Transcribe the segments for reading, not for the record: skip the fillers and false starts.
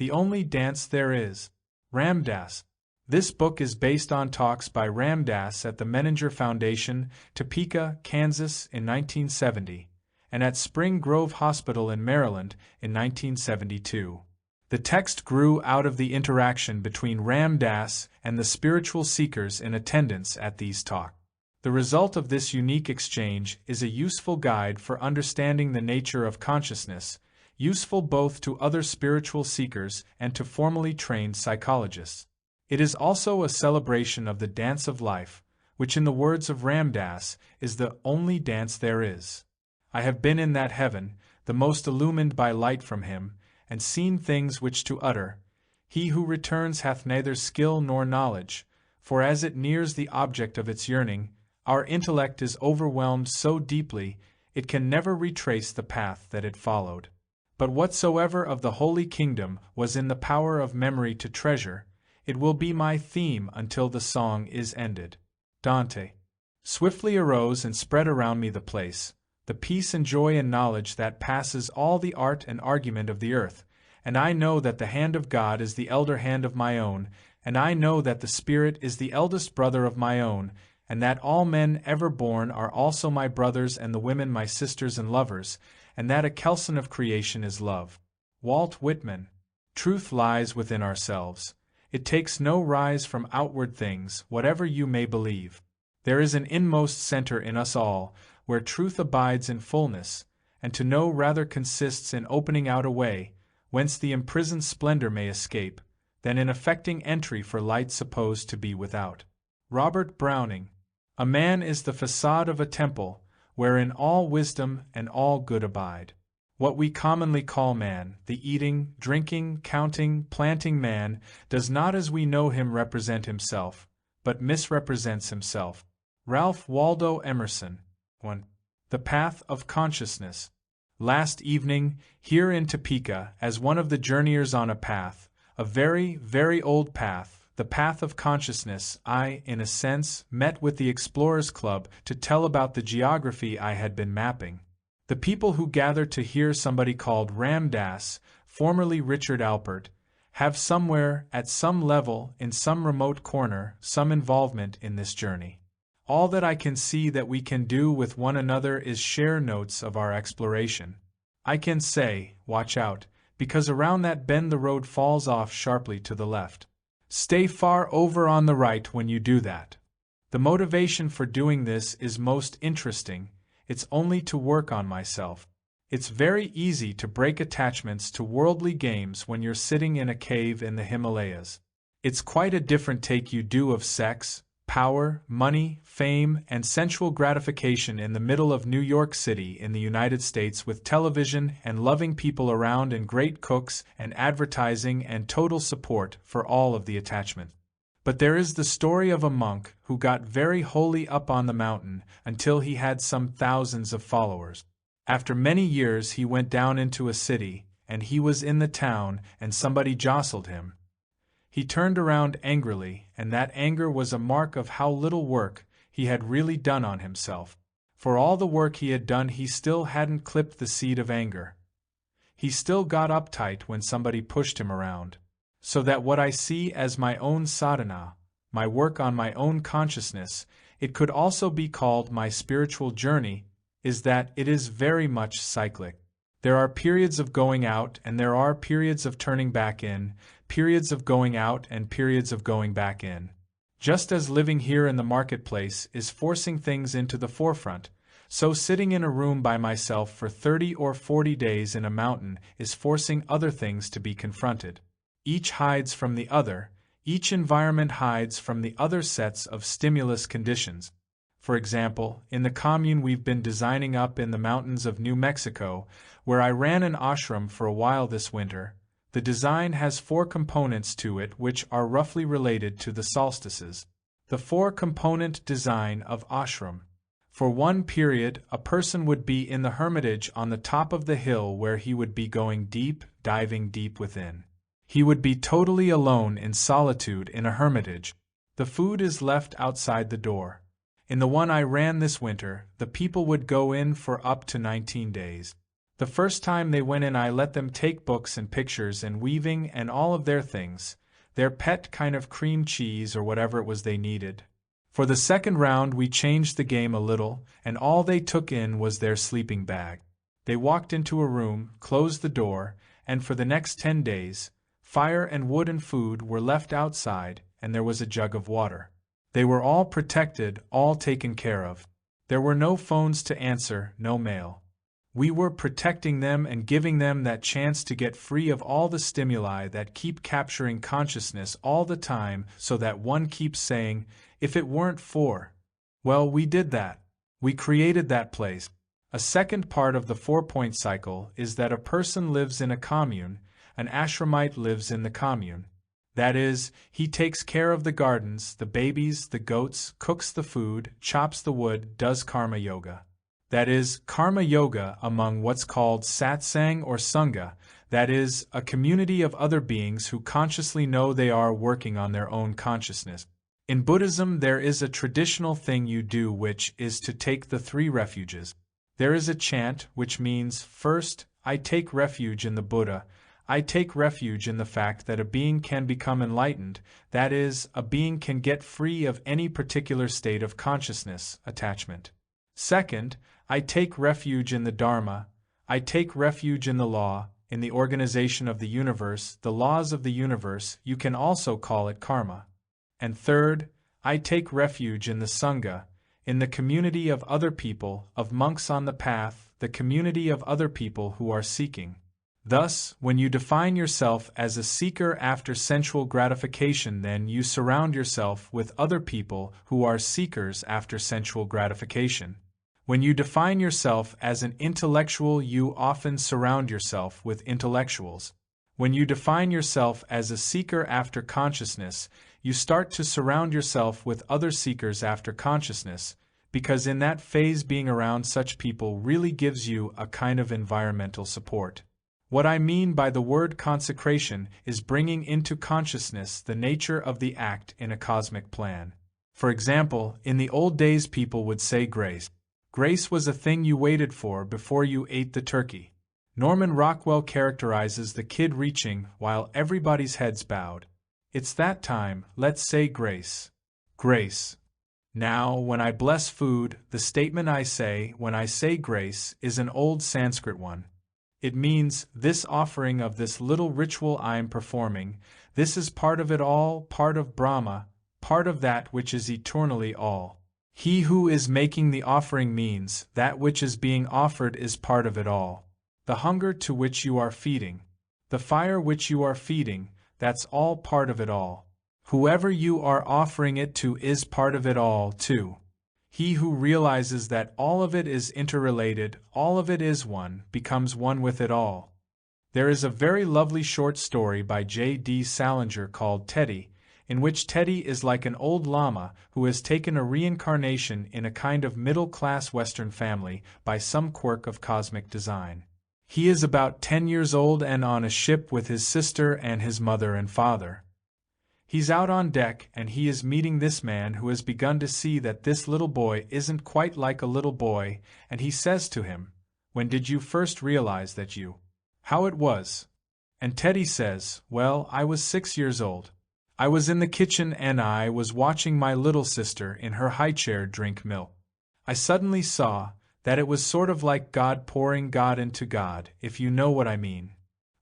The Only Dance There Is. Ram Dass. This book is based on talks by Ram Dass at the Menninger Foundation, Topeka, Kansas in 1970, and at Spring Grove Hospital in Maryland in 1972. The text grew out of the interaction between Ram Dass and the spiritual seekers in attendance at these talks. The result of this unique exchange is a useful guide for understanding the nature of consciousness, useful both to other spiritual seekers and to formally trained psychologists. It is also a celebration of the dance of life, which in the words of Ram Dass, is the only dance there is. I have been in that heaven, the most illumined by light from him, and seen things which to utter, he who returns hath neither skill nor knowledge, for as it nears the object of its yearning, our intellect is overwhelmed so deeply, it can never retrace the path that it followed. But whatsoever of the holy kingdom was in the power of memory to treasure, it will be my theme until the song is ended. Dante. Swiftly arose and spread around me the place, the peace and joy and knowledge that passes all the art and argument of the earth, and I know that the hand of God is the elder hand of my own, and I know that the Spirit is the eldest brother of my own, and that all men ever born are also my brothers and the women my sisters and lovers, and that a kelson of creation is love. Walt Whitman. Truth lies within ourselves. It takes no rise from outward things, whatever you may believe. There is an inmost center in us all, where truth abides in fullness, and to know rather consists in opening out a way, whence the imprisoned splendor may escape, than in effecting entry for light supposed to be without. Robert Browning. A man is the facade of a temple, wherein all wisdom and all good abide. What we commonly call man, the eating, drinking, counting, planting man, does not as we know him represent himself, but misrepresents himself. Ralph Waldo Emerson. 1. The Path of Consciousness. Last evening, here in Topeka, as one of the journeyers on a path, a very, very old path, the path of consciousness, I, in a sense, met with the Explorers Club to tell about the geography I had been mapping. The people who gather to hear somebody called Ram Dass, formerly Richard Alpert, have somewhere, at some level, in some remote corner, some involvement in this journey. All that I can see that we can do with one another is share notes of our exploration. I can say, watch out, because around that bend the road falls off sharply to the left. Stay far over on the right when you do that. The motivation for doing this is most interesting. It's only to work on myself. It's very easy to break attachments to worldly games when you're sitting in a cave in the Himalayas. It's quite a different take you do of sex, power, money, fame, and sensual gratification in the middle of New York City in the United States with television and loving people around and great cooks and advertising and total support for all of the attachments. But there is the story of a monk who got very holy up on the mountain until he had some thousands of followers. After many years he went down into a city, and he was in the town, and somebody jostled him. He turned around angrily, and that anger was a mark of how little work he had really done on himself. For all the work he had done he still hadn't clipped the seed of anger. He still got uptight when somebody pushed him around. So that what I see as my own sadhana, my work on my own consciousness, it could also be called my spiritual journey, is that it is very much cyclic. There are periods of going out and there are periods of turning back in, periods of going out and periods of going back in. Just as living here in the marketplace is forcing things into the forefront, so sitting in a room by myself for 30 or 40 days in a mountain is forcing other things to be confronted. Each hides from the other, each environment hides from the other sets of stimulus conditions. For example, in the commune we've been designing up in the mountains of New Mexico, where I ran an ashram for a while this winter, the design has 4 components to it which are roughly related to the solstices. The 4-component design of ashram. For one period, a person would be in the hermitage on the top of the hill where he would be going deep, diving deep within. He would be totally alone in solitude in a hermitage. The food is left outside the door. In the one I ran this winter, the people would go in for up to 19 days. The first time they went in, I let them take books and pictures and weaving and all of their things, their pet kind of cream cheese or whatever it was they needed. For the second round we changed the game a little, and all they took in was their sleeping bag. They walked into a room, closed the door, and for the next 10 days, fire and wood and food were left outside, and there was a jug of water. They were all protected, all taken care of. There were no phones to answer, no mail. We were protecting them and giving them that chance to get free of all the stimuli that keep capturing consciousness all the time, so that one keeps saying, if it weren't for. Well, we did that. We created that place. A second part of the 4-point cycle is that a person lives in a commune, an ashramite lives in the commune. That is, he takes care of the gardens, the babies, the goats, cooks the food, chops the wood, does karma yoga. That is, karma yoga among what's called satsang or sangha, that is, a community of other beings who consciously know they are working on their own consciousness. In Buddhism there is a traditional thing you do, which is to take the 3 refuges. There is a chant which means, first, I take refuge in the Buddha, I take refuge in the fact that a being can become enlightened, that is, a being can get free of any particular state of consciousness, attachment. Second, I take refuge in the Dharma, I take refuge in the law, in the organization of the universe, the laws of the universe, you can also call it karma. And third, I take refuge in the Sangha, in the community of other people, of monks on the path, the community of other people who are seeking. Thus, when you define yourself as a seeker after sensual gratification, then you surround yourself with other people who are seekers after sensual gratification. When you define yourself as an intellectual, you often surround yourself with intellectuals. When you define yourself as a seeker after consciousness, you start to surround yourself with other seekers after consciousness, because in that phase being around such people really gives you a kind of environmental support. What I mean by the word consecration is bringing into consciousness the nature of the act in a cosmic plan. For example, in the old days people would say grace. Grace was a thing you waited for before you ate the turkey. Norman Rockwell characterizes the kid reaching while everybody's heads bowed. It's that time, let's say grace. Grace. Now, when I bless food, the statement I say when I say grace is an old Sanskrit one. It means, this offering of this little ritual I'm performing, this is part of it all, part of Brahma, part of that which is eternally all. He who is making the offering means, that which is being offered is part of it all. The hunger to which you are feeding, the fire which you are feeding, that's all part of it all. Whoever you are offering it to is part of it all, too. He who realizes that all of it is interrelated, all of it is one, becomes one with it all. There is a very lovely short story by J.D. Salinger called Teddy, in which Teddy is like an old lama who has taken a reincarnation in a kind of middle-class Western family by some quirk of cosmic design. He is about 10 years old and on a ship with his sister and his mother and father. He's out on deck and he is meeting this man who has begun to see that this little boy isn't quite like a little boy, and he says to him, "When did you first realize that you? How it was?" And Teddy says, "Well, I was 6 years old. I was in the kitchen and I was watching my little sister in her high chair drink milk. I suddenly saw that it was sort of like God pouring God into God, if you know what I mean.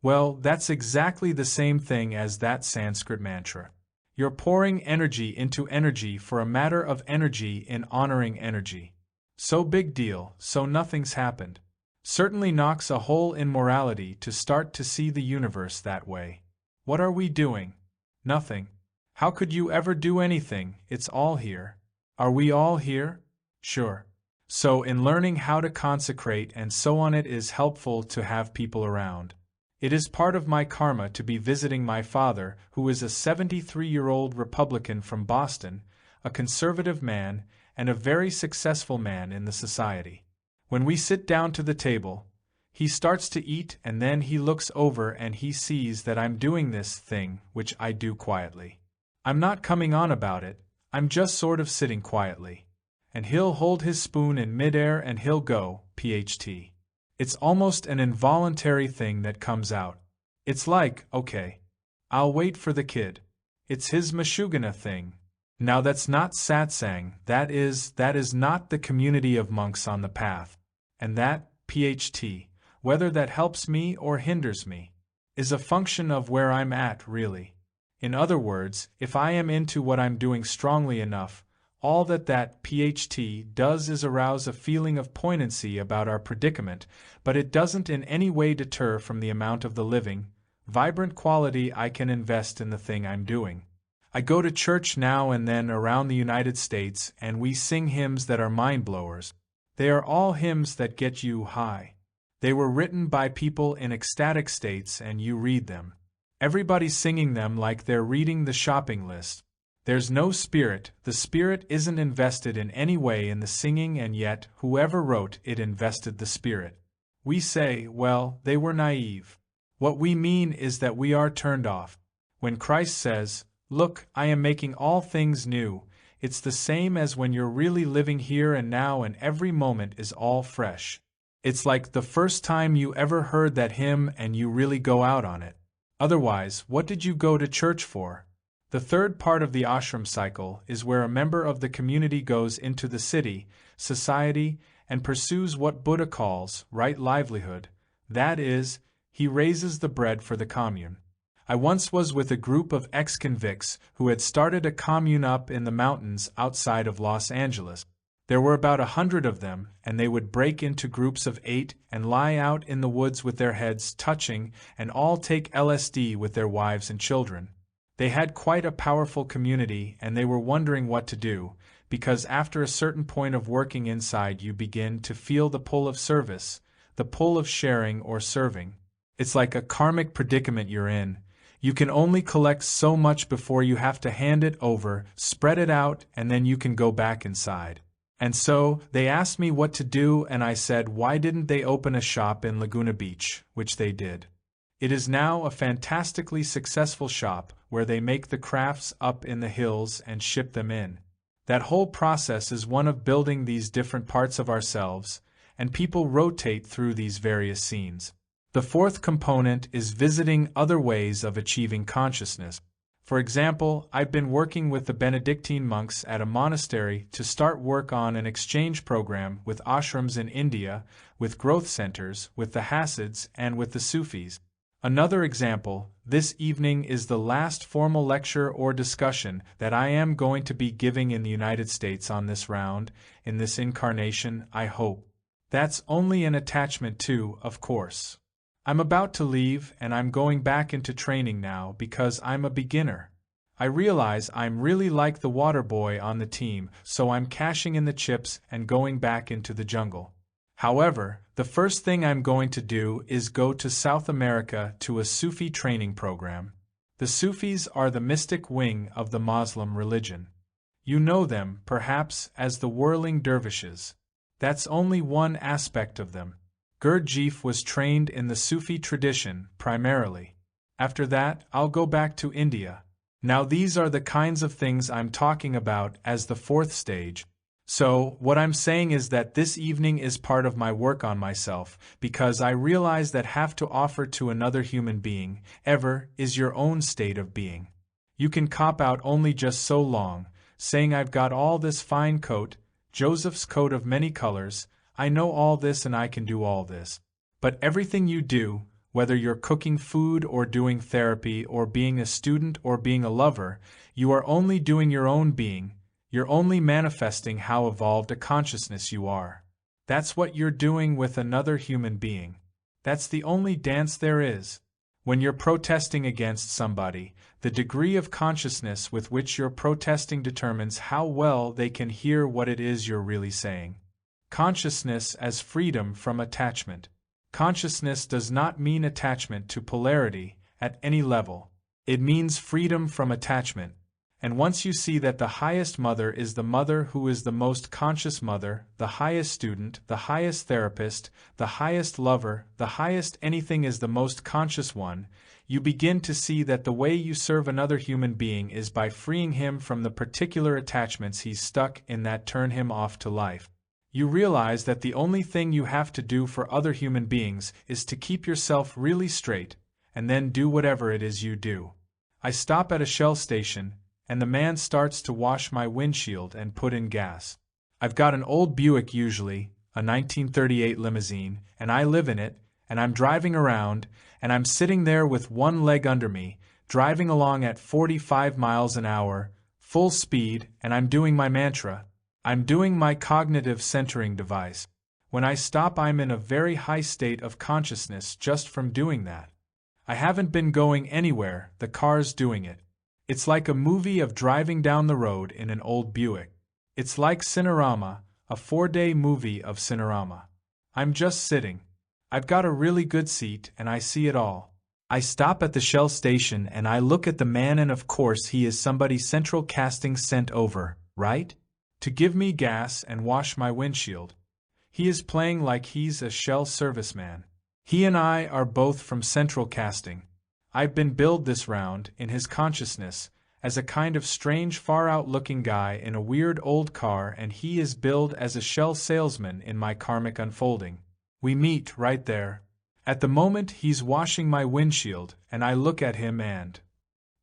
Well, that's exactly the same thing as that Sanskrit mantra. You're pouring energy into energy for a matter of energy in honoring energy. So big deal, so nothing's happened. Certainly knocks a hole in morality to start to see the universe that way. What are we doing? Nothing. How could you ever do anything? It's all here. Are we all here? Sure. So in learning how to consecrate and so on, it is helpful to have people around. It is part of my karma to be visiting my father, who is a 73-year-old Republican from Boston, a conservative man, and a very successful man in the society. When we sit down to the table, he starts to eat and then he looks over and he sees that I'm doing this thing, which I do quietly. I'm not coming on about it, I'm just sort of sitting quietly. And he'll hold his spoon in midair and he'll go, PHT. It's almost an involuntary thing that comes out. It's like, okay, I'll wait for the kid. It's his Mashugana thing. Now that's not satsang, that is not the community of monks on the path. And that, PHT, whether that helps me or hinders me, is a function of where I'm at, really. In other words, if I am into what I'm doing strongly enough, all that PHT does is arouse a feeling of poignancy about our predicament, but it doesn't in any way deter from the amount of the living, vibrant quality I can invest in the thing I'm doing. I go to church now and then around the United States and we sing hymns that are mind-blowers. They are all hymns that get you high. They were written by people in ecstatic states and you read them. Everybody's singing them like they're reading the shopping list. There's no spirit, the spirit isn't invested in any way in the singing, and yet whoever wrote it invested the spirit. We say, well, they were naive. What we mean is that we are turned off. When Christ says, "Look, I am making all things new," it's the same as when you're really living here and now and every moment is all fresh. It's like the first time you ever heard that hymn and you really go out on it. Otherwise, what did you go to church for? The third part of the ashram cycle is where a member of the community goes into the city, society, and pursues what Buddha calls right livelihood. That is, he raises the bread for the commune. I once was with a group of ex-convicts who had started a commune up in the mountains outside of Los Angeles. There were about 100 of them, and they would break into groups of 8 and lie out in the woods with their heads touching and all take LSD with their wives and children. They had quite a powerful community and they were wondering what to do, because after a certain point of working inside you begin to feel the pull of service, the pull of sharing or serving. It's like a karmic predicament you're in. You can only collect so much before you have to hand it over, spread it out, and then you can go back inside. And so, they asked me what to do and I said why didn't they open a shop in Laguna Beach, which they did. It is now a fantastically successful shop where they make the crafts up in the hills and ship them in. That whole process is one of building these different parts of ourselves, and people rotate through these various scenes. The fourth component is visiting other ways of achieving consciousness. For example, I've been working with the Benedictine monks at a monastery to start work on an exchange program with ashrams in India, with growth centers, with the Hasids, and with the Sufis. Another example, this evening is the last formal lecture or discussion that I am going to be giving in the United States on this round, in this incarnation, I hope. That's only an attachment too, of course. I'm about to leave and I'm going back into training now because I'm a beginner. I realize I'm really like the water boy on the team, so I'm cashing in the chips and going back into the jungle. However, the first thing I'm going to do is go to South America to a Sufi training program. The Sufis are the mystic wing of the Muslim religion. You know them, perhaps, as the whirling dervishes. That's only one aspect of them. Gurdjieff was trained in the Sufi tradition, primarily. After that, I'll go back to India. Now these are the kinds of things I'm talking about as the fourth stage. So, what I'm saying is that this evening is part of my work on myself, because I realize that have to offer to another human being, ever, is your own state of being. You can cop out only just so long, saying I've got all this fine coat, Joseph's coat of many colors, I know all this and I can do all this. But everything you do, whether you're cooking food or doing therapy or being a student or being a lover, you are only doing your own being, you're only manifesting how evolved a consciousness you are. That's what you're doing with another human being. That's the only dance there is. When you're protesting against somebody, the degree of consciousness with which you're protesting determines how well they can hear what it is you're really saying. Consciousness as freedom from attachment. Consciousness does not mean attachment to polarity at any level. It means freedom from attachment. And once you see that the highest mother is the mother who is the most conscious mother, the highest student, the highest therapist, the highest lover, the highest anything is the most conscious one, you begin to see that the way you serve another human being is by freeing him from the particular attachments he's stuck in that turn him off to life. You realize that the only thing you have to do for other human beings is to keep yourself really straight, and then do whatever it is you do. I stop at a Shell station, and the man starts to wash my windshield and put in gas. I've got an old Buick usually, a 1938 limousine, and I live in it, and I'm driving around, and I'm sitting there with one leg under me, driving along at 45 miles an hour, full speed, and I'm doing my mantra. I'm doing my cognitive centering device. When I stop, I'm in a very high state of consciousness just from doing that. I haven't been going anywhere, the car's doing it. It's like a movie of driving down the road in an old Buick. It's like Cinerama, a 4-day movie of Cinerama. I'm just sitting. I've got a really good seat and I see it all. I stop at the Shell station and I look at the man, and of course he is somebody Central Casting sent over, right? To give me gas and wash my windshield. He is playing like he's a Shell serviceman. He and I are both from Central Casting. I've been billed this round, in his consciousness, as a kind of strange far-out-looking guy in a weird old car, and he is billed as a Shell salesman in my karmic unfolding. We meet right there. At the moment he's washing my windshield, and I look at him and...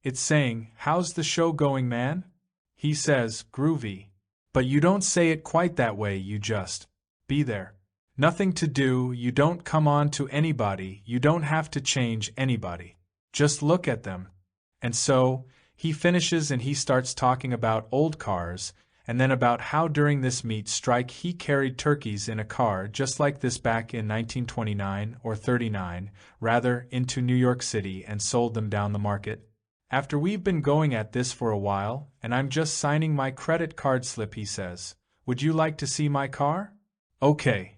It's saying, "How's the show going, man?" He says, "Groovy." But you don't say it quite that way, you just... be there. Nothing to do, you don't come on to anybody, you don't have to change anybody. Just look at them. And so, he finishes and he starts talking about old cars, and then about how during this meat strike he carried turkeys in a car just like this back in 1929 or 39, rather, into New York City and sold them down the market. After we've been going at this for a while, and I'm just signing my credit card slip, he says, "Would you like to see my car?" Okay.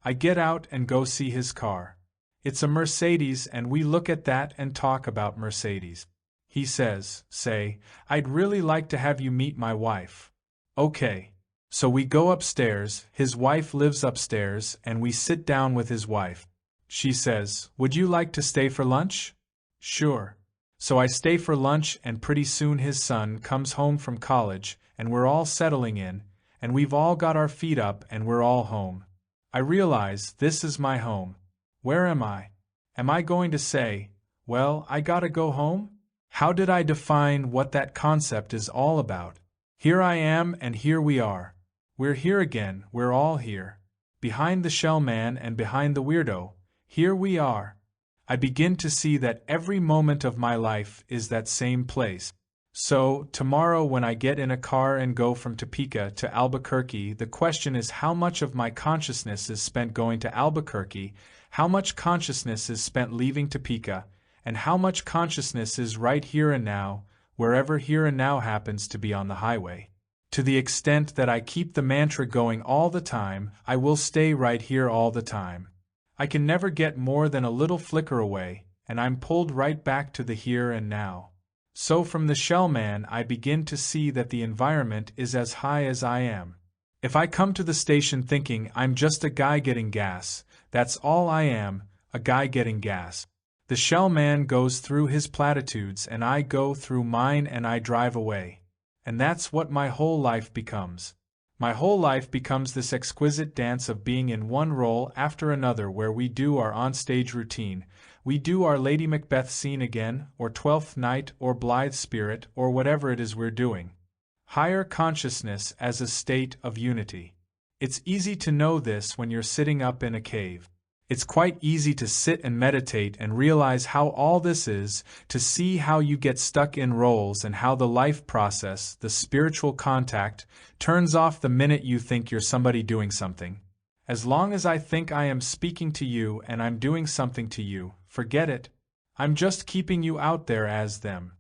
I get out and go see his car. It's a Mercedes, and we look at that and talk about Mercedes. He says, "Say, I'd really like to have you meet my wife." Okay. So we go upstairs, his wife lives upstairs, and we sit down with his wife. She says, "Would you like to stay for lunch?" Sure. So I stay for lunch, and pretty soon his son comes home from college, and we're all settling in, and we've all got our feet up and we're all home. I realize this is my home. Where am I? Am I going to say, "Well, I gotta go home"? How did I define what that concept is all about? Here I am, and here we are. We're here again, we're all here. Behind the Shell man and behind the weirdo, here we are. I begin to see that every moment of my life is that same place. So, tomorrow when I get in a car and go from Topeka to Albuquerque, the question is how much of my consciousness is spent going to Albuquerque, how much consciousness is spent leaving Topeka, and how much consciousness is right here and now, wherever here and now happens to be on the highway. To the extent that I keep the mantra going all the time, I will stay right here all the time. I can never get more than a little flicker away, and I'm pulled right back to the here and now. So from the Shell man I begin to see that the environment is as high as I am. If I come to the station thinking I'm just a guy getting gas, that's all I am, a guy getting gas. The Shell man goes through his platitudes and I go through mine and I drive away. And that's what my whole life becomes. My whole life becomes this exquisite dance of being in one role after another, where we do our on-stage routine. We do our Lady Macbeth scene again, or Twelfth Night, or Blithe Spirit, or whatever it is we're doing. Higher consciousness as a state of unity. It's easy to know this when you're sitting up in a cave. It's quite easy to sit and meditate and realize how all this is, to see how you get stuck in roles and how the life process, the spiritual contact, turns off the minute you think you're somebody doing something. As long as I think I am speaking to you and I'm doing something to you, forget it. I'm just keeping you out there as them.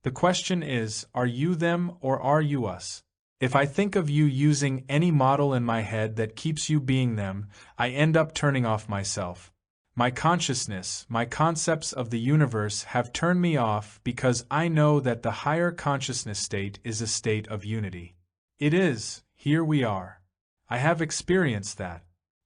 The question is, are you them or are you us? If I think of you using any model in my head that keeps you being them, I end up turning off myself. My consciousness, my concepts of the universe have turned me off because I know that the higher consciousness state is a state of unity. It is, here we are. I have experienced that.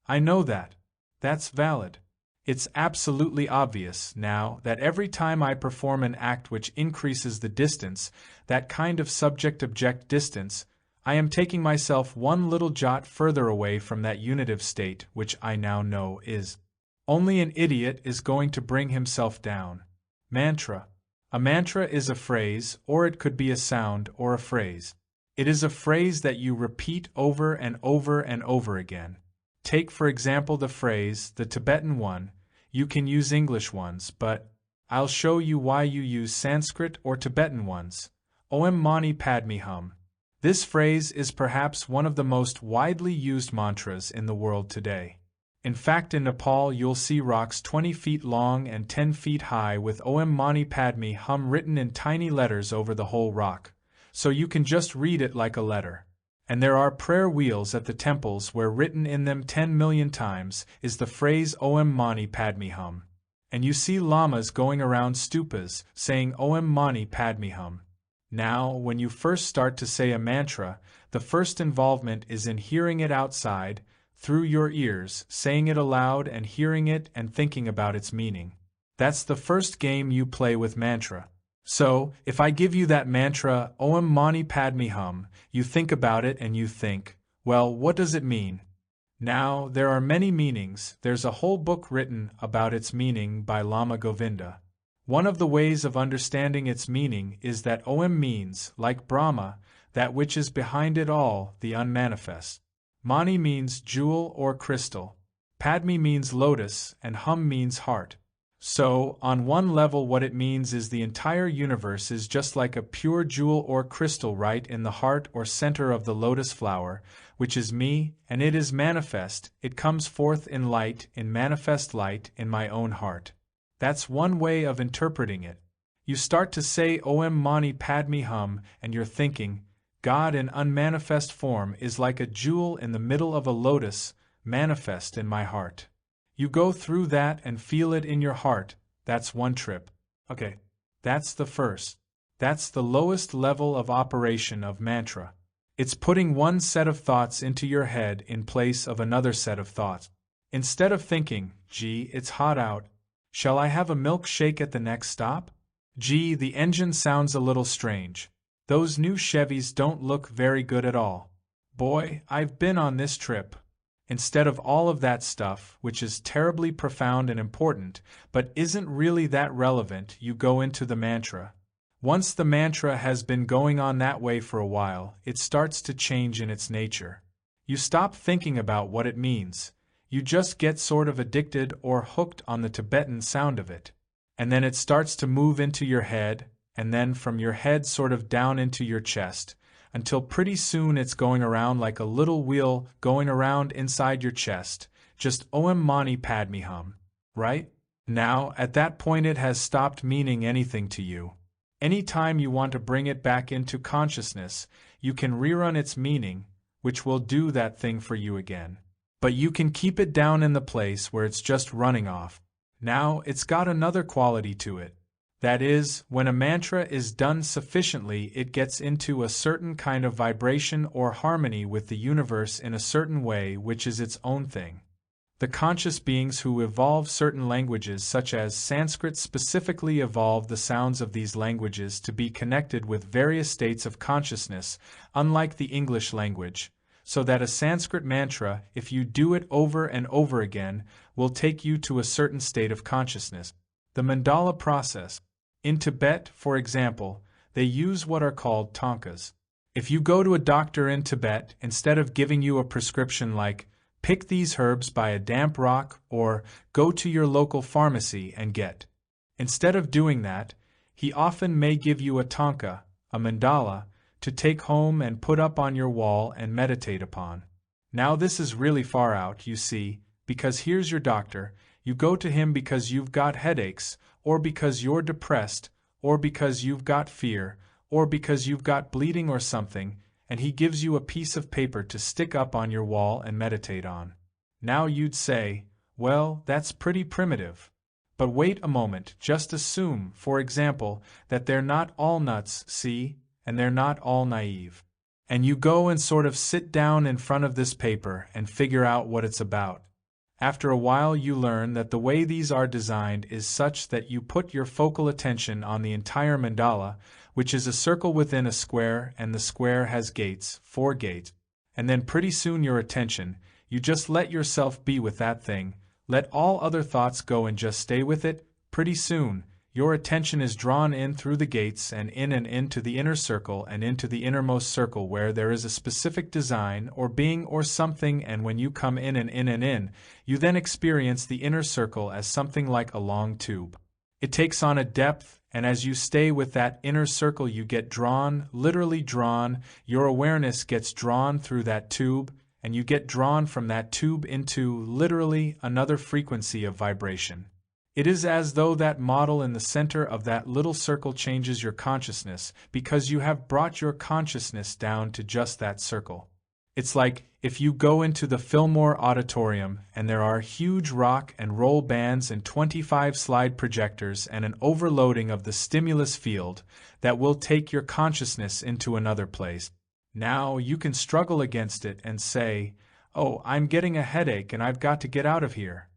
I know that. That's valid. It's absolutely obvious, now, that every time I perform an act which increases the distance, that kind of subject-object distance, I am taking myself one little jot further away from that unitive state which I now know is. Only an idiot is going to bring himself down. Mantra. A mantra is a phrase, or it could be a sound or a phrase. It is a phrase that you repeat over and over and over again. Take for example the phrase, the Tibetan one. You can use English ones, but I'll show you why you use Sanskrit or Tibetan ones. Om Mani Padme Hum. This phrase is perhaps one of the most widely used mantras in the world today. In fact, in Nepal you'll see rocks 20 feet long and 10 feet high with Om Mani Padme Hum written in tiny letters over the whole rock, so you can just read it like a letter. And there are prayer wheels at the temples where written in them 10 million times is the phrase Om Mani Padme Hum. And you see lamas going around stupas saying Om Mani Padme Hum. Now, when you first start to say a mantra, the first involvement is in hearing it outside, through your ears, saying it aloud and hearing it and thinking about its meaning. That's the first game you play with mantra. So, if I give you that mantra, Om Mani Padme Hum, you think about it and you think, well, what does it mean? Now, there are many meanings. There's a whole book written about its meaning by Lama Govinda. One of the ways of understanding its meaning is that Om means, like Brahma, that which is behind it all, the unmanifest. Mani means jewel or crystal. Padme means lotus, and Hum means heart. So, on one level what it means is the entire universe is just like a pure jewel or crystal right in the heart or center of the lotus flower, which is me, and it is manifest, it comes forth in light, in manifest light, in my own heart. That's one way of interpreting it. You start to say Om Mani Padme Hum, and you're thinking, God in unmanifest form is like a jewel in the middle of a lotus, manifest in my heart. You go through that and feel it in your heart. That's one trip. Okay, that's the first. That's the lowest level of operation of mantra. It's putting one set of thoughts into your head in place of another set of thoughts. Instead of thinking, gee, it's hot out, shall I have a milkshake at the next stop? Gee, the engine sounds a little strange. Those new Chevys don't look very good at all. Boy, I've been on this trip. Instead of all of that stuff, which is terribly profound and important, but isn't really that relevant, you go into the mantra. Once the mantra has been going on that way for a while, it starts to change in its nature. You stop thinking about what it means. You just get sort of addicted or hooked on the Tibetan sound of it. And then it starts to move into your head, and then from your head sort of down into your chest, until pretty soon it's going around like a little wheel going around inside your chest, just Om Mani Padme Hum, right? Now, at that point it has stopped meaning anything to you. Any time you want to bring it back into consciousness, you can rerun its meaning, which will do that thing for you again. But you can keep it down in the place where it's just running off. Now, it's got another quality to it. That is, when a mantra is done sufficiently, it gets into a certain kind of vibration or harmony with the universe in a certain way, which is its own thing. The conscious beings who evolve certain languages, such as Sanskrit, specifically evolve the sounds of these languages to be connected with various states of consciousness, unlike the English language, so that a Sanskrit mantra, if you do it over and over again, will take you to a certain state of consciousness. The mandala process. In Tibet, for example, they use what are called tankas. If you go to a doctor in Tibet, instead of giving you a prescription like, pick these herbs by a damp rock, or go to your local pharmacy and get. Instead of doing that, he often may give you a tanka, a mandala, to take home and put up on your wall and meditate upon. Now this is really far out, you see, because here's your doctor. You go to him because you've got headaches, or because you're depressed, or because you've got fear, or because you've got bleeding or something, and he gives you a piece of paper to stick up on your wall and meditate on. Now you'd say, well, that's pretty primitive. But wait a moment, just assume, for example, that they're not all nuts, see, and they're not all naive. And you go and sort of sit down in front of this paper and figure out what it's about. After a while you learn that the way these are designed is such that you put your focal attention on the entire mandala, which is a circle within a square, and the square has gates, 4 gates. And then pretty soon your attention, you just let yourself be with that thing, let all other thoughts go and just stay with it. Pretty soon, your attention is drawn in through the gates and into the inner circle and into the innermost circle where there is a specific design or being or something, and when you come in, you then experience the inner circle as something like a long tube. It takes on a depth, and as you stay with that inner circle you get drawn, literally drawn, your awareness gets drawn through that tube, and you get drawn from that tube into, literally, another frequency of vibration. It is as though that model in the center of that little circle changes your consciousness because you have brought your consciousness down to just that circle. It's like if you go into the Fillmore Auditorium and there are huge rock and roll bands and 25 slide projectors and an overloading of the stimulus field that will take your consciousness into another place. Now you can struggle against it and say, "Oh, I'm getting a headache and I've got to get out of here.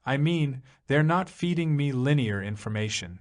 I mean, they're not feeding me linear information."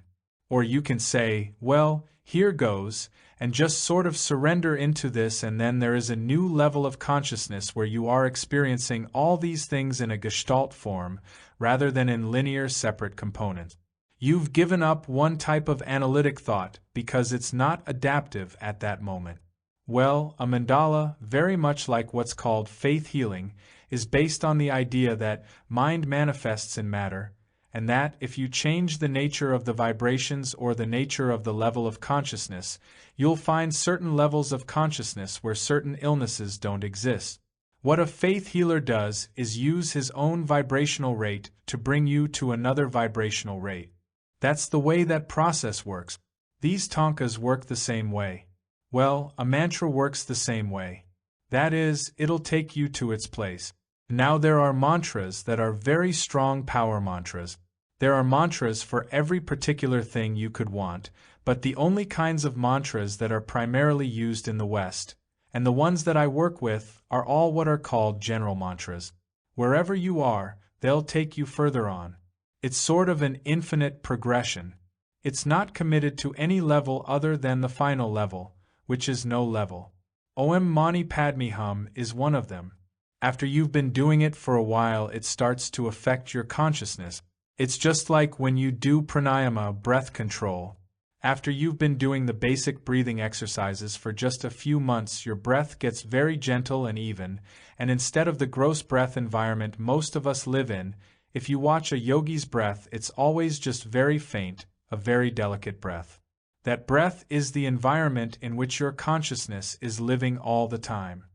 Or you can say, "Well, here goes," and just sort of surrender into this, and then there is a new level of consciousness where you are experiencing all these things in a gestalt form, rather than in linear separate components. You've given up one type of analytic thought because it's not adaptive at that moment. Well, a mandala, very much like what's called faith healing, is based on the idea that mind manifests in matter, and that if you change the nature of the vibrations or the nature of the level of consciousness, you'll find certain levels of consciousness where certain illnesses don't exist. What a faith healer does is use his own vibrational rate to bring you to another vibrational rate. That's the way that process works. These tankas work the same way. Well, a mantra works the same way. That is, it'll take you to its place. Now there are mantras that are very strong power mantras. There are mantras for every particular thing you could want, but the only kinds of mantras that are primarily used in the West, and the ones that I work with, are all what are called general mantras. Wherever you are, they'll take you further on. It's sort of an infinite progression. It's not committed to any level other than the final level, which is no level. Om Mani Padme Hum is one of them. After you've been doing it for a while, it starts to affect your consciousness. It's just like when you do pranayama, breath control. After you've been doing the basic breathing exercises for just a few months, your breath gets very gentle and even, and instead of the gross breath environment most of us live in, if you watch a yogi's breath, it's always just very faint, a very delicate breath. That breath is the environment in which your consciousness is living all the time.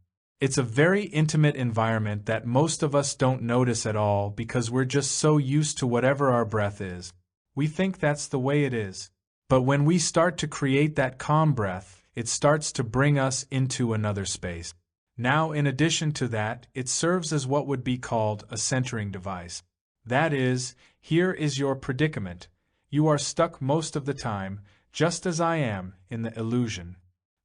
It's a very intimate environment that most of us don't notice at all because we're just so used to whatever our breath is. We think that's the way it is. But when we start to create that calm breath, it starts to bring us into another space. Now, in addition to that, it serves as what would be called a centering device. That is, here is your predicament. You are stuck most of the time, just as I am, in the illusion.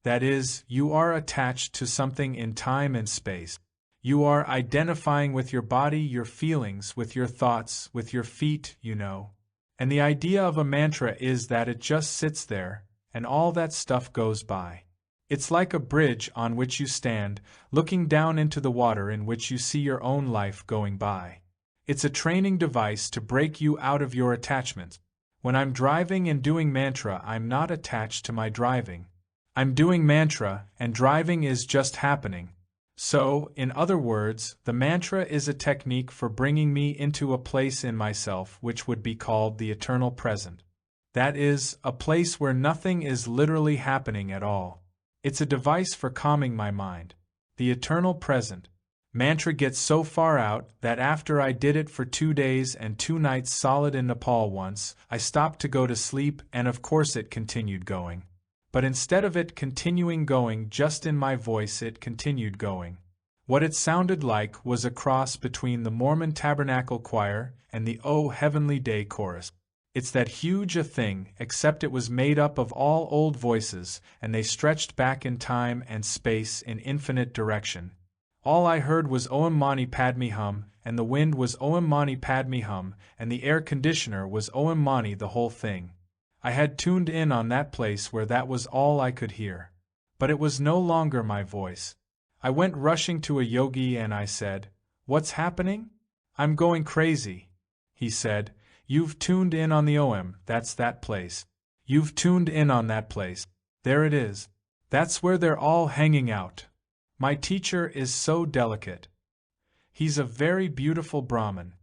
That is, you are attached to something in time and space. You are identifying with your body, your feelings, with your thoughts, with your feet, you know. And the idea of a mantra is that it just sits there, and all that stuff goes by. It's like a bridge on which you stand, looking down into the water in which you see your own life going by. It's a training device to break you out of your attachments. When I'm driving and doing mantra, I'm not attached to my driving. I'm doing mantra, and driving is just happening. So, in other words, the mantra is a technique for bringing me into a place in myself which would be called the eternal present. That is, a place where nothing is literally happening at all. It's a device for calming my mind. The eternal present. Mantra gets so far out that after I did it for 2 days and 2 nights solid in Nepal once, I stopped to go to sleep, and of course it continued going. But instead of it continuing going just in my voice, it continued going. What it sounded like was a cross between the Mormon Tabernacle Choir and the O Heavenly Day chorus. It's that huge a thing, except it was made up of all old voices, and they stretched back in time and space in infinite direction. All I heard was Om Mani Padme Hum, and the wind was Om Mani Padme Hum, and the air conditioner was Om Mani, the whole thing. I had tuned in on that place where that was all I could hear. But it was no longer my voice. I went rushing to a yogi and I said, "What's happening? I'm going crazy." He said, "You've tuned in on the OM, that's that place. You've tuned in on that place. There it is. That's where they're all hanging out." My teacher is so delicate. He's a very beautiful Brahmin.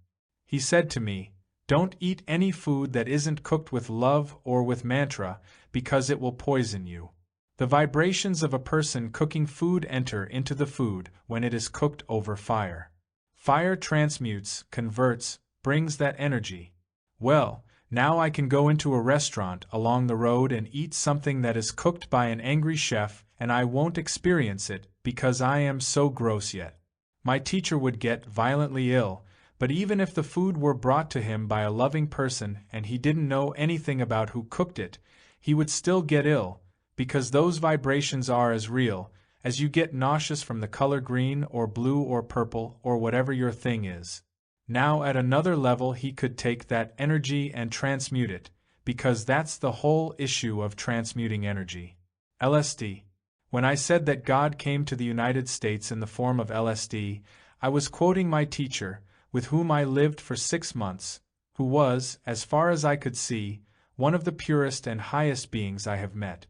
He said to me, "Don't eat any food that isn't cooked with love or with mantra, because it will poison you." The vibrations of a person cooking food enter into the food when it is cooked over fire. Fire transmutes, converts, brings that energy. Well, now I can go into a restaurant along the road and eat something that is cooked by an angry chef, and I won't experience it because I am so gross yet. My teacher would get violently ill, but even if the food were brought to him by a loving person and he didn't know anything about who cooked it, he would still get ill, because those vibrations are as real as you get nauseous from the color green or blue or purple or whatever your thing is. Now at another level he could take that energy and transmute it, because that's the whole issue of transmuting energy. LSD. When I said that God came to the United States in the form of LSD, I was quoting my teacher, with whom I lived for 6 months, who was, as far as I could see, one of the purest and highest beings I have met.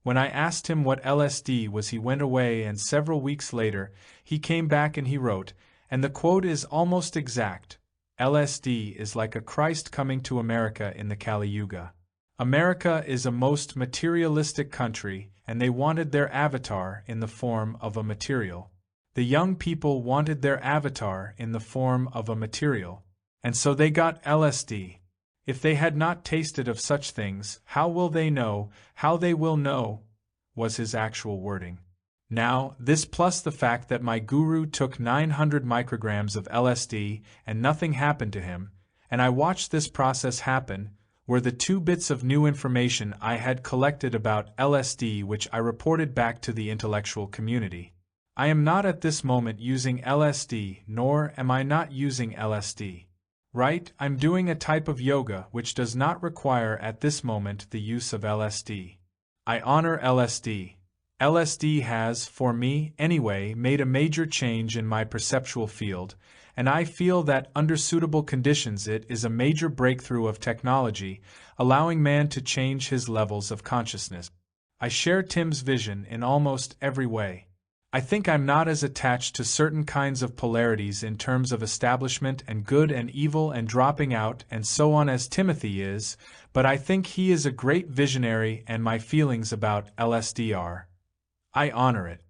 When I asked him what LSD was, he went away, and several weeks later, he came back and he wrote, and the quote is almost exact, "LSD is like a Christ coming to America in the Kali Yuga. America is a most materialistic country, and they wanted their avatar in the form of a material. The young people wanted their avatar in the form of a material, and so they got LSD. If they had not tasted of such things, how will they know, how they will know," was his actual wording. Now, this plus the fact that my guru took 900 micrograms of LSD and nothing happened to him, and I watched this process happen, were the 2 bits of new information I had collected about LSD which I reported back to the intellectual community. I am not at this moment using LSD, nor am I not using LSD. Right, I'm doing a type of yoga which does not require at this moment the use of LSD. I honor LSD. LSD has, for me anyway, made a major change in my perceptual field, and I feel that under suitable conditions it is a major breakthrough of technology, allowing man to change his levels of consciousness. I share Tim's vision in almost every way. I think I'm not as attached to certain kinds of polarities in terms of establishment and good and evil and dropping out and so on as Timothy is, but I think he is a great visionary, and my feelings about LSD are. I honor it.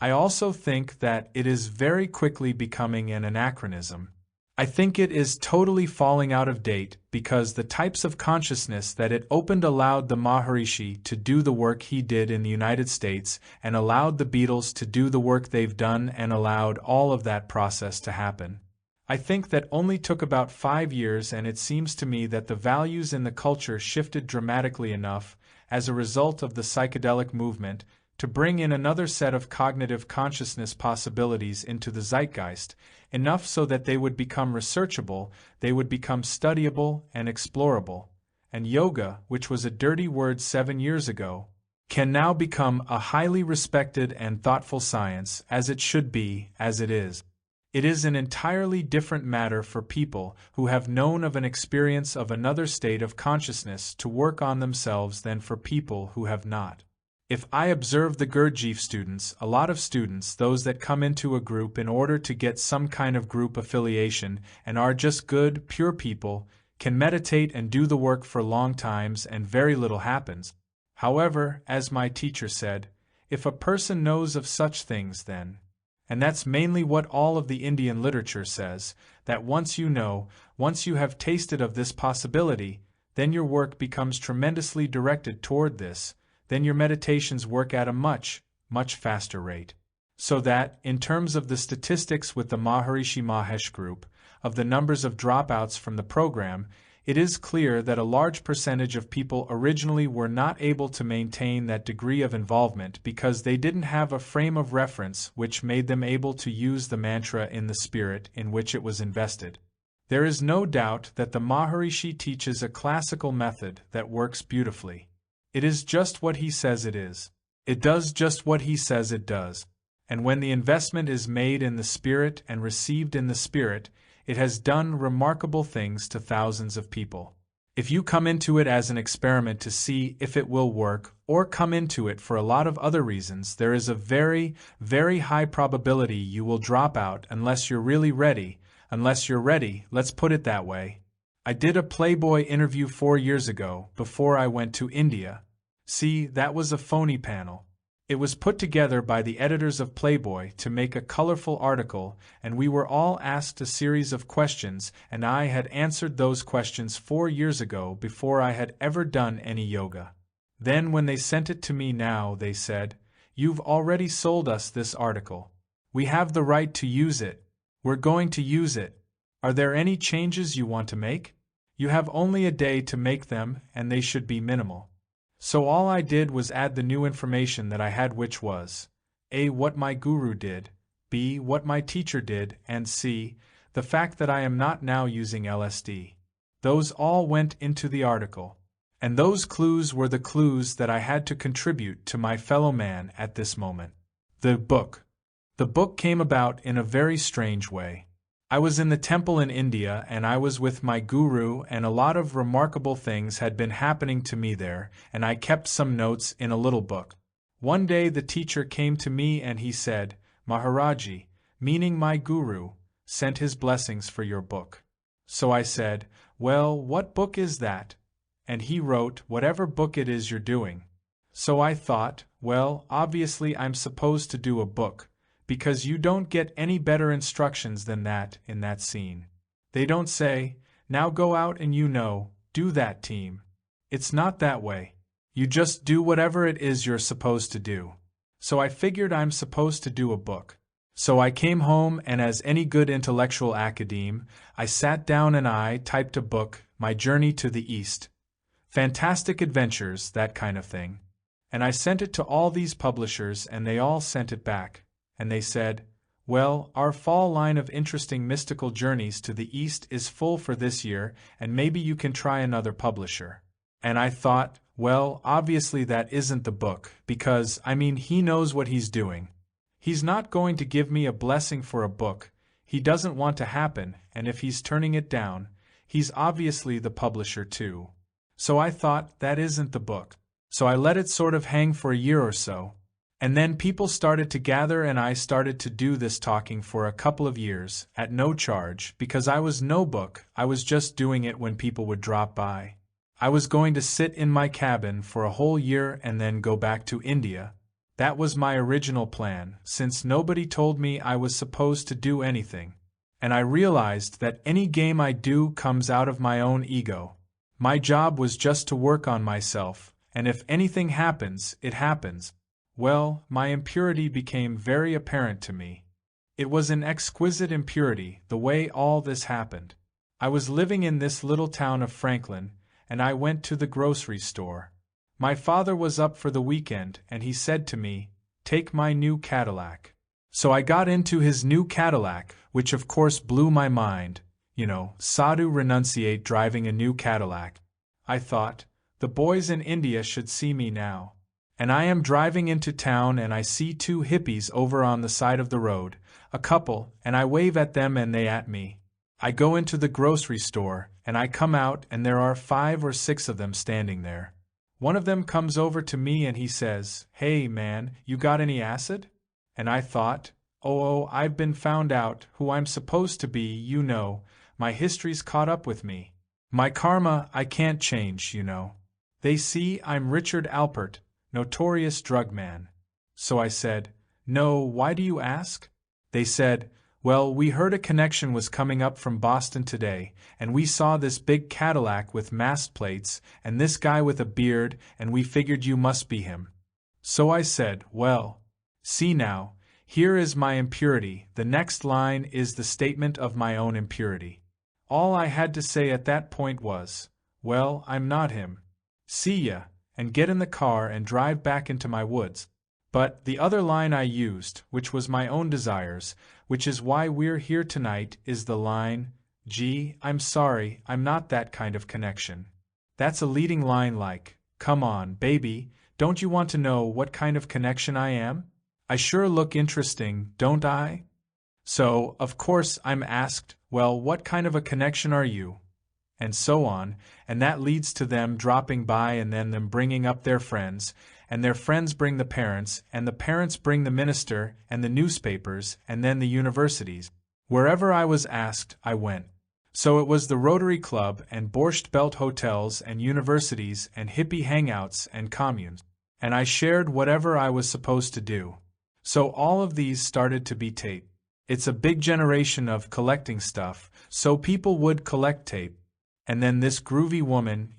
I also think that it is very quickly becoming an anachronism. I think it is totally falling out of date because the types of consciousness that it opened allowed the Maharishi to do the work he did in the United States and allowed the Beatles to do the work they've done and allowed all of that process to happen. I think that only took about 5 years, and it seems to me that the values in the culture shifted dramatically enough as a result of the psychedelic movement to bring in another set of cognitive consciousness possibilities into the zeitgeist, enough so that they would become researchable, they would become studyable and explorable, and yoga, which was a dirty word 7 years ago, can now become a highly respected and thoughtful science, as it should be, as it is. It is an entirely different matter for people who have known of an experience of another state of consciousness to work on themselves than for people who have not. If I observe the Gurdjieff students, a lot of students, those that come into a group in order to get some kind of group affiliation and are just good, pure people, can meditate and do the work for long times and very little happens. However, as my teacher said, if a person knows of such things then, and that's mainly what all of the Indian literature says, that once you know, once you have tasted of this possibility, then your work becomes tremendously directed toward this, then your meditations work at a much, much faster rate. So that, in terms of the statistics with the Maharishi Mahesh group, of the numbers of dropouts from the program, It is clear that a large percentage of people originally were not able to maintain that degree of involvement because they didn't have a frame of reference which made them able to use the mantra in the spirit in which it was invested. There is no doubt that the Maharishi teaches a classical method that works beautifully. It is just what he says it is. It does just what he says it does. And when the investment is made in the spirit and received in the spirit, it has done remarkable things to thousands of people. If you come into it as an experiment to see if it will work, or come into it for a lot of other reasons, there is a very, very high probability you will drop out unless you're really ready. Unless you're ready, let's put it that way. I did a Playboy interview 4 years ago, before I went to India. See, that was a phony panel. It was put together by the editors of Playboy to make a colorful article, and we were all asked a series of questions, and I had answered those questions 4 years ago before I had ever done any yoga. Then when they sent it to me now, they said, "You've already sold us this article. We have the right to use it. We're going to use it. Are there any changes you want to make? You have only a day to make them, and they should be minimal." So all I did was add the new information that I had, which was A. what my guru did, B. what my teacher did, and C. the fact that I am not now using LSD. Those all went into the article. And those clues were the clues that I had to contribute to my fellow man at this moment. The book. The book came about in a very strange way. I was in the temple in India and I was with my guru, and a lot of remarkable things had been happening to me there, and I kept some notes in a little book. One day the teacher came to me and he said, "Maharaji," meaning my guru, "sent his blessings for your book." So I said, "Well, what book is that?" And he wrote, "Whatever book it is you're doing." So I thought, well, obviously I'm supposed to do a book, because you don't get any better instructions than that in that scene. They don't say, "Now go out and do that, team." It's not that way. You just do whatever it is you're supposed to do. So I figured I'm supposed to do a book. So I came home, and as any good intellectual academe, I sat down and I typed a book, My Journey to the East. Fantastic adventures, that kind of thing. And I sent it to all these publishers, and they all sent it back. And they said, "Well, our fall line of interesting mystical journeys to the East is full for this year, and maybe you can try another publisher." And I thought, well, obviously that isn't the book, because, he knows what he's doing. He's not going to give me a blessing for a book. He doesn't want to happen, and if he's turning it down, he's obviously the publisher too. So I thought, that isn't the book. So I let it sort of hang for a year or so. And then people started to gather, and I started to do this talking for a couple of years, at no charge, because I was no book, I was just doing it when people would drop by. I was going to sit in my cabin for a whole year and then go back to India. That was my original plan, since nobody told me I was supposed to do anything. And I realized that any game I do comes out of my own ego. My job was just to work on myself, and if anything happens, it happens. Well, my impurity became very apparent to me. It was an exquisite impurity, the way all this happened. I was living in this little town of Franklin, and I went to the grocery store. My father was up for the weekend, and he said to me, "Take my new Cadillac." So I got into his new Cadillac, which of course blew my mind. Sadhu renunciate driving a new Cadillac. I thought, the boys in India should see me now. And I am driving into town and I see 2 hippies over on the side of the road, a couple, and I wave at them and they at me. I go into the grocery store, and I come out and there are 5 or 6 of them standing there. One of them comes over to me and he says, "Hey man, you got any acid?" And I thought, oh, I've been found out, who I'm supposed to be, my history's caught up with me. My karma I can't change, They see I'm Richard Alpert, notorious drug man. So I said, "No, why do you ask?" They said, "Well, we heard a connection was coming up from Boston today, and we saw this big Cadillac with mast plates, and this guy with a beard, and we figured you must be him." So I said, "Well, see now, here is my impurity, the next line is the statement of my own impurity. All I had to say at that point was, well, I'm not him. See ya, and get in the car and drive back into my woods. But the other line I used, which was my own desires, which is why we're here tonight, is the line, gee, I'm sorry, I'm not that kind of connection. That's a leading line like, come on, baby, don't you want to know what kind of connection I am? I sure look interesting, don't I? So, of course, I'm asked, well, what kind of a connection are you? And so on, and that leads to them dropping by and then them bringing up their friends, and their friends bring the parents, and the parents bring the minister, and the newspapers, and then the universities. Wherever I was asked, I went. So it was the Rotary Club, and Borscht Belt hotels, and universities, and hippie hangouts, and communes. And I shared whatever I was supposed to do. So all of these started to be tape. It's a big generation of collecting stuff, so people would collect tape. And then this groovy woman,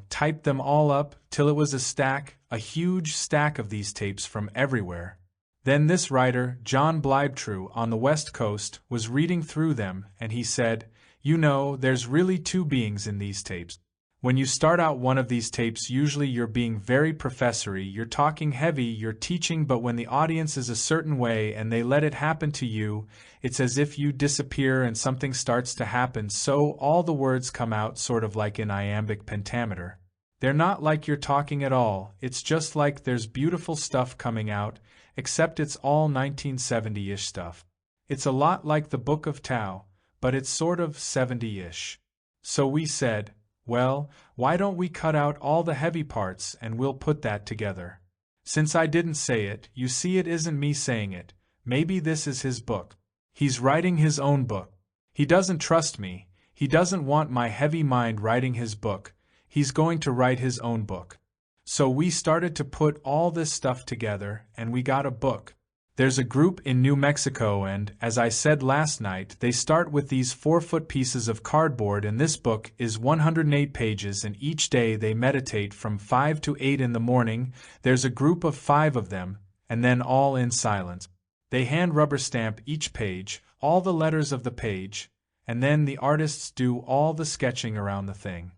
typed them all up till it was a stack, a huge stack of these tapes from everywhere. Then this writer, John Bleibtreu, on the West Coast, was reading through them, and he said, there's really two beings in these tapes. When you start out one of these tapes, usually you're being very professory, you're talking heavy, you're teaching, but when the audience is a certain way and they let it happen to you, it's as if you disappear and something starts to happen, so all the words come out sort of like in iambic pentameter. They're not like you're talking at all, it's just like there's beautiful stuff coming out, except it's all 1970-ish stuff. It's a lot like the Book of Tao, but it's sort of 70-ish. So we said, well, why don't we cut out all the heavy parts and we'll put that together? Since I didn't say it, you see it isn't me saying it, maybe this is his book. He's writing his own book. He doesn't trust me, he doesn't want my heavy mind writing his book, he's going to write his own book. So we started to put all this stuff together and we got a book. There's a group in New Mexico and, as I said last night, they start with these 4-foot pieces of cardboard and this book is 108 pages and each day they meditate from 5 to 8 in the morning, there's a group of 5 of them, and then all in silence. They hand rubber stamp each page, all the letters of the page, and then the artists do all the sketching around the thing.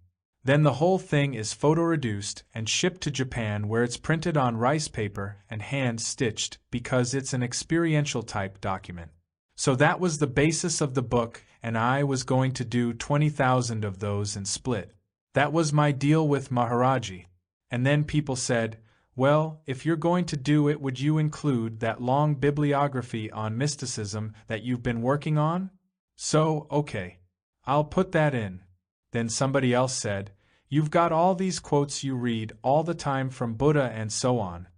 Then the whole thing is photo-reduced and shipped to Japan where it's printed on rice paper and hand-stitched because it's an experiential type document. So that was the basis of the book and I was going to do 20,000 of those and split. That was my deal with Maharaji. And then people said, well, if you're going to do it, would you include that long bibliography on mysticism that you've been working on? So, okay. I'll put that in. Then somebody else said, you've got all these quotes you read all the time from Buddha and so on.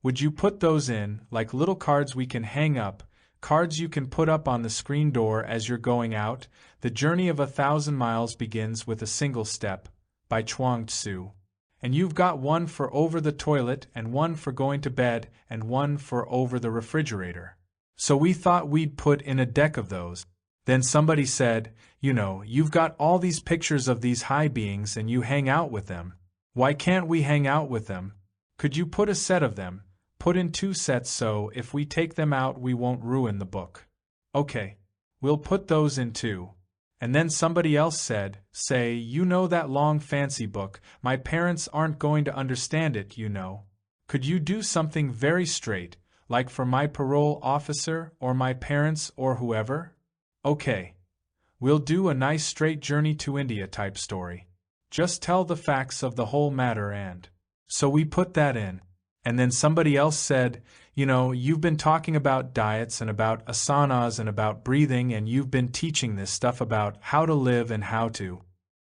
Would you put those in, like little cards we can hang up, cards you can put up on the screen door as you're going out? The Journey of 1,000 Miles Begins with a Single Step, by Chuang Tzu. And you've got one for over the toilet and one for going to bed and one for over the refrigerator. So we thought we'd put in a deck of those. Then somebody said, you've got all these pictures of these high beings and you hang out with them. Why can't we hang out with them? Could you put a set of them, put in 2 sets so if we take them out we won't ruin the book? Okay, we'll put those in too. And then somebody else said, say, that long fancy book, my parents aren't going to understand it, Could you do something very straight, like for my parole officer or my parents or whoever? Okay. We'll do a nice straight journey to India type story. Just tell the facts of the whole matter and. So we put that in. And then somebody else said, you've been talking about diets and about asanas and about breathing and you've been teaching this stuff about how to live and how to.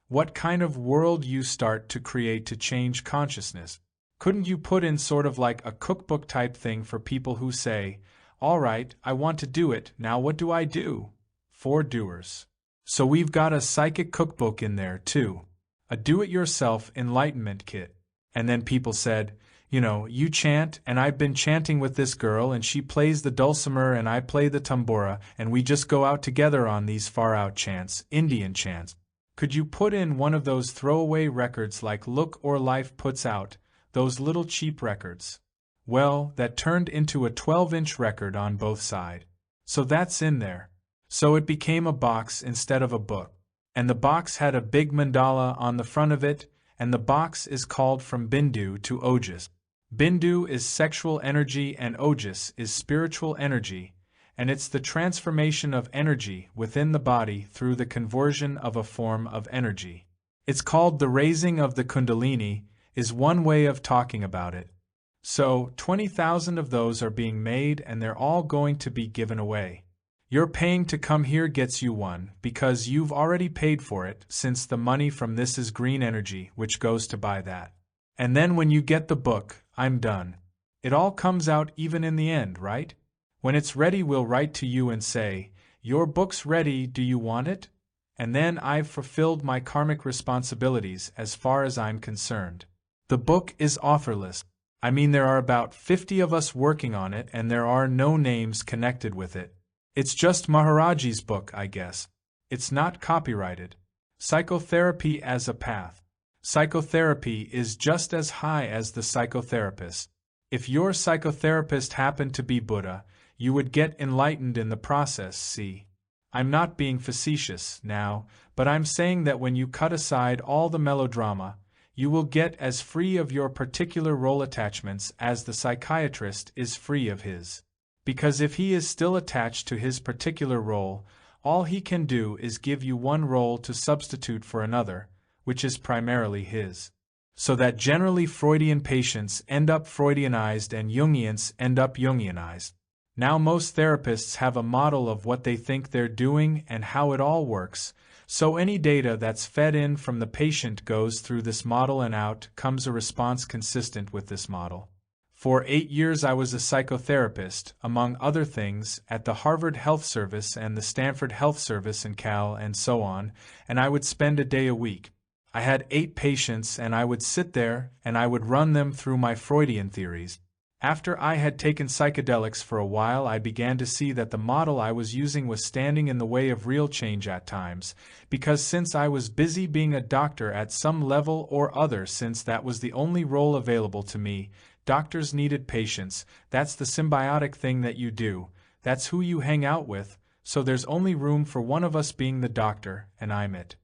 What kind of world you start to create to change consciousness? Couldn't you put in sort of like a cookbook type thing for people who say, all right, I want to do it, now what do I do? For doers. So we've got a psychic cookbook in there too. A do-it-yourself enlightenment kit. And then people said, you chant and I've been chanting with this girl and she plays the dulcimer and I play the tambura and we just go out together on these far-out chants, Indian chants. Could you put in one of those throwaway records like Look or Life puts out, those little cheap records? Well, that turned into a 12-inch record on both sides. So that's in there. So it became a box instead of a book. And the box had a big mandala on the front of it, and the box is called From Bindu to Ojas. Bindu is sexual energy and Ojas is spiritual energy, and it's the transformation of energy within the body through the conversion of a form of energy. It's called the raising of the Kundalini, is one way of talking about it. So, 20,000 of those are being made and they're all going to be given away. Your paying to come here gets you one, because you've already paid for it, since the money from this is green energy, which goes to buy that. And then when you get the book, I'm done. It all comes out even in the end, right? When it's ready, we'll write to you and say, "Your book's ready, do you want it?" And then I've fulfilled my karmic responsibilities as far as I'm concerned. The book is authorless. I mean, there are about 50 of us working on it and there are no names connected with it. It's just Maharaji's book, I guess. It's not copyrighted. Psychotherapy as a path. Psychotherapy is just as high as the psychotherapist. If your psychotherapist happened to be Buddha, you would get enlightened in the process, see? I'm not being facetious now, but I'm saying that when you cut aside all the melodrama, you will get as free of your particular role attachments as the psychiatrist is free of his. Because if he is still attached to his particular role, all he can do is give you one role to substitute for another, which is primarily his. So that generally Freudian patients end up Freudianized and Jungians end up Jungianized. Now most therapists have a model of what they think they're doing and how it all works, so any data that's fed in from the patient goes through this model and out comes a response consistent with this model. For 8 years I was a psychotherapist, among other things, at the Harvard Health Service and the Stanford Health Service in Cal and so on, and I would spend a day a week. I had 8 patients and I would sit there and I would run them through my Freudian theories. After I had taken psychedelics for a while, I began to see that the model I was using was standing in the way of real change at times, because since I was busy being a doctor at some level or other, since that was the only role available to me, doctors needed patients. That's the symbiotic thing that you do. That's who you hang out with, so there's only room for one of us being the doctor, and I'm it.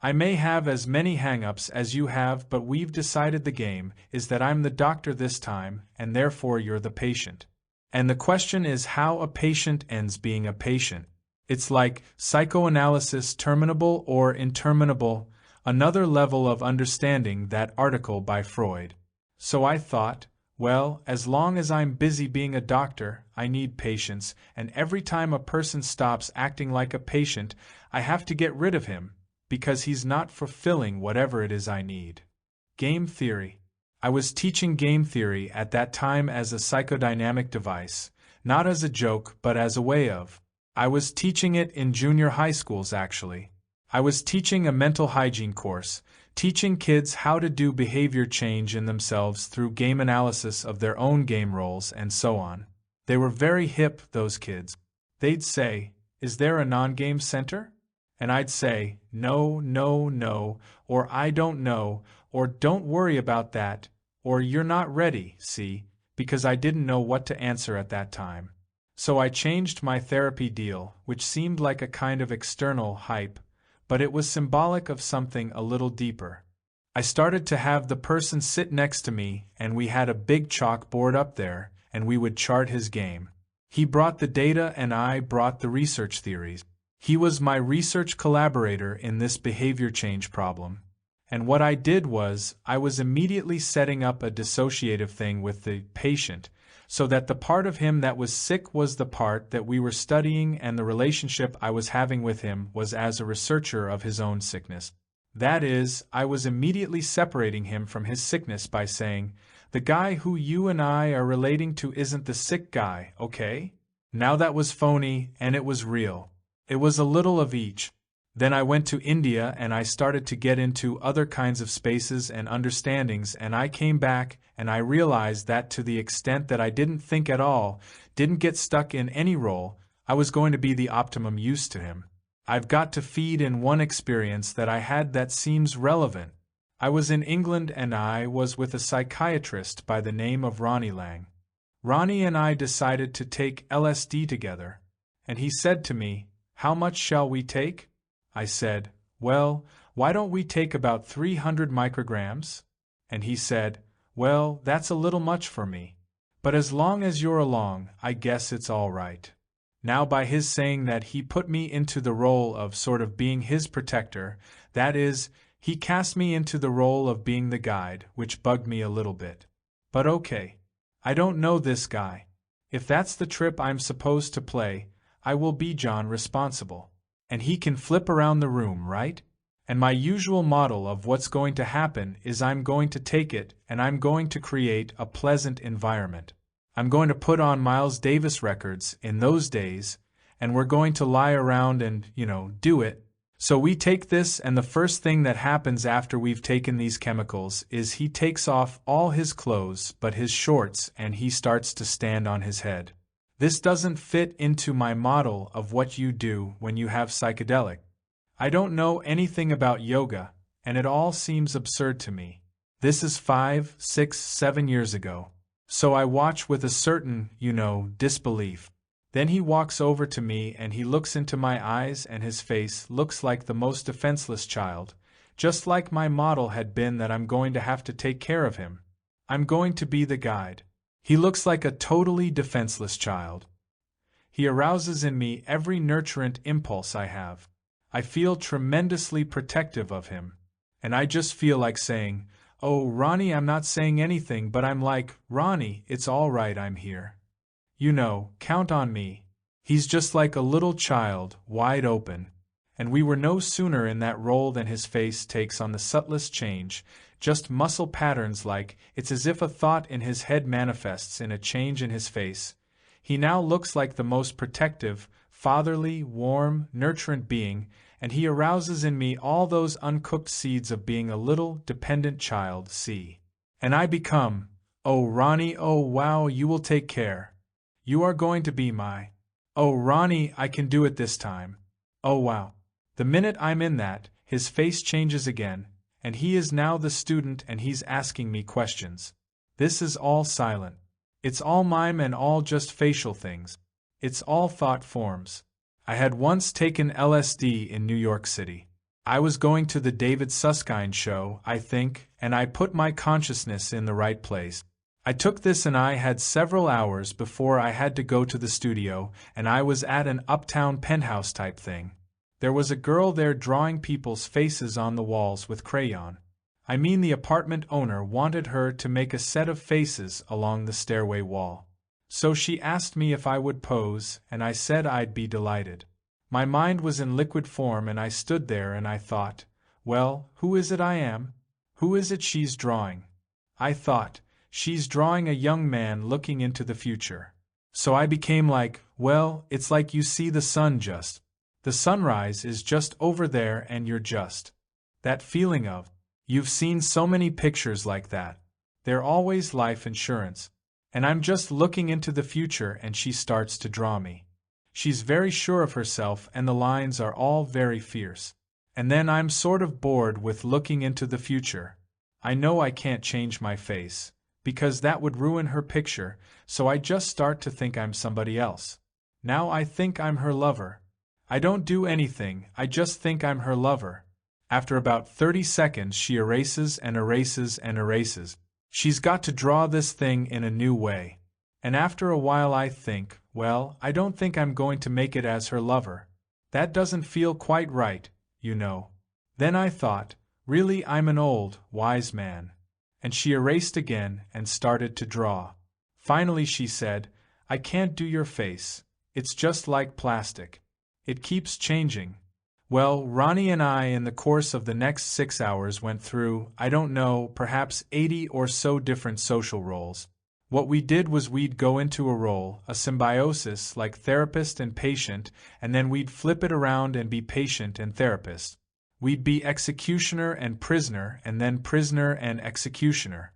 I may have as many hang-ups as you have, but we've decided the game is that I'm the doctor this time, and therefore you're the patient. And the question is how a patient ends being a patient. It's like psychoanalysis terminable or interminable, another level of understanding that article by Freud. So I thought, well, as long as I'm busy being a doctor, I need patients, and every time a person stops acting like a patient, I have to get rid of him, because he's not fulfilling whatever it is I need. Game theory. I was teaching game theory at that time as a psychodynamic device, not as a joke but as a way of. I was teaching it in junior high schools actually. I was teaching a mental hygiene course, teaching kids how to do behavior change in themselves through game analysis of their own game roles and so on. They were very hip, those kids. They'd say, "Is there a non-game center?" And I'd say, "No, no, no," or "I don't know," or "Don't worry about that," or "You're not ready," see, because I didn't know what to answer at that time. So I changed my therapy deal, which seemed like a kind of external hype, but it was symbolic of something a little deeper. I started to have the person sit next to me, and we had a big chalkboard up there, and we would chart his game. He brought the data and I brought the research theories. He was my research collaborator in this behavior change problem. And what I did was, I was immediately setting up a dissociative thing with the patient, so that the part of him that was sick was the part that we were studying, and the relationship I was having with him was as a researcher of his own sickness. That is, I was immediately separating him from his sickness by saying, "The guy who you and I are relating to isn't the sick guy, okay?" Now that was phony, and it was real. It was a little of each. Then I went to India and I started to get into other kinds of spaces and understandings, and I came back and I realized that to the extent that I didn't think at all, didn't get stuck in any role, I was going to be the optimum use to him. I've got to feed in one experience that I had that seems relevant. I was in England and I was with a psychiatrist by the name of Ronnie Lang. Ronnie and I decided to take LSD together, and he said to me, "How much shall we take?" I said, "Well, why don't we take about 300 micrograms?" And he said, "Well, that's a little much for me. But as long as you're along, I guess it's all right." Now by his saying that, he put me into the role of sort of being his protector, that is, he cast me into the role of being the guide, which bugged me a little bit. But okay. I don't know this guy. If that's the trip I'm supposed to play, I will be John responsible. And he can flip around the room, right? And my usual model of what's going to happen is I'm going to take it and I'm going to create a pleasant environment. I'm going to put on Miles Davis records in those days, and we're going to lie around and, do it. So we take this, and the first thing that happens after we've taken these chemicals is he takes off all his clothes but his shorts and he starts to stand on his head. This doesn't fit into my model of what you do when you have psychedelic. I don't know anything about yoga, and it all seems absurd to me. This is 5, 6, 7 years ago. So I watch with a certain, disbelief. Then he walks over to me and he looks into my eyes and his face looks like the most defenseless child, just like my model had been that I'm going to have to take care of him. I'm going to be the guide. He looks like a totally defenseless child. He arouses in me every nurturant impulse I have. I feel tremendously protective of him. And I just feel like saying, "Oh, Ronnie, I'm not saying anything, but I'm like, Ronnie, it's all right, I'm here. Count on me." He's just like a little child, wide open. And we were no sooner in that role than his face takes on the subtlest change, just muscle patterns like, it's as if a thought in his head manifests in a change in his face. He now looks like the most protective, fatherly, warm, nurturant being, and he arouses in me all those uncooked seeds of being a little, dependent child, see. And I become, "Oh, Ronnie, oh wow, you will take care. You are going to be my, oh, Ronnie, I can do it this time. Oh wow." The minute I'm in that, his face changes again, and he is now the student and he's asking me questions. This is all silent. It's all mime and all just facial things. It's all thought forms. I had once taken LSD in New York City. I was going to the David Susskind show, I think, and I put my consciousness in the right place. I took this and I had several hours before I had to go to the studio, and I was at an uptown penthouse type thing. There was a girl there drawing people's faces on the walls with crayon. I mean, the apartment owner wanted her to make a set of faces along the stairway wall. So she asked me if I would pose, and I said I'd be delighted. My mind was in liquid form and I stood there and I thought, well, who is it I am? Who is it she's drawing? I thought, she's drawing a young man looking into the future. So I became like, well, it's like you see the sun just. The sunrise is just over there and you're just. That feeling of, you've seen so many pictures like that. They're always life insurance. And I'm just looking into the future and she starts to draw me. She's very sure of herself and the lines are all very fierce. And then I'm sort of bored with looking into the future. I know I can't change my face, because that would ruin her picture, so I just start to think I'm somebody else. Now I think I'm her lover. I don't do anything, I just think I'm her lover. After about 30 seconds she erases and erases and erases. She's got to draw this thing in a new way. And after a while I think, well, I don't think I'm going to make it as her lover. That doesn't feel quite right, you know. Then I thought, really I'm an old, wise man. And she erased again and started to draw. Finally she said, I can't do your face. It's just like plastic. It keeps changing. Well, Ronnie and I in the course of the next 6 hours went through, I don't know, perhaps 80 or so different social roles. What we did was we'd go into a role, a symbiosis like therapist and patient, and then we'd flip it around and be patient and therapist. We'd be executioner and prisoner, and then prisoner and executioner.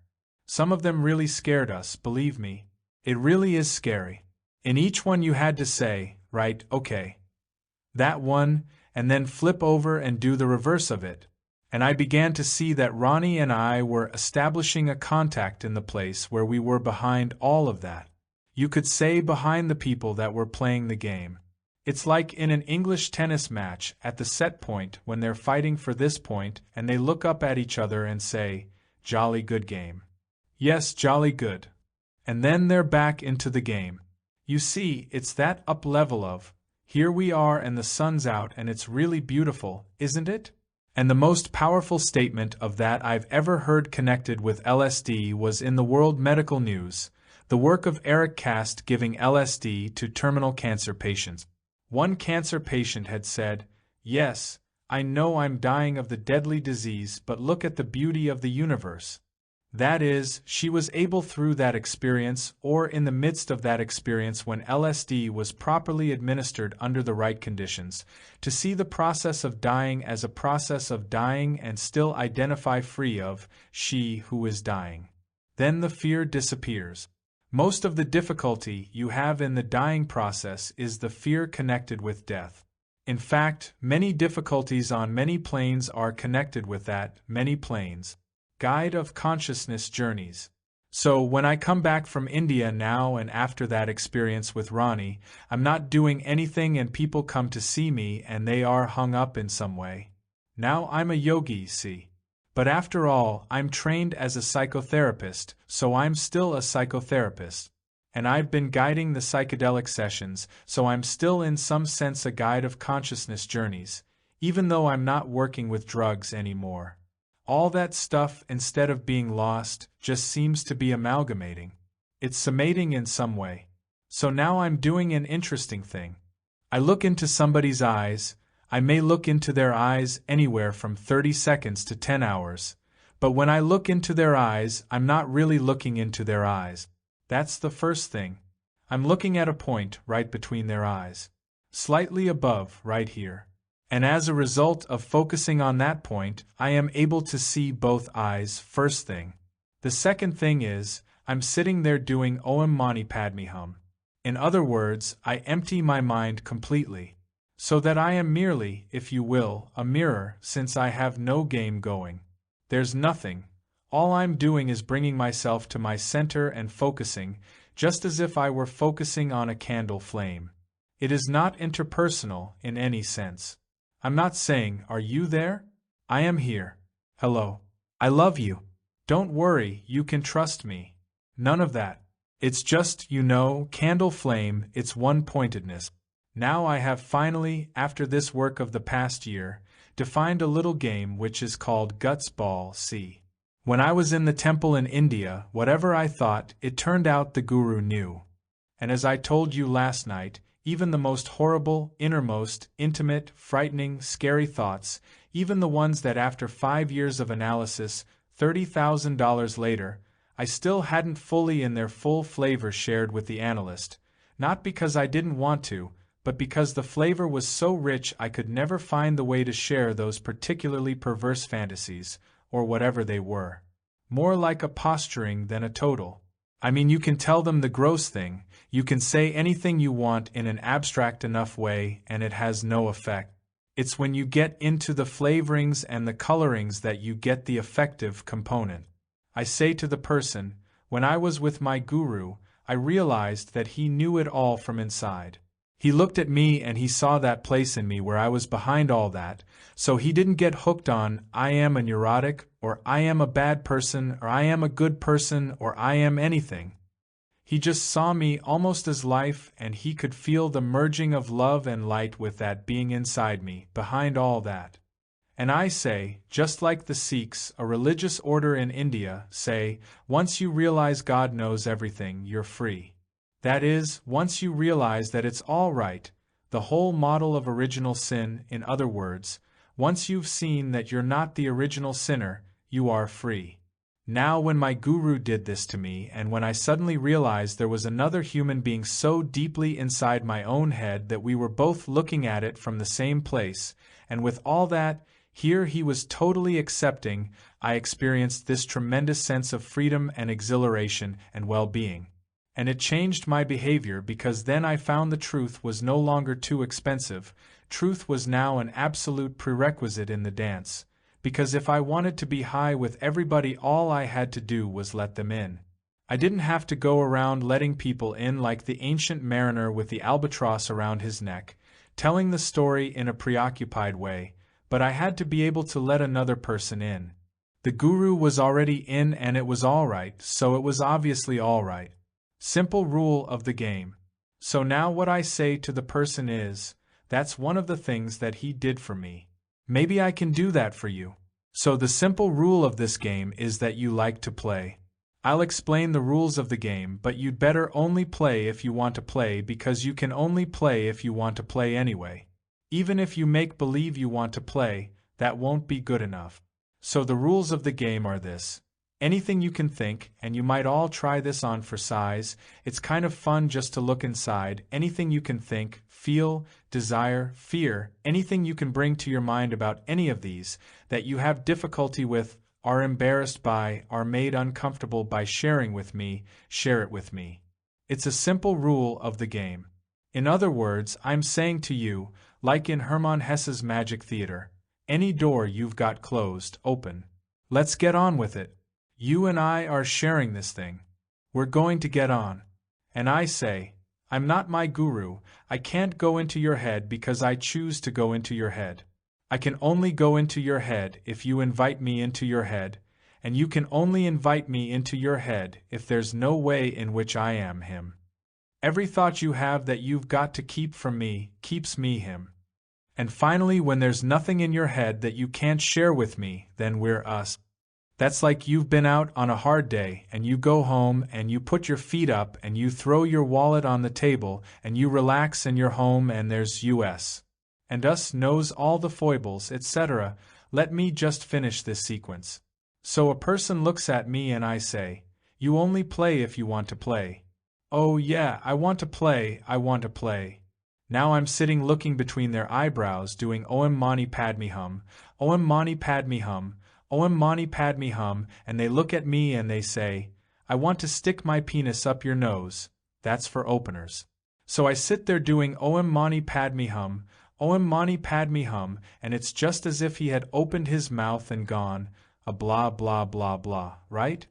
Some of them really scared us, believe me. It really is scary. In each one you had to say, right, okay. That one, and then flip over and do the reverse of it. And I began to see that Ronnie and I were establishing a contact in the place where we were behind all of that. You could say behind the people that were playing the game. It's like in an English tennis match at the set point when they're fighting for this point and they look up at each other and say, "Jolly good game." Yes, jolly good. And then they're back into the game. You see, it's that up level of, here we are and the sun's out and it's really beautiful, isn't it? And the most powerful statement of that I've ever heard connected with LSD was in the World Medical News, the work of Eric Cast giving LSD to terminal cancer patients. One cancer patient had said, "Yes, I know I'm dying of the deadly disease, but look at the beauty of the universe." That is, she was able through that experience, or in the midst of that experience when LSD was properly administered under the right conditions, to see the process of dying as a process of dying and still identify free of she who is dying. Then the fear disappears. Most of the difficulty you have in the dying process is the fear connected with death. In fact, many difficulties on many planes are connected with that, many planes. Guide of Consciousness Journeys. So when I come back from India now and after that experience with Ronnie, I'm not doing anything and people come to see me and they are hung up in some way. Now I'm a yogi, see. But after all, I'm trained as a psychotherapist, so I'm still a psychotherapist. And I've been guiding the psychedelic sessions, so I'm still in some sense a guide of consciousness journeys, even though I'm not working with drugs anymore. All that stuff, instead of being lost, just seems to be amalgamating. It's summating in some way. So now I'm doing an interesting thing. I look into somebody's eyes. I may look into their eyes anywhere from 30 seconds to 10 hours. But when I look into their eyes, I'm not really looking into their eyes. That's the first thing. I'm looking at a point right between their eyes. Slightly above, right here. And as a result of focusing on that point, I am able to see both eyes, first thing. The second thing is, I'm sitting there doing Om Mani Padme Hum. In other words, I empty my mind completely. So that I am merely, if you will, a mirror, since I have no game going. There's nothing. All I'm doing is bringing myself to my center and focusing, just as if I were focusing on a candle flame. It is not interpersonal in any sense. I'm not saying, "Are you there?" I am here. Hello. I love you. Don't worry, you can trust me. None of that. It's just, candle flame, it's one-pointedness. Now I have finally, after this work of the past year, defined a little game which is called Guts Ball C. When I was in the temple in India, whatever I thought, it turned out the guru knew. And as I told you last night, even the most horrible, innermost, intimate, frightening, scary thoughts, even the ones that after 5 years of analysis, $30,000 later, I still hadn't fully in their full flavor shared with the analyst, not because I didn't want to, but because the flavor was so rich I could never find the way to share those particularly perverse fantasies, or whatever they were. More like a posturing than a total. I mean, you can tell them the gross thing, you can say anything you want in an abstract enough way, and it has no effect. It's when you get into the flavorings and the colorings that you get the effective component. I say to the person, when I was with my guru, I realized that he knew it all from inside. He looked at me and he saw that place in me where I was behind all that, so he didn't get hooked on, I am a neurotic, or I am a bad person, or I am a good person, or I am anything. He just saw me almost as life, and he could feel the merging of love and light with that being inside me, behind all that. And I say, just like the Sikhs, a religious order in India, say, once you realize God knows everything, you're free. That is, once you realize that it's all right, the whole model of original sin, in other words, once you've seen that you're not the original sinner, you are free. Now when my guru did this to me, and when I suddenly realized there was another human being so deeply inside my own head that we were both looking at it from the same place, and with all that, here he was totally accepting, I experienced this tremendous sense of freedom and exhilaration and well-being. And it changed my behavior because then I found the truth was no longer too expensive, truth was now an absolute prerequisite in the dance, because if I wanted to be high with everybody all I had to do was let them in. I didn't have to go around letting people in like the ancient mariner with the albatross around his neck, telling the story in a preoccupied way, but I had to be able to let another person in. The guru was already in and it was all right, so it was obviously all right. Simple rule of the game. So now what I say to the person is, that's one of the things that he did for me. Maybe I can do that for you. So the simple rule of this game is that you like to play. I'll explain the rules of the game, but you'd better only play if you want to play because you can only play if you want to play anyway. Even if you make believe you want to play, that won't be good enough. So the rules of the game are this. Anything you can think, and you might all try this on for size, it's kind of fun just to look inside, anything you can think, feel, desire, fear, anything you can bring to your mind about any of these, that you have difficulty with, are embarrassed by, are made uncomfortable by sharing with me, share it with me. It's a simple rule of the game. In other words, I'm saying to you, like in Hermann Hesse's Magic Theater, any door you've got closed, open. Let's get on with it. You and I are sharing this thing. We're going to get on. And I say, I'm not my guru, I can't go into your head because I choose to go into your head. I can only go into your head if you invite me into your head, and you can only invite me into your head if there's no way in which I am him. Every thought you have that you've got to keep from me keeps me him. And finally, when there's nothing in your head that you can't share with me, then we're us. That's like you've been out on a hard day and you go home and you put your feet up and you throw your wallet on the table and you relax in your home and there's us. And us knows all the foibles, etc. Let me just finish this sequence. So a person looks at me and I say, you only play if you want to play. Oh yeah, I want to play, I want to play. Now I'm sitting looking between their eyebrows doing Om Mani Padme Hum, Om Mani Padme Hum, Om Mani Padme Hum, and they look at me and they say, I want to stick my penis up your nose. That's for openers. So I sit there doing Om Mani Padme Hum, Om Mani Padme Hum, and it's just as if he had opened his mouth and gone, a blah blah blah blah, right?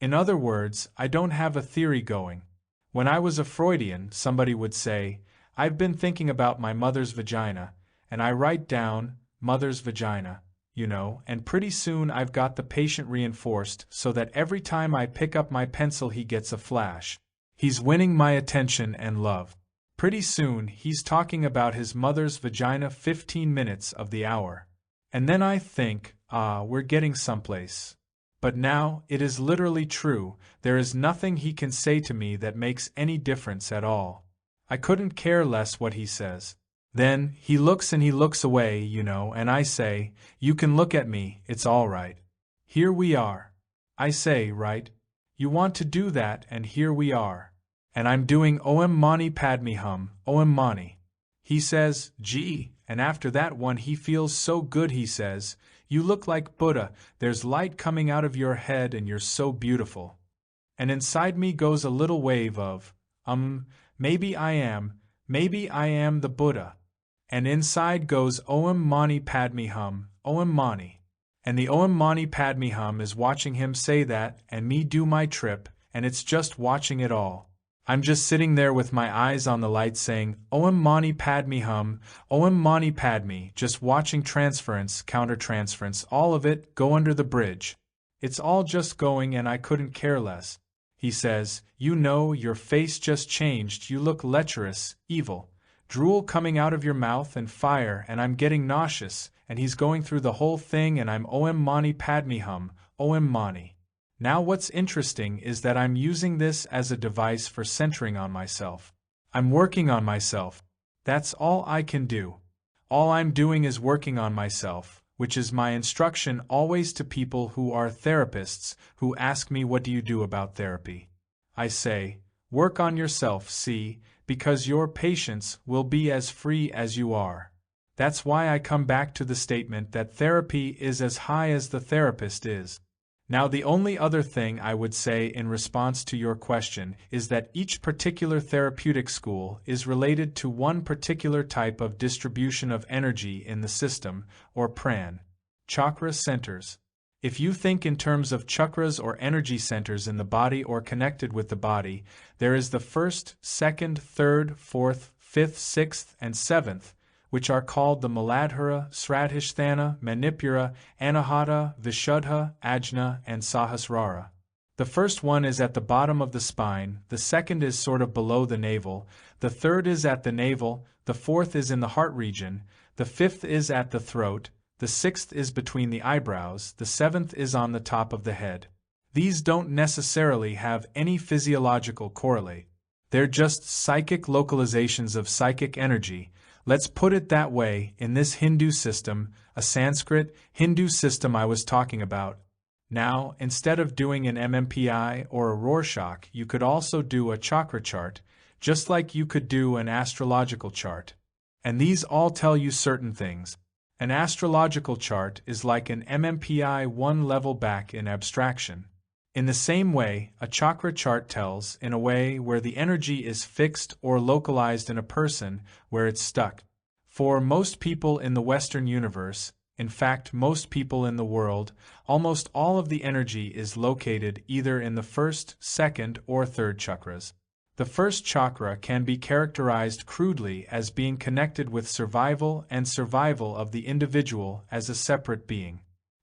In other words, I don't have a theory going. When I was a Freudian, somebody would say, I've been thinking about my mother's vagina, and I write down, mother's vagina, you know, and pretty soon I've got the patient reinforced so that every time I pick up my pencil he gets a flash. He's winning my attention and love. Pretty soon he's talking about his mother's vagina 15 minutes of the hour. And then I think, we're getting someplace. But now, it is literally true, there is nothing he can say to me that makes any difference at all. I couldn't care less what he says. Then, he looks and he looks away, you know, and I say, you can look at me, it's all right. Here we are. I say, right? You want to do that, and here we are. And I'm doing Om Mani Padme Hum, Om Mani. He says, gee, and after that one he feels so good he says, you look like Buddha, there's light coming out of your head and you're so beautiful. And inside me goes a little wave of, maybe I am the Buddha. And inside goes Om Mani Padme Hum, Om Mani. And the Om Mani Padme Hum is watching him say that and me do my trip, and it's just watching it all. I'm just sitting there with my eyes on the light saying, Om Mani Padme Hum, Om Mani Padme, just watching transference, countertransference, all of it go under the bridge. It's all just going and I couldn't care less. He says, you know, your face just changed, you look lecherous, evil. Drool coming out of your mouth and fire and I'm getting nauseous, and he's going through the whole thing and I'm Om Mani Padme Hum, Om Mani. Now what's interesting is that I'm using this as a device for centering on myself. I'm working on myself. That's all I can do. All I'm doing is working on myself, which is my instruction always to people who are therapists who ask me what do you do about therapy. I say, work on yourself, see, because your patients will be as free as you are. That's why I come back to the statement that therapy is as high as the therapist is. Now the only other thing I would say in response to your question is that each particular therapeutic school is related to one particular type of distribution of energy in the system, or pran, chakra centers. If you think in terms of chakras or energy centers in the body or connected with the body, there is the first, second, third, fourth, fifth, sixth, and seventh, which are called the Muladhara, Sradhisthana, Manipura, Anahata, Vishuddha, Ajna, and Sahasrara. The first one is at the bottom of the spine, the second is sort of below the navel, the third is at the navel, the fourth is in the heart region, the fifth is at the throat, the sixth is between the eyebrows, the seventh is on the top of the head. These don't necessarily have any physiological correlate. They're just psychic localizations of psychic energy. Let's put it that way, in this Hindu system, a Sanskrit Hindu system I was talking about. Now, instead of doing an MMPI or a Rorschach, you could also do a chakra chart, just like you could do an astrological chart. And these all tell you certain things. An astrological chart is like an MMPI one level back in abstraction. In the same way, a chakra chart tells, in a way where the energy is fixed or localized in a person, where it's stuck. For most people in the Western universe, in fact most people in the world, almost all of the energy is located either in the first, second, or third chakras. The first chakra can be characterized crudely as being connected with survival and survival of the individual as a separate being.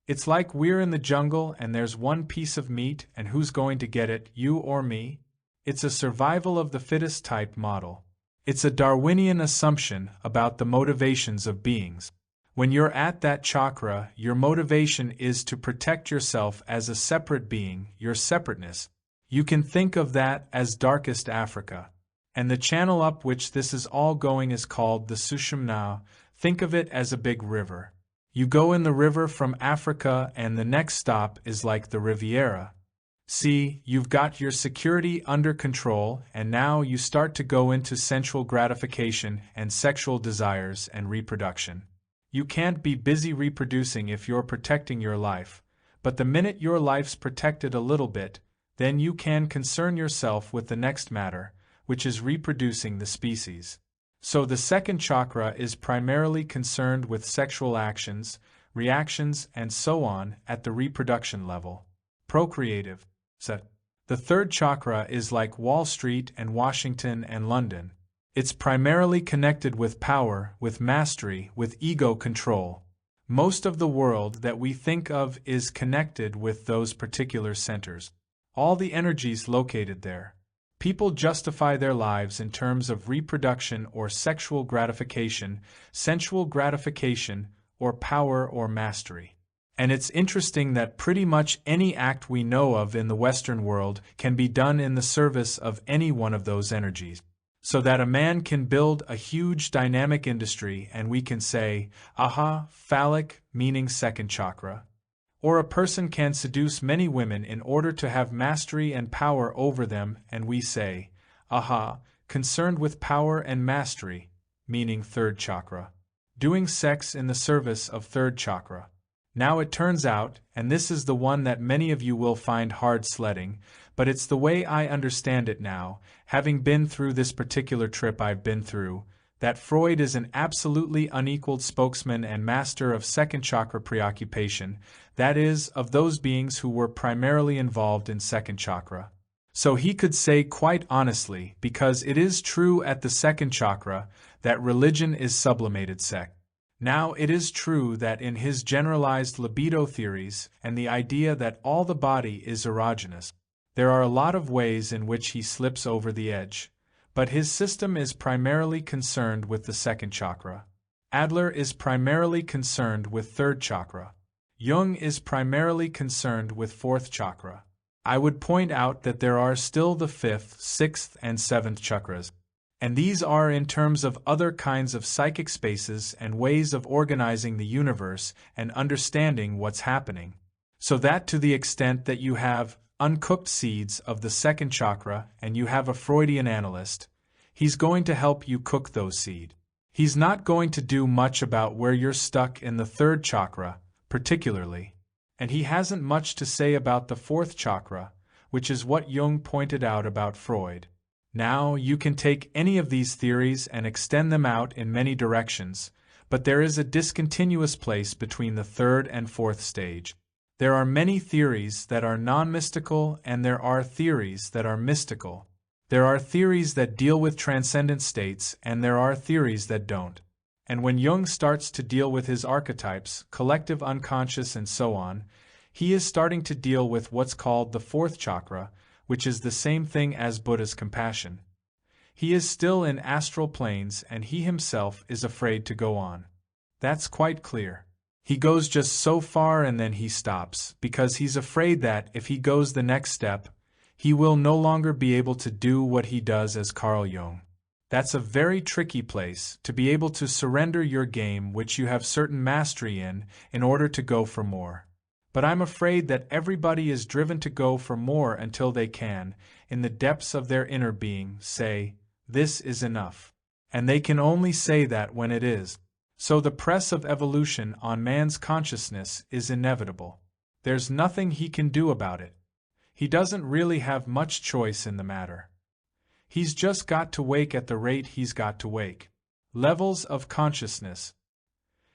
It's like we're in the jungle and there's one piece of meat and who's going to get it, you or me? It's a survival of the fittest type model. It's a Darwinian assumption about the motivations of beings. When you're at that chakra, your motivation is to protect yourself as a separate being, your separateness. You can think of that as darkest Africa. And the channel up which this is all going is called the Sushumna. Think of it as a big river. You go in the river from Africa and the next stop is like the Riviera. See, you've got your security under control and now you start to go into sensual gratification and sexual desires and reproduction. You can't be busy reproducing if you're protecting your life, but the minute your life's protected a little bit, then you can concern yourself with the next matter, which is reproducing the species. So the second chakra is primarily concerned with sexual actions, reactions, and so on at the reproduction level. Procreative. The third chakra is like Wall Street and Washington and London. It's primarily connected with power, with mastery, with ego control. Most of the world that we think of is connected with those particular centers. All the energies located there. People justify their lives in terms of reproduction or sexual gratification, sensual gratification, or power or mastery. And it's interesting that pretty much any act we know of in the Western world can be done in the service of any one of those energies. So that a man can build a huge dynamic industry and we can say, aha, phallic, meaning second chakra. Or a person can seduce many women in order to have mastery and power over them, and we say, aha, concerned with power and mastery, meaning third chakra. Doing sex in the service of third chakra. Now it turns out, and this is the one that many of you will find hard sledding, but it's the way I understand it now, having been through this particular trip I've been through, that Freud is an absolutely unequaled spokesman and master of second chakra preoccupation, that is, of those beings who were primarily involved in second chakra. So he could say quite honestly, because it is true at the second chakra, that religion is sublimated sex. Now it is true that in his generalized libido theories and the idea that all the body is erogenous, there are a lot of ways in which he slips over the edge. But his system is primarily concerned with the second chakra. Adler is primarily concerned with third chakra. Jung is primarily concerned with fourth chakra. I would point out that there are still the fifth, sixth, and seventh chakras. And these are in terms of other kinds of psychic spaces and ways of organizing the universe and understanding what's happening. So that to the extent that you have uncooked seeds of the second chakra and you have a Freudian analyst, he's going to help you cook those seeds. He's not going to do much about where you're stuck in the third chakra, particularly. And he hasn't much to say about the fourth chakra, which is what Jung pointed out about Freud. Now, you can take any of these theories and extend them out in many directions, but there is a discontinuous place between the third and fourth stage. There are many theories that are non-mystical and there are theories that are mystical. There are theories that deal with transcendent states and there are theories that don't. And when Jung starts to deal with his archetypes, collective unconscious and so on, he is starting to deal with what's called the fourth chakra, which is the same thing as Buddha's compassion. He is still in astral planes and he himself is afraid to go on. That's quite clear. He goes just so far and then he stops, because he's afraid that, if he goes the next step, he will no longer be able to do what he does as Carl Jung. That's a very tricky place, to be able to surrender your game which you have certain mastery in order to go for more. But I'm afraid that everybody is driven to go for more until they can, in the depths of their inner being, say, "This is enough." And they can only say that when it is. So the press of evolution on man's consciousness is inevitable. There's nothing he can do about it. He doesn't really have much choice in the matter. He's just got to wake at the rate he's got to wake. Levels of consciousness.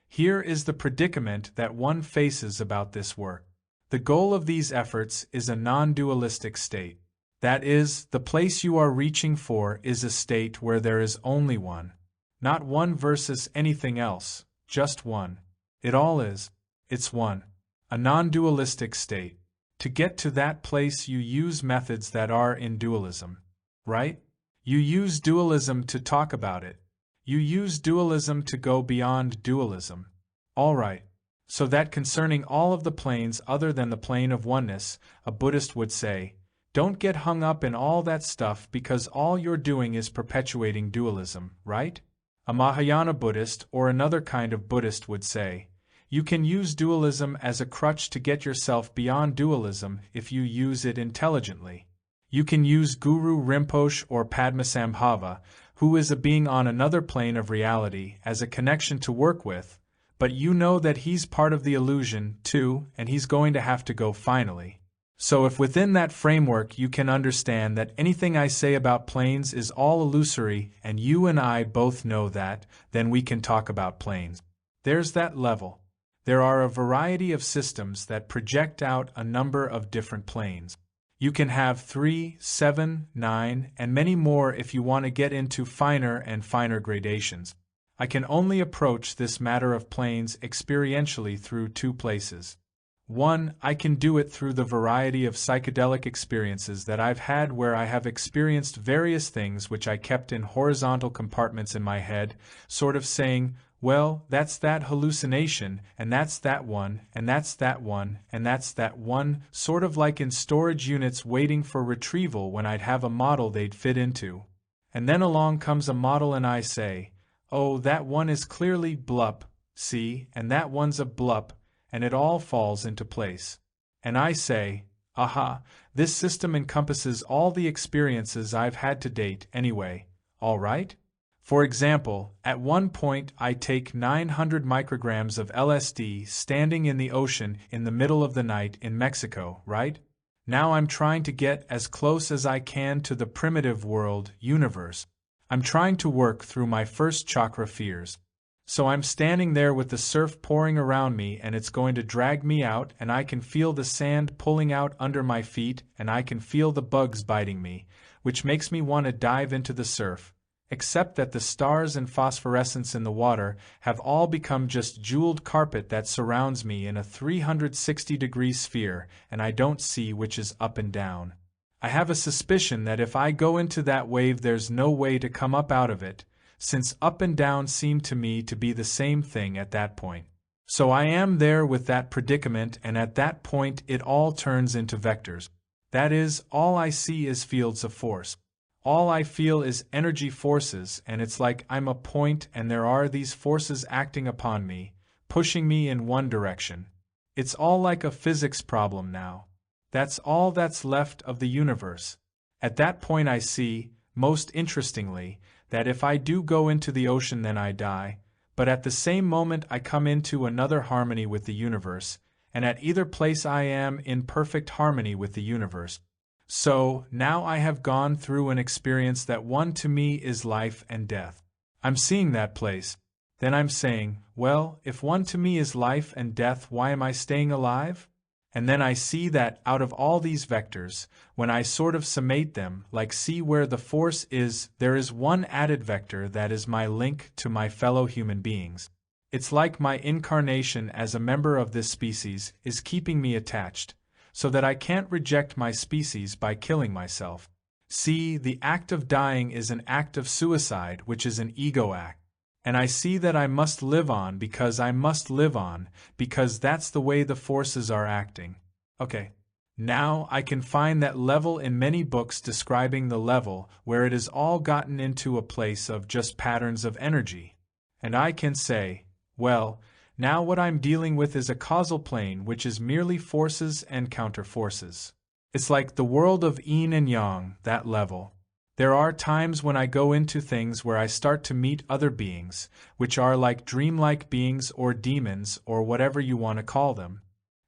Here is the predicament that one faces about this work. The goal of these efforts is a non-dualistic state. That is, the place you are reaching for is a state where there is only one. Not one versus anything else, just one. It all is. It's one. A non-dualistic state. To get to that place you use methods that are in dualism. Right? You use dualism to talk about it. You use dualism to go beyond dualism. All right. So that concerning all of the planes other than the plane of oneness, a Buddhist would say, don't get hung up in all that stuff because all you're doing is perpetuating dualism, right? A Mahayana Buddhist or another kind of Buddhist would say, you can use dualism as a crutch to get yourself beyond dualism if you use it intelligently. You can use Guru Rinpoche or Padmasambhava, who is a being on another plane of reality, as a connection to work with, but you know that he's part of the illusion, too, and he's going to have to go finally. So if within that framework you can understand that anything I say about planes is all illusory, and you and I both know that, then we can talk about planes. There's that level. There are a variety of systems that project out a number of different planes. You can have 3, 7, 9, and many more if you want to get into finer and finer gradations. I can only approach this matter of planes experientially through two places. One, I can do it through the variety of psychedelic experiences that I've had where I have experienced various things which I kept in horizontal compartments in my head, sort of saying, well, that's that hallucination, and that's that one, and that's that one, and that's that one, sort of like in storage units waiting for retrieval when I'd have a model they'd fit into. And then along comes a model and I say, oh, that one is clearly blup, see, and that one's a blup, and it all falls into place. And I say, aha, this system encompasses all the experiences I've had to date anyway, all right? For example, at one point I take 900 micrograms of LSD standing in the ocean in the middle of the night in Mexico, right? Now I'm trying to get as close as I can to the primitive world, universe. I'm trying to work through my first chakra fears. So I'm standing there with the surf pouring around me and it's going to drag me out and I can feel the sand pulling out under my feet and I can feel the bugs biting me, which makes me want to dive into the surf, except that the stars and phosphorescence in the water have all become just jeweled carpet that surrounds me in a 360-degree sphere and I don't see which is up and down. I have a suspicion that if I go into that wave there's no way to come up out of it, since up and down seem to me to be the same thing at that point. So I am there with that predicament and at that point it all turns into vectors. That is, all I see is fields of force. All I feel is energy forces and it's like I'm a point and there are these forces acting upon me, pushing me in one direction. It's all like a physics problem now. That's all that's left of the universe. At that point I see, most interestingly, that if I do go into the ocean then I die, but at the same moment I come into another harmony with the universe, and at either place I am in perfect harmony with the universe. So, now I have gone through an experience that one to me is life and death. I'm seeing that place. Then I'm saying, well, if one to me is life and death, why am I staying alive? And then I see that, out of all these vectors, when I sort of summate them, like see where the force is, there is one added vector that is my link to my fellow human beings. It's like my incarnation as a member of this species is keeping me attached, so that I can't reject my species by killing myself. See, the act of dying is an act of suicide, which is an ego act. And I see that I must live on because I must live on, because that's the way the forces are acting. Okay. Now I can find that level in many books describing the level where it has all gotten into a place of just patterns of energy. And I can say, well, now what I'm dealing with is a causal plane which is merely forces and counterforces. It's like the world of yin and yang, that level. There are times when I go into things where I start to meet other beings, which are like dreamlike beings or demons or whatever you want to call them.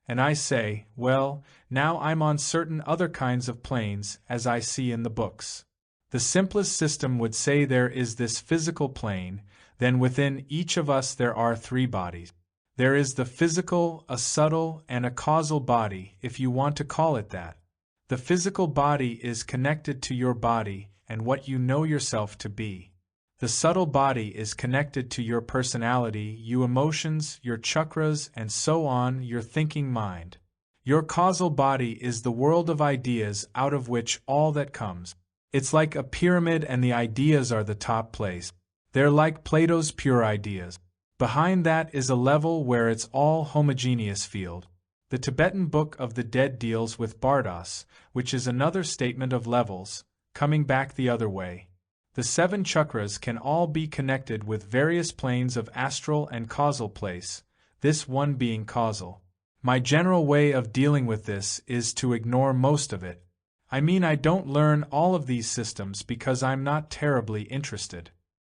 And I say, well, now I'm on certain other kinds of planes as I see in the books. The simplest system would say there is this physical plane, then within each of us there are three bodies. There is the physical, a subtle, and a causal body, if you want to call it that. The physical body is connected to your body and what you know yourself to be. The subtle body is connected to your personality, your emotions, your chakras, and so on, your thinking mind. Your causal body is the world of ideas out of which all that comes. It's like a pyramid and the ideas are the top place. They're like Plato's pure ideas. Behind that is a level where it's all homogeneous field. The Tibetan Book of the Dead deals with Bardas, which is another statement of levels, coming back the other way. The 7 chakras can all be connected with various planes of astral and causal place, this one being causal. My general way of dealing with this is to ignore most of it. I mean, I don't learn all of these systems because I'm not terribly interested.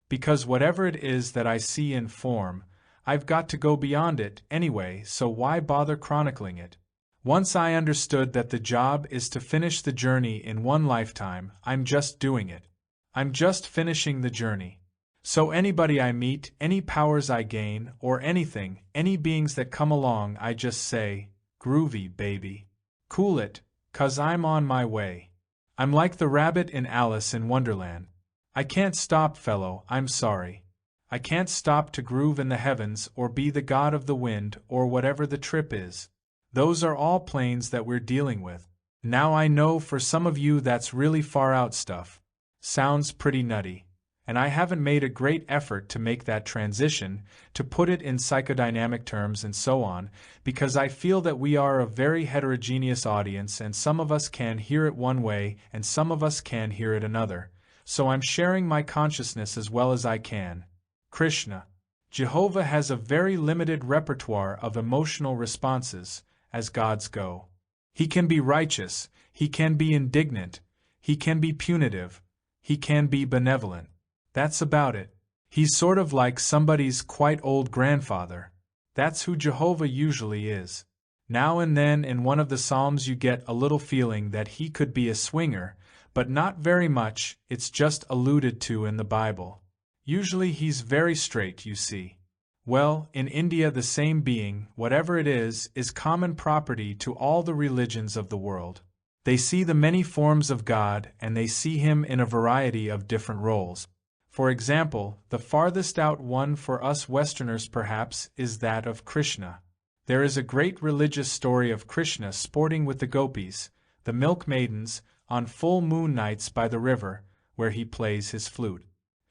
Because whatever it is that I see in form, I've got to go beyond it anyway, so why bother chronicling it? Once I understood that the job is to finish the journey in one lifetime, I'm just doing it. I'm just finishing the journey. So anybody I meet, any powers I gain, or anything, any beings that come along, I just say, groovy, baby. Cool it, 'cause I'm on my way. I'm like the rabbit in Alice in Wonderland. I can't stop, fellow, I'm sorry. I can't stop to groove in the heavens or be the god of the wind or whatever the trip is. Those are all planes that we're dealing with. Now I know for some of you that's really far out stuff. Sounds pretty nutty. And I haven't made a great effort to make that transition, to put it in psychodynamic terms and so on, because I feel that we are a very heterogeneous audience and some of us can hear it one way and some of us can hear it another. So I'm sharing my consciousness as well as I can. Krishna. Jehovah has a very limited repertoire of emotional responses, as gods go. He can be righteous, he can be indignant, he can be punitive, he can be benevolent. That's about it. He's sort of like somebody's quite old grandfather. That's who Jehovah usually is. Now and then in one of the Psalms you get a little feeling that he could be a swinger, but not very much, it's just alluded to in the Bible. Usually he's very straight, you see. Well, in India the same being, whatever it is common property to all the religions of the world. They see the many forms of God and they see him in a variety of different roles. For example, the farthest out one for us Westerners perhaps is that of Krishna. There is a great religious story of Krishna sporting with the gopis, the milk maidens, on full moon nights by the river, where he plays his flute.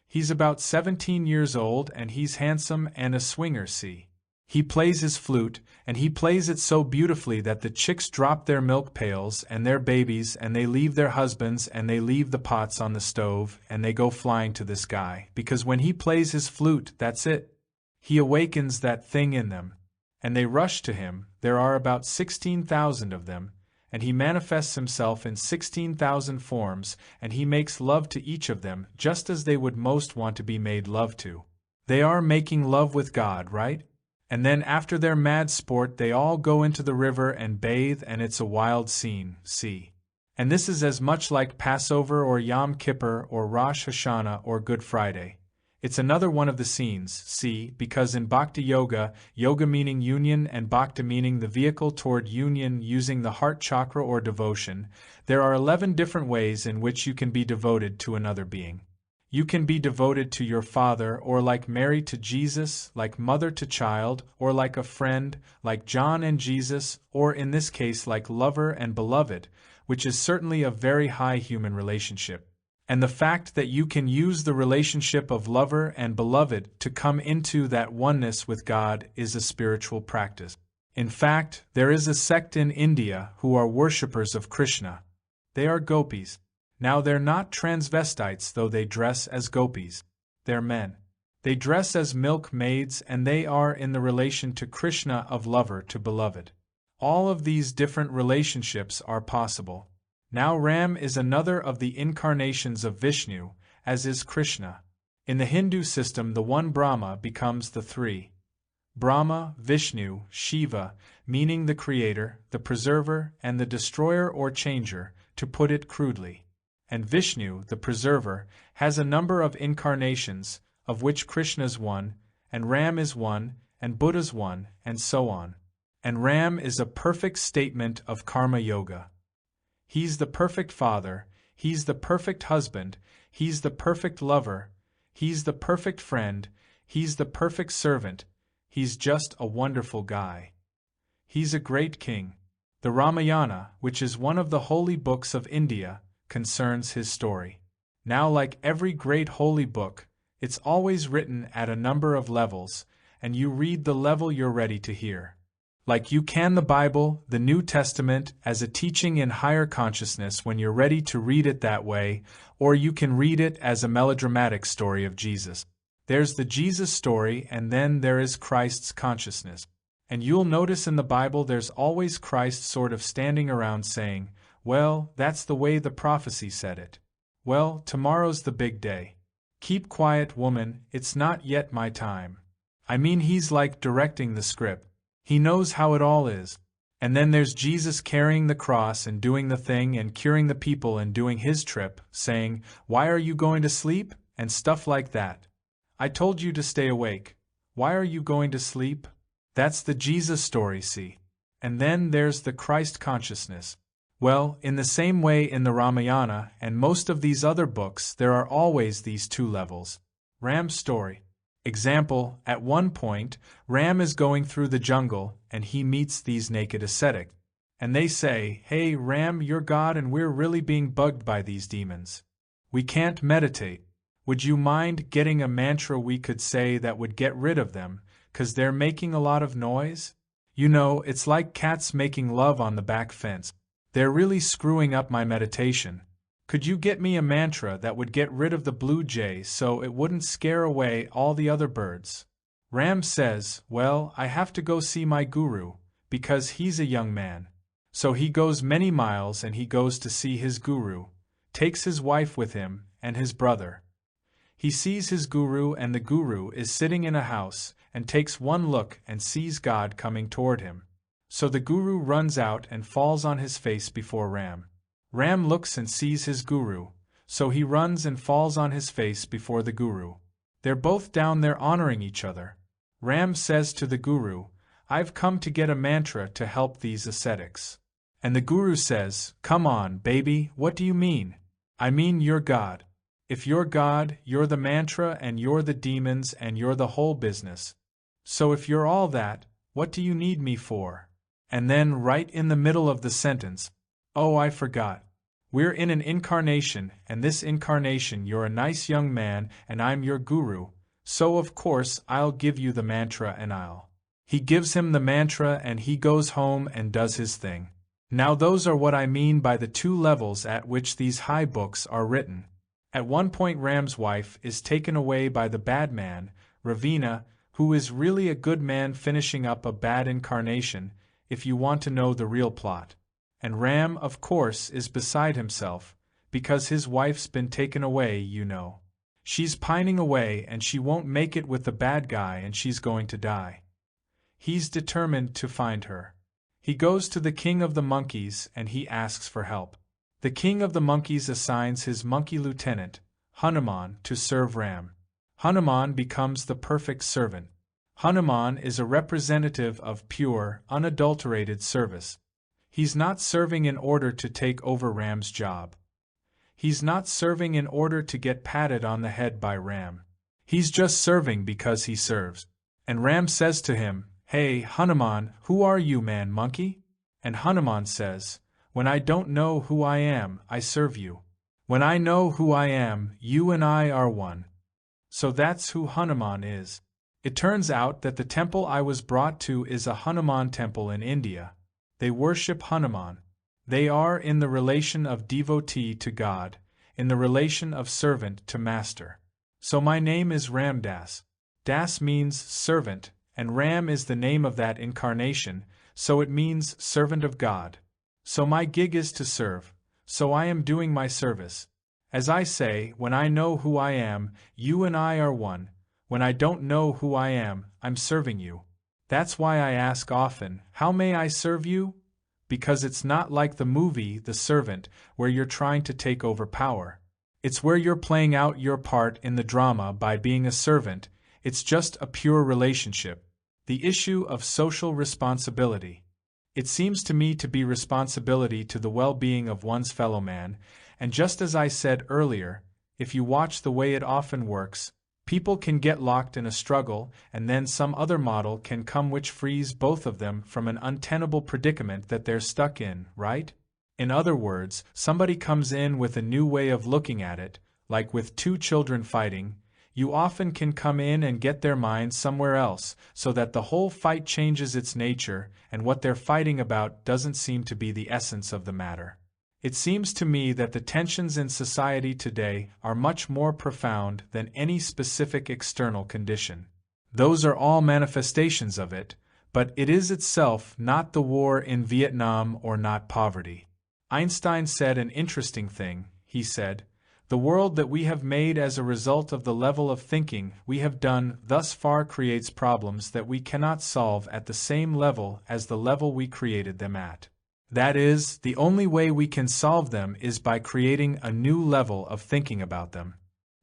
He's about 17 years old and he's handsome and a swinger, see. He plays his flute, and he plays it so beautifully that the chicks drop their milk pails and their babies and they leave their husbands and they leave the pots on the stove and they go flying to this guy, because when he plays his flute, that's it. He awakens that thing in them. And they rush to him, there are about 16,000 of them, and he manifests himself in 16,000 forms, and he makes love to each of them just as they would most want to be made love to. They are making love with God, right? And then after their mad sport they all go into the river and bathe, and it's a wild scene, see. And this is as much like Passover or Yom Kippur or Rosh Hashanah or Good Friday. It's another one of the scenes, see, because in Bhakti Yoga, yoga meaning union and bhakti meaning the vehicle toward union using the heart chakra or devotion, there are 11 different ways in which you can be devoted to another being. You can be devoted to your father, or like Mary to Jesus, like mother to child, or like a friend, like John and Jesus, or in this case like lover and beloved, which is certainly a very high human relationship. And the fact that you can use the relationship of lover and beloved to come into that oneness with God is a spiritual practice. In fact, there is a sect in India who are worshippers of Krishna. They are gopis. Now they're not transvestites, though they dress as gopis. They're men. They dress as milkmaids, and they are in the relation to Krishna of lover to beloved. All of these different relationships are possible. Now Ram is another of the incarnations of Vishnu, as is Krishna. In the Hindu system, the one Brahma becomes the three. Brahma, Vishnu, Shiva, meaning the creator, the preserver, and the destroyer or changer, to put it crudely. And Vishnu, the preserver, has a number of incarnations, of which Krishna's one, and Ram is one, and Buddha's one, and so on. And Ram is a perfect statement of karma yoga. He's the perfect father, he's the perfect husband, he's the perfect lover, he's the perfect friend, he's the perfect servant, he's just a wonderful guy. He's a great king. The Ramayana, which is one of the holy books of India, concerns his story. Now, like every great holy book, it's always written at a number of levels, and you read the level you're ready to hear. Like you can the Bible, the New Testament, as a teaching in higher consciousness when you're ready to read it that way, or you can read it as a melodramatic story of Jesus. There's the Jesus story, and then there is Christ's consciousness. And you'll notice in the Bible there's always Christ sort of standing around saying, well, that's the way the prophecy said it. Well, tomorrow's the big day. Keep quiet, woman, it's not yet my time. I mean, he's like directing the script. He knows how it all is. And then there's Jesus carrying the cross and doing the thing and curing the people and doing his trip, saying, why are you going to sleep? And stuff like that. I told you to stay awake. Why are you going to sleep? That's the Jesus story, see? And then there's the Christ consciousness. Well, in the same way in the Ramayana and most of these other books, there are always these two levels. Ram's story. Example, at one point, Ram is going through the jungle and he meets these naked ascetics. And they say, hey Ram, you're God and we're really being bugged by these demons. We can't meditate. Would you mind getting a mantra we could say that would get rid of them, 'cause they're making a lot of noise? You know, it's like cats making love on the back fence. They're really screwing up my meditation. Could you get me a mantra that would get rid of the blue jay so it wouldn't scare away all the other birds? Ram says, well, I have to go see my guru, because he's a young man. So he goes many miles and he goes to see his guru, takes his wife with him and his brother. He sees his guru and the guru is sitting in a house and takes one look and sees God coming toward him. So the guru runs out and falls on his face before Ram. Ram looks and sees his guru, so he runs and falls on his face before the guru. They're both down there honoring each other. Ram says to the guru, I've come to get a mantra to help these ascetics. And the guru says, come on, baby, what do you mean? I mean you're God. If you're God, you're the mantra and you're the demons and you're the whole business. So if you're all that, what do you need me for? And then right in the middle of the sentence, oh, I forgot. We're in an incarnation, and this incarnation you're a nice young man, and I'm your guru, so of course I'll give you the mantra and I'll. He gives him the mantra and he goes home and does his thing. Now those are what I mean by the two levels at which these high books are written. At one point Ram's wife is taken away by the bad man, Ravina, who is really a good man finishing up a bad incarnation, if you want to know the real plot. And Ram, of course, is beside himself, because his wife's been taken away, you know. She's pining away and she won't make it with the bad guy and she's going to die. He's determined to find her. He goes to the king of the monkeys and he asks for help. The king of the monkeys assigns his monkey lieutenant, Hanuman, to serve Ram. Hanuman becomes the perfect servant. Hanuman is a representative of pure, unadulterated service. He's not serving in order to take over Ram's job. He's not serving in order to get patted on the head by Ram. He's just serving because he serves. And Ram says to him, "Hey, Hanuman, who are you, man monkey?" And Hanuman says, "When I don't know who I am, I serve you. When I know who I am, you and I are one." So that's who Hanuman is. It turns out that the temple I was brought to is a Hanuman temple in India. They worship Hanuman. They are in the relation of devotee to God, in the relation of servant to master. So my name is Ram Das. Das means servant, and Ram is the name of that incarnation, so it means servant of God. So my gig is to serve, so I am doing my service. As I say, when I know who I am, you and I are one. When I don't know who I am, I'm serving you. That's why I ask often, "How may I serve you?" Because it's not like the movie The Servant, where you're trying to take over power. It's where you're playing out your part in the drama by being a servant. It's just a pure relationship. The issue of social responsibility. It seems to me to be responsibility to the well-being of one's fellow man, and just as I said earlier, if you watch the way it often works, people can get locked in a struggle, and then some other model can come which frees both of them from an untenable predicament that they're stuck in, right? In other words, somebody comes in with a new way of looking at it, like with two children fighting. You often can come in and get their minds somewhere else, so that the whole fight changes its nature, and what they're fighting about doesn't seem to be the essence of the matter. It seems to me that the tensions in society today are much more profound than any specific external condition. Those are all manifestations of it, but it is itself not the war in Vietnam or not poverty. Einstein said an interesting thing. He said, "The world that we have made as a result of the level of thinking we have done thus far creates problems that we cannot solve at the same level as the level we created them at. That is, the only way we can solve them is by creating a new level of thinking about them.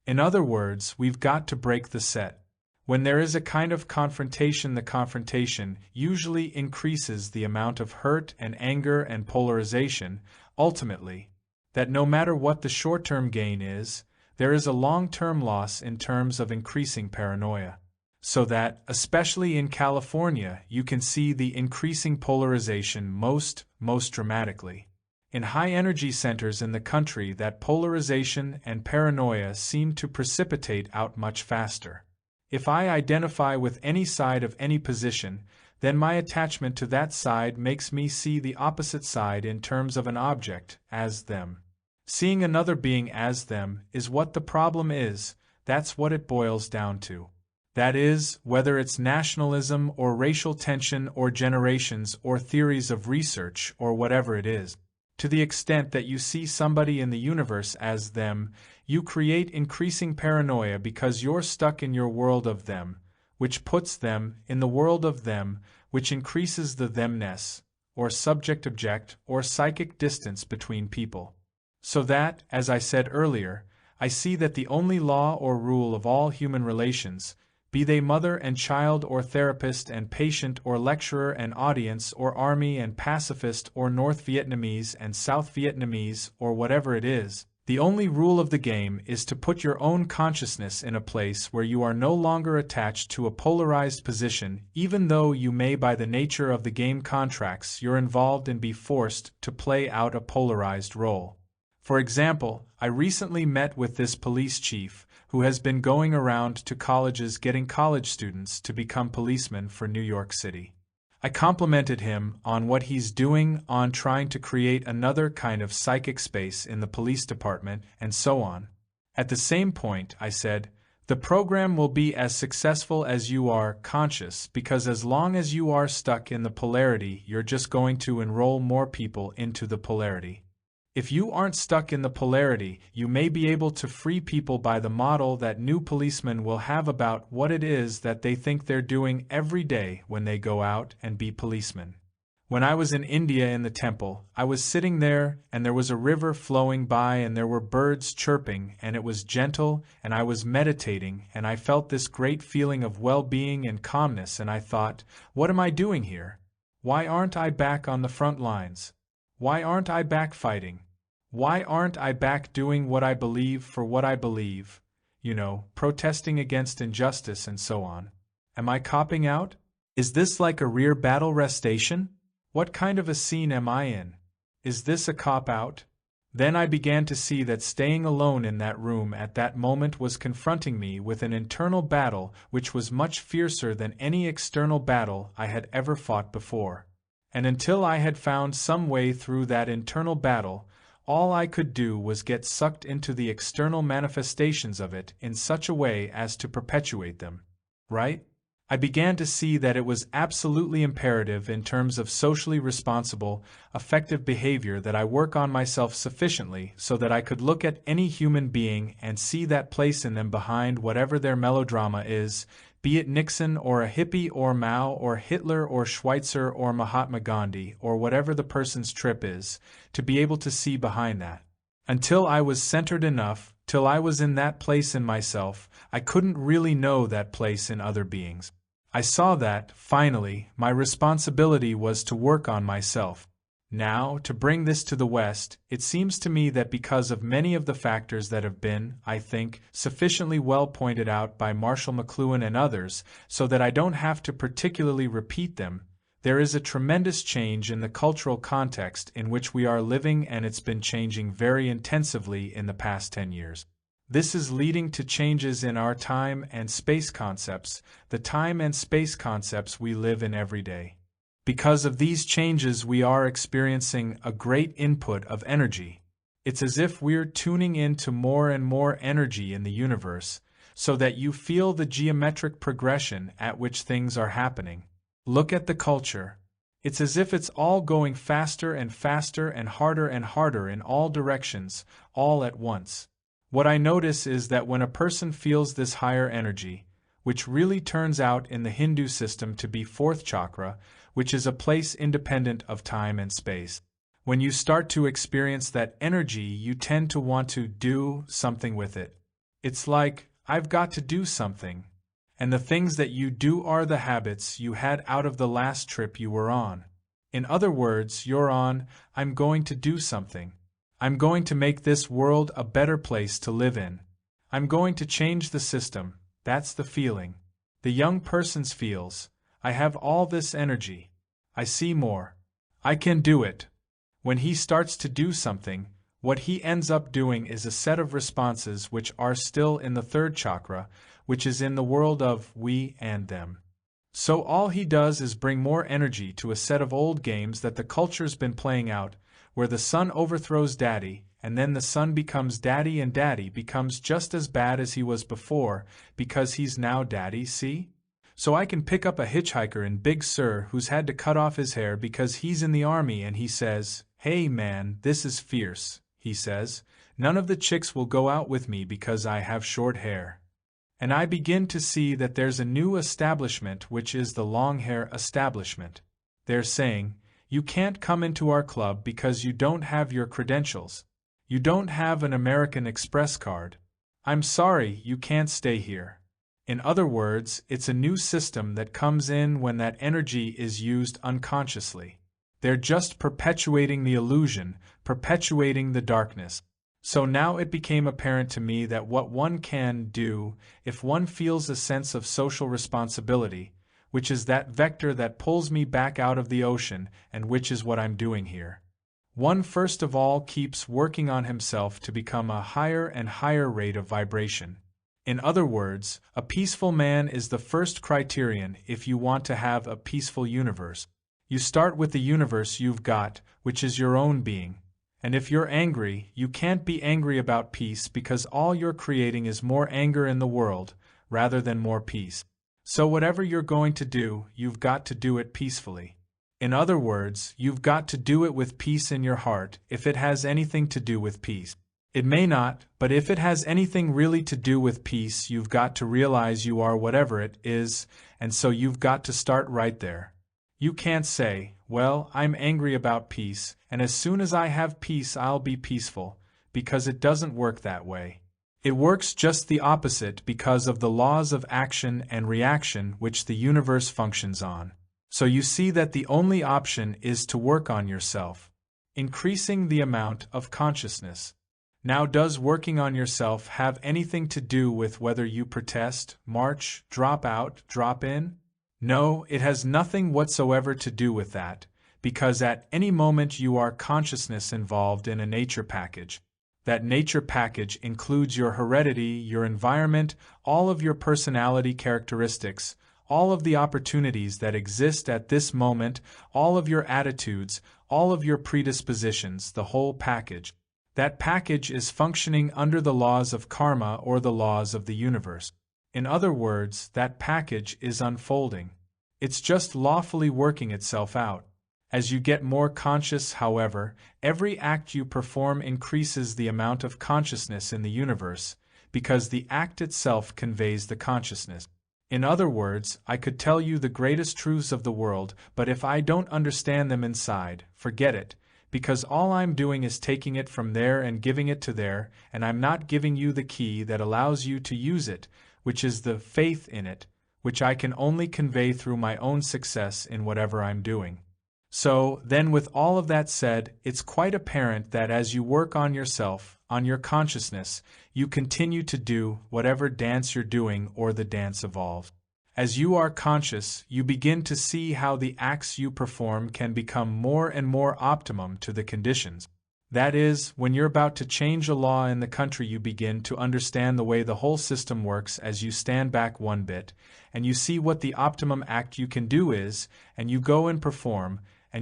In other words, we've got to break the set. When there is a kind of confrontation, the confrontation usually increases the amount of hurt and anger and polarization, ultimately, that no matter what the short-term gain is, there is a long-term loss in terms of increasing paranoia. So that, especially in California, you can see the increasing polarization most dramatically. In high-energy centers in the country, that polarization and paranoia seem to precipitate out much faster. If I identify with any side of any position, then my attachment to that side makes me see the opposite side in terms of an object, as them. Seeing another being as them is what the problem is, that's what it boils down to. That is, whether it's nationalism or racial tension or generations or theories of research or whatever it is. To the extent that you see somebody in the universe as them, you create increasing paranoia because you're stuck in your world of them, which puts them in the world of them, which increases the themness, or subject-object, or psychic distance between people. So that, as I said earlier, I see that the only law or rule of all human relations, be they mother and child or therapist and patient or lecturer and audience or army and pacifist or North Vietnamese and South Vietnamese or whatever it is, the only rule of the game is to put your own consciousness in a place where you are no longer attached to a polarized position, even though you may by the nature of the game contracts you're involved in be forced to play out a polarized role. For example, I recently met with this police chief who has been going around to colleges getting college students to become policemen for New York City. I complimented him on what he's doing on trying to create another kind of psychic space in the police department and so on. At the same point, I said, the program will be as successful as you are conscious because as long as you are stuck in the polarity, you're just going to enroll more people into the polarity. If you aren't stuck in the polarity, you may be able to free people by the model that new policemen will have about what it is that they think they're doing every day when they go out and be policemen. When I was in India in the temple, I was sitting there, and there was a river flowing by, and there were birds chirping, and it was gentle, and I was meditating, and I felt this great feeling of well-being and calmness, and I thought, what am I doing here? Why aren't I back on the front lines? Why aren't I back fighting? Why aren't I back doing what I believe for what I believe? Protesting against injustice and so on. Am I copping out? Is this like a rear battle restation? What kind of a scene am I in? Is this a cop-out? Then I began to see that staying alone in that room at that moment was confronting me with an internal battle which was much fiercer than any external battle I had ever fought before. And until I had found some way through that internal battle, all I could do was get sucked into the external manifestations of it in such a way as to perpetuate them. Right? I began to see that it was absolutely imperative in terms of socially responsible, effective behavior that I work on myself sufficiently so that I could look at any human being and see that place in them behind whatever their melodrama is, be it Nixon or a hippie or Mao or Hitler or Schweitzer or Mahatma Gandhi or whatever the person's trip is, to be able to see behind that. Until I was centered enough, till I was in that place in myself, I couldn't really know that place in other beings. I saw that, finally, my responsibility was to work on myself. Now, to bring this to the West, it seems to me that because of many of the factors that have been, I think, sufficiently well pointed out by Marshall McLuhan and others, so that I don't have to particularly repeat them, there is a tremendous change in the cultural context in which we are living, and it's been changing very intensively in the past 10 years. This is leading to changes in our time and space concepts, the time and space concepts we live in every day. Because of these changes, we are experiencing a great input of energy. It's as if we're tuning into more and more energy in the universe, so that you feel the geometric progression at which things are happening. Look at the culture. It's as if it's all going faster and faster and harder in all directions, all at once. What I notice is that when a person feels this higher energy, which really turns out in the Hindu system to be fourth chakra, which is a place independent of time and space, when you start to experience that energy, you tend to want to do something with it. It's like, I've got to do something. And the things that you do are the habits you had out of the last trip you were on. In other words, you're on, I'm going to do something. I'm going to make this world a better place to live in. I'm going to change the system. That's the feeling. The young person's feels, I have all this energy. I see more. I can do it. When he starts to do something, what he ends up doing is a set of responses which are still in the third chakra, which is in the world of we and them. So all he does is bring more energy to a set of old games that the culture's been playing out, where the son overthrows daddy, and then the son becomes daddy and daddy becomes just as bad as he was before, because he's now daddy, see? So I can pick up a hitchhiker in Big Sur who's had to cut off his hair because he's in the army, and he says, "Hey man, this is fierce," he says. "None of the chicks will go out with me because I have short hair." And I begin to see that there's a new establishment, which is the long hair establishment. They're saying, you can't come into our club because you don't have your credentials. You don't have an American Express card. I'm sorry, you can't stay here. In other words, it's a new system that comes in when that energy is used unconsciously. They're just perpetuating the illusion, perpetuating the darkness. So now it became apparent to me that what one can do, if one feels a sense of social responsibility, which is that vector that pulls me back out of the ocean, and which is what I'm doing here. One first of all keeps working on himself to become a higher and higher rate of vibration. In other words, a peaceful man is the first criterion if you want to have a peaceful universe. You start with the universe you've got, which is your own being. And if you're angry, you can't be angry about peace because all you're creating is more anger in the world, rather than more peace. So whatever you're going to do, you've got to do it peacefully. In other words, you've got to do it with peace in your heart, if it has anything to do with peace. It may not, but if it has anything really to do with peace, you've got to realize you are whatever it is, and so you've got to start right there. You can't say, well, I'm angry about peace, and as soon as I have peace I'll be peaceful, because it doesn't work that way. It works just the opposite because of the laws of action and reaction which the universe functions on. So you see that the only option is to work on yourself, increasing the amount of consciousness. Now, does working on yourself have anything to do with whether you protest, march, drop out, drop in? No, it has nothing whatsoever to do with that, because at any moment you are consciousness involved in a nature package. That nature package includes your heredity, your environment, all of your personality characteristics, all of the opportunities that exist at this moment, all of your attitudes, all of your predispositions, the whole package. That package is functioning under the laws of karma or the laws of the universe. In other words, that package is unfolding. It's just lawfully working itself out. As you get more conscious, however, every act you perform increases the amount of consciousness in the universe, because the act itself conveys the consciousness. In other words, I could tell you the greatest truths of the world, but if I don't understand them inside, forget it, because all I'm doing is taking it from there and giving it to there, and I'm not giving you the key that allows you to use it, which is the faith in it, which I can only convey through my own success in whatever I'm doing. So, then with all of that said, it's quite apparent that as you work on yourself, on your consciousness, you continue to do whatever dance you're doing or the dance evolves. As you are conscious, you begin to see how the acts you perform can become more and more optimum to the conditions. That is, when you're about to change a law in the country, you begin to understand the way the whole system works as you stand back one bit, and you see what the optimum act you can do is, and you go and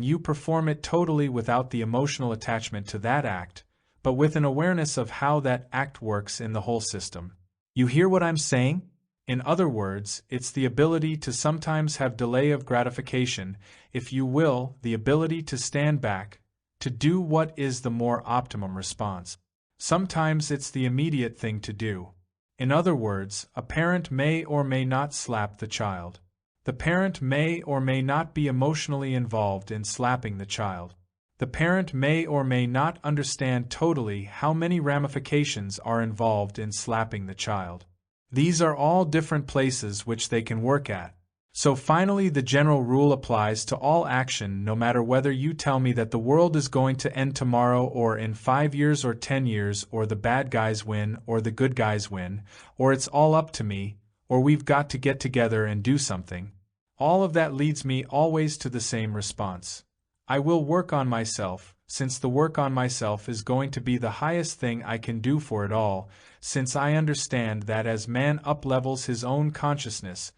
you perform it totally without the emotional attachment to that act, but with an awareness of how that act works in the whole system. You hear what I'm saying? In other words, it's the ability to sometimes have delay of gratification, if you will, the ability to stand back, to do what is the more optimum response. Sometimes it's the immediate thing to do. In other words, a parent may or may not slap the child. The parent may or may not be emotionally involved in slapping the child. The parent may or may not understand totally how many ramifications are involved in slapping the child. These are all different places which they can work at. So finally, the general rule applies to all action, no matter whether you tell me that the world is going to end tomorrow or in 5 years or 10 years, or the bad guys win or the good guys win, or it's all up to me, or we've got to get together and do something. All of that leads me always to the same response. I will work on myself, since the work on myself is going to be the highest thing I can do for it all, since I understand that as man uplevels his own consciousness,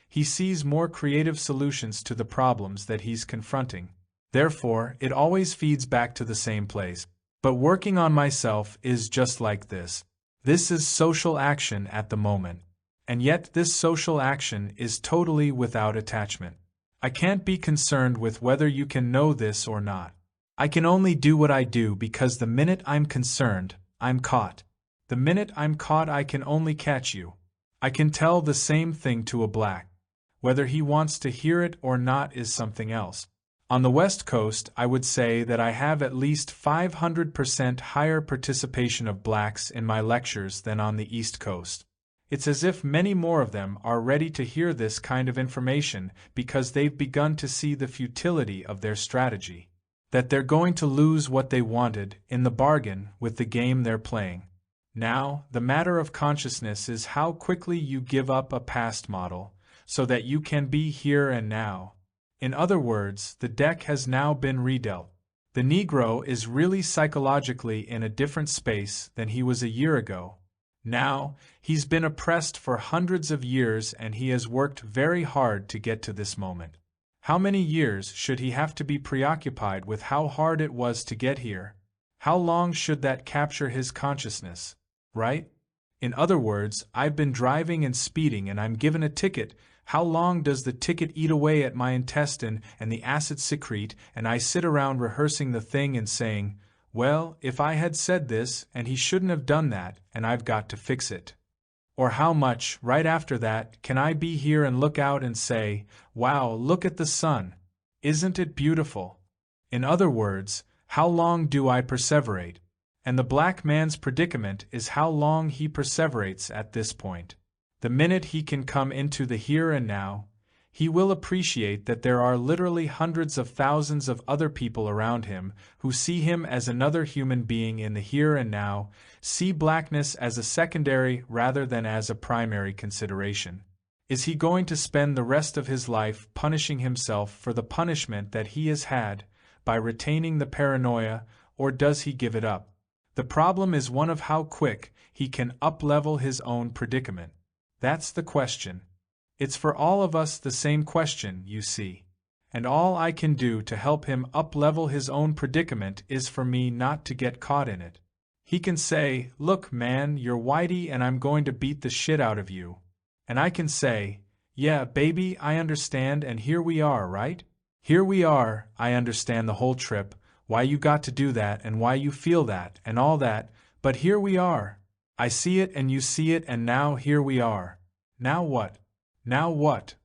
he sees more creative solutions to the problems that he's confronting. Therefore, it always feeds back to the same place. But working on myself is just like this. This is social action at the moment. And yet this social action is totally without attachment. I can't be concerned with whether you can know this or not. I can only do what I do because the minute I'm concerned, I'm caught. The minute I'm caught, I can only catch you. I can tell the same thing to a black. Whether he wants to hear it or not is something else. On the West Coast, I would say that I have at least 500% higher participation of blacks in my lectures than on the East Coast. It's as if many more of them are ready to hear this kind of information because they've begun to see the futility of their strategy. That they're going to lose what they wanted in the bargain with the game they're playing. Now, the matter of consciousness is how quickly you give up a past model, so that you can be here and now. In other words, the deck has now been redealt. The Negro is really psychologically in a different space than he was a year ago. Now, he's been oppressed for hundreds of years and he has worked very hard to get to this moment. How many years should he have to be preoccupied with how hard it was to get here? How long should that capture his consciousness, right? In other words, I've been driving and speeding and I'm given a ticket. How long does the ticket eat away at my intestine and the acid secrete, and I sit around rehearsing the thing and saying, well, if I had said this, and he shouldn't have done that, and I've got to fix it. Or how much, right after that, can I be here and look out and say, wow, look at the sun. Isn't it beautiful? In other words, how long do I perseverate? And the black man's predicament is how long he perseverates at this point. The minute he can come into the here and now, he will appreciate that there are literally hundreds of thousands of other people around him who see him as another human being in the here and now, see blackness as a secondary rather than as a primary consideration. Is he going to spend the rest of his life punishing himself for the punishment that he has had by retaining the paranoia, or does he give it up? The problem is one of how quick he can up-level his own predicament. That's the question. It's for all of us the same question, you see. And all I can do to help him up-level his own predicament is for me not to get caught in it. He can say, "Look, man, you're whitey and I'm going to beat the shit out of you." And I can say, "Yeah, baby, I understand, and here we are, right? Here we are, I understand the whole trip, why you got to do that and why you feel that and all that, but here we are. I see it and you see it and now here we are. Now what? Now what?"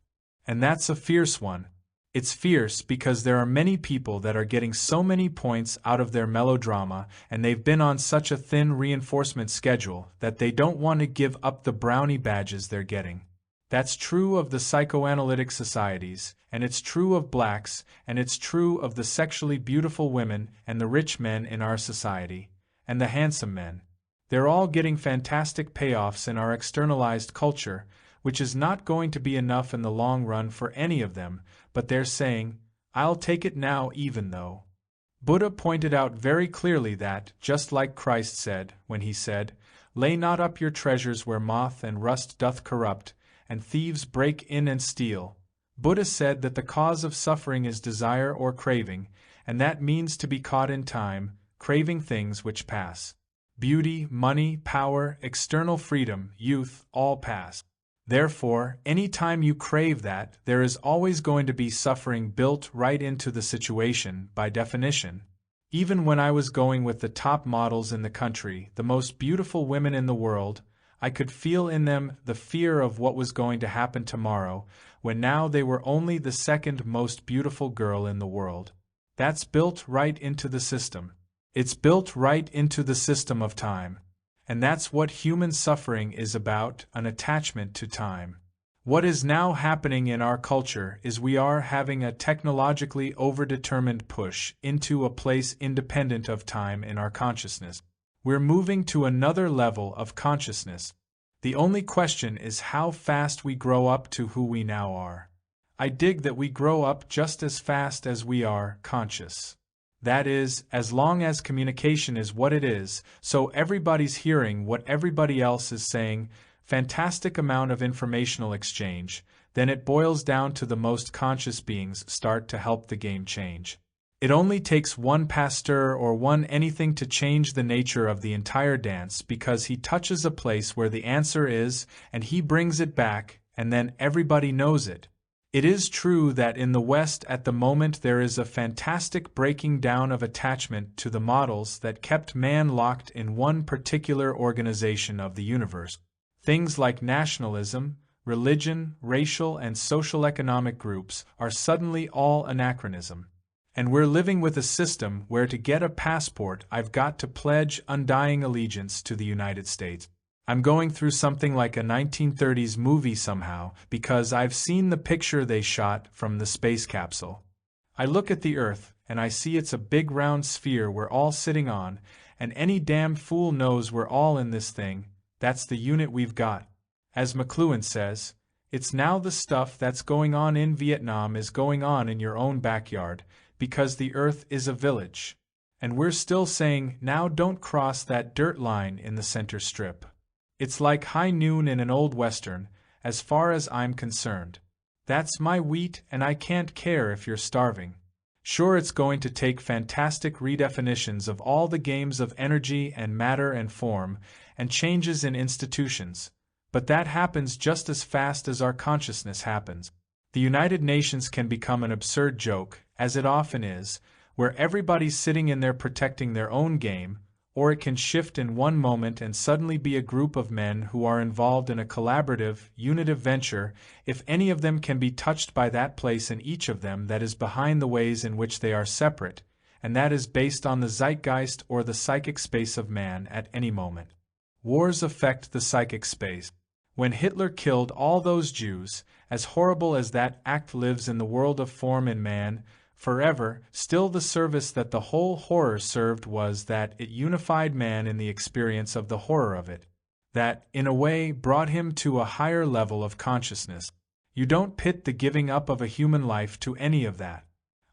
And that's a fierce one. It's fierce because there are many people that are getting so many points out of their melodrama and they've been on such a thin reinforcement schedule that they don't want to give up the brownie badges they're getting. That's true of the psychoanalytic societies, and it's true of blacks, and it's true of the sexually beautiful women and the rich men in our society, and the handsome men. They're all getting fantastic payoffs in our externalized culture, which is not going to be enough in the long run for any of them, but they're saying, "I'll take it now even though." Buddha pointed out very clearly that, just like Christ said, when he said, "Lay not up your treasures where moth and rust doth corrupt, and thieves break in and steal." Buddha said that the cause of suffering is desire or craving, and that means to be caught in time, craving things which pass. Beauty, money, power, external freedom, youth, all pass. Therefore, any time you crave that, there is always going to be suffering built right into the situation, by definition. Even when I was going with the top models in the country, the most beautiful women in the world, I could feel in them the fear of what was going to happen tomorrow, when now they were only the second most beautiful girl in the world. That's built right into the system. It's built right into the system of time. And that's what human suffering is about, an attachment to time. What is now happening in our culture is we are having a technologically overdetermined push into a place independent of time in our consciousness. We're moving to another level of consciousness. The only question is how fast we grow up to who we now are. I dig that we grow up just as fast as we are conscious. That is, as long as communication is what it is, so everybody's hearing what everybody else is saying, fantastic amount of informational exchange, then it boils down to the most conscious beings start to help the game change. It only takes one pasteur or one anything to change the nature of the entire dance because he touches a place where the answer is, and he brings it back, and then everybody knows it. It is true that in the West at the moment there is a fantastic breaking down of attachment to the models that kept man locked in one particular organization of the universe. Things like nationalism, religion, racial and social economic groups are suddenly all anachronism. And we're living with a system where to get a passport I've got to pledge undying allegiance to the United States. I'm going through something like a 1930s movie somehow because I've seen the picture they shot from the space capsule. I look at the Earth and I see it's a big round sphere we're all sitting on, and any damn fool knows we're all in this thing. That's the unit we've got. As McLuhan says, it's now the stuff that's going on in Vietnam is going on in your own backyard, because the Earth is a village. And we're still saying, now don't cross that dirt line in the center strip. It's like high noon in an old western, as far as I'm concerned. That's my wheat and I can't care if you're starving. Sure, it's going to take fantastic redefinitions of all the games of energy and matter and form, and changes in institutions, but that happens just as fast as our consciousness happens. The United Nations can become an absurd joke, as it often is, where everybody's sitting in there protecting their own game, or it can shift in one moment and suddenly be a group of men who are involved in a collaborative, unitive venture, if any of them can be touched by that place in each of them that is behind the ways in which they are separate, and that is based on the zeitgeist or the psychic space of man at any moment. Wars affect the psychic space. When Hitler killed all those Jews, as horrible as that act lives in the world of form in man, forever, still the service that the whole horror served was that it unified man in the experience of the horror of it. That, in a way, brought him to a higher level of consciousness. You don't pit the giving up of a human life to any of that.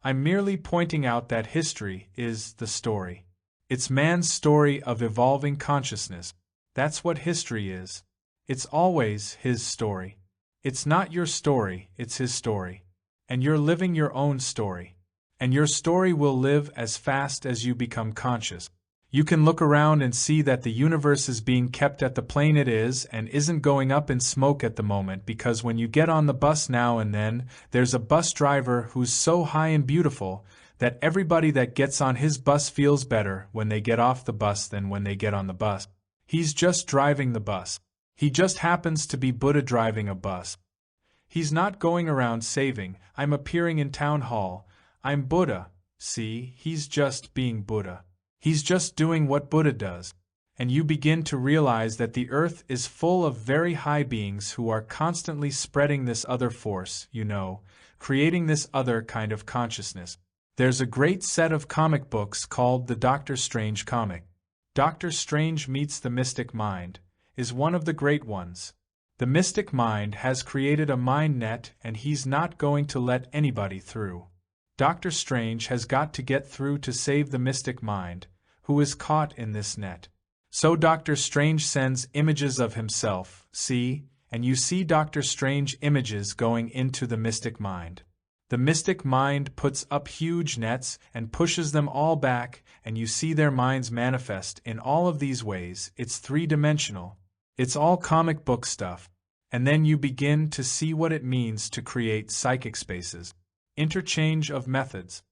I'm merely pointing out that history is the story. It's man's story of evolving consciousness. That's what history is. It's always his story. It's not your story, it's his story. And you're living your own story. And your story will live as fast as you become conscious. You can look around and see that the universe is being kept at the plane it is and isn't going up in smoke at the moment, because when you get on the bus now and then, there's a bus driver who's so high and beautiful that everybody that gets on his bus feels better when they get off the bus than when they get on the bus. He's just driving the bus. He just happens to be Buddha driving a bus. He's not going around saving, I'm appearing in town hall, I'm Buddha. See, he's just being Buddha. He's just doing what Buddha does. And you begin to realize that the earth is full of very high beings who are constantly spreading this other force, creating this other kind of consciousness. There's a great set of comic books called the Doctor Strange comic. Doctor Strange Meets the Mystic Mind is one of the great ones. The mystic mind has created a mind net and he's not going to let anybody through. Doctor Strange has got to get through to save the mystic mind, who is caught in this net. So Doctor Strange sends images of himself, and you see Doctor Strange images going into the mystic mind. The mystic mind puts up huge nets and pushes them all back, and you see their minds manifest in all of these ways. It's three-dimensional. It's all comic book stuff. And then you begin to see what it means to create psychic spaces. Interchange of methods.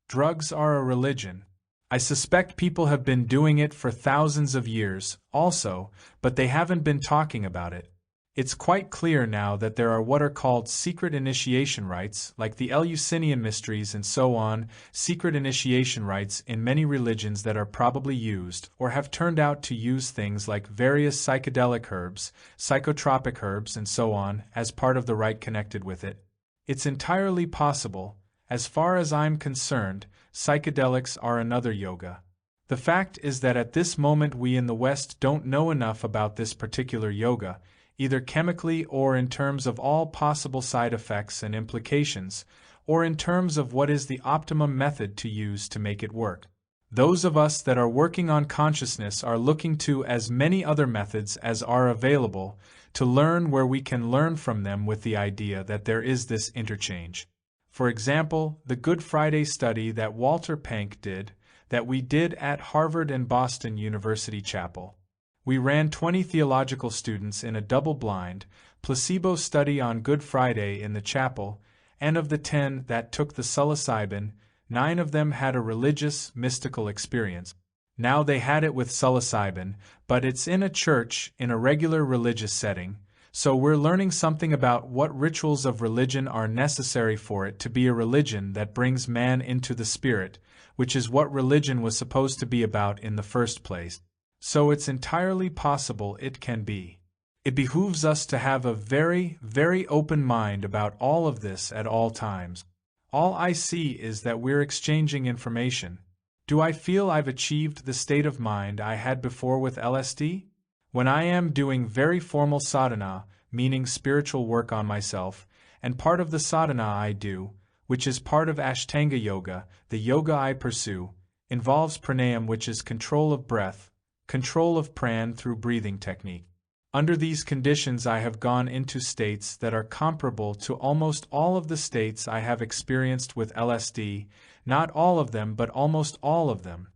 Drugs are a religion. I suspect people have been doing it for thousands of years, also, but they haven't been talking about it. It's quite clear now that there are what are called secret initiation rites, like the Eleusinian mysteries and so on, secret initiation rites in many religions that are probably used, or have turned out to use things like various psychedelic herbs, psychotropic herbs and so on, as part of the rite connected with it. It's entirely possible. As far as I'm concerned, psychedelics are another yoga. The fact is that at this moment we in the West don't know enough about this particular yoga, either chemically or in terms of all possible side effects and implications, or in terms of what is the optimum method to use to make it work. Those of us that are working on consciousness are looking to as many other methods as are available to learn where we can learn from them with the idea that there is this interchange. For example, the Good Friday study that Walter Pank did, that we did at Harvard and Boston University Chapel. We ran 20 theological students in a double-blind, placebo study on Good Friday in the chapel, and of the 10 that took the psilocybin, 9 of them had a religious, mystical experience. Now they had it with psilocybin, but it's in a church, in a regular religious setting, so we're learning something about what rituals of religion are necessary for it to be a religion that brings man into the spirit, which is what religion was supposed to be about in the first place. So it's entirely possible it can be. It behooves us to have a very, very open mind about all of this at all times. All I see is that we're exchanging information. Do I feel I've achieved the state of mind I had before with LSD? When I am doing very formal sadhana, meaning spiritual work on myself, and part of the sadhana I do, which is part of Ashtanga Yoga, the yoga I pursue, involves pranayam, which is control of breath, control of pran through breathing technique. Under these conditions I have gone into states that are comparable to almost all of the states I have experienced with LSD, not all of them but almost all of them.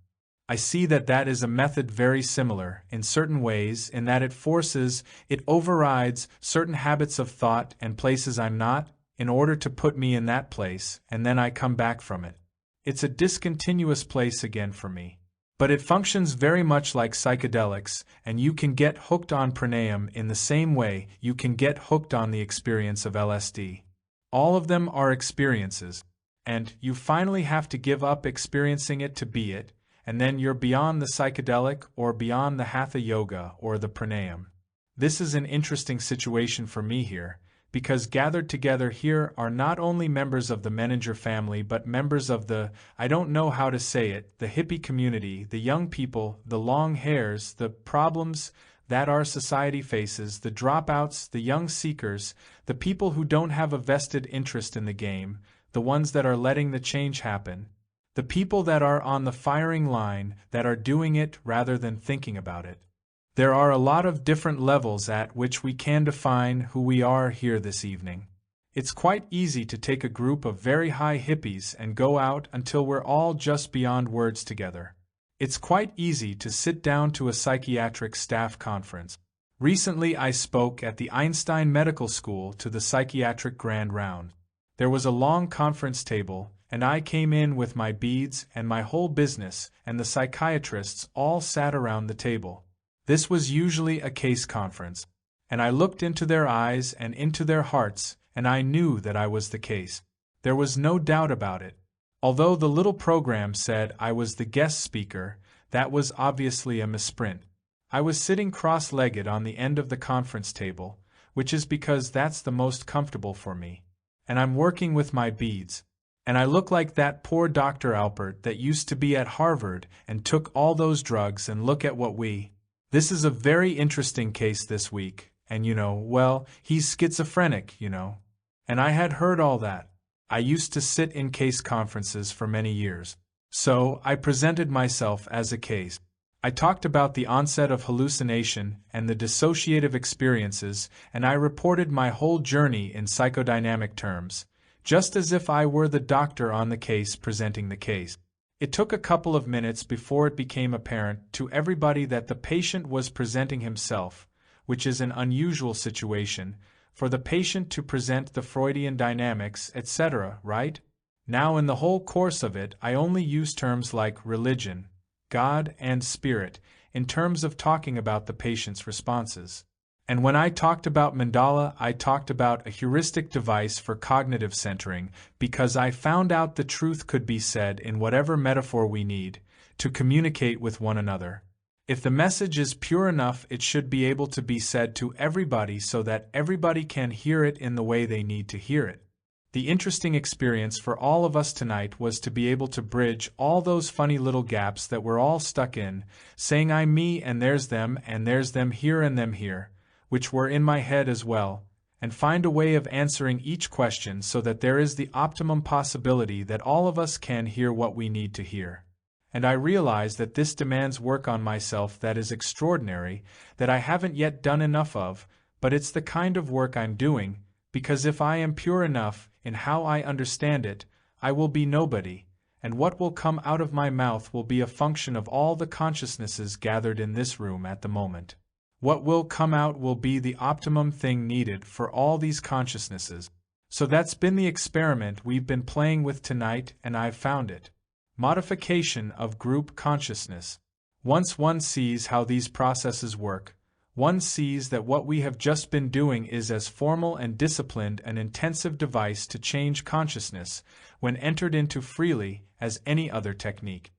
I see that that is a method very similar, in certain ways, in that it overrides certain habits of thought and places I'm not, in order to put me in that place, and then I come back from it. It's a discontinuous place again for me. But it functions very much like psychedelics, and you can get hooked on pranayam in the same way you can get hooked on the experience of LSD. All of them are experiences, and you finally have to give up experiencing it to be it, and then you're beyond the psychedelic or beyond the hatha yoga or the pranayam. This is an interesting situation for me here, because gathered together here are not only members of the Menninger family but members of the, I don't know how to say it, the hippie community, the young people, the long hairs, the problems that our society faces, the dropouts, the young seekers, the people who don't have a vested interest in the game, the ones that are letting the change happen, the people that are on the firing line, that are doing it rather than thinking about it. There are a lot of different levels at which we can define who we are here this evening. It's quite easy to take a group of very high hippies and go out until we're all just beyond words together. It's quite easy to sit down to a psychiatric staff conference. Recently I spoke at the Einstein Medical School to the psychiatric grand round. There was a long conference table, and I came in with my beads and my whole business, and the psychiatrists all sat around the table. This was usually a case conference, and I looked into their eyes and into their hearts, and I knew that I was the case. There was no doubt about it. Although the little program said I was the guest speaker, that was obviously a misprint. I was sitting cross-legged on the end of the conference table, which is because that's the most comfortable for me, and I'm working with my beads, and I look like that poor Dr. Alpert that used to be at Harvard and took all those drugs, and look at what we... This is a very interesting case this week, and well, he's schizophrenic, And I had heard all that. I used to sit in case conferences for many years. So, I presented myself as a case. I talked about the onset of hallucination and the dissociative experiences, and I reported my whole journey in psychodynamic terms, just as if I were the doctor on the case presenting the case. It took a couple of minutes before it became apparent to everybody that the patient was presenting himself, which is an unusual situation, for the patient to present the Freudian dynamics, etc., right? Now in the whole course of it I only use terms like religion, God, and spirit, in terms of talking about the patient's responses. And when I talked about mandala, I talked about a heuristic device for cognitive centering, because I found out the truth could be said in whatever metaphor we need, to communicate with one another. If the message is pure enough, it should be able to be said to everybody so that everybody can hear it in the way they need to hear it. The interesting experience for all of us tonight was to be able to bridge all those funny little gaps that we're all stuck in, saying I'm me and there's them here and them here, which were in my head as well, and find a way of answering each question so that there is the optimum possibility that all of us can hear what we need to hear. And I realize that this demands work on myself that is extraordinary, that I haven't yet done enough of, but it's the kind of work I'm doing, because if I am pure enough in how I understand it, I will be nobody, and what will come out of my mouth will be a function of all the consciousnesses gathered in this room at the moment. What will come out will be the optimum thing needed for all these consciousnesses. So that's been the experiment we've been playing with tonight, and I've found it. Modification of group consciousness. Once one sees how these processes work, one sees that what we have just been doing is as formal and disciplined an intensive device to change consciousness, when entered into freely, as any other technique.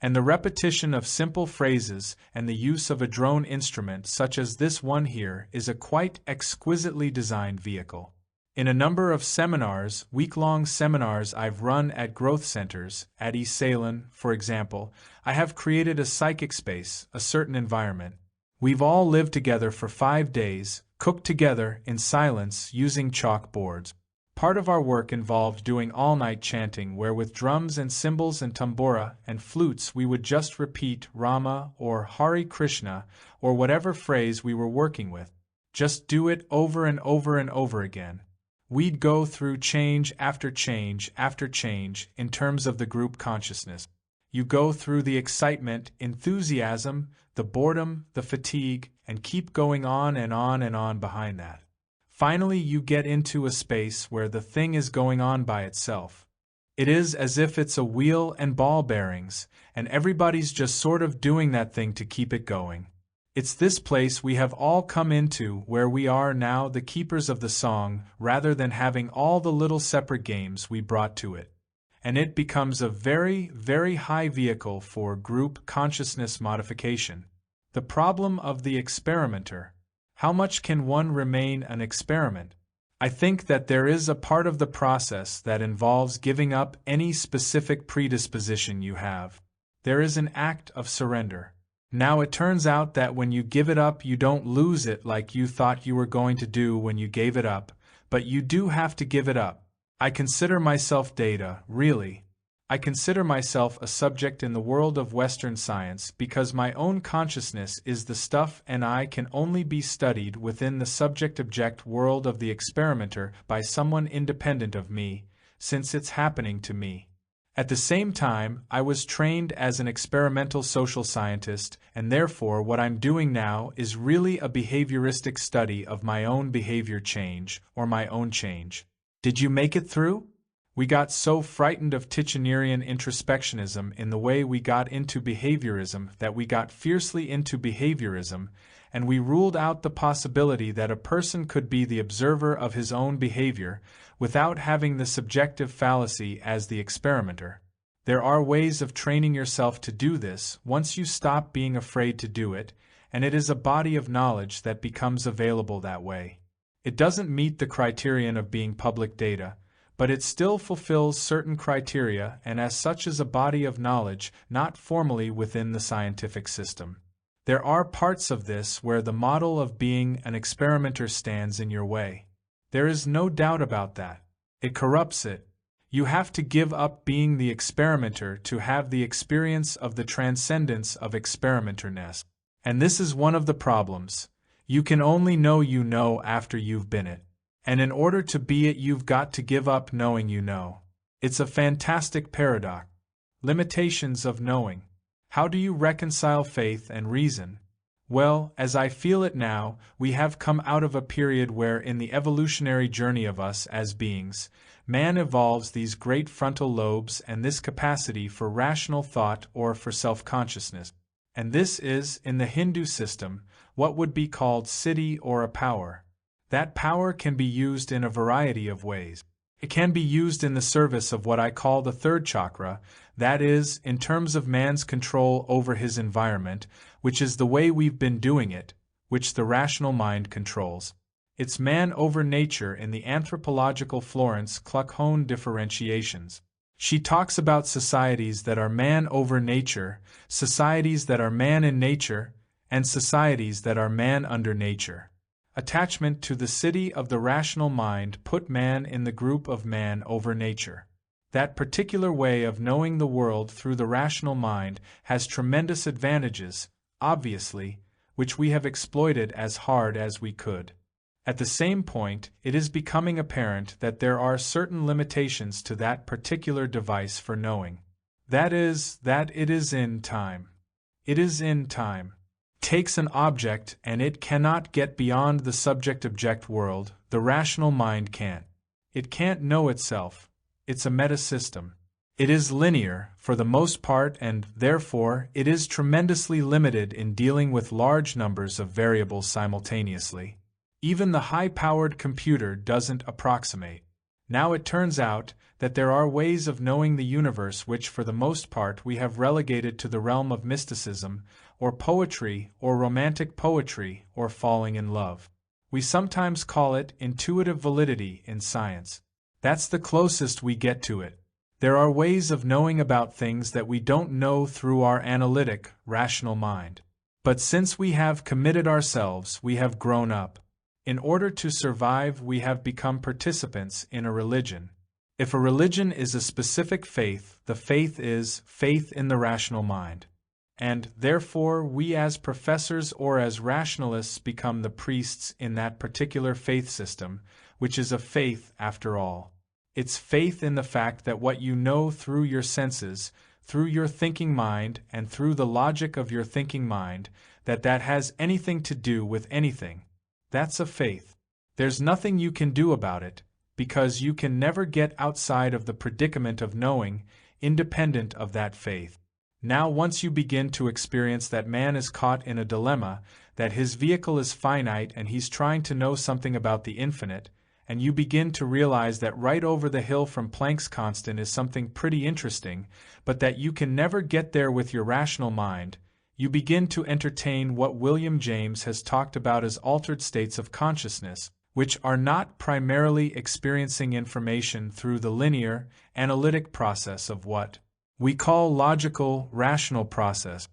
And the repetition of simple phrases and the use of a drone instrument such as this one here is a quite exquisitely designed vehicle. In a number of seminars, week-long seminars I've run at growth centers, at East Salem, for example, I have created a psychic space, a certain environment. We've all lived together for 5 days, cooked together in silence using chalkboards. Part of our work involved doing all-night chanting where with drums and cymbals and tambura and flutes we would just repeat Rama or Hare Krishna or whatever phrase we were working with. Just do it over and over and over again. We'd go through change after change after change in terms of the group consciousness. You go through the excitement, enthusiasm, the boredom, the fatigue, and keep going on and on and on behind that. Finally, you get into a space where the thing is going on by itself. It is as if it's a wheel and ball bearings, and everybody's just sort of doing that thing to keep it going. It's this place we have all come into where we are now the keepers of the song rather than having all the little separate games we brought to it. And it becomes a very, very high vehicle for group consciousness modification. The problem of the experimenter. How much can one remain an experiment? I think that there is a part of the process that involves giving up any specific predisposition you have. There is an act of surrender. Now it turns out that when you give it up, you don't lose it like you thought you were going to do when you gave it up, but you do have to give it up. I consider myself data, really. I consider myself a subject in the world of Western science because my own consciousness is the stuff and I can only be studied within the subject-object world of the experimenter by someone independent of me, since it's happening to me. At the same time, I was trained as an experimental social scientist, and therefore what I'm doing now is really a behavioristic study of my own behavior change, or my own change. Did you make it through? We got so frightened of Tichenerian introspectionism in the way we got into behaviorism that we got fiercely into behaviorism, and we ruled out the possibility that a person could be the observer of his own behavior without having the subjective fallacy as the experimenter. There are ways of training yourself to do this once you stop being afraid to do it, and it is a body of knowledge that becomes available that way. It doesn't meet the criterion of being public data, but it still fulfills certain criteria and as such is a body of knowledge not formally within the scientific system. There are parts of this where the model of being an experimenter stands in your way. There is no doubt about that. It corrupts it. You have to give up being the experimenter to have the experience of the transcendence of experimenterness. And this is one of the problems. You can only know you know after you've been it. And in order to be it, you've got to give up knowing you know. It's a fantastic paradox. Limitations of knowing. How do you reconcile faith and reason? Well, as I feel it now, we have come out of a period where in the evolutionary journey of us as beings, man evolves these great frontal lobes and this capacity for rational thought or for self-consciousness. And this is, in the Hindu system, what would be called siddhi or a power. That power can be used in a variety of ways. It can be used in the service of what I call the third chakra, that is, in terms of man's control over his environment, which is the way we've been doing it, which the rational mind controls. It's man over nature in the anthropological Florence Kluckhohn differentiations. She talks about societies that are man over nature, societies that are man in nature, and societies that are man under nature. Attachment to the siddhi of the rational mind put man in the group of man over nature. That particular way of knowing the world through the rational mind has tremendous advantages, obviously, which we have exploited as hard as we could. At the same point, it is becoming apparent that there are certain limitations to that particular device for knowing. That is, that it is in time. It is in time. Takes an object and it cannot get beyond the subject-object world, the rational mind can't. It can't know itself. It's a metasystem. It is linear, for the most part, and, therefore, it is tremendously limited in dealing with large numbers of variables simultaneously. Even the high-powered computer doesn't approximate. Now it turns out that there are ways of knowing the universe which for the most part we have relegated to the realm of mysticism, or poetry, or romantic poetry, or falling in love. We sometimes call it intuitive validity in science. That's the closest we get to it. There are ways of knowing about things that we don't know through our analytic, rational mind. But since we have committed ourselves, we have grown up. In order to survive, we have become participants in a religion. If a religion is a specific faith, the faith is faith in the rational mind. And, therefore, we as professors or as rationalists become the priests in that particular faith system, which is a faith after all. It's faith in the fact that what you know through your senses, through your thinking mind, and through the logic of your thinking mind, that has anything to do with anything. That's a faith. There's nothing you can do about it, because you can never get outside of the predicament of knowing, independent of that faith. Now once you begin to experience that man is caught in a dilemma, that his vehicle is finite and he's trying to know something about the infinite, and you begin to realize that right over the hill from Planck's constant is something pretty interesting, but that you can never get there with your rational mind, you begin to entertain what William James has talked about as altered states of consciousness, which are not primarily experiencing information through the linear, analytic process of what we call logical, rational process.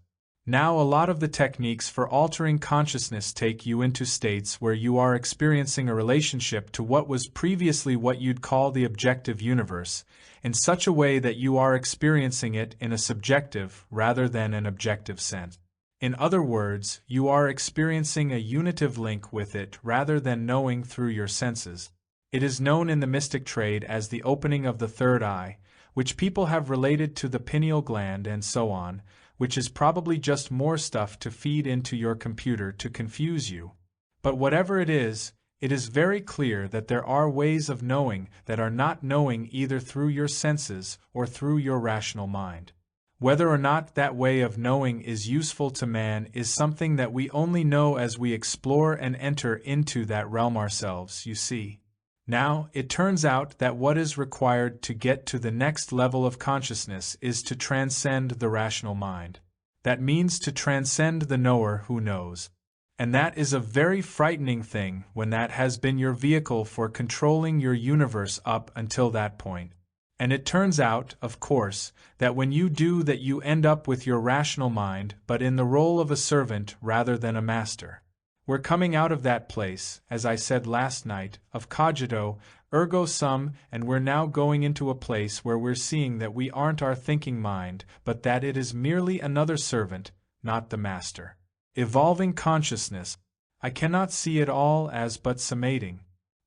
Now a lot of the techniques for altering consciousness take you into states where you are experiencing a relationship to what was previously what you'd call the objective universe, in such a way that you are experiencing it in a subjective rather than an objective sense. In other words, you are experiencing a unitive link with it rather than knowing through your senses. It is known in the mystic trade as the opening of the third eye, which people have related to the pineal gland and so on, which is probably just more stuff to feed into your computer to confuse you. But whatever it is very clear that there are ways of knowing that are not knowing either through your senses or through your rational mind. Whether or not that way of knowing is useful to man is something that we only know as we explore and enter into that realm ourselves, you see. Now, it turns out that what is required to get to the next level of consciousness is to transcend the rational mind. That means to transcend the knower who knows. And that is a very frightening thing when that has been your vehicle for controlling your universe up until that point. And it turns out, of course, that when you do that you end up with your rational mind, but in the role of a servant rather than a master. We're coming out of that place, as I said last night, of cogito, ergo sum, and we're now going into a place where we're seeing that we aren't our thinking mind, but that it is merely another servant, not the master. Evolving consciousness. I cannot see it all as but summating.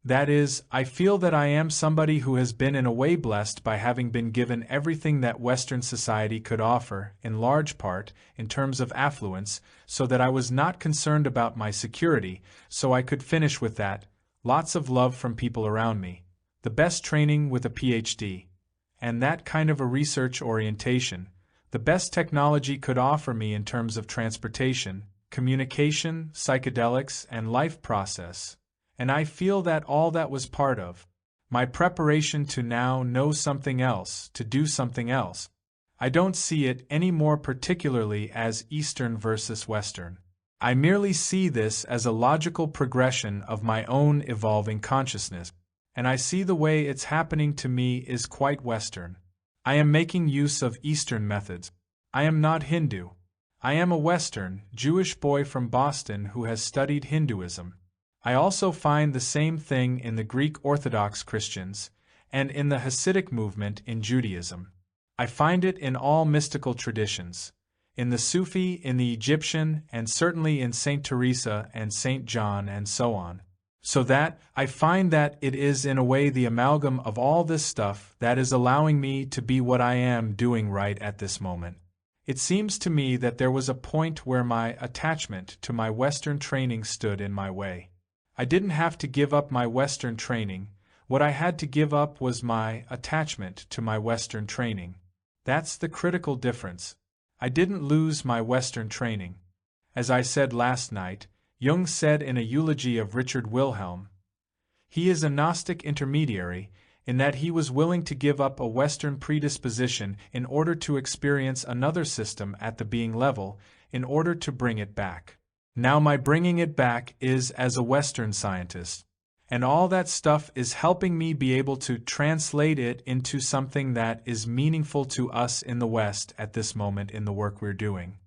That is, I feel that I am somebody who has been in a way blessed by having been given everything that Western society could offer, in large part, in terms of affluence, so that I was not concerned about my security, so I could finish with that, lots of love from people around me, the best training with a PhD, and that kind of a research orientation, the best technology could offer me in terms of transportation, communication, psychedelics, and life process. And I feel that all that was part of my preparation to now know something else, to do something else. I don't see it any more particularly as Eastern versus Western. I merely see this as a logical progression of my own evolving consciousness, and I see the way it's happening to me is quite Western. I am making use of Eastern methods. I am not Hindu. I am a Western, Jewish boy from Boston who has studied Hinduism. I also find the same thing in the Greek Orthodox Christians, and in the Hasidic movement in Judaism. I find it in all mystical traditions, in the Sufi, in the Egyptian, and certainly in Saint Teresa and Saint John and so on. So that, I find that it is in a way the amalgam of all this stuff that is allowing me to be what I am doing right at this moment. It seems to me that there was a point where my attachment to my Western training stood in my way. I didn't have to give up my Western training. What I had to give up was my attachment to my Western training. That's the critical difference. I didn't lose my Western training. As I said last night, Jung said in a eulogy of Richard Wilhelm, he is a Gnostic intermediary in that he was willing to give up a Western predisposition in order to experience another system at the being level, in order to bring it back. Now my bringing it back is as a Western scientist, and all that stuff is helping me be able to translate it into something that is meaningful to us in the West at this moment in the work we're doing.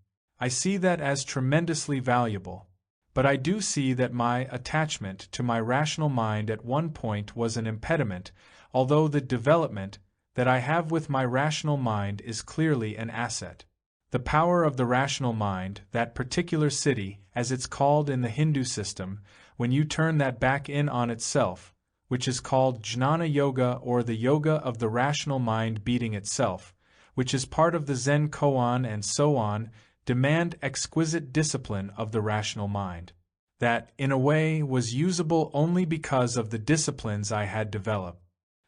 I see that as tremendously valuable, but I do see that my attachment to my rational mind at one point was an impediment, although the development that I have with my rational mind is clearly an asset. The power of the rational mind, that particular city, as it's called in the Hindu system, when you turn that back in on itself, which is called Jnana Yoga or the yoga of the rational mind beating itself, which is part of the Zen koan and so on, demand exquisite discipline of the rational mind. That, in a way, was usable only because of the disciplines I had developed.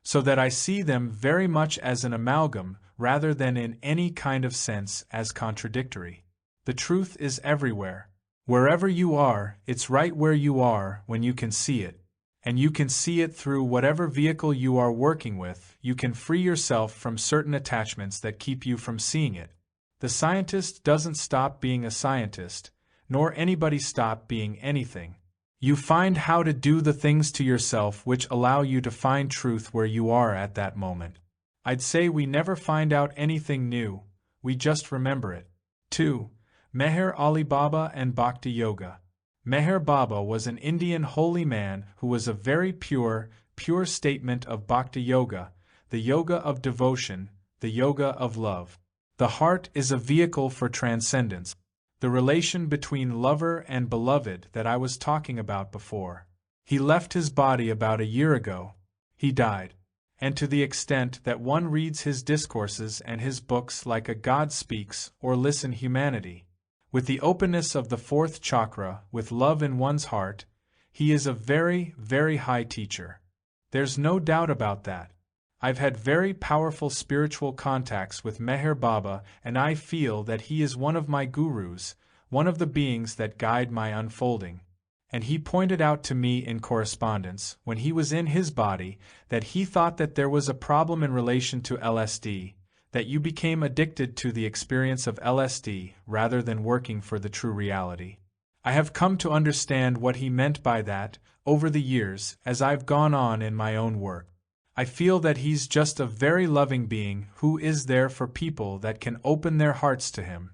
so that I see them very much as an amalgam rather than in any kind of sense as contradictory. The truth is everywhere. Wherever you are, it's right where you are when you can see it. And you can see it through whatever vehicle you are working with. You can free yourself from certain attachments that keep you from seeing it. The scientist doesn't stop being a scientist, nor anybody stop being anything. You find how to do the things to yourself which allow you to find truth where you are at that moment. I'd say we never find out anything new, we just remember it. 2. Meher Ali Baba and Bhakti Yoga. Meher Baba was an Indian holy man who was a very pure statement of Bhakti Yoga, the yoga of devotion, the yoga of love. The heart is a vehicle for transcendence, the relation between lover and beloved that I was talking about before. He left his body about a year ago. He died. And to the extent that one reads his discourses and his books like a God speaks or listen humanity, with the openness of the fourth chakra, with love in one's heart, he is a very, very high teacher. There's no doubt about that. I've had very powerful spiritual contacts with Meher Baba, and I feel that he is one of my gurus, one of the beings that guide my unfolding. And he pointed out to me in correspondence, when he was in his body, that he thought that there was a problem in relation to LSD, that you became addicted to the experience of LSD rather than working for the true reality. I have come to understand what he meant by that over the years as I've gone on in my own work. I feel that he's just a very loving being who is there for people that can open their hearts to him.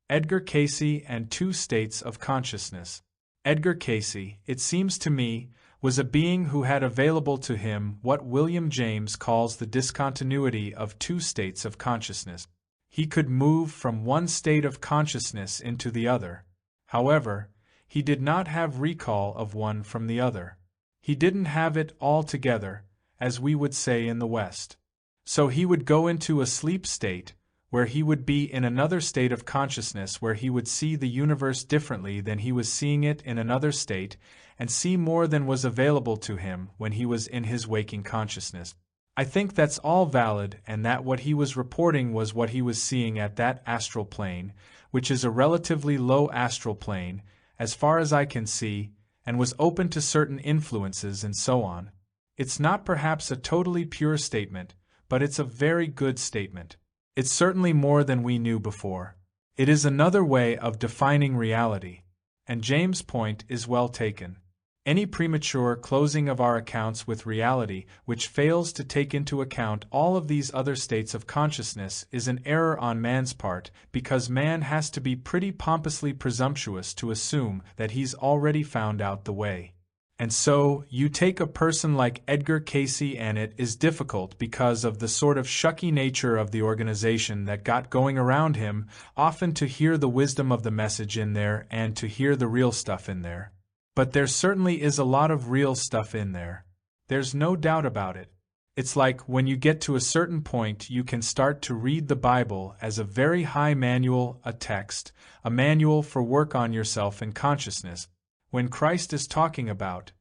Edgar Cayce and 2 states of consciousness. Edgar Cayce, it seems to me, was a being who had available to him what William James calls the discontinuity of 2 states of consciousness. He could move from one state of consciousness into the other. However, he did not have recall of one from the other. He didn't have it all together, as we would say in the West. So he would go into a sleep state, where he would be in another state of consciousness where he would see the universe differently than he was seeing it in another state, and see more than was available to him when he was in his waking consciousness. I think that's all valid, and that what he was reporting was what he was seeing at that astral plane, which is a relatively low astral plane, as far as I can see, and was open to certain influences and so on. It's not perhaps a totally pure statement, but it's a very good statement. It's certainly more than we knew before. It is another way of defining reality. And James' point is well taken. Any premature closing of our accounts with reality which fails to take into account all of these other states of consciousness is an error on man's part, because man has to be pretty pompously presumptuous to assume that he's already found out the way. And so, you take a person like Edgar Cayce, and it is difficult because of the sort of shucky nature of the organization that got going around him, often to hear the wisdom of the message in there and to hear the real stuff in there. But there certainly is a lot of real stuff in there. There's no doubt about it. It's like when you get to a certain point you can start to read the Bible as a very high manual, a text, a manual for work on yourself and consciousness. When Christ is talking about,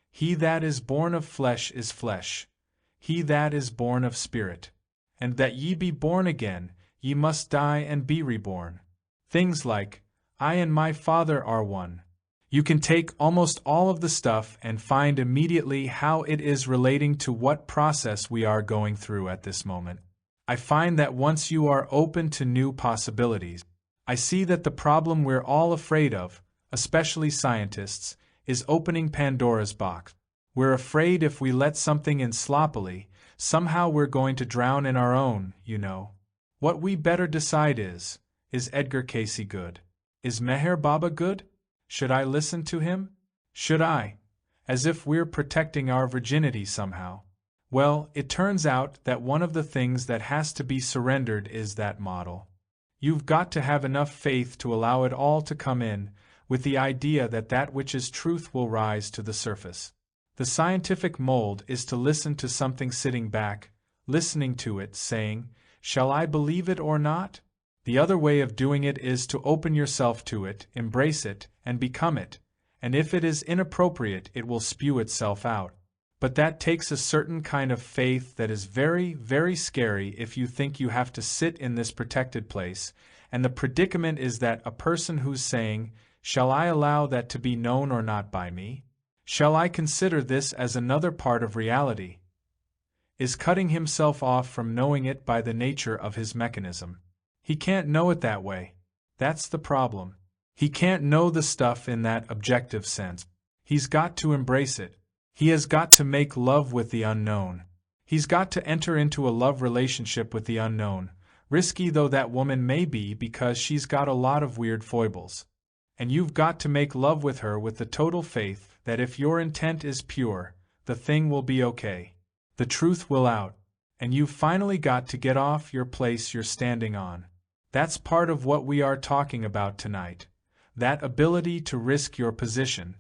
"He that is born of flesh is flesh, he that is born of spirit, and that ye be born again, ye must die and be reborn." Things like, "I and my Father are one." You can take almost all of the stuff and find immediately how it is relating to what process we are going through at this moment. I find that once you are open to new possibilities, I see that the problem we're all afraid of, especially scientists, is opening Pandora's box. We're afraid if we let something in sloppily, somehow we're going to drown in our own, you know. What we better decide is Edgar Cayce good? Is Meher Baba good? Should I listen to him? Should I? As if we're protecting our virginity somehow. Well, it turns out that one of the things that has to be surrendered is that model. You've got to have enough faith to allow it all to come in, with the idea that that which is truth will rise to the surface. The scientific mold is to listen to something sitting back, listening to it, saying, "Shall I believe it or not?" The other way of doing it is to open yourself to it, embrace it, and become it, and if it is inappropriate it will spew itself out. But that takes a certain kind of faith that is very, very scary if you think you have to sit in this protected place, and the predicament is that a person who's saying, "Shall I allow that to be known or not by me? Shall I consider this as another part of reality?" is cutting himself off from knowing it by the nature of his mechanism. He can't know it that way. That's the problem. He can't know the stuff in that objective sense. He's got to embrace it. He has got to make love with the unknown. He's got to enter into a love relationship with the unknown, risky though that woman may be because she's got a lot of weird foibles. And you've got to make love with her with the total faith that if your intent is pure, the thing will be okay. The truth will out. And you've finally got to get off your place you're standing on. That's part of what we are talking about tonight. That ability to risk your position.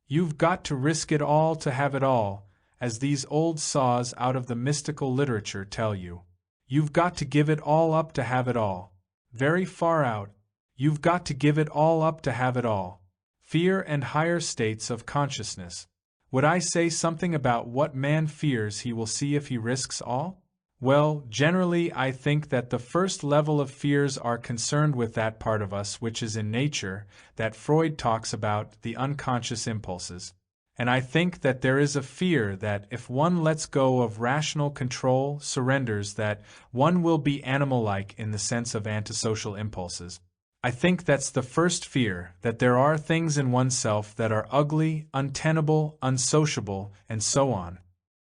You've got to risk it all to have it all, as these old saws out of the mystical literature tell you. You've got to give it all up to have it all. Very far out. You've got to give it all up to have it all. Fear and higher states of consciousness. Would I say something about what man fears he will see if he risks all? Well, generally I think that the first level of fears are concerned with that part of us which is in nature, that Freud talks about, the unconscious impulses. And I think that there is a fear that if one lets go of rational control, surrenders, that one will be animal-like in the sense of antisocial impulses. I think that's the first fear, that there are things in oneself that are ugly, untenable, unsociable, and so on.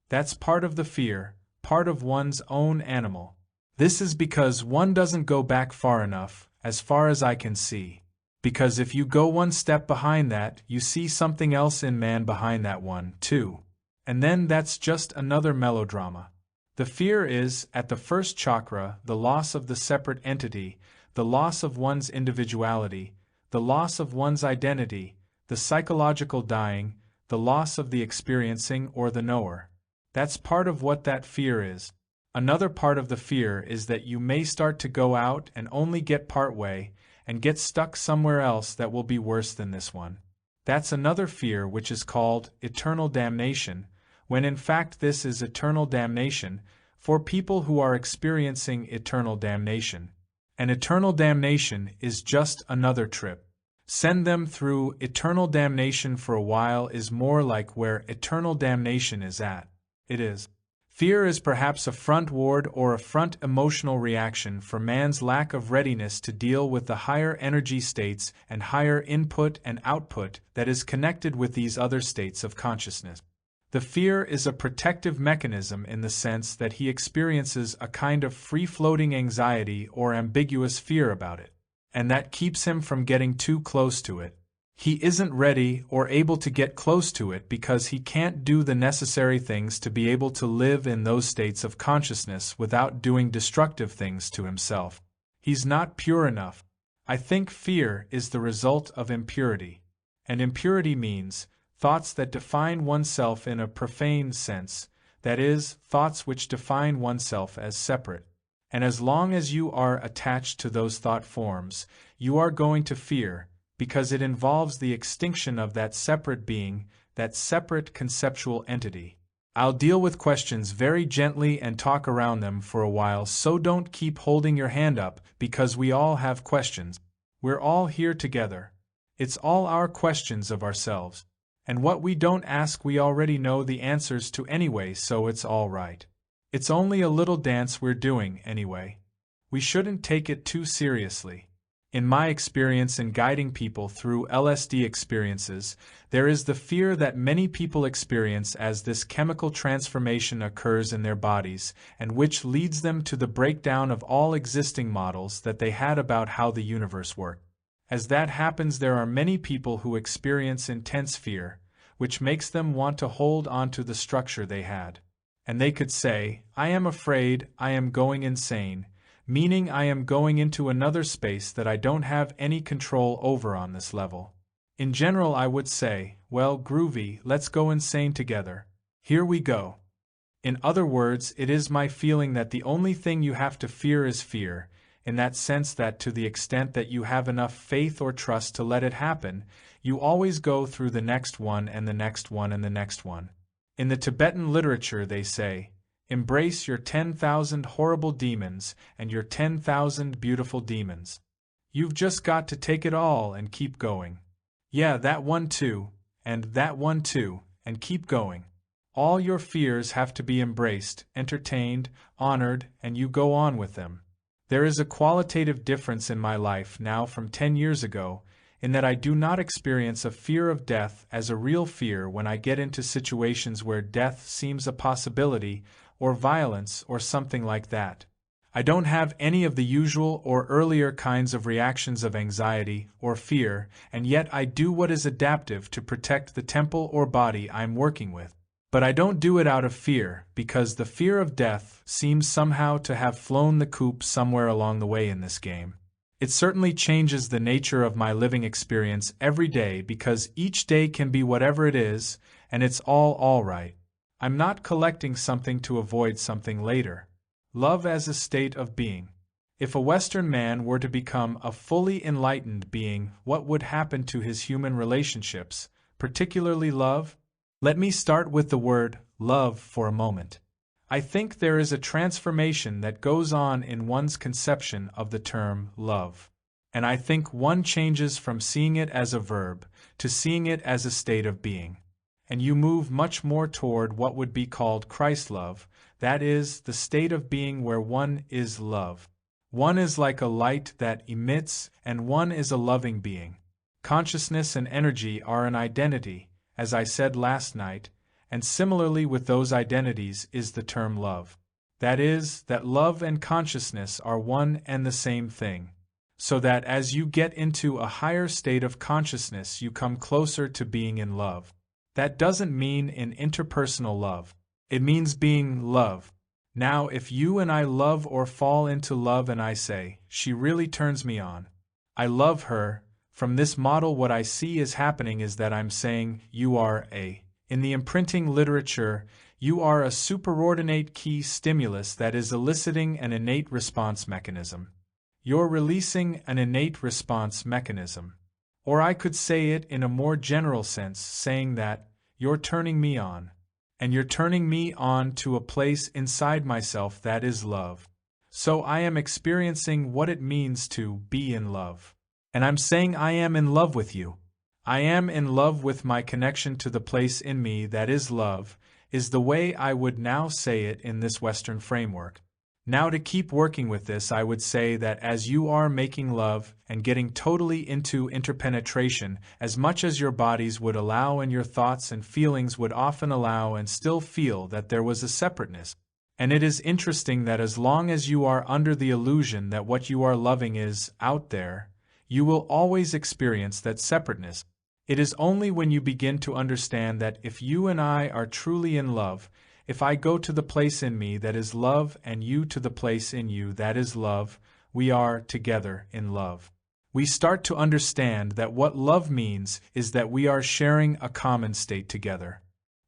That's part of the fear, part of one's own animal. This is because one doesn't go back far enough, as far as I can see. Because if you go one step behind that, you see something else in man behind that one, too. And then that's just another melodrama. The fear is, at the first chakra, the loss of the separate entity, the loss of one's individuality, the loss of one's identity, the psychological dying, the loss of the experiencing or the knower. That's part of what that fear is. Another part of the fear is that you may start to go out and only get part way, and get stuck somewhere else that will be worse than this one. That's another fear which is called eternal damnation, when in fact this is eternal damnation for people who are experiencing eternal damnation. And eternal damnation is just another trip. Send them through eternal damnation for a while is more like where eternal damnation is at. It is. Fear is perhaps a front-ward or a front emotional reaction for man's lack of readiness to deal with the higher energy states and higher input and output that is connected with these other states of consciousness. The fear is a protective mechanism in the sense that he experiences a kind of free-floating anxiety or ambiguous fear about it, and that keeps him from getting too close to it. He isn't ready or able to get close to it because he can't do the necessary things to be able to live in those states of consciousness without doing destructive things to himself. He's not pure enough. I think fear is the result of impurity. And impurity means thoughts that define oneself in a profane sense, that is, thoughts which define oneself as separate. And as long as you are attached to those thought forms, you are going to fear, because it involves the extinction of that separate being, that separate conceptual entity. I'll deal with questions very gently and talk around them for a while, so don't keep holding your hand up, because we all have questions. We're all here together. It's all our questions of ourselves. And what we don't ask we already know the answers to anyway, so it's all right. It's only a little dance we're doing, anyway. We shouldn't take it too seriously. In my experience in guiding people through LSD experiences, there is the fear that many people experience as this chemical transformation occurs in their bodies, and which leads them to the breakdown of all existing models that they had about how the universe worked. As that happens, there are many people who experience intense fear, which makes them want to hold on to the structure they had. And they could say, "I am afraid I am going insane," meaning I am going into another space that I don't have any control over on this level. In general, I would say, well, groovy, let's go insane together. Here we go. In other words, it is my feeling that the only thing you have to fear is fear, in that sense that to the extent that you have enough faith or trust to let it happen, you always go through the next one and the next one and the next one. In the Tibetan literature they say, embrace your 10,000 horrible demons and your 10,000 beautiful demons. You've just got to take it all and keep going. Yeah, that one too, and that one too, and keep going. All your fears have to be embraced, entertained, honored, and you go on with them. There is a qualitative difference in my life now from 10 years ago, in that I do not experience a fear of death as a real fear when I get into situations where death seems a possibility, or violence, or something like that. I don't have any of the usual or earlier kinds of reactions of anxiety or fear, and yet I do what is adaptive to protect the temple or body I'm working with. But I don't do it out of fear, because the fear of death seems somehow to have flown the coop somewhere along the way in this game. It certainly changes the nature of my living experience every day because each day can be whatever it is, and it's all right. I'm not collecting something to avoid something later. Love as a state of being. If a Western man were to become a fully enlightened being, what would happen to his human relationships, particularly love? Let me start with the word love for a moment. I think there is a transformation that goes on in one's conception of the term love. And I think one changes from seeing it as a verb to seeing it as a state of being. And you move much more toward what would be called Christ love, that is, the state of being where one is love. One is like a light that emits, and one is a loving being. Consciousness and energy are an identity, as I said last night, and similarly with those identities is the term love. That is, that love and consciousness are one and the same thing. So that as you get into a higher state of consciousness, you come closer to being in love. That doesn't mean in interpersonal love. It means being love. Now, if you and I love or fall into love and I say, she really turns me on, I love her, from this model what I see is happening is that I'm saying, you are in the imprinting literature, you are a superordinate key stimulus that is eliciting an innate response mechanism. You're releasing an innate response mechanism. Or I could say it in a more general sense, saying that, you're turning me on. And you're turning me on to a place inside myself that is love. So I am experiencing what it means to be in love. And I'm saying I am in love with you. I am in love with my connection to the place in me that is love, is the way I would now say it in this Western framework. Now to keep working with this, I would say that as you are making love and getting totally into interpenetration, as much as your bodies would allow and your thoughts and feelings would often allow and still feel that there was a separateness. And it is interesting that as long as you are under the illusion that what you are loving is out there, you will always experience that separateness. It is only when you begin to understand that if you and I are truly in love, if I go to the place in me that is love and you to the place in you that is love, we are together in love. We start to understand that what love means is that we are sharing a common state together.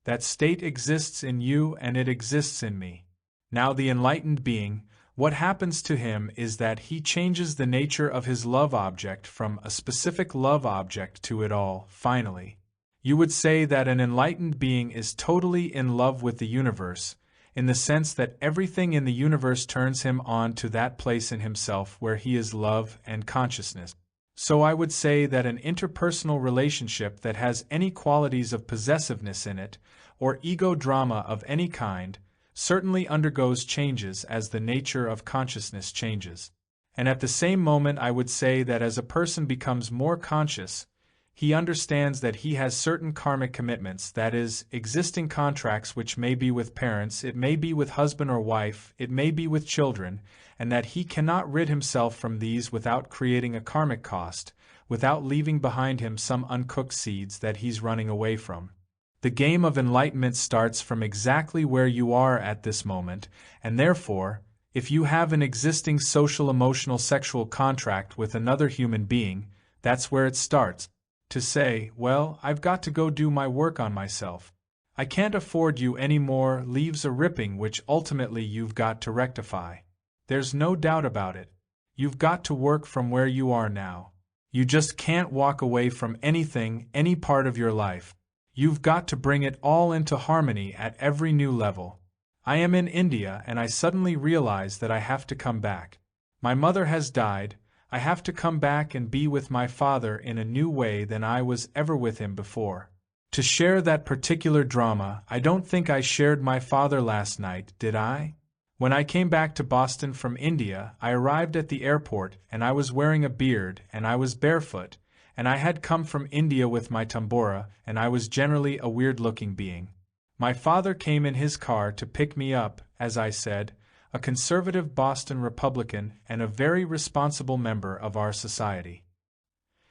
That state exists in you and it exists in me. Now the enlightened being, what happens to him is that he changes the nature of his love object from a specific love object to it all, finally. You would say that an enlightened being is totally in love with the universe, in the sense that everything in the universe turns him on to that place in himself where he is love and consciousness. So I would say that an interpersonal relationship that has any qualities of possessiveness in it, or ego drama of any kind, certainly undergoes changes as the nature of consciousness changes. And at the same moment I would say that as a person becomes more conscious, he understands that he has certain karmic commitments, that is, existing contracts which may be with parents, it may be with husband or wife, it may be with children, and that he cannot rid himself from these without creating a karmic cost, without leaving behind him some uncooked seeds that he's running away from. The game of enlightenment starts from exactly where you are at this moment, and therefore, if you have an existing social, emotional, sexual contract with another human being, that's where it starts. To say, well, I've got to go do my work on myself. I can't afford you anymore leaves a ripping which ultimately you've got to rectify. There's no doubt about it. You've got to work from where you are now. You just can't walk away from anything, any part of your life. You've got to bring it all into harmony at every new level. I am in India and I suddenly realize that I have to come back. My mother has died, I have to come back and be with my father in a new way than I was ever with him before. To share that particular drama, I don't think I shared my father last night, did I? When I came back to Boston from India, I arrived at the airport and I was wearing a beard and I was barefoot, and I had come from India with my tambura and I was generally a weird-looking being. My father came in his car to pick me up, as I said, a conservative Boston Republican and a very responsible member of our society.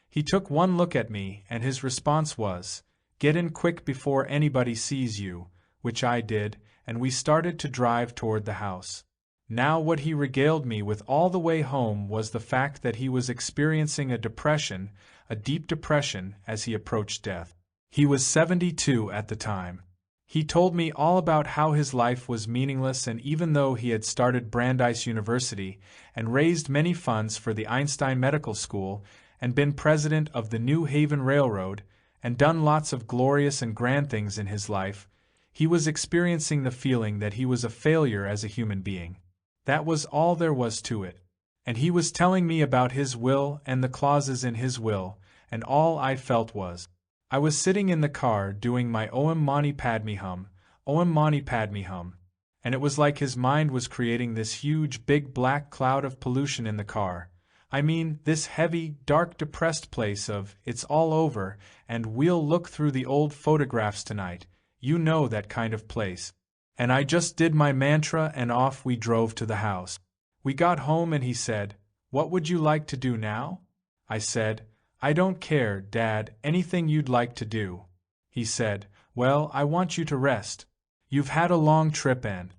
He took one look at me and his response was, "Get in quick before anybody sees you," which I did, and we started to drive toward the house. Now what he regaled me with all the way home was the fact that he was experiencing a depression, a deep depression, as he approached death. He was 72 at the time. He told me all about how his life was meaningless, and even though he had started Brandeis University and raised many funds for the Einstein Medical School and been president of the New Haven Railroad and done lots of glorious and grand things in his life, he was experiencing the feeling that he was a failure as a human being. That was all there was to it. And he was telling me about his will and the clauses in his will, and all I felt was, I was sitting in the car doing my Om Mani Padme Hum, Om Mani Padme Hum, and it was like his mind was creating this huge big black cloud of pollution in the car. I mean, this heavy, dark, depressed place of, it's all over, and we'll look through the old photographs tonight, you know, that kind of place. And I just did my mantra and off we drove to the house. We got home and he said, "What would you like to do now?" I said, "I don't care, Dad, anything you'd like to do." He said, "Well, I want you to rest. You've had a long trip and,"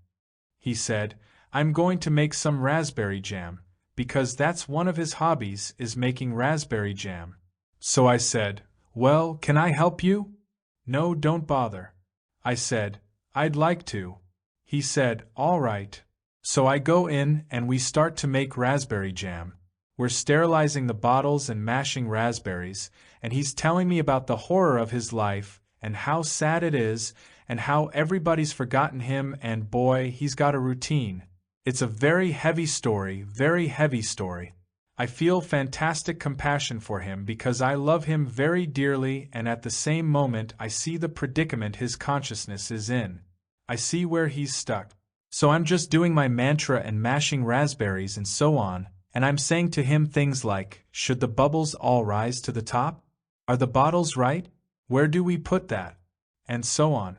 he said, "I'm going to make some raspberry jam, because that's one of his hobbies, is making raspberry jam." So I said, "Well, can I help you?" "No, don't bother." I said, "I'd like to." He said, "All right." So I go in and we start to make raspberry jam. We're sterilizing the bottles and mashing raspberries, and he's telling me about the horror of his life, and how sad it is, and how everybody's forgotten him, and boy, he's got a routine. It's a very heavy story, very heavy story. I feel fantastic compassion for him because I love him very dearly, and at the same moment I see the predicament his consciousness is in. I see where he's stuck. So I'm just doing my mantra and mashing raspberries and so on, and I'm saying to him things like, should the bubbles all rise to the top? Are the bottles right? Where do we put that? And so on.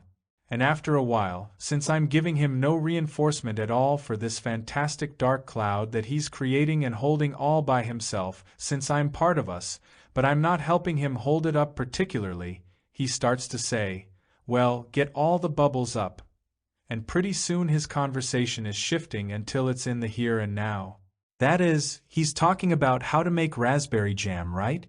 And after a while, since I'm giving him no reinforcement at all for this fantastic dark cloud that he's creating and holding all by himself, since I'm part of us, but I'm not helping him hold it up particularly, he starts to say, "Well, get all the bubbles up." And pretty soon his conversation is shifting until it's in the here and now. That is, he's talking about how to make raspberry jam, right?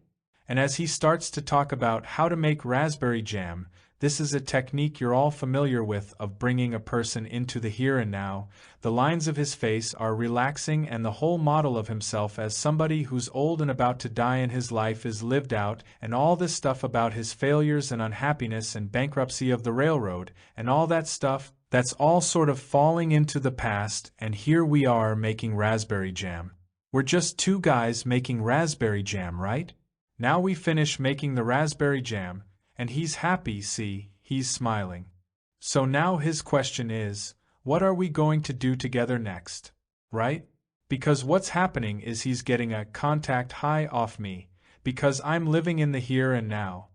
And as he starts to talk about how to make raspberry jam, this is a technique you're all familiar with of bringing a person into the here and now. The lines of his face are relaxing and the whole model of himself as somebody who's old and about to die in his life is lived out, and all this stuff about his failures and unhappiness and bankruptcy of the railroad, and all that stuff, that's all sort of falling into the past, and here we are making raspberry jam. We're just two guys making raspberry jam, right? Now we finish making the raspberry jam, and he's happy, see, he's smiling. So now his question is, what are we going to do together next? Right? Because what's happening is he's getting a contact high off me, because I'm living in the here and now.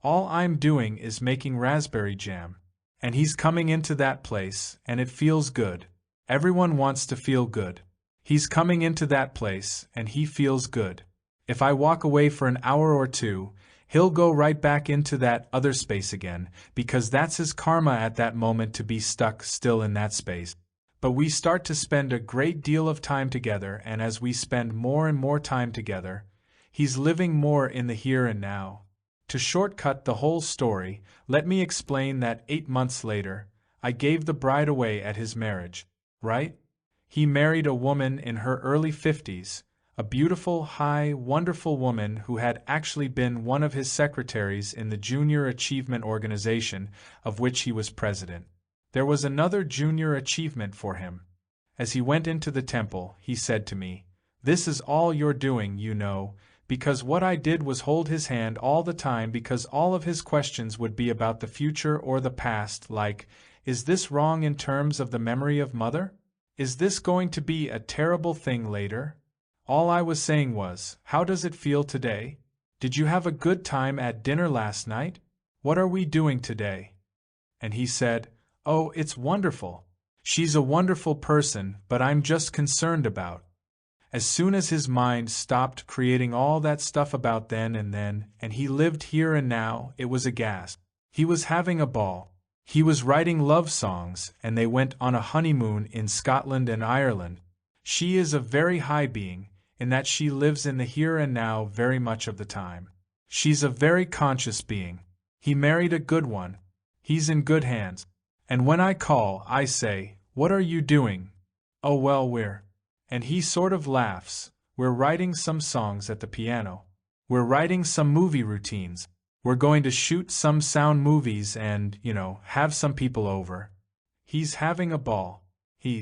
All I'm doing is making raspberry jam. And he's coming into that place, and it feels good. Everyone wants to feel good. He's coming into that place, and he feels good. If I walk away for an hour or two, he'll go right back into that other space again, because that's his karma at that moment to be stuck still in that space. But we start to spend a great deal of time together, and as we spend more and more time together, he's living more in the here and now. To shortcut the whole story, let me explain that 8 months later, I gave the bride away at his marriage, right? He married a woman in her early 50s, a beautiful, high, wonderful woman who had actually been one of his secretaries in the Junior Achievement Organization, of which he was president. There was another junior achievement for him. As he went into the temple, he said to me, "This is all you're doing, you know," because what I did was hold his hand all the time, because all of his questions would be about the future or the past, like, is this wrong in terms of the memory of mother? Is this going to be a terrible thing later? All I was saying was, how does it feel today? Did you have a good time at dinner last night? What are we doing today? And he said, "Oh, it's wonderful. She's a wonderful person, but I'm just concerned about." As soon as his mind stopped creating all that stuff about then, and he lived here and now, it was a gas. He was having a ball. He was writing love songs, and they went on a honeymoon in Scotland and Ireland. She is a very high being, in that she lives in the here and now very much of the time. She's a very conscious being. He married a good one. He's in good hands. And when I call, I say, "What are you doing?" "Oh well, we're..." And he sort of laughs. "We're writing some songs at the piano. We're writing some movie routines. We're going to shoot some sound movies and, have some people over." He's having a ball. He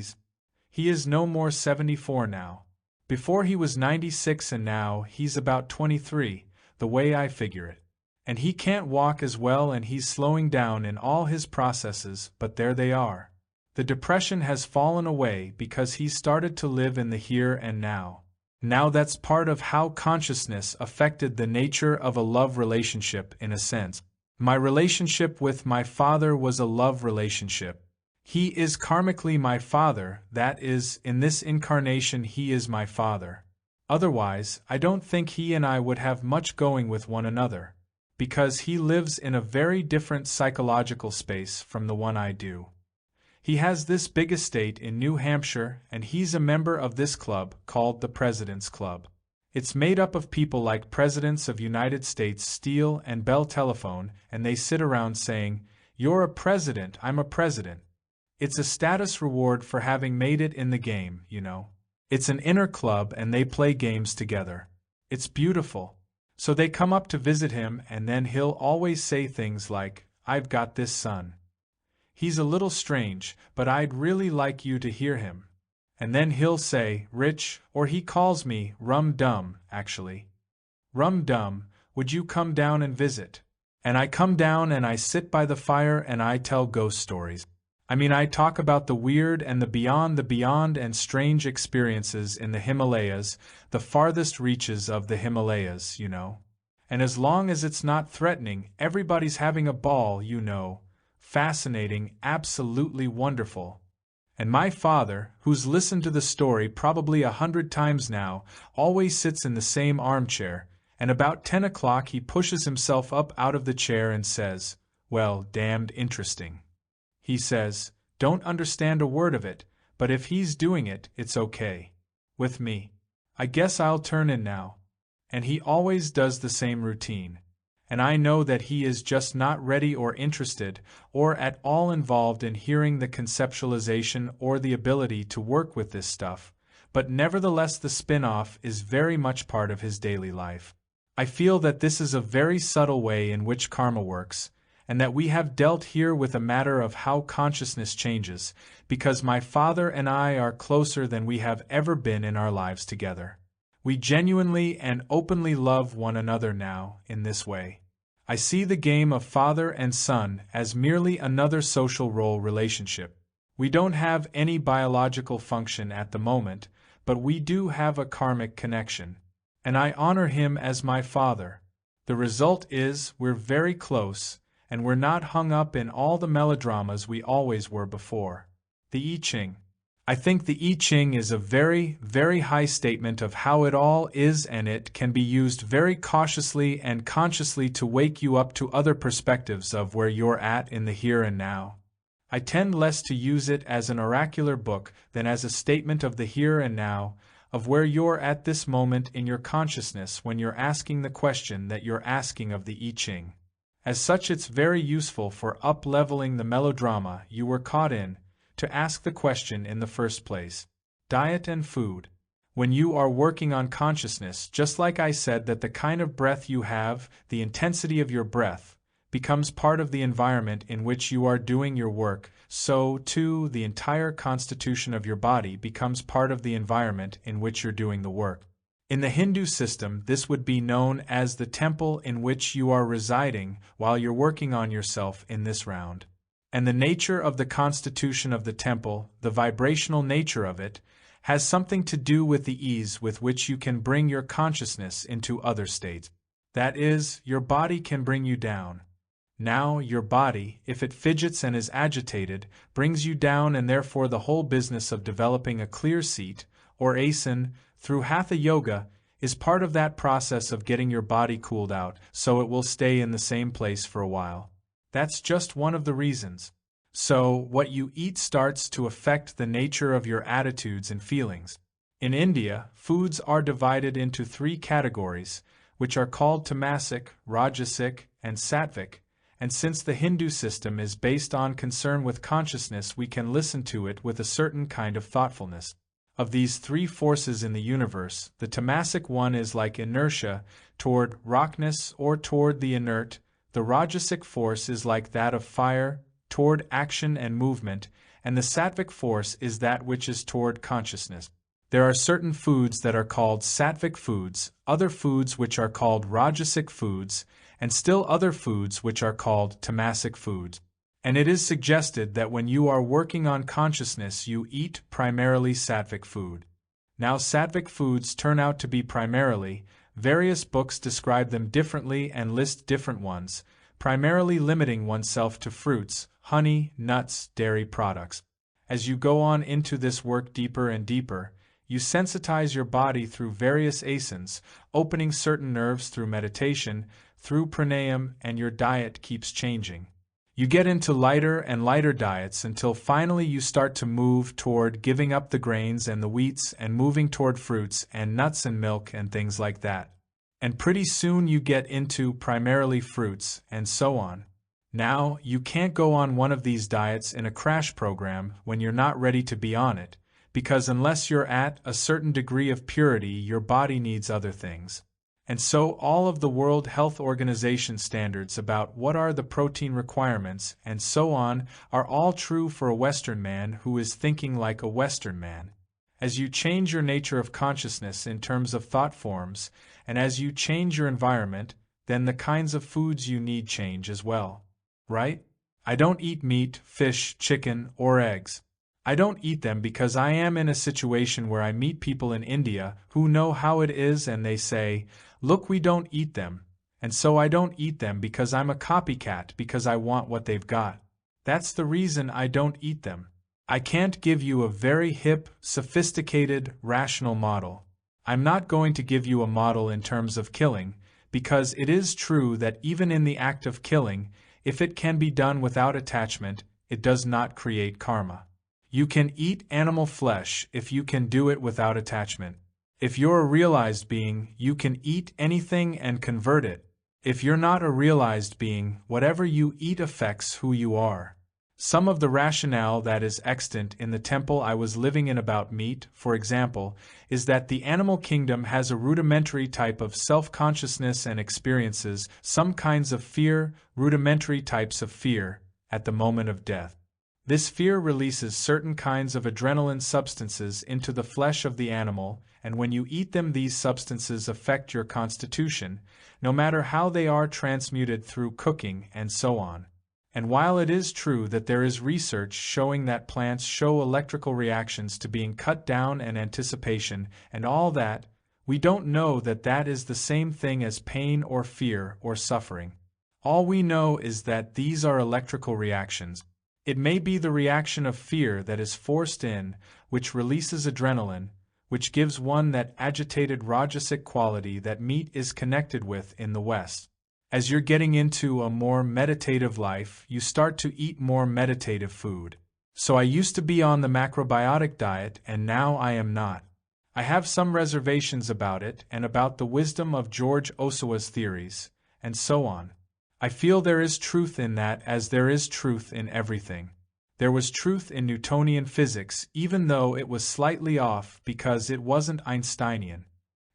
is no more 74 now. Before he was 96, and now he's about 23, the way I figure it. And he can't walk as well, and he's slowing down in all his processes, but there they are. The depression has fallen away because he started to live in the here and now. Now that's part of how consciousness affected the nature of a love relationship, in a sense. My relationship with my father was a love relationship. He is karmically my father, that is, in this incarnation he is my father. Otherwise, I don't think he and I would have much going with one another, because he lives in a very different psychological space from the one I do. He has this big estate in New Hampshire, and he's a member of this club called the President's Club. It's made up of people like presidents of United States Steel and Bell Telephone, and they sit around saying, "You're a president, I'm a president." It's a status reward for having made it in the game, It's an inner club, and they play games together. It's beautiful. So they come up to visit him, and then he'll always say things like, "I've got this son." He's a little strange, but I'd really like you to hear him. And then he'll say, "Rich," or he calls me Rum-Dum, actually. "Rum-Dum, would you come down and visit?" And I come down and I sit by the fire and I tell ghost stories. I talk about the weird and the beyond and strange experiences in the Himalayas, the farthest reaches of the Himalayas, And as long as it's not threatening, everybody's having a ball, Fascinating, absolutely wonderful. And my father, who's listened to the story probably 100 times now, always sits in the same armchair, and about 10 o'clock he pushes himself up out of the chair and says, "Well, damned interesting." He says, "Don't understand a word of it, but if he's doing it, it's okay. With me. I guess I'll turn in now." And he always does the same routine. And I know that he is just not ready or interested or at all involved in hearing the conceptualization or the ability to work with this stuff, but nevertheless the spin-off is very much part of his daily life. I feel that this is a very subtle way in which karma works, and that we have dealt here with a matter of how consciousness changes, because my father and I are closer than we have ever been in our lives together. We genuinely and openly love one another now, in this way. I see the game of father and son as merely another social role relationship. We don't have any biological function at the moment, but we do have a karmic connection. And I honor him as my father. The result is we're very close, and we're not hung up in all the melodramas we always were before. The I Ching. I think the I Ching is a very, very high statement of how it all is, and it can be used very cautiously and consciously to wake you up to other perspectives of where you're at in the here and now. I tend less to use it as an oracular book than as a statement of the here and now, of where you're at this moment in your consciousness when you're asking the question that you're asking of the I Ching. As such, it's very useful for up-leveling the melodrama you were caught in, to ask the question in the first place. Diet and food. When you are working on consciousness, just like I said that the kind of breath you have, the intensity of your breath, becomes part of the environment in which you are doing your work, so, too, the entire constitution of your body becomes part of the environment in which you're doing the work. In the Hindu system, this would be known as the temple in which you are residing while you're working on yourself in this round. And the nature of the constitution of the temple, the vibrational nature of it, has something to do with the ease with which you can bring your consciousness into other states. That is, your body can bring you down. Now, your body, if it fidgets and is agitated, brings you down, and therefore the whole business of developing a clear seat, or asana, through Hatha Yoga, is part of that process of getting your body cooled out, so it will stay in the same place for a while. That's just one of the reasons. So, what you eat starts to affect the nature of your attitudes and feelings. In India, foods are divided into 3 categories, which are called tamasic, rajasic, and sattvic, and since the Hindu system is based on concern with consciousness, we can listen to it with a certain kind of thoughtfulness. Of these 3 forces in the universe, the tamasic one is like inertia, toward rockness or toward the inert. The rajasic force is like that of fire, toward action and movement, and the sattvic force is that which is toward consciousness. There are certain foods that are called sattvic foods, other foods which are called rajasic foods, and still other foods which are called tamasic foods. And it is suggested that when you are working on consciousness you eat primarily sattvic food. Now sattvic foods turn out to be primarily, various books describe them differently and list different ones, primarily limiting oneself to fruits, honey, nuts, dairy products. As you go on into this work deeper and deeper, you sensitize your body through various asanas, opening certain nerves through meditation, through pranayama, and your diet keeps changing. You get into lighter and lighter diets until finally you start to move toward giving up the grains and the wheats and moving toward fruits and nuts and milk and things like that. And pretty soon you get into primarily fruits, and so on. Now, you can't go on one of these diets in a crash program when you're not ready to be on it, because unless you're at a certain degree of purity, your body needs other things. And so all of the World Health Organization standards about what are the protein requirements and so on are all true for a Western man who is thinking like a Western man. As you change your nature of consciousness in terms of thought forms, and as you change your environment, then the kinds of foods you need change as well. Right? I don't eat meat, fish, chicken, or eggs. I don't eat them because I am in a situation where I meet people in India who know how it is and they say, "Look, we don't eat them." And so I don't eat them because I'm a copycat because I want what they've got. That's the reason I don't eat them. I can't give you a very hip, sophisticated, rational model. I'm not going to give you a model in terms of killing, because it is true that even in the act of killing, if it can be done without attachment, it does not create karma. You can eat animal flesh if you can do it without attachment. If you're a realized being, you can eat anything and convert it. If you're not a realized being, whatever you eat affects who you are. Some of the rationale that is extant in the temple I was living in about meat, for example, is that the animal kingdom has a rudimentary type of self-consciousness and experiences some kinds of fear, rudimentary types of fear, at the moment of death. This fear releases certain kinds of adrenaline substances into the flesh of the animal, and when you eat them these substances affect your constitution, no matter how they are transmuted through cooking and so on. And while it is true that there is research showing that plants show electrical reactions to being cut down and anticipation and all that, we don't know that that is the same thing as pain or fear or suffering. All we know is that these are electrical reactions. It may be the reaction of fear that is forced in, which releases adrenaline, which gives one that agitated rajasic quality that meat is connected with in the West. As you're getting into a more meditative life, you start to eat more meditative food. So I used to be on the macrobiotic diet and now I am not. I have some reservations about it and about the wisdom of George Osawa's theories, and so on. I feel there is truth in that as there is truth in everything. There was truth in Newtonian physics even though it was slightly off because it wasn't Einsteinian.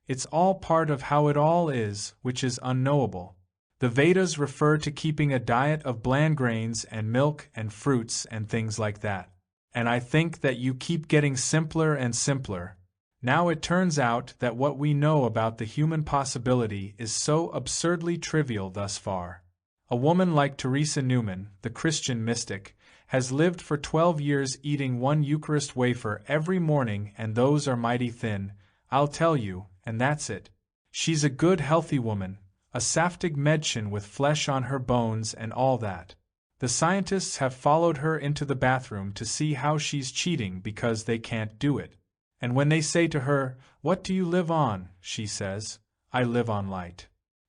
It's all part of how it all is, which is unknowable. The Vedas refer to keeping a diet of bland grains and milk and fruits and things like that. And I think that you keep getting simpler and simpler. Now it turns out that what we know about the human possibility is so absurdly trivial thus far. A woman like Teresa Newman, the Christian mystic, has lived for 12 years eating one Eucharist wafer every morning, and those are mighty thin, I'll tell you, and that's it. She's a good healthy woman, a saftig Mädchen with flesh on her bones and all that. The scientists have followed her into the bathroom to see how she's cheating because they can't do it. And when they say to her, "What do you live on?" she says, "I live on light."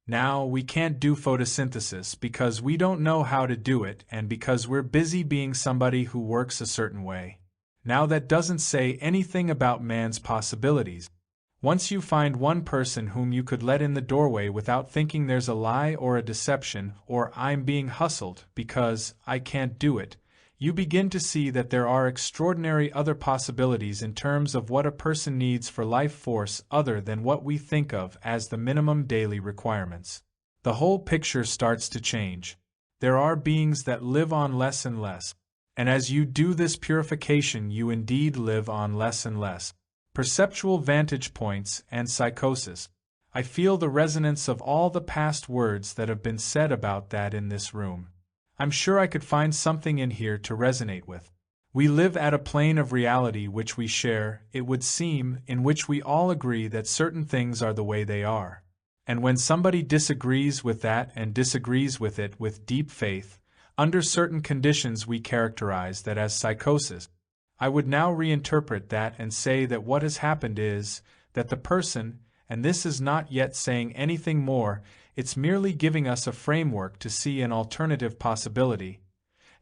Now, we can't do photosynthesis because we don't know how to do it and because we're busy being somebody who works a certain way. Now that doesn't say anything about man's possibilities. Once you find one person whom you could let in the doorway without thinking there's a lie or a deception or I'm being hustled because I can't do it, you begin to see that there are extraordinary other possibilities in terms of what a person needs for life force other than what we think of as the minimum daily requirements. The whole picture starts to change. There are beings that live on less and less. And as you do this purification, you indeed live on less and less. Perceptual vantage points and psychosis. I feel the resonance of all the past words that have been said about that in this room. I'm sure I could find something in here to resonate with. We live at a plane of reality which we share, it would seem, in which we all agree that certain things are the way they are. And when somebody disagrees with that and disagrees with it with deep faith, under certain conditions we characterize that as psychosis. I would now reinterpret that and say that what has happened is that the person, and this is not yet saying anything more, it's merely giving us a framework to see an alternative possibility,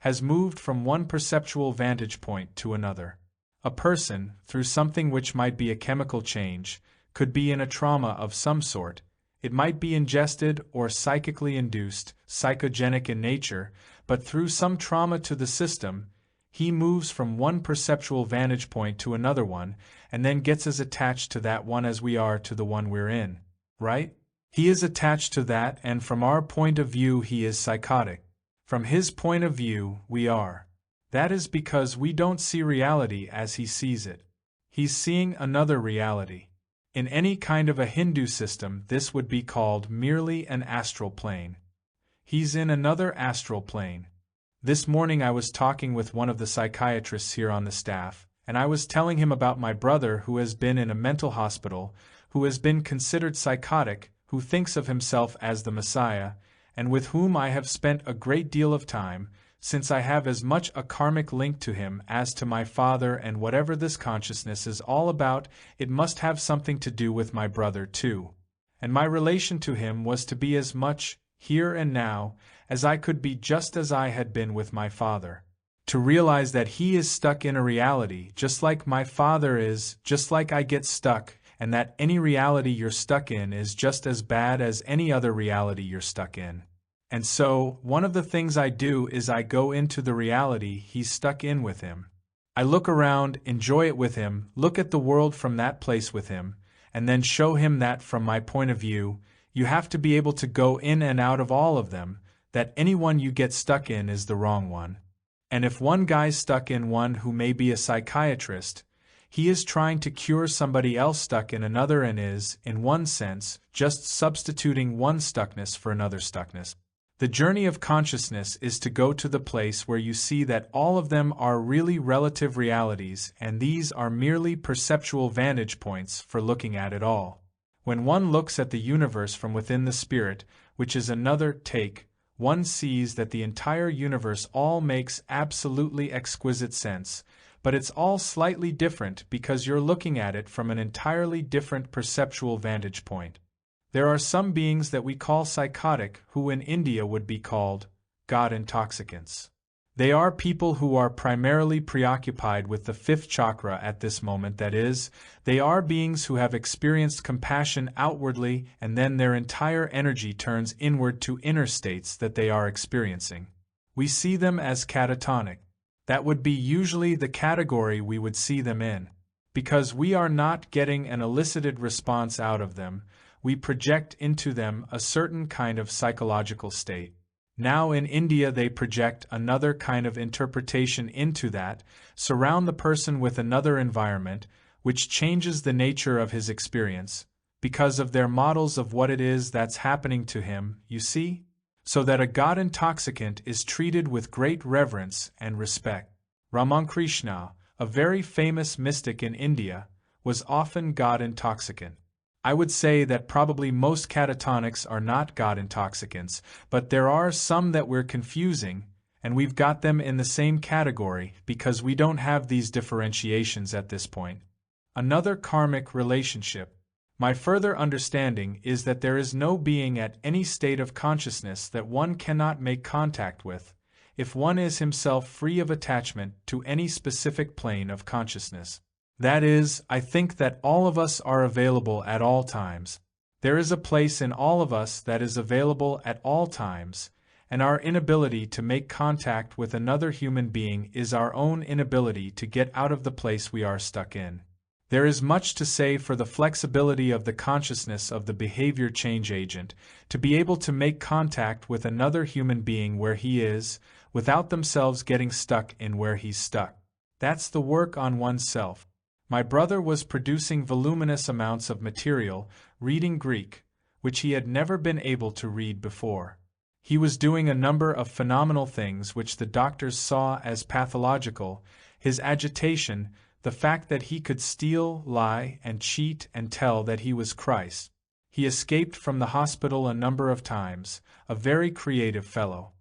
has moved from one perceptual vantage point to another. A person, through something which might be a chemical change, could be in a trauma of some sort. It might be ingested or psychically induced, psychogenic in nature, but through some trauma to the system, he moves from one perceptual vantage point to another one, and then gets as attached to that one as we are to the one we're in. Right? He is attached to that, and from our point of view he is psychotic. From his point of view, we are. That is because we don't see reality as he sees it. He's seeing another reality. In any kind of a Hindu system, this would be called merely an astral plane. He's in another astral plane. This morning I was talking with one of the psychiatrists here on the staff, and I was telling him about my brother who has been in a mental hospital, who has been considered psychotic, who thinks of himself as the Messiah, and with whom I have spent a great deal of time, since I have as much a karmic link to him as to my father, and whatever this consciousness is all about, it must have something to do with my brother too. And my relation to him was to be as much, here and now, as I could be just as I had been with my father. To realize that he is stuck in a reality, just like my father is, just like I get stuck, and that any reality you're stuck in is just as bad as any other reality you're stuck in. And so, one of the things I do is I go into the reality he's stuck in with him. I look around, enjoy it with him, look at the world from that place with him, and then show him that from my point of view, you have to be able to go in and out of all of them, that any one you get stuck in is the wrong one. And if one guy's stuck in one who may be a psychiatrist, he is trying to cure somebody else stuck in another and is, in one sense, just substituting one stuckness for another stuckness. The journey of consciousness is to go to the place where you see that all of them are really relative realities and these are merely perceptual vantage points for looking at it all. When one looks at the universe from within the spirit, which is another take, one sees that the entire universe all makes absolutely exquisite sense, but it's all slightly different because you're looking at it from an entirely different perceptual vantage point. There are some beings that we call psychotic who in India would be called God intoxicants. They are people who are primarily preoccupied with the fifth chakra at this moment, that is, they are beings who have experienced compassion outwardly and then their entire energy turns inward to inner states that they are experiencing. We see them as catatonic. That would be usually the category we would see them in. Because we are not getting an elicited response out of them, we project into them a certain kind of psychological state. Now in India they project another kind of interpretation into that, surround the person with another environment, which changes the nature of his experience, because of their models of what it is that's happening to him, you see? So that a god intoxicant is treated with great reverence and respect. Ramakrishna, a very famous mystic in India, was often god intoxicant. I would say that probably most catatonics are not god intoxicants, but there are some that we're confusing, and we've got them in the same category because we don't have these differentiations at this point. Another karmic relationship. My further understanding is that there is no being at any state of consciousness that one cannot make contact with, if one is himself free of attachment to any specific plane of consciousness. That is, I think that all of us are available at all times. There is a place in all of us that is available at all times, and our inability to make contact with another human being is our own inability to get out of the place we are stuck in. There is much to say for the flexibility of the consciousness of the behavior change agent to be able to make contact with another human being where he is, without themselves getting stuck in where he's stuck. That's the work on oneself. My brother was producing voluminous amounts of material, reading Greek, which he had never been able to read before. He was doing a number of phenomenal things which the doctors saw as pathological, his agitation, the fact that he could steal, lie, and cheat and tell that he was Christ. He escaped from the hospital a number of times, a very creative fellow.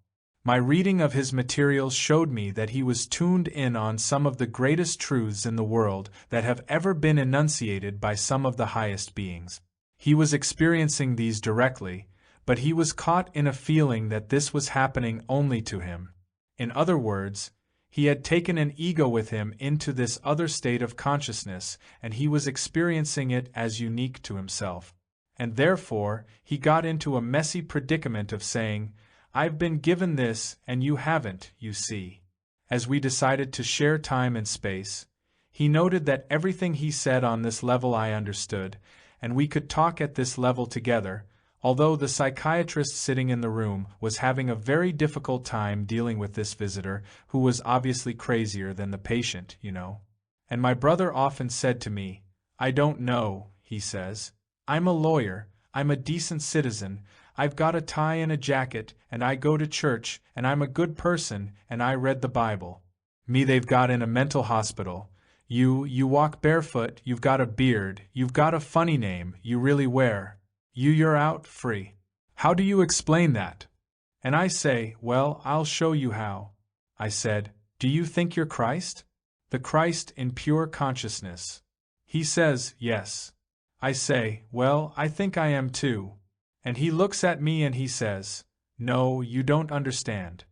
My reading of his materials showed me that he was tuned in on some of the greatest truths in the world that have ever been enunciated by some of the highest beings. He was experiencing these directly, but he was caught in a feeling that this was happening only to him. In other words, he had taken an ego with him into this other state of consciousness, and he was experiencing it as unique to himself. And therefore, he got into a messy predicament of saying, "I've been given this and you haven't, you see." As we decided to share time and space, he noted that everything he said on this level I understood, and we could talk at this level together, although the psychiatrist sitting in the room was having a very difficult time dealing with this visitor, who was obviously crazier than the patient, you know. And my brother often said to me, "I don't know," he says. "I'm a lawyer, I'm a decent citizen, I've got a tie and a jacket, and I go to church, and I'm a good person, and I read the Bible. Me they've got in a mental hospital. You walk barefoot, you've got a beard, you've got a funny name, you really wear. You're out free. How do you explain that?" And I say, "Well, I'll show you how." I said, "Do you think you're Christ? The Christ in pure consciousness?" He says, "Yes." I say, "Well, I think I am too." And he looks at me and he says, "No, you don't understand."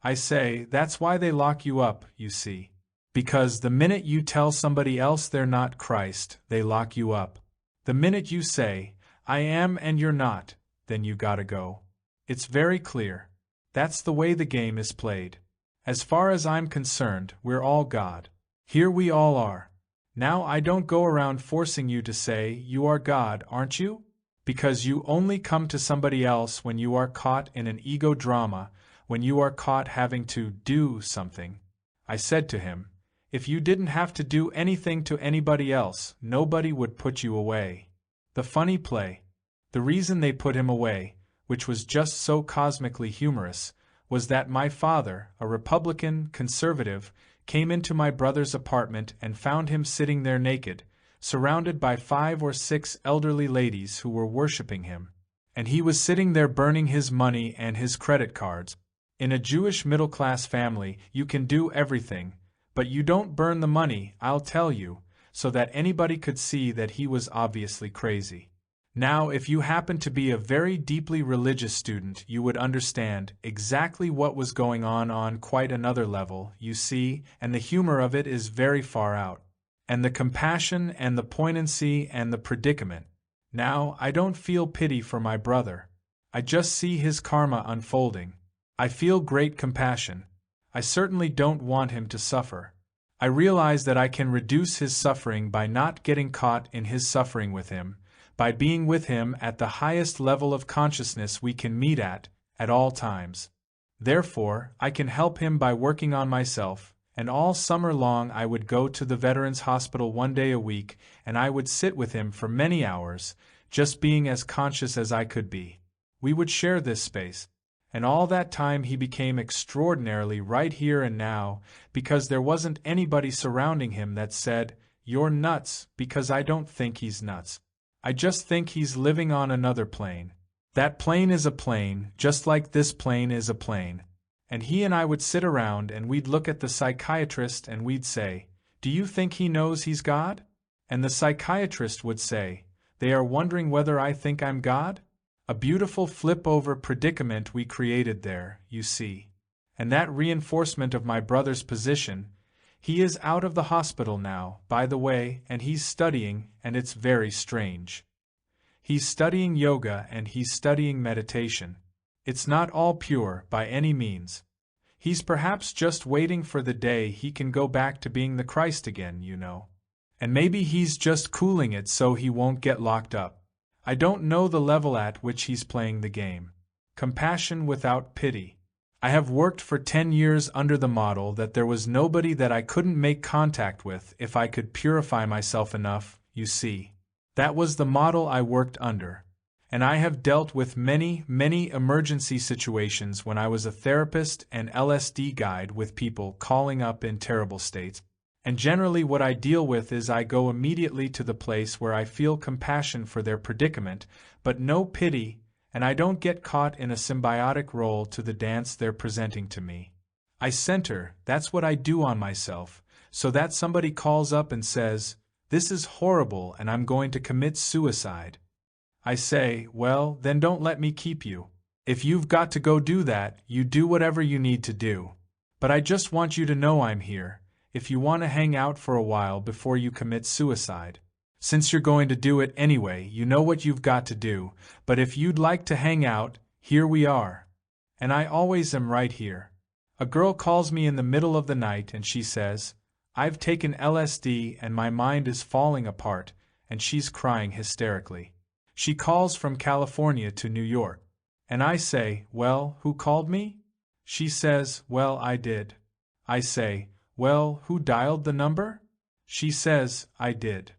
I say, "That's why they lock you up, you see. Because the minute you tell somebody else they're not Christ, they lock you up. The minute you say, 'I am and you're not,' then you gotta go. It's very clear. That's the way the game is played. As far as I'm concerned, we're all God. Here we all are. Now I don't go around forcing you to say, 'You are God, aren't you?' Because you only come to somebody else when you are caught in an ego drama, when you are caught having to do something." I said to him, "If you didn't have to do anything to anybody else, nobody would put you away." The funny play. The reason they put him away, which was just so cosmically humorous, was that my father, a Republican, conservative, came into my brother's apartment and found him sitting there naked, surrounded by 5 or 6 elderly ladies who were worshipping him. And he was sitting there burning his money and his credit cards. In a Jewish middle-class family, you can do everything, but you don't burn the money, I'll tell you, so that anybody could see that he was obviously crazy. Now, if you happen to be a very deeply religious student, you would understand exactly what was going on quite another level, you see, and the humor of it is very far out. And the compassion and the poignancy and the predicament. Now, I don't feel pity for my brother. I just see his karma unfolding. I feel great compassion. I certainly don't want him to suffer. I realize that I can reduce his suffering by not getting caught in his suffering with him, by being with him at the highest level of consciousness we can meet at all times. Therefore, I can help him by working on myself, and all summer long I would go to the Veterans Hospital 1 day a week, and I would sit with him for many hours, just being as conscious as I could be. We would share this space. And all that time he became extraordinarily right here and now, because there wasn't anybody surrounding him that said, "You're nuts," because I don't think he's nuts. I just think he's living on another plane. That plane is a plane, just like this plane is a plane. And he and I would sit around and we'd look at the psychiatrist and we'd say, "Do you think he knows he's God?" And the psychiatrist would say, "They are wondering whether I think I'm God?" A beautiful flip-over predicament we created there, you see. And that reinforcement of my brother's position, he is out of the hospital now, by the way, and he's studying, and it's very strange. He's studying yoga and he's studying meditation. It's not all pure, by any means. He's perhaps just waiting for the day he can go back to being the Christ again, you know. And maybe he's just cooling it so he won't get locked up. I don't know the level at which he's playing the game. Compassion without pity. I have worked for 10 years under the model that there was nobody that I couldn't make contact with if I could purify myself enough, you see. That was the model I worked under. And I have dealt with many, many emergency situations when I was a therapist and LSD guide with people calling up in terrible states. And generally what I deal with is I go immediately to the place where I feel compassion for their predicament, but no pity, and I don't get caught in a symbiotic role to the dance they're presenting to me. I center, that's what I do on myself, so that somebody calls up and says, "This is horrible and I'm going to commit suicide." I say, "Well, then don't let me keep you. If you've got to go do that, you do whatever you need to do. But I just want you to know I'm here, if you want to hang out for a while before you commit suicide. Since you're going to do it anyway, you know what you've got to do, but if you'd like to hang out, here we are." And I always am right here. A girl calls me in the middle of the night and she says, "I've taken LSD and my mind is falling apart," and she's crying hysterically. She calls from California to New York. And I say, "Well, who called me?" She says, "Well, I did." I say, "Well, who dialed the number?" She says, "I did."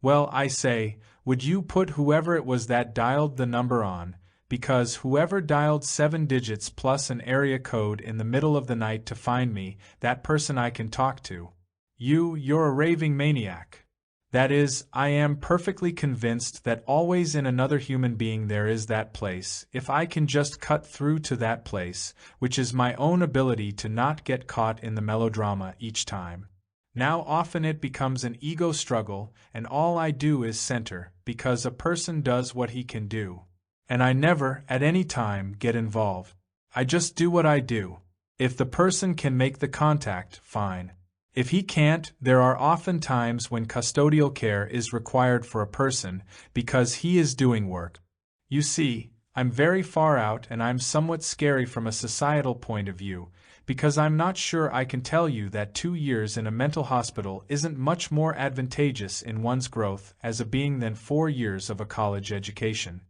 Well, I say, "Would you put whoever it was that dialed the number on, because whoever dialed 7 digits plus an area code in the middle of the night to find me, that person I can talk to. You're a raving maniac." That is, I am perfectly convinced that always in another human being there is that place, if I can just cut through to that place, which is my own ability to not get caught in the melodrama each time. Now often it becomes an ego struggle, and all I do is center, because a person does what he can do. And I never, at any time, get involved. I just do what I do. If the person can make the contact, fine. If he can't, there are often times when custodial care is required for a person, because he is doing work. You see, I'm very far out and I'm somewhat scary from a societal point of view, because I'm not sure I can tell you that 2 years in a mental hospital isn't much more advantageous in one's growth as a being than 4 years of a college education.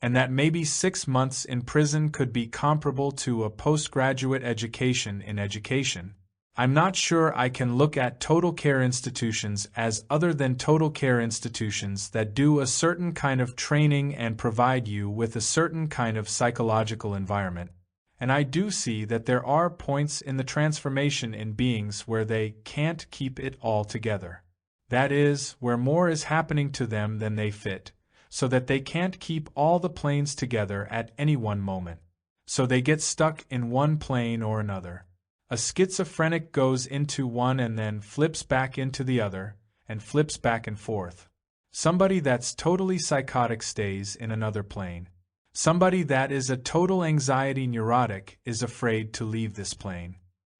And that maybe 6 months in prison could be comparable to a postgraduate education in education. I'm not sure I can look at total care institutions as other than total care institutions that do a certain kind of training and provide you with a certain kind of psychological environment. And I do see that there are points in the transformation in beings where they can't keep it all together. That is, where more is happening to them than they fit, so that they can't keep all the planes together at any one moment. So they get stuck in one plane or another. A schizophrenic goes into one and then flips back into the other, and flips back and forth. Somebody that's totally psychotic stays in another plane. Somebody that is a total anxiety neurotic is afraid to leave this plane.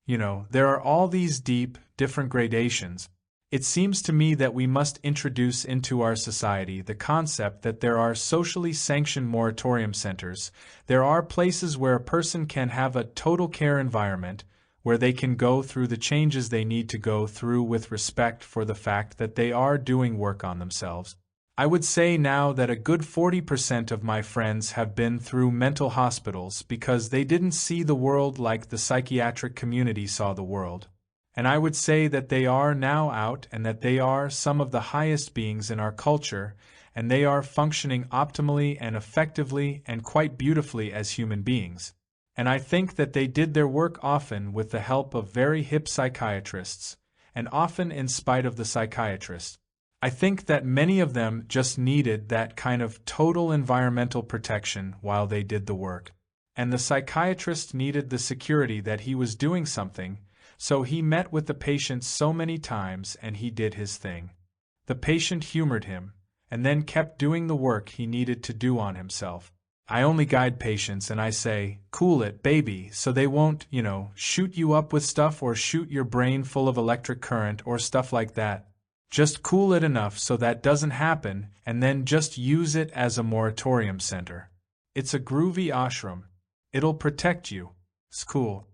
You know, there are all these deep, different gradations. It seems to me that we must introduce into our society the concept that there are socially sanctioned moratorium centers. There are places where a person can have a total care environment, where they can go through the changes they need to go through with respect for the fact that they are doing work on themselves. I would say now that a good 40% of my friends have been through mental hospitals because they didn't see the world like the psychiatric community saw the world. And I would say that they are now out and that they are some of the highest beings in our culture, and they are functioning optimally and effectively and quite beautifully as human beings. And I think that they did their work often with the help of very hip psychiatrists, and often in spite of the psychiatrist. I think that many of them just needed that kind of total environmental protection while they did the work. And the psychiatrist needed the security that he was doing something, so he met with the patient so many times and he did his thing. The patient humored him, and then kept doing the work he needed to do on himself. I only guide patients and I say, cool it, baby, so they won't, shoot you up with stuff or shoot your brain full of electric current or stuff like that. Just cool it enough so that doesn't happen, and then just use it as a moratorium center. It's a groovy ashram. It'll protect you. It's cool.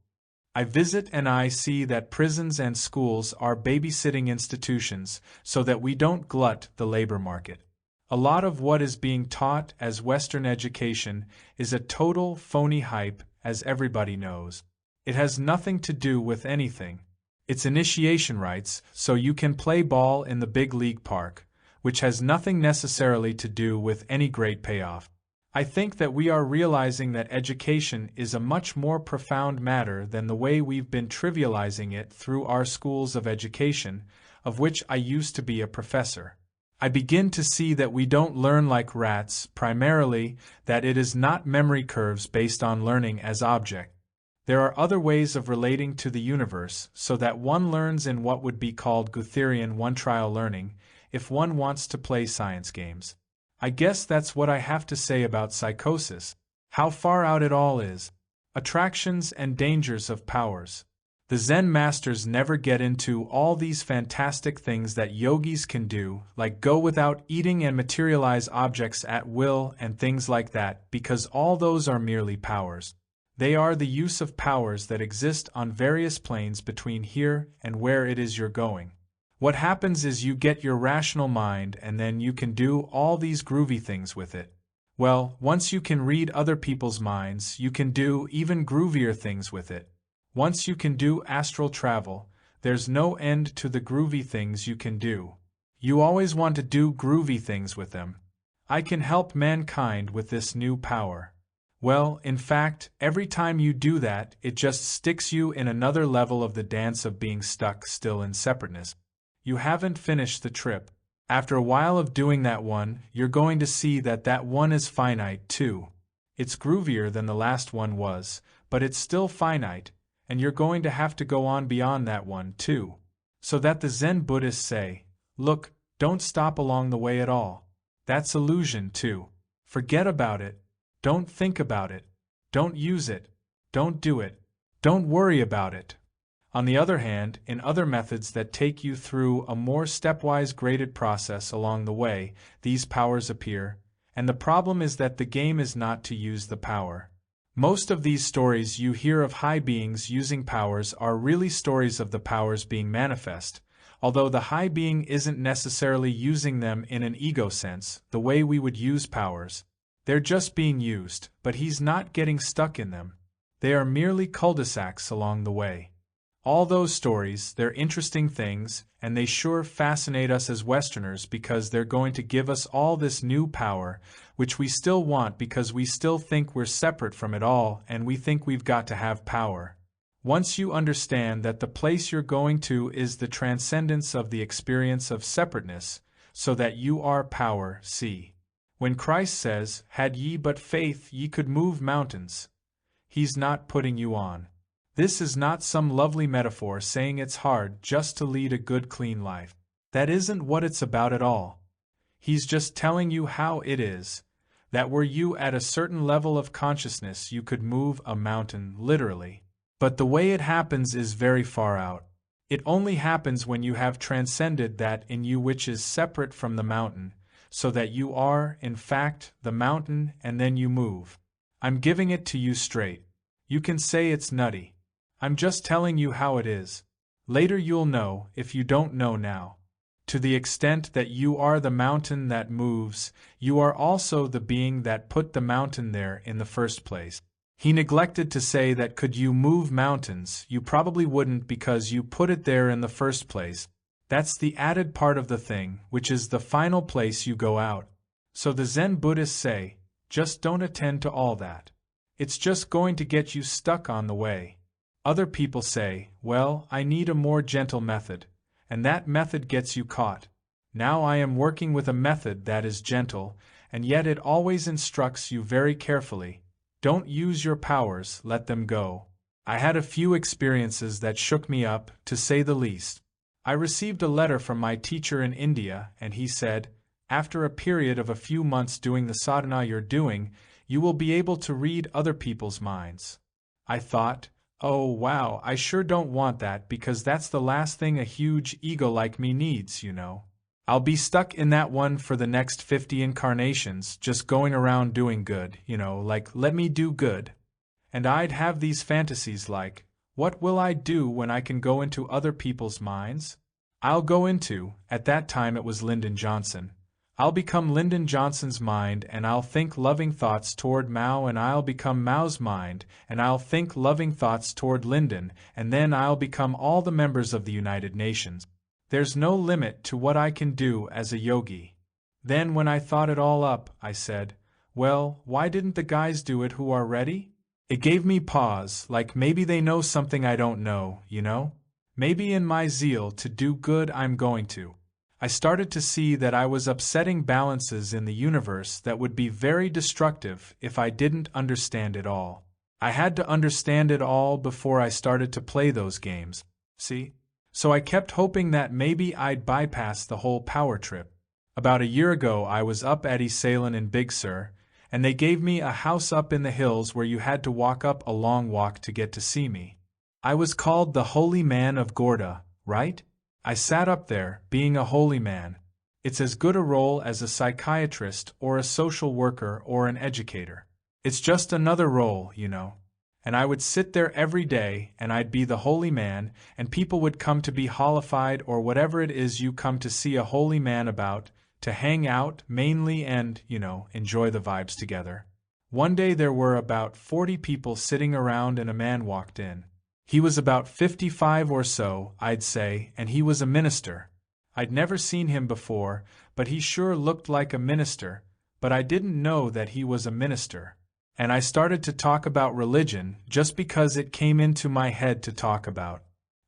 I visit and I see that prisons and schools are babysitting institutions so that we don't glut the labor market. A lot of what is being taught as Western education is a total phony hype, as everybody knows. It has nothing to do with anything. It's initiation rites, so you can play ball in the big league park, which has nothing necessarily to do with any great payoff. I think that we are realizing that education is a much more profound matter than the way we've been trivializing it through our schools of education, of which I used to be a professor. I begin to see that we don't learn like rats, primarily that it is not memory curves based on learning as object. There are other ways of relating to the universe, so that one learns in what would be called Gutherian one-trial learning, if one wants to play science games. I guess that's what I have to say about psychosis, how far out it all is. Attractions and dangers of powers. The Zen masters never get into all these fantastic things that yogis can do, like go without eating and materialize objects at will and things like that, because all those are merely powers. They are the use of powers that exist on various planes between here and where it is you're going. What happens is you get your rational mind and then you can do all these groovy things with it. Well, once you can read other people's minds, you can do even groovier things with it. Once you can do astral travel, there's no end to the groovy things you can do. You always want to do groovy things with them. I can help mankind with this new power. Well, in fact, every time you do that, it just sticks you in another level of the dance of being stuck still in separateness. You haven't finished the trip. After a while of doing that one, you're going to see that that one is finite too. It's groovier than the last one was, but it's still finite, and you're going to have to go on beyond that one too. So that the Zen Buddhists say, look, don't stop along the way at all. That's illusion too. Forget about it. Don't think about it. Don't use it. Don't do it. Don't worry about it. On the other hand, in other methods that take you through a more stepwise graded process along the way, these powers appear, and the problem is that the game is not to use the power. Most of these stories you hear of high beings using powers are really stories of the powers being manifest, although the high being isn't necessarily using them in an ego sense, the way we would use powers. They're just being used, but he's not getting stuck in them. They are merely cul-de-sacs along the way. All those stories, they're interesting things, and they sure fascinate us as Westerners because they're going to give us all this new power, which we still want because we still think we're separate from it all and we think we've got to have power. Once you understand that the place you're going to is the transcendence of the experience of separateness, so that you are power, see. When Christ says, had ye but faith ye could move mountains, he's not putting you on. This is not some lovely metaphor saying it's hard just to lead a good clean life. That isn't what it's about at all. He's just telling you how it is, that were you at a certain level of consciousness you could move a mountain, literally. But the way it happens is very far out. It only happens when you have transcended that in you which is separate from the mountain, so that you are, in fact, the mountain and then you move. I'm giving it to you straight. You can say it's nutty. I'm just telling you how it is. Later you'll know, if you don't know now. To the extent that you are the mountain that moves, you are also the being that put the mountain there in the first place. He neglected to say that could you move mountains, you probably wouldn't because you put it there in the first place. That's the added part of the thing, which is the final place you go out. So the Zen Buddhists say, just don't attend to all that. It's just going to get you stuck on the way. Other people say, well, I need a more gentle method, and that method gets you caught. Now I am working with a method that is gentle, and yet it always instructs you very carefully. Don't use your powers, let them go. I had a few experiences that shook me up, to say the least. I received a letter from my teacher in India, and he said, after a period of a few months doing the sadhana you're doing, you will be able to read other people's minds. I thought, oh wow, I sure don't want that because that's the last thing a huge ego like me needs, you know. I'll be stuck in that one for the next 50 incarnations, just going around doing good, you know, like let me do good. And I'd have these fantasies like, what will I do when I can go into other people's minds? I'll go into, at that time it was Lyndon Johnson. I'll become Lyndon Johnson's mind and I'll think loving thoughts toward Mao, and I'll become Mao's mind and I'll think loving thoughts toward Lyndon, and then I'll become all the members of the United Nations. There's no limit to what I can do as a yogi. Then when I thought it all up, I said, well, why didn't the guys do it who are ready? It gave me pause, like maybe they know something I don't know, you know? Maybe in my zeal to do good I'm going to. I started to see that I was upsetting balances in the universe that would be very destructive if I didn't understand it all. I had to understand it all before I started to play those games, see? So I kept hoping that maybe I'd bypass the whole power trip. About a year ago I was up at East Salem in Big Sur, and they gave me a house up in the hills where you had to walk up a long walk to get to see me. I was called the Holy Man of Gorda, right? I sat up there, being a holy man. It's as good a role as a psychiatrist or a social worker or an educator. It's just another role, you know. And I would sit there every day, and I'd be the holy man, and people would come to be holified or whatever it is you come to see a holy man about, to hang out, mainly, and, you know, enjoy the vibes together. One day there were about 40 people sitting around and a man walked in. He was about 55 or so, I'd say, and he was a minister. I'd never seen him before, but he sure looked like a minister, but I didn't know that he was a minister. And I started to talk about religion just because it came into my head to talk about.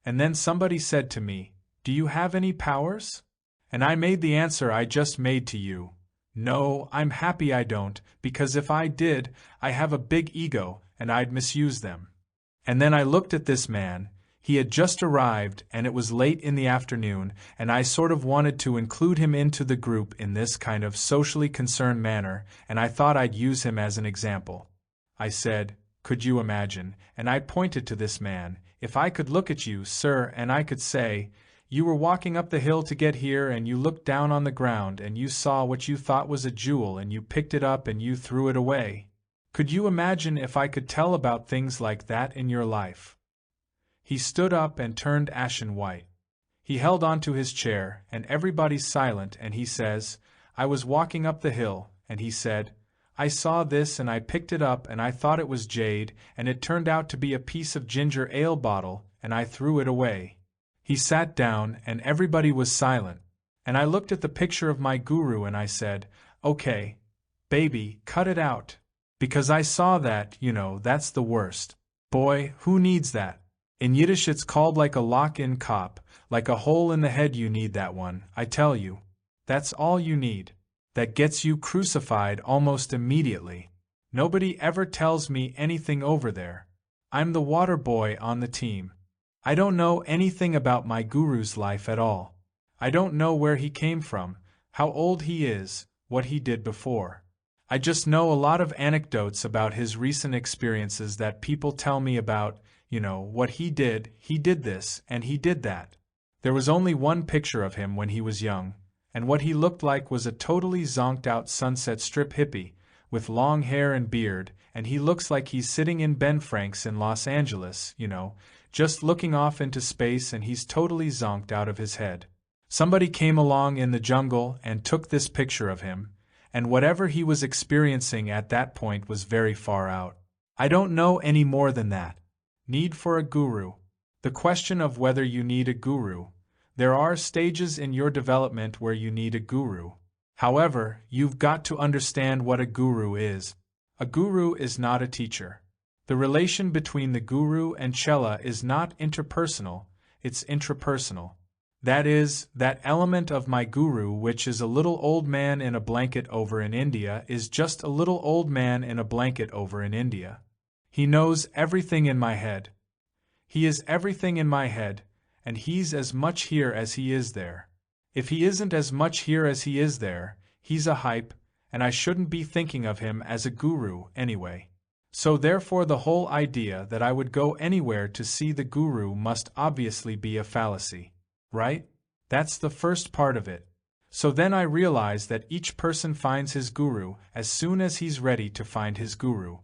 And then somebody said to me, "Do you have any powers?" And I made the answer I just made to you. No, I'm happy I don't, because if I did, I have a big ego, and I'd misuse them. And then I looked at this man. He had just arrived, and it was late in the afternoon, and I sort of wanted to include him into the group in this kind of socially concerned manner, and I thought I'd use him as an example. I said, "Could you imagine?" And I pointed to this man, "If I could look at you, sir, and I could say, you were walking up the hill to get here, and you looked down on the ground, and you saw what you thought was a jewel, and you picked it up and you threw it away. Could you imagine if I could tell about things like that in your life?" He stood up and turned ashen white. He held on to his chair, and everybody's silent, and he says, "I was walking up the hill," and he said, "I saw this and I picked it up and I thought it was jade, and it turned out to be a piece of ginger ale bottle, and I threw it away." He sat down, and everybody was silent. And I looked at the picture of my guru and I said, "Okay, baby, cut it out. Because I saw that, you know, that's the worst. Boy, who needs that? In Yiddish it's called like a lock-in cop, like a hole in the head. You need that one, I tell you. That's all you need. That gets you crucified almost immediately. Nobody ever tells me anything over there. I'm the water boy on the team. I don't know anything about my guru's life at all. I don't know where he came from, how old he is, what he did before. I just know a lot of anecdotes about his recent experiences that people tell me about, you know, what he did this, and he did that. There was only one picture of him when he was young, and what he looked like was a totally zonked-out Sunset Strip hippie, with long hair and beard, and he looks like he's sitting in Ben Frank's in Los Angeles, you know, just looking off into space, and he's totally zonked out of his head. Somebody came along in the jungle and took this picture of him, and whatever he was experiencing at that point was very far out. I don't know any more than that. Need for a guru. The question of whether you need a guru. There are stages in your development where you need a guru. However, you've got to understand what a guru is. A guru is not a teacher. The relation between the guru and chela is not interpersonal, it's intrapersonal. That is, that element of my guru which is a little old man in a blanket over in India is just a little old man in a blanket over in India. He knows everything in my head. He is everything in my head, and he's as much here as he is there. If he isn't as much here as he is there, he's a hype, and I shouldn't be thinking of him as a guru anyway. So therefore the whole idea that I would go anywhere to see the guru must obviously be a fallacy. Right? That's the first part of it. So then I realize that each person finds his guru as soon as he's ready to find his guru.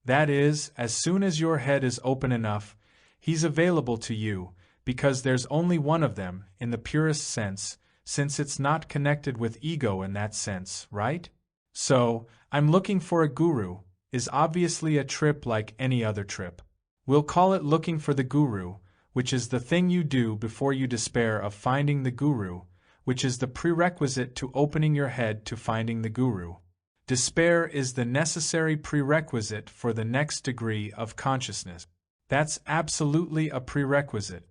That is, as soon as your head is open enough, he's available to you, because there's only one of them, in the purest sense, since it's not connected with ego in that sense, right? So, I'm looking for a guru, is obviously a trip like any other trip. We'll call it looking for the guru, which is the thing you do before you despair of finding the guru, which is the prerequisite to opening your head to finding the guru. Despair is the necessary prerequisite for the next degree of consciousness. That's absolutely a prerequisite.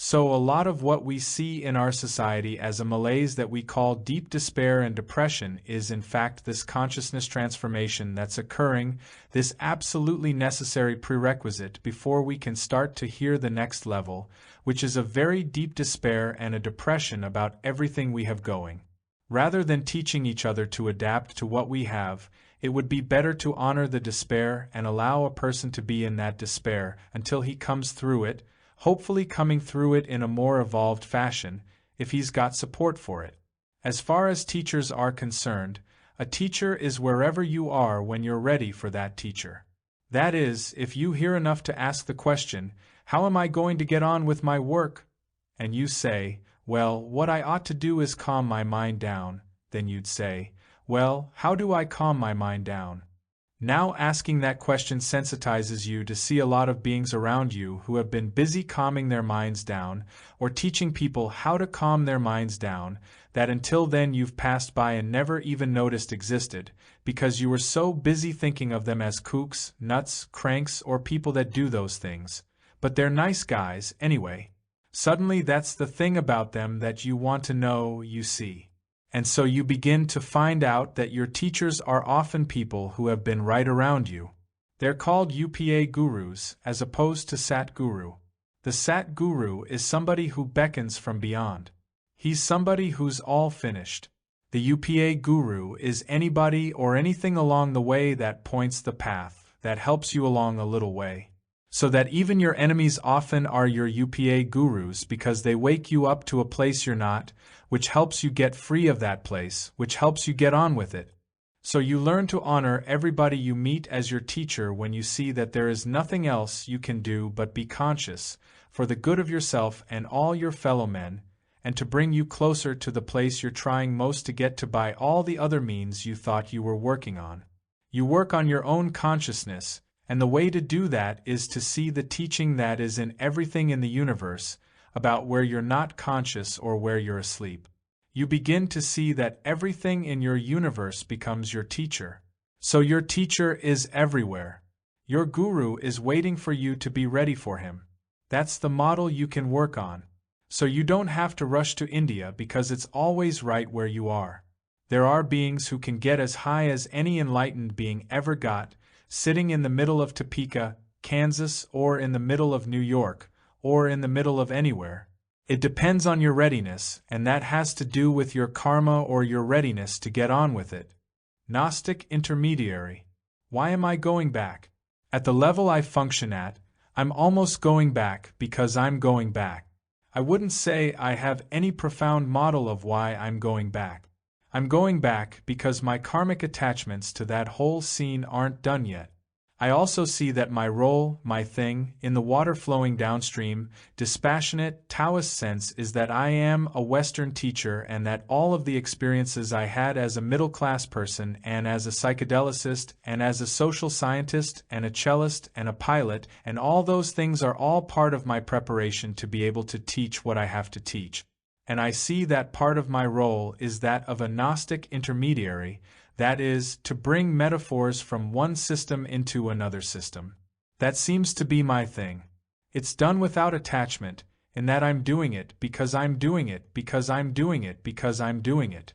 So a lot of what we see in our society as a malaise that we call deep despair and depression is in fact this consciousness transformation that's occurring, this absolutely necessary prerequisite before we can start to hear the next level, which is a very deep despair and a depression about everything we have going. Rather than teaching each other to adapt to what we have, it would be better to honor the despair and allow a person to be in that despair until he comes through it, hopefully coming through it in a more evolved fashion, if he's got support for it. As far as teachers are concerned, a teacher is wherever you are when you're ready for that teacher. That is, if you hear enough to ask the question, how am I going to get on with my work? And you say, well, what I ought to do is calm my mind down, then you'd say, well, how do I calm my mind down? Now asking that question sensitizes you to see a lot of beings around you who have been busy calming their minds down, or teaching people how to calm their minds down, that until then you've passed by and never even noticed existed, because you were so busy thinking of them as kooks, nuts, cranks, or people that do those things. But they're nice guys, anyway. Suddenly that's the thing about them that you want to know, you see. And so you begin to find out that your teachers are often people who have been right around you. They're called UPA gurus, as opposed to Sat Guru. The Sat Guru is somebody who beckons from beyond. He's somebody who's all finished. The UPA guru is anybody or anything along the way that points the path, that helps you along a little way. So that even your enemies often are your UPA gurus because they wake you up to a place you're not, which helps you get free of that place, which helps you get on with it. So you learn to honor everybody you meet as your teacher when you see that there is nothing else you can do but be conscious, for the good of yourself and all your fellow men, and to bring you closer to the place you're trying most to get to by all the other means you thought you were working on. You work on your own consciousness, and the way to do that is to see the teaching that is in everything in the universe, about where you're not conscious or where you're asleep. You begin to see that everything in your universe becomes your teacher. So your teacher is everywhere. Your guru is waiting for you to be ready for him. That's the model you can work on. So you don't have to rush to India because it's always right where you are. There are beings who can get as high as any enlightened being ever got, sitting in the middle of Topeka, Kansas, or in the middle of New York, or in the middle of anywhere. It depends on your readiness, and that has to do with your karma or your readiness to get on with it. Gnostic intermediary. Why am I going back? At the level I function at, I'm almost going back because I'm going back. I wouldn't say I have any profound model of why I'm going back. I'm going back because my karmic attachments to that whole scene aren't done yet. I also see that my role, my thing, in the water flowing downstream, dispassionate, Taoist sense is that I am a Western teacher and that all of the experiences I had as a middle-class person and as a psychedelicist and as a social scientist and a cellist and a pilot and all those things are all part of my preparation to be able to teach what I have to teach. And I see that part of my role is that of a Gnostic intermediary, that is, to bring metaphors from one system into another system. That seems to be my thing. It's done without attachment, in that I'm doing it because I'm doing it because I'm doing it because I'm doing it.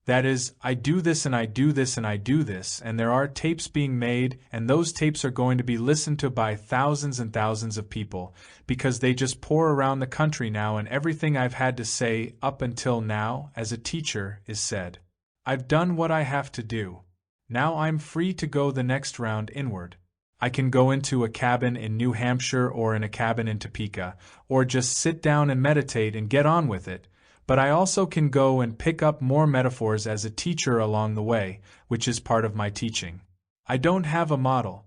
That is, I do this and I do this and I do this, and there are tapes being made, and those tapes are going to be listened to by thousands and thousands of people, because they just pour around the country now, and everything I've had to say up until now, as a teacher, is said. I've done what I have to do. Now I'm free to go the next round inward. I can go into a cabin in New Hampshire or in a cabin in Topeka, or just sit down and meditate and get on with it, but I also can go and pick up more metaphors as a teacher along the way, which is part of my teaching. I don't have a model.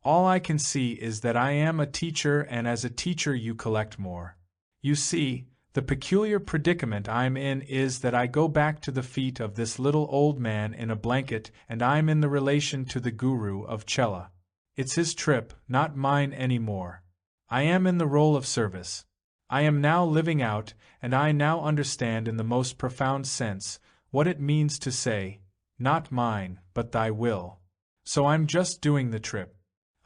All I can see is that I am a teacher, and as a teacher you collect more. You see, the peculiar predicament I'm in is that I go back to the feet of this little old man in a blanket, and I'm in the relation to the guru of Chela. It's his trip, not mine anymore. I am in the role of service. I am now living out, and I now understand in the most profound sense what it means to say, not mine, but thy will. So I'm just doing the trip.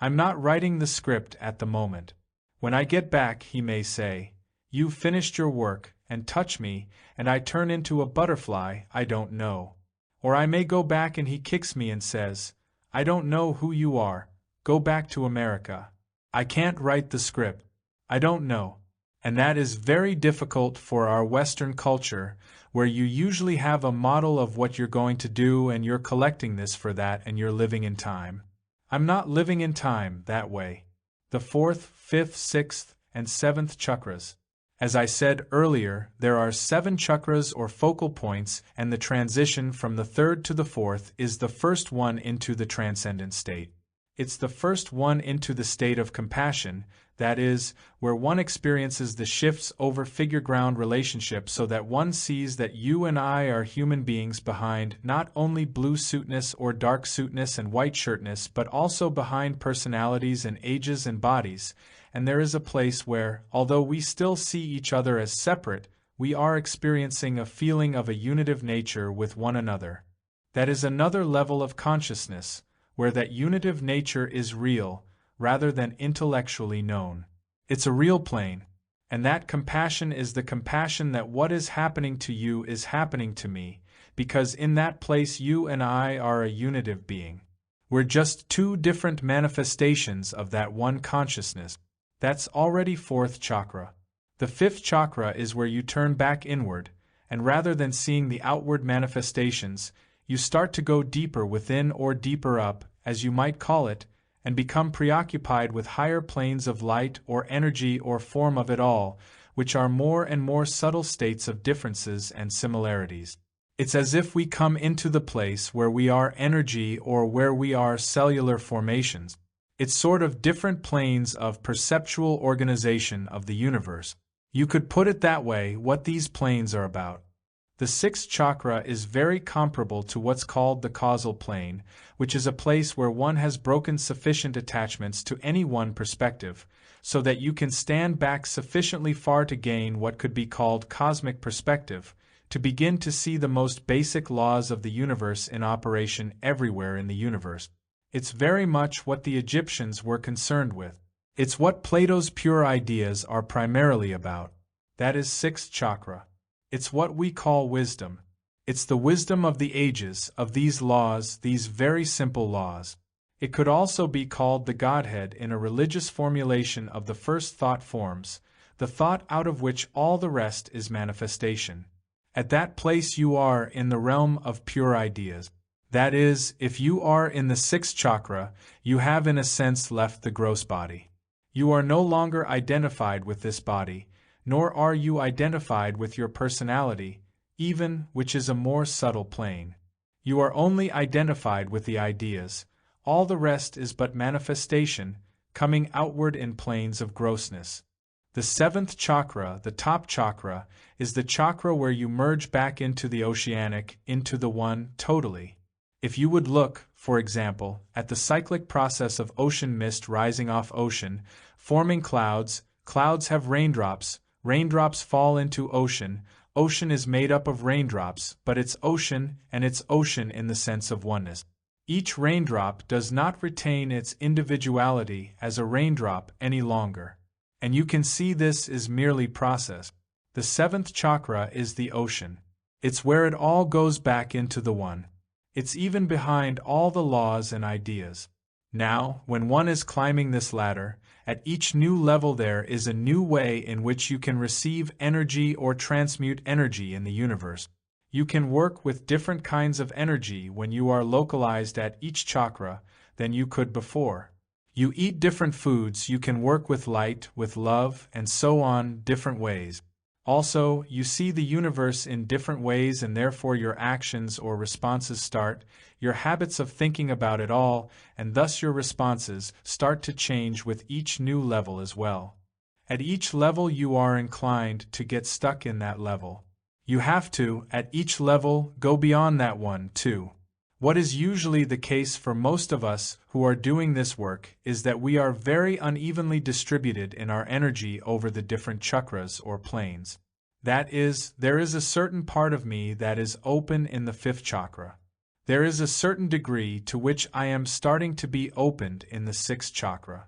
I'm not writing the script at the moment. When I get back, he may say, "You've finished your work," and touch me, and I turn into a butterfly I don't know. Or I may go back and he kicks me and says, "I don't know who you are, go back to America." I can't write the script. I don't know. And that is very difficult for our Western culture, where you usually have a model of what you're going to do and you're collecting this for that and you're living in time. I'm not living in time that way. The fourth, fifth, sixth, and seventh chakras. As I said earlier, there are 7 chakras or focal points, and the transition from the third to the fourth is the first one into the transcendent state. It's the first one into the state of compassion, that is, where one experiences the shifts over figure-ground relationship so that one sees that you and I are human beings behind not only blue suitness or dark suitness and white shirtness, but also behind personalities and ages and bodies, and there is a place where, although we still see each other as separate, we are experiencing a feeling of a unitive nature with one another. That is another level of consciousness, where that unitive nature is real, rather than intellectually known. It's a real plane, and that compassion is the compassion that what is happening to you is happening to me, because in that place you and I are a unitive being. We're just 2 different manifestations of that one consciousness. That's already 4th chakra. The 5th chakra is where you turn back inward, and rather than seeing the outward manifestations, you start to go deeper within or deeper up, as you might call it, and become preoccupied with higher planes of light or energy or form of it all, which are more and more subtle states of differences and similarities. It's as if we come into the place where we are energy or where we are cellular formations. It's sort of different planes of perceptual organization of the universe. You could put it that way, what these planes are about. The 6th chakra is very comparable to what's called the causal plane, which is a place where one has broken sufficient attachments to any one perspective, so that you can stand back sufficiently far to gain what could be called cosmic perspective, to begin to see the most basic laws of the universe in operation everywhere in the universe. It's very much what the Egyptians were concerned with. It's what Plato's pure ideas are primarily about. That is 6th chakra. It's what we call wisdom. It's the wisdom of the ages, of these laws, these very simple laws. It could also be called the Godhead in a religious formulation of the first thought forms, the thought out of which all the rest is manifestation. At that place you are in the realm of pure ideas. That is, if you are in the 6th chakra, you have in a sense left the gross body. You are no longer identified with this body, nor are you identified with your personality, even, which is a more subtle plane. You are only identified with the ideas, All the rest is but manifestation, coming outward in planes of grossness. The seventh chakra, the top chakra, is the chakra where you merge back into the oceanic, into the one, totally. If you would look, for example, at the cyclic process of ocean mist rising off ocean, forming clouds, clouds have raindrops, raindrops fall into ocean, ocean is made up of raindrops, but it's ocean, and it's ocean in the sense of oneness. Each raindrop does not retain its individuality as a raindrop any longer. And you can see this is merely process. The seventh chakra is the ocean. It's where it all goes back into the one. It's even behind all the laws and ideas. Now, when one is climbing this ladder, at each new level there is a new way in which you can receive energy or transmute energy in the universe. You can work with different kinds of energy when you are localized at each chakra than you could before. You eat different foods, you can work with light, with love, and so on, different ways. Also, you see the universe in different ways and therefore your actions or responses start, your habits of thinking about it all, and thus your responses start to change with each new level as well. At each level you are inclined to get stuck in that level. You have to, at each level, go beyond that one, too. What is usually the case for most of us who are doing this work is that we are very unevenly distributed in our energy over the different chakras or planes. That is, there is a certain part of me that is open in the fifth chakra. There is a certain degree to which I am starting to be opened in the sixth chakra.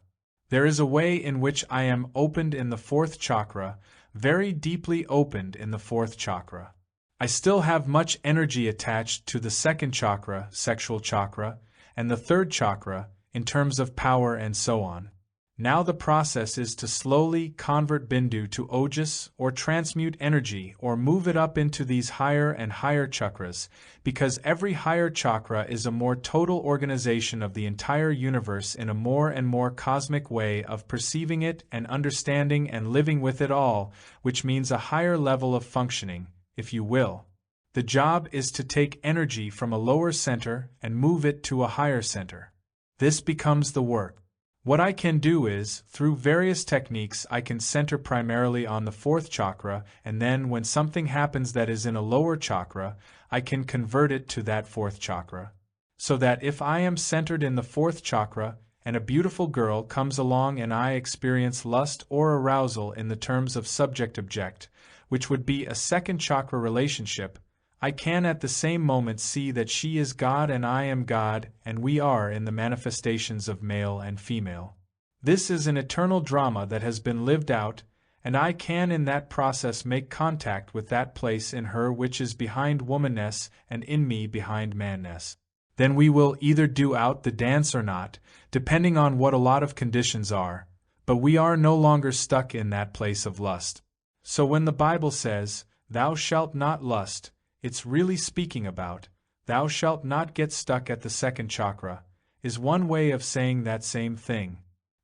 There is a way in which I am opened in the fourth chakra, very deeply opened in the fourth chakra. I still have much energy attached to the second chakra, sexual chakra, and the third chakra, in terms of power and so on. Now the process is to slowly convert Bindu to Ojas or transmute energy or move it up into these higher and higher chakras, because every higher chakra is a more total organization of the entire universe in a more and more cosmic way of perceiving it and understanding and living with it all, which means a higher level of functioning, if you will. The job is to take energy from a lower center and move it to a higher center. This becomes the work. What I can do is, through various techniques, I can center primarily on the fourth chakra, and then when something happens that is in a lower chakra, I can convert it to that fourth chakra. So that if I am centered in the fourth chakra, and a beautiful girl comes along and I experience lust or arousal in the terms of subject-object, which would be a second chakra relationship, I can at the same moment see that she is God and I am God, and we are in the manifestations of male and female. This is an eternal drama that has been lived out, and I can in that process make contact with that place in her which is behind womanness and in me behind manness. Then we will either do out the dance or not, depending on what a lot of conditions are, but we are no longer stuck in that place of lust. So when the Bible says, "Thou shalt not lust," it's really speaking about, "Thou shalt not get stuck at the second chakra," is one way of saying that same thing.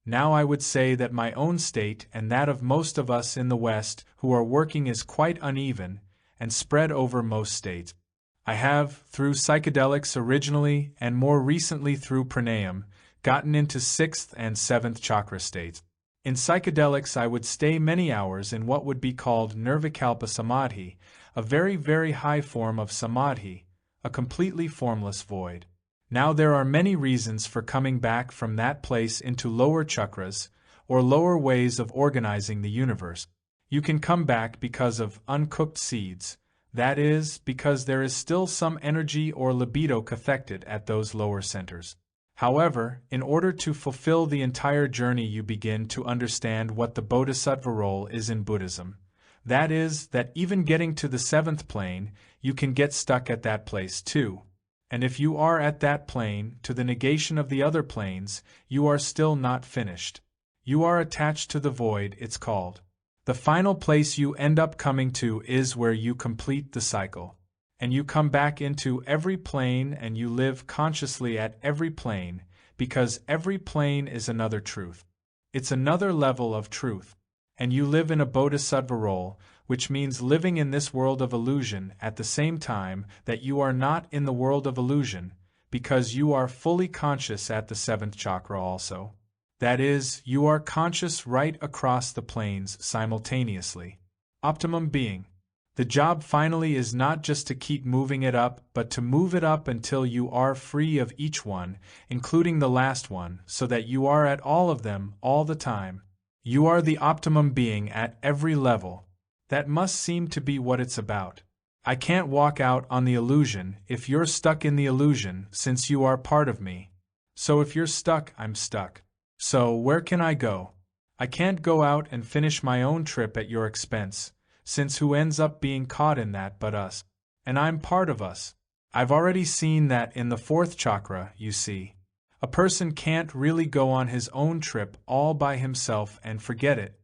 Now I would say that my own state and that of most of us in the West who are working is quite uneven and spread over most states. I have, through psychedelics originally and more recently through pranayam, gotten into sixth and seventh chakra states. In psychedelics I would stay many hours in what would be called nirvikalpa samadhi, a very, very high form of samadhi, a completely formless void. Now there are many reasons for coming back from that place into lower chakras, or lower ways of organizing the universe. You can come back because of uncooked seeds, that is, because there is still some energy or libido cathected at those lower centers. However, in order to fulfill the entire journey you begin to understand what the bodhisattva role is in Buddhism. That is, that even getting to the seventh plane, you can get stuck at that place too. And if you are at that plane, to the negation of the other planes, you are still not finished. You are attached to the void, it's called. The final place you end up coming to is where you complete the cycle. And you come back into every plane and you live consciously at every plane, because every plane is another truth. It's another level of truth. And you live in a bodhisattva role, which means living in this world of illusion at the same time that you are not in the world of illusion, because you are fully conscious at the seventh chakra also. That is, you are conscious right across the planes simultaneously. Optimum being. The job finally is not just to keep moving it up, but to move it up until you are free of each one, including the last one, so that you are at all of them all the time. You are the optimum being at every level. That must seem to be what it's about. I can't walk out on the illusion if you're stuck in the illusion, since you are part of me. So if you're stuck, I'm stuck. So where can I go? I can't go out and finish my own trip at your expense, since who ends up being caught in that but us? And I'm part of us. I've already seen that in the fourth chakra, you see. A person can't really go on his own trip all by himself and forget it.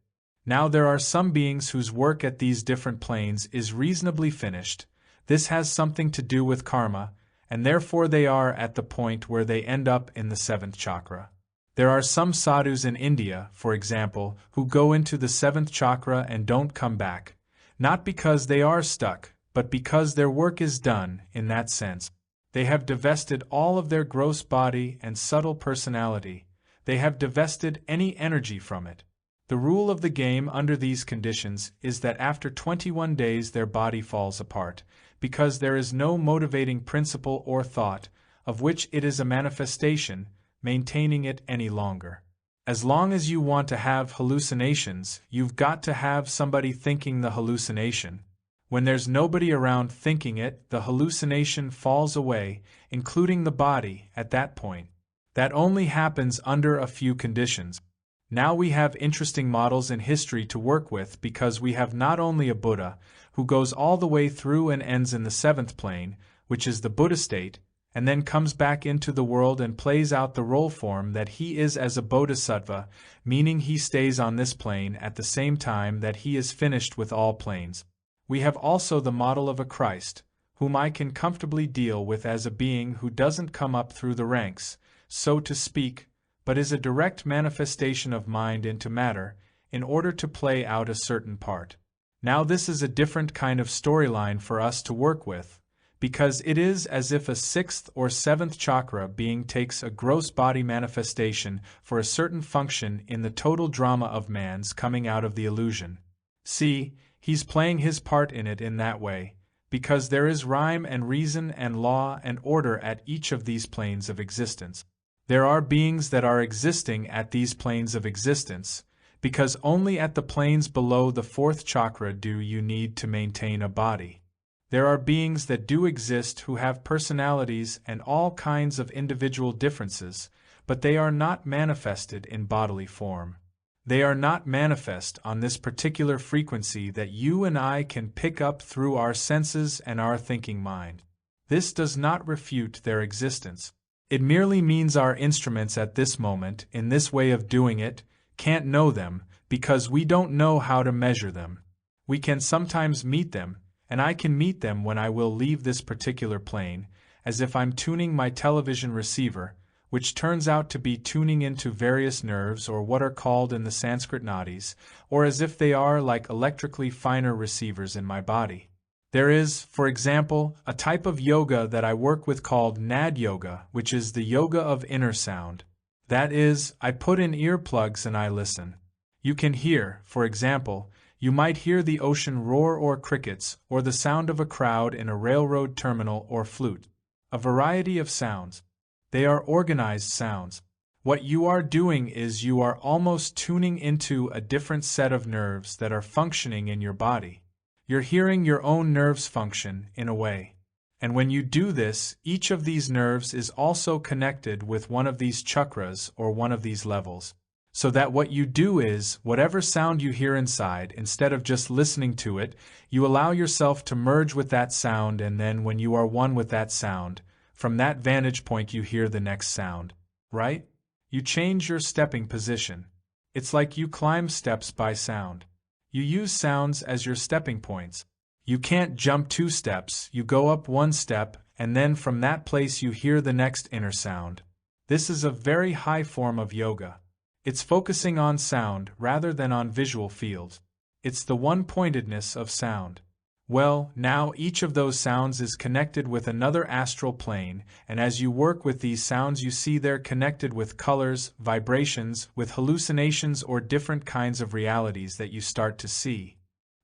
Now there are some beings whose work at these different planes is reasonably finished. This has something to do with karma, and therefore they are at the point where they end up in the seventh chakra. There are some sadhus in India, for example, who go into the seventh chakra and don't come back, not because they are stuck, but because their work is done, in that sense. They have divested all of their gross body and subtle personality. They have divested any energy from it. The rule of the game under these conditions is that after 21 days their body falls apart, because there is no motivating principle or thought, of which it is a manifestation, maintaining it any longer. As long as you want to have hallucinations, you've got to have somebody thinking the hallucination. When there's nobody around thinking it, the hallucination falls away, including the body, at that point. That only happens under a few conditions. Now we have interesting models in history to work with because we have not only a Buddha, who goes all the way through and ends in the seventh plane, which is the Buddha state, and then comes back into the world and plays out the role form that he is as a bodhisattva, meaning he stays on this plane at the same time that he is finished with all planes. We have also the model of a Christ, whom I can comfortably deal with as a being who doesn't come up through the ranks, so to speak, but is a direct manifestation of mind into matter, in order to play out a certain part. Now this is a different kind of storyline for us to work with, because it is as if a sixth or seventh chakra being takes a gross body manifestation for a certain function in the total drama of man's coming out of the illusion. See, he's playing his part in it in that way, because there is rhyme and reason and law and order at each of these planes of existence. There are beings that are existing at these planes of existence, because only at the planes below the fourth chakra do you need to maintain a body. There are beings that do exist who have personalities and all kinds of individual differences, but they are not manifested in bodily form. They are not manifest on this particular frequency that you and I can pick up through our senses and our thinking mind. This does not refute their existence. It merely means our instruments at this moment, in this way of doing it, can't know them, because we don't know how to measure them. We can sometimes meet them, and I can meet them when I will leave this particular plane, as if I'm tuning my television receiver, which turns out to be tuning into various nerves or what are called in the Sanskrit nadis, or as if they are like electrically finer receivers in my body. There is, for example, a type of yoga that I work with called Nad Yoga, which is the yoga of inner sound. That is, I put in earplugs and I listen. You can hear, for example, you might hear the ocean roar or crickets, or the sound of a crowd in a railroad terminal or flute. A variety of sounds. They are organized sounds. What you are doing is you are almost tuning into a different set of nerves that are functioning in your body. You're hearing your own nerves function, in a way. And when you do this, each of these nerves is also connected with one of these chakras or one of these levels. So that what you do is, whatever sound you hear inside, instead of just listening to it, you allow yourself to merge with that sound, and then when you are one with that sound, from that vantage point you hear the next sound, right? You change your stepping position. It's like you climb steps by sound. You use sounds as your stepping points. You can't jump 2 steps, you go up 1 step, and then from that place you hear the next inner sound. This is a very high form of yoga. It's focusing on sound rather than on visual fields. It's the one-pointedness of sound. Well, now each of those sounds is connected with another astral plane, and as you work with these sounds you see they're connected with colors, vibrations, with hallucinations or different kinds of realities that you start to see.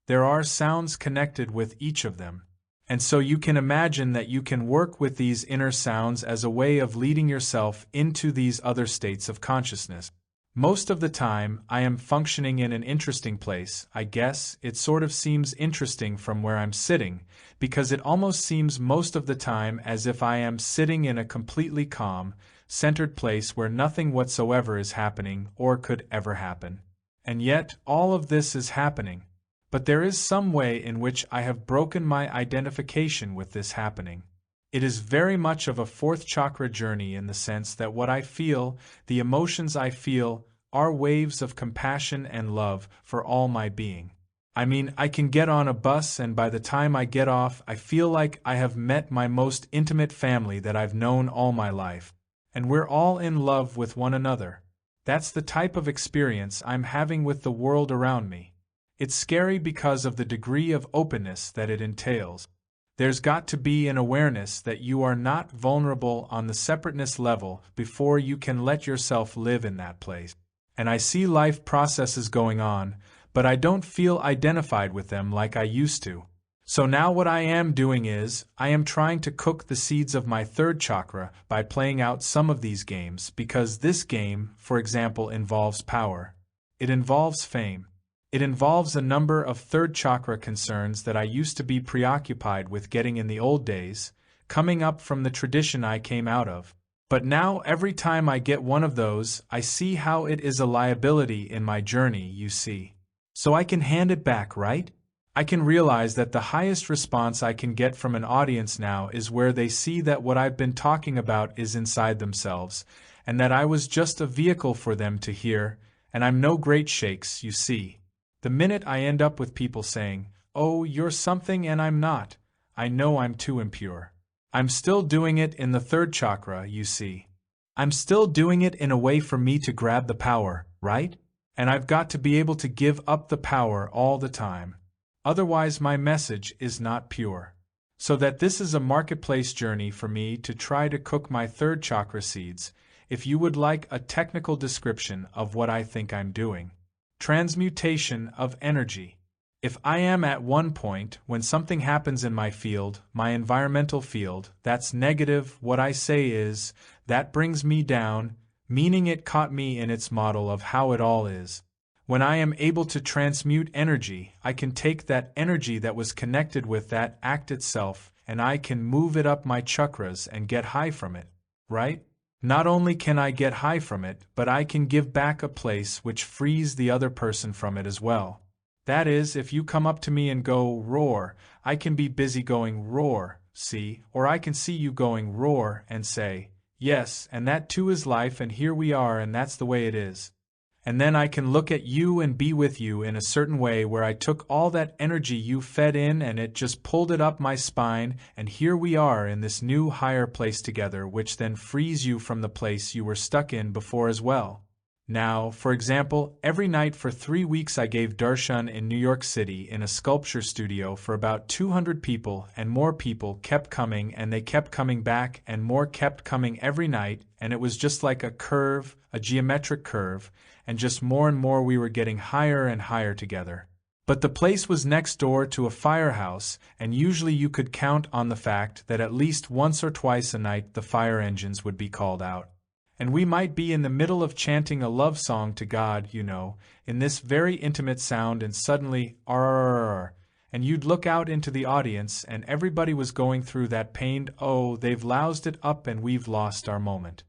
There are sounds connected with each of them. And so you can imagine that you can work with these inner sounds as a way of leading yourself into these other states of consciousness. Most of the time, I am functioning in an interesting place. I guess it sort of seems interesting from where I'm sitting, because it almost seems most of the time as if I am sitting in a completely calm, centered place where nothing whatsoever is happening or could ever happen. And yet, all of this is happening. But there is some way in which I have broken my identification with this happening. It is very much of a fourth chakra journey in the sense that what I feel, the emotions I feel, are waves of compassion and love for all my being. I mean, I can get on a bus and by the time I get off, I feel like I have met my most intimate family that I've known all my life. And we're all in love with one another. That's the type of experience I'm having with the world around me. It's scary because of the degree of openness that it entails. There's got to be an awareness that you are not vulnerable on the separateness level before you can let yourself live in that place. And I see life processes going on, but I don't feel identified with them like I used to. So now what I am doing is, I am trying to cook the seeds of my third chakra by playing out some of these games, because this game, for example, involves power. It involves fame. It involves a number of third chakra concerns that I used to be preoccupied with getting in the old days, coming up from the tradition I came out of. But now every time I get one of those, I see how it is a liability in my journey, you see. So I can hand it back, right? I can realize that the highest response I can get from an audience now is where they see that what I've been talking about is inside themselves, and that I was just a vehicle for them to hear, and I'm no great shakes, you see. The minute I end up with people saying, "Oh, you're something and I'm not," I know I'm too impure. I'm still doing it in the third chakra, you see. I'm still doing it in a way for me to grab the power, right? And I've got to be able to give up the power all the time. Otherwise my message is not pure. So that this is a marketplace journey for me to try to cook my third chakra seeds, if you would like a technical description of what I think I'm doing. Transmutation of energy. If I am at one point, when something happens in my field, my environmental field, that's negative, what I say is, that brings me down, meaning it caught me in its model of how it all is. When I am able to transmute energy, I can take that energy that was connected with that act itself, and I can move it up my chakras and get high from it, right? Not only can I get high from it, but I can give back a place which frees the other person from it as well. That is, if you come up to me and go, "Roar," I can be busy going, "Roar," see? Or I can see you going, "Roar," and say, "Yes, and that too is life, and here we are, and that's the way it is." And then I can look at you and be with you in a certain way where I took all that energy you fed in and it just pulled it up my spine, and here we are in this new higher place together, which then frees you from the place you were stuck in before as well. Now, for example, every night for 3 weeks I gave darshan in New York City in a sculpture studio for about 200 people, and more people kept coming and they kept coming back and more kept coming every night, and it was just like a curve, a geometric curve, and just more and more we were getting higher and higher together. But the place was next door to a firehouse, and usually you could count on the fact that at least once or twice a night the fire engines would be called out. And we might be in the middle of chanting a love song to God, you know, in this very intimate sound, and suddenly, "Arrrrrrr," and you'd look out into the audience and everybody was going through that pained, "Oh, they've loused it up and we've lost our moment."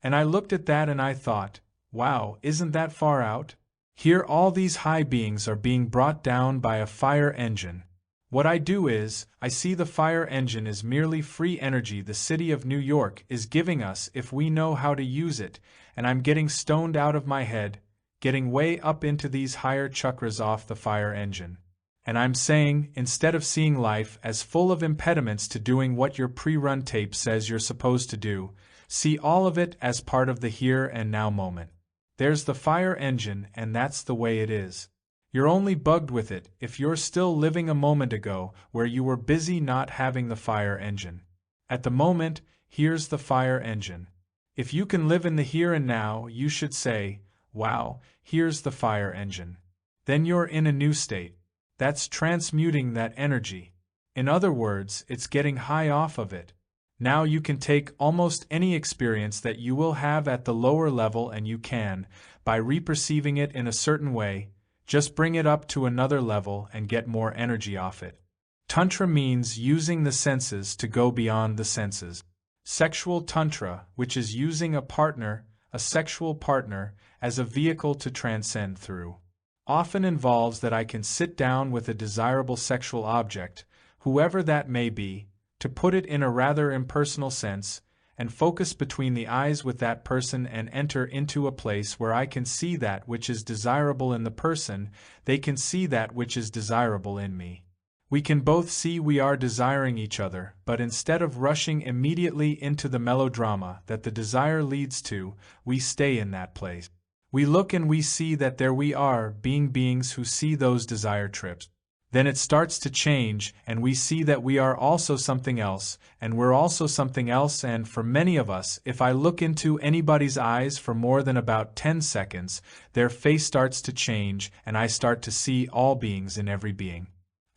And I looked at that and I thought, wow, isn't that far out? Here all these high beings are being brought down by a fire engine. What I do is, I see the fire engine is merely free energy the city of New York is giving us if we know how to use it, and I'm getting stoned out of my head, getting way up into these higher chakras off the fire engine. And I'm saying, instead of seeing life as full of impediments to doing what your pre-run tape says you're supposed to do, see all of it as part of the here and now moment. There's the fire engine, and that's the way it is. You're only bugged with it if you're still living a moment ago where you were busy not having the fire engine. At the moment, here's the fire engine. If you can live in the here and now, you should say, wow, here's the fire engine. Then you're in a new state. That's transmuting that energy. In other words, it's getting high off of it. Now you can take almost any experience that you will have at the lower level and you can, by reperceiving it in a certain way, just bring it up to another level and get more energy off it. Tantra means using the senses to go beyond the senses. Sexual Tantra, which is using a partner, a sexual partner, as a vehicle to transcend through, often involves that I can sit down with a desirable sexual object, whoever that may be, to put it in a rather impersonal sense, and focus between the eyes with that person and enter into a place where I can see that which is desirable in the person, they can see that which is desirable in me. We can both see we are desiring each other, but instead of rushing immediately into the melodrama that the desire leads to, we stay in that place. We look and we see that there we are, being beings who see those desire trips. Then it starts to change, and we see that we are also something else, and we're also something else, and for many of us, if I look into anybody's eyes for more than about 10 seconds, their face starts to change, and I start to see all beings in every being.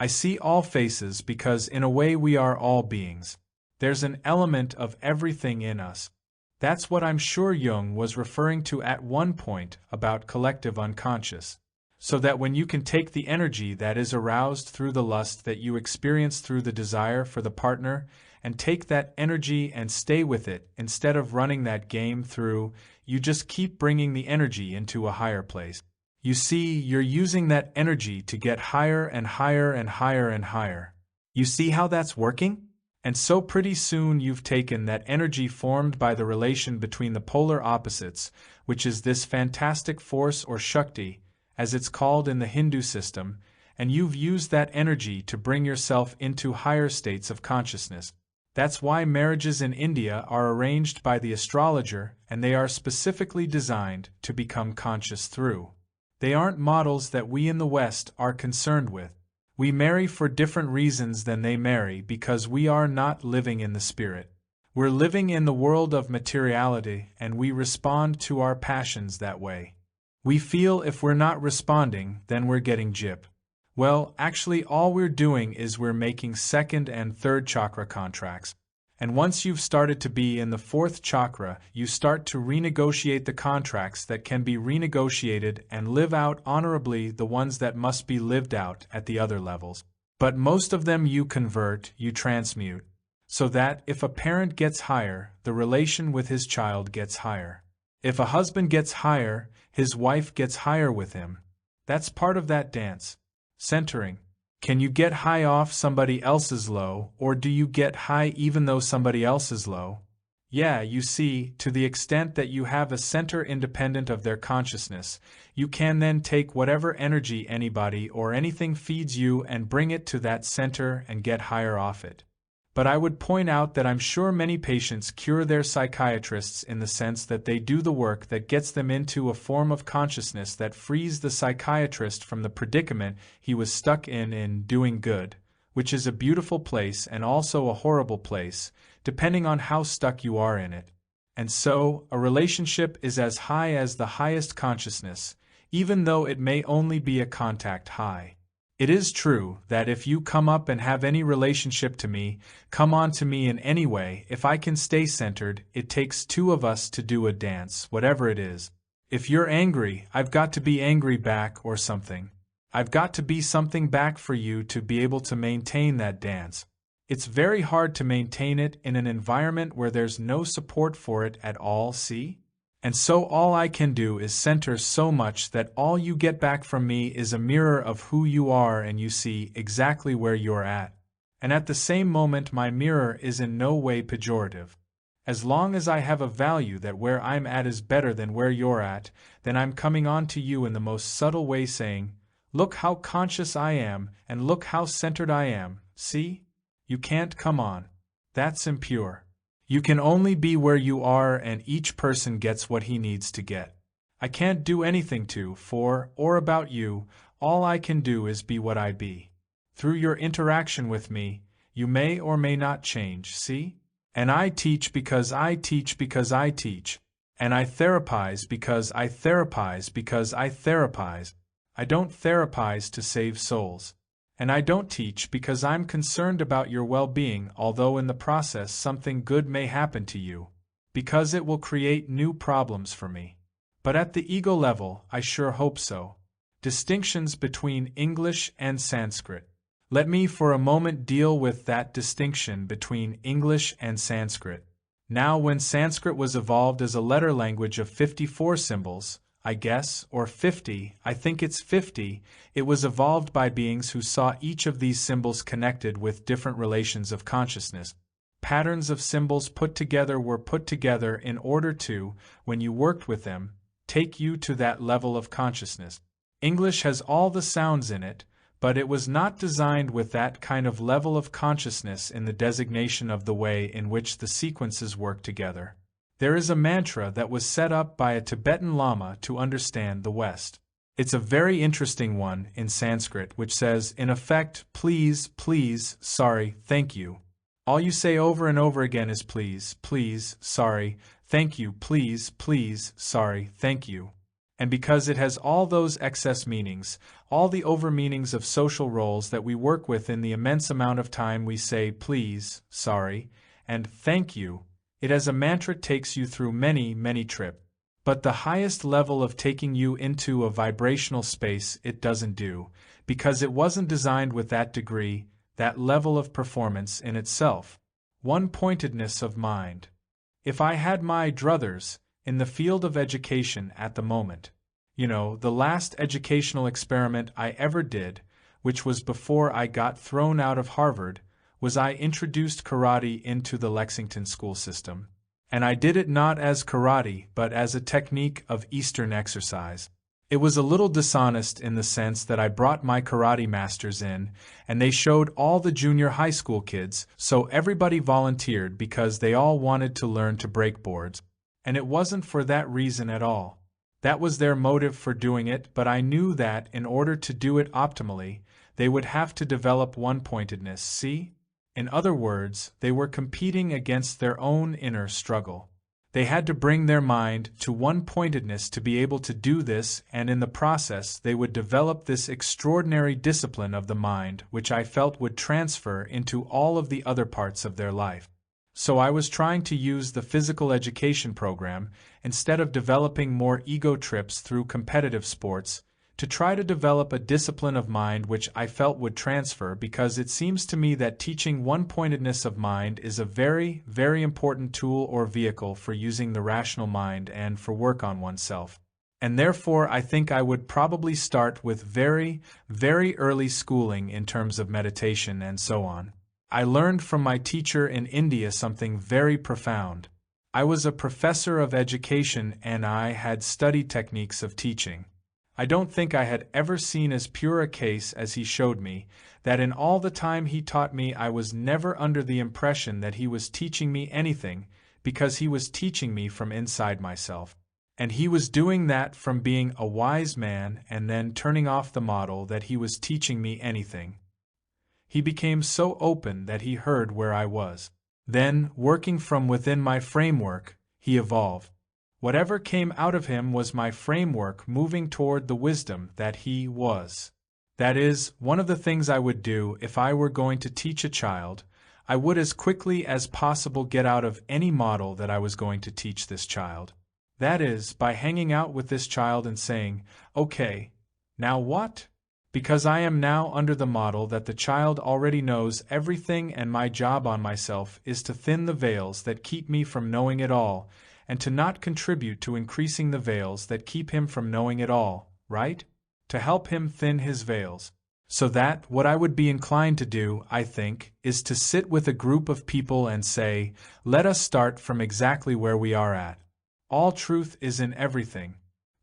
I see all faces because in a way we are all beings. There's an element of everything in us. That's what I'm sure Jung was referring to at one point about collective unconscious. So that when you can take the energy that is aroused through the lust that you experience through the desire for the partner, and take that energy and stay with it instead of running that game through, you just keep bringing the energy into a higher place. You see, you're using that energy to get higher and higher and higher and higher. You see how that's working? And so pretty soon you've taken that energy formed by the relation between the polar opposites, which is this fantastic force or Shakti, as it's called in the Hindu system, and you've used that energy to bring yourself into higher states of consciousness. That's why marriages in India are arranged by the astrologer, and they are specifically designed to become conscious through. They aren't models that we in the West are concerned with. We marry for different reasons than they marry because we are not living in the spirit. We're living in the world of materiality, and we respond to our passions that way. We feel if we're not responding, then we're getting gypped. Well, actually all we're doing is we're making second and third chakra contracts. And once you've started to be in the fourth chakra, you start to renegotiate the contracts that can be renegotiated and live out honorably the ones that must be lived out at the other levels. But most of them you convert, you transmute. So that if a parent gets higher, the relation with his child gets higher. If a husband gets higher, his wife gets higher with him. That's part of that dance. Centering. Can you get high off somebody else's low, or do you get high even though somebody else is low? Yeah, you see, to the extent that you have a center independent of their consciousness, you can then take whatever energy anybody or anything feeds you and bring it to that center and get higher off it. But I would point out that I'm sure many patients cure their psychiatrists in the sense that they do the work that gets them into a form of consciousness that frees the psychiatrist from the predicament he was stuck in doing good, which is a beautiful place and also a horrible place, depending on how stuck you are in it. And so, a relationship is as high as the highest consciousness, even though it may only be a contact high. It is true that if you come up and have any relationship to me, come on to me in any way, if I can stay centered, it takes two of us to do a dance, whatever it is. If you're angry, I've got to be angry back or something. I've got to be something back for you to be able to maintain that dance. It's very hard to maintain it in an environment where there's no support for it at all, see? And so all I can do is center so much that all you get back from me is a mirror of who you are and you see exactly where you're at. And at the same moment my mirror is in no way pejorative. As long as I have a value that where I'm at is better than where you're at, then I'm coming on to you in the most subtle way saying, look how conscious I am and look how centered I am, see? You can't come on. That's impure. You can only be where you are and each person gets what he needs to get. I can't do anything to, for, or about you, All I can do is be what I be. Through your interaction with me, you may or may not change, see? And I teach because I teach because I teach. And I therapize because I therapize because I therapize. I don't therapize to save souls. And I don't teach because I'm concerned about your well-being, although in the process something good may happen to you, because it will create new problems for me. But at the ego level, I sure hope so. Distinctions between English and Sanskrit. Let me for a moment deal with that distinction between English and Sanskrit. Now, when Sanskrit was evolved as a letter language of 54 symbols, I guess, or 50, I think it's 50, it was evolved by beings who saw each of these symbols connected with different relations of consciousness. Patterns of symbols put together were put together in order to, when you worked with them, take you to that level of consciousness. English has all the sounds in it, but it was not designed with that kind of level of consciousness in the designation of the way in which the sequences work together. There is a mantra that was set up by a Tibetan Lama to understand the West. It's a very interesting one in Sanskrit, which says, in effect, please, please, sorry, thank you. All you say over and over again is please, please, sorry, thank you, please, please, sorry, thank you. And because it has all those excess meanings, all the over-meanings of social roles that we work with in the immense amount of time we say please, sorry, and thank you, it as a mantra takes you through many, many trips. But the highest level of taking you into a vibrational space it doesn't do, because it wasn't designed with that degree, that level of performance in itself. One-pointedness of mind. If I had my druthers in the field of education at the moment, the last educational experiment I ever did, which was before I got thrown out of Harvard, was I introduced karate into the Lexington school system. And I did it not as karate, but as a technique of Eastern exercise. It was a little dishonest in the sense that I brought my karate masters in, and they showed all the junior high school kids, so everybody volunteered because they all wanted to learn to break boards. And it wasn't for that reason at all. That was their motive for doing it, but I knew that, in order to do it optimally, they would have to develop one-pointedness, see? In other words, they were competing against their own inner struggle. They had to bring their mind to one-pointedness to be able to do this, and in the process they would develop this extraordinary discipline of the mind which I felt would transfer into all of the other parts of their life. So I was trying to use the physical education program, instead of developing more ego trips through competitive sports, to try to develop a discipline of mind which I felt would transfer, because it seems to me that teaching one-pointedness of mind is a very, very important tool or vehicle for using the rational mind and for work on oneself. And therefore I think I would probably start with very, very early schooling in terms of meditation and so on. I learned from my teacher in India something very profound. I was a professor of education and I had studied techniques of teaching. I don't think I had ever seen as pure a case as he showed me, that in all the time he taught me I was never under the impression that he was teaching me anything, because he was teaching me from inside myself. And he was doing that from being a wise man and then turning off the model that he was teaching me anything. He became so open that he heard where I was. Then, working from within my framework, he evolved. Whatever came out of him was my framework moving toward the wisdom that he was. That is, one of the things I would do if I were going to teach a child, I would as quickly as possible get out of any model that I was going to teach this child. That is, by hanging out with this child and saying, okay, now what? Because I am now under the model that the child already knows everything, and my job on myself is to thin the veils that keep me from knowing it all, and to not contribute to increasing the veils that keep him from knowing it all, right? To help him thin his veils. So that, what I would be inclined to do, I think, is to sit with a group of people and say, let us start from exactly where we are at. All truth is in everything.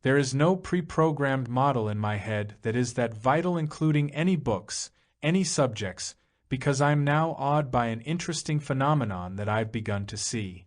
There is no pre-programmed model in my head that is that vital, including any books, any subjects, because I'm now awed by an interesting phenomenon that I've begun to see.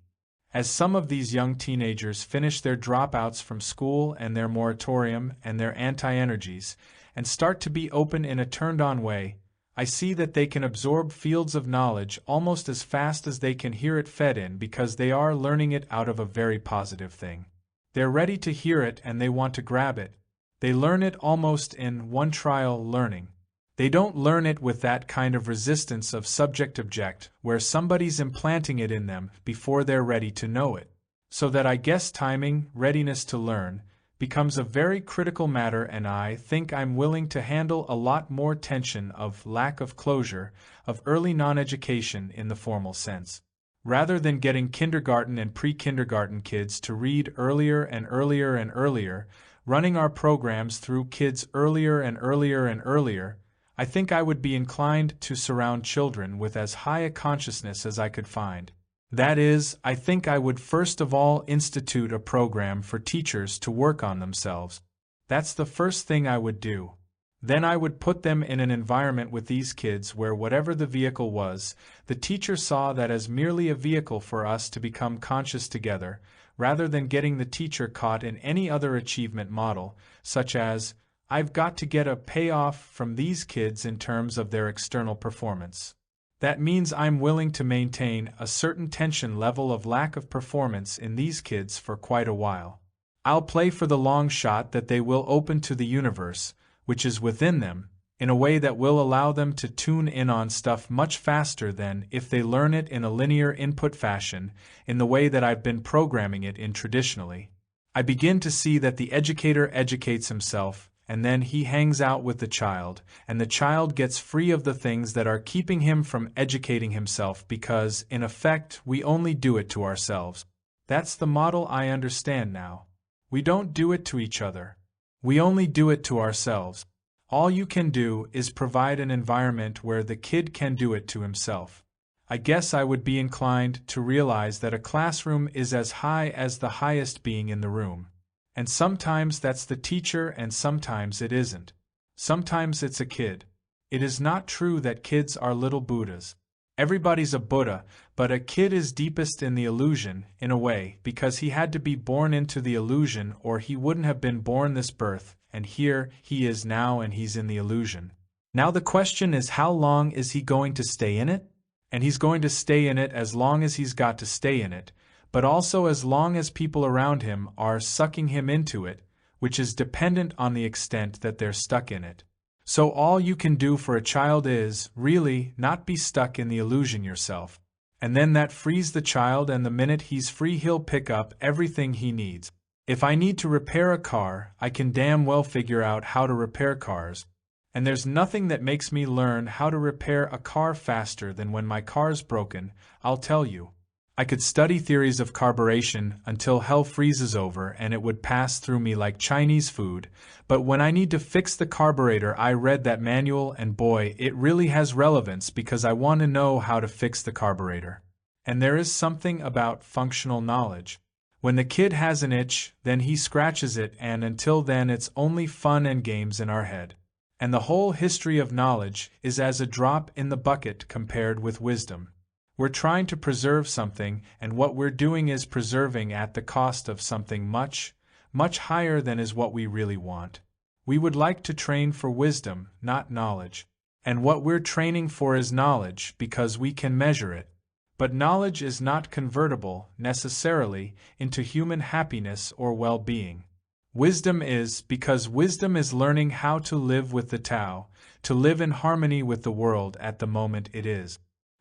As some of these young teenagers finish their dropouts from school and their moratorium and their anti-energies, and start to be open in a turned-on way, I see that they can absorb fields of knowledge almost as fast as they can hear it fed in because they are learning it out of a very positive thing. They're ready to hear it and they want to grab it. They learn it almost in one-trial learning. They don't learn it with that kind of resistance of subject-object where somebody's implanting it in them before they're ready to know it. So that I guess timing, readiness to learn, becomes a very critical matter, and I think I'm willing to handle a lot more tension of lack of closure, of early non-education in the formal sense. Rather than getting kindergarten and pre-kindergarten kids to read earlier and earlier and earlier, running our programs through kids earlier and earlier and earlier, I think I would be inclined to surround children with as high a consciousness as I could find. That is, I think I would first of all institute a program for teachers to work on themselves. That's the first thing I would do. Then I would put them in an environment with these kids where whatever the vehicle was, the teacher saw that as merely a vehicle for us to become conscious together, rather than getting the teacher caught in any other achievement model, such as, I've got to get a payoff from these kids in terms of their external performance. That means I'm willing to maintain a certain tension level of lack of performance in these kids for quite a while. I'll play for the long shot that they will open to the universe, which is within them, in a way that will allow them to tune in on stuff much faster than if they learn it in a linear input fashion, in the way that I've been programming it in traditionally. I begin to see that the educator educates himself, and then he hangs out with the child, and the child gets free of the things that are keeping him from educating himself because, in effect, we only do it to ourselves. That's the model I understand now. We don't do it to each other. We only do it to ourselves. All you can do is provide an environment where the kid can do it to himself. I guess I would be inclined to realize that a classroom is as high as the highest being in the room. And sometimes that's the teacher and sometimes it isn't. Sometimes it's a kid. It is not true that kids are little Buddhas. Everybody's a Buddha, but a kid is deepest in the illusion, in a way, because he had to be born into the illusion or he wouldn't have been born this birth, and here he is now and he's in the illusion. Now the question is, how long is he going to stay in it? And he's going to stay in it as long as he's got to stay in it, but also as long as people around him are sucking him into it, which is dependent on the extent that they're stuck in it. So all you can do for a child is, really, not be stuck in the illusion yourself. And then that frees the child, and the minute he's free he'll pick up everything he needs. If I need to repair a car, I can damn well figure out how to repair cars. And there's nothing that makes me learn how to repair a car faster than when my car's broken, I'll tell you. I could study theories of carburation until hell freezes over and it would pass through me like Chinese food, but when I need to fix the carburetor I read that manual and boy, it really has relevance because I want to know how to fix the carburetor. And there is something about functional knowledge. When the kid has an itch, then he scratches it, and until then it's only fun and games in our head. And the whole history of knowledge is as a drop in the bucket compared with wisdom. We're trying to preserve something, and what we're doing is preserving at the cost of something much, much higher than is what we really want. We would like to train for wisdom, not knowledge. And what we're training for is knowledge because we can measure it. But knowledge is not convertible, necessarily, into human happiness or well-being. Wisdom is, because wisdom is learning how to live with the Tao, to live in harmony with the world at the moment it is.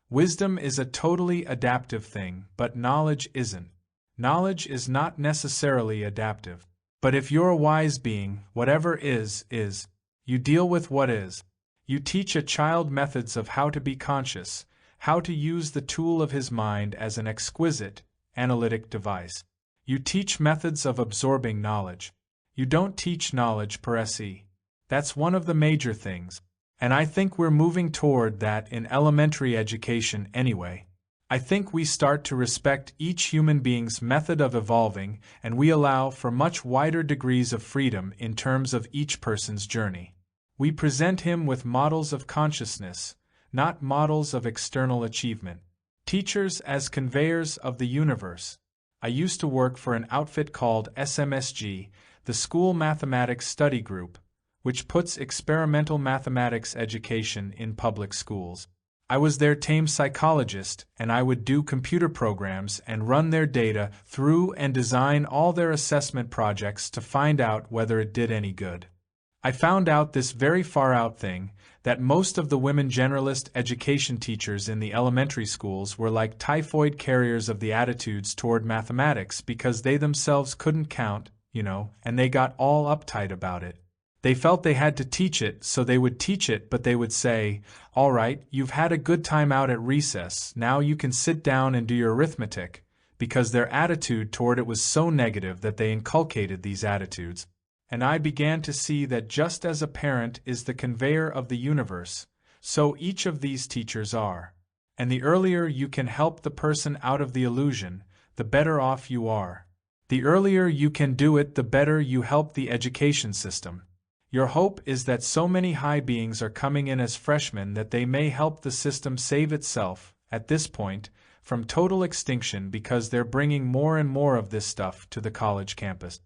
Wisdom is a totally adaptive thing, but knowledge isn't. Knowledge is not necessarily adaptive. But if you're a wise being, whatever is. You deal with what is. You teach a child methods of how to be conscious, how to use the tool of his mind as an exquisite, analytic device. You teach methods of absorbing knowledge. You don't teach knowledge per se. That's one of the major things. And I think we're moving toward that in elementary education anyway. I think we start to respect each human being's method of evolving, and we allow for much wider degrees of freedom in terms of each person's journey. We present him with models of consciousness, not models of external achievement. Teachers as conveyors of the universe. I used to work for an outfit called SMSG, the School Mathematics Study Group, which puts experimental mathematics education in public schools. I was their tame psychologist, and I would do computer programs and run their data through and design all their assessment projects to find out whether it did any good. I found out this very far-out thing, that most of the women generalist education teachers in the elementary schools were like typhoid carriers of the attitudes toward mathematics because they themselves couldn't count, and they got all uptight about it. They felt they had to teach it, so they would teach it, but they would say, "All right, you've had a good time out at recess, now you can sit down and do your arithmetic," because their attitude toward it was so negative that they inculcated these attitudes. And I began to see that just as a parent is the conveyor of the universe, so each of these teachers are. And the earlier you can help the person out of the illusion, the better off you are. The earlier you can do it, the better you help the education system. Your hope is that so many high beings are coming in as freshmen that they may help the system save itself, at this point, from total extinction because they're bringing more and more of this stuff to the college campus.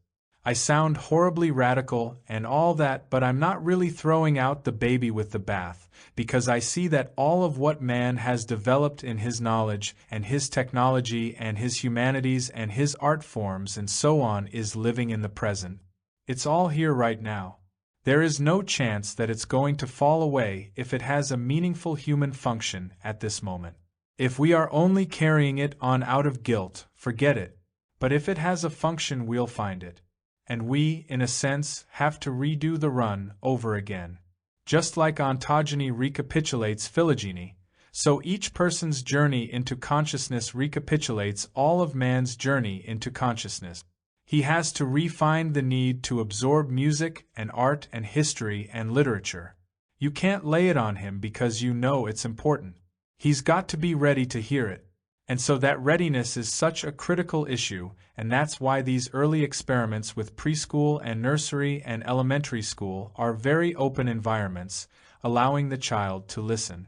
I sound horribly radical and all that, but I'm not really throwing out the baby with the bath, because I see that all of what man has developed in his knowledge and his technology and his humanities and his art forms and so on is living in the present. It's all here right now. There is no chance that it's going to fall away if it has a meaningful human function at this moment. If we are only carrying it on out of guilt, forget it. But if it has a function, we'll find it. And we, in a sense, have to redo the run over again. Just like ontogeny recapitulates phylogeny, so each person's journey into consciousness recapitulates all of man's journey into consciousness. He has to refine the need to absorb music and art and history and literature. You can't lay it on him because you know it's important. He's got to be ready to hear it. And so that readiness is such a critical issue, and that's why these early experiments with preschool and nursery and elementary school are very open environments, allowing the child to listen.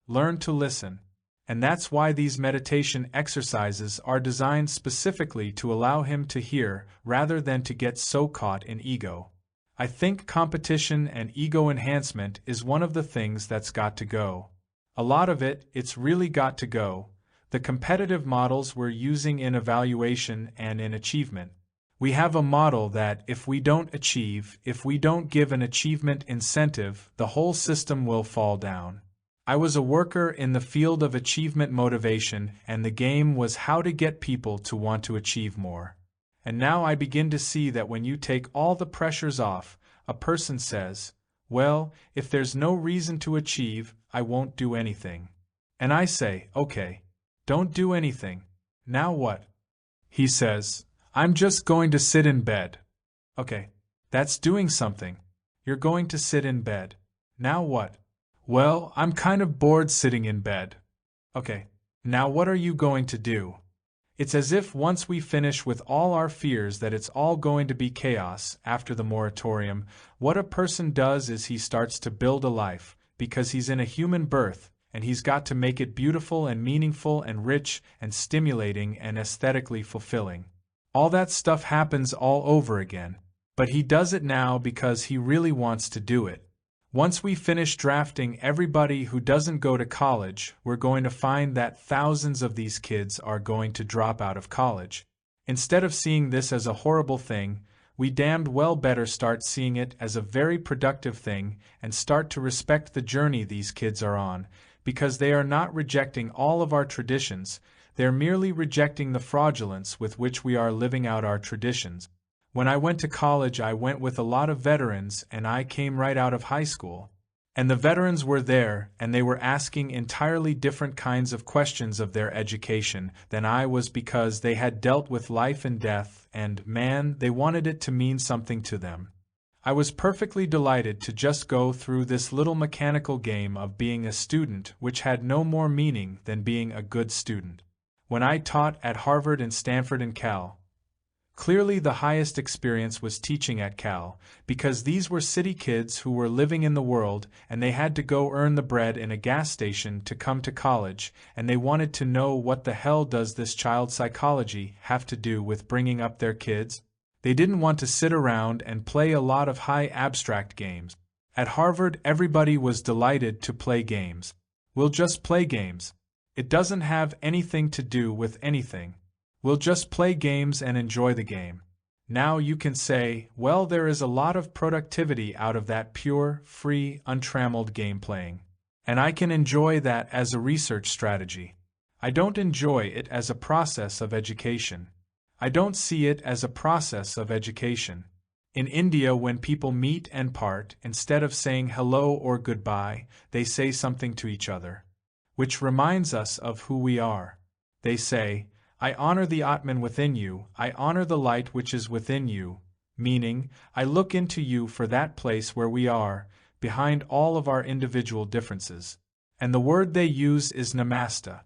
Learn to listen. And that's why these meditation exercises are designed specifically to allow him to hear rather than to get so caught in ego. I think competition and ego enhancement is one of the things that's got to go. A lot of it's really got to go. The competitive models we're using in evaluation and in achievement. We have a model that if we don't achieve, if we don't give an achievement incentive, the whole system will fall down. I was a worker in the field of achievement motivation, and the game was how to get people to want to achieve more. And now I begin to see that when you take all the pressures off, a person says, "Well, if there's no reason to achieve, I won't do anything." And I say, "Okay, don't do anything. Now what?" He says, "I'm just going to sit in bed." Okay, that's doing something. You're going to sit in bed. Now what? "Well, I'm kind of bored sitting in bed." Okay, now what are you going to do? It's as if once we finish with all our fears that it's all going to be chaos after the moratorium, what a person does is he starts to build a life, because he's in a human birth, and he's got to make it beautiful and meaningful and rich and stimulating and aesthetically fulfilling. All that stuff happens all over again, but he does it now because he really wants to do it. Once we finish drafting everybody who doesn't go to college, we're going to find that thousands of these kids are going to drop out of college. Instead of seeing this as a horrible thing, we damned well better start seeing it as a very productive thing and start to respect the journey these kids are on, because they are not rejecting all of our traditions, they're merely rejecting the fraudulence with which we are living out our traditions. When I went to college, I went with a lot of veterans, and I came right out of high school. And the veterans were there, and they were asking entirely different kinds of questions of their education than I was because they had dealt with life and death, and, man, they wanted it to mean something to them. I was perfectly delighted to just go through this little mechanical game of being a student which had no more meaning than being a good student. When I taught at Harvard and Stanford and Cal, clearly the highest experience was teaching at Cal, because these were city kids who were living in the world, and they had to go earn the bread in a gas station to come to college, and they wanted to know what the hell does this child psychology have to do with bringing up their kids? They didn't want to sit around and play a lot of high abstract games. At Harvard, everybody was delighted to play games. We'll just play games. It doesn't have anything to do with anything. We'll just play games and enjoy the game. Now you can say, well, there is a lot of productivity out of that pure, free, untrammeled game playing. And I can enjoy that as a research strategy. I don't enjoy it as a process of education. I don't see it as a process of education. In India, when people meet and part, instead of saying hello or goodbye, they say something to each other, which reminds us of who we are. They say, I honor the Atman within you, I honor the light which is within you, meaning, I look into you for that place where we are, behind all of our individual differences. And the word they use is namasta.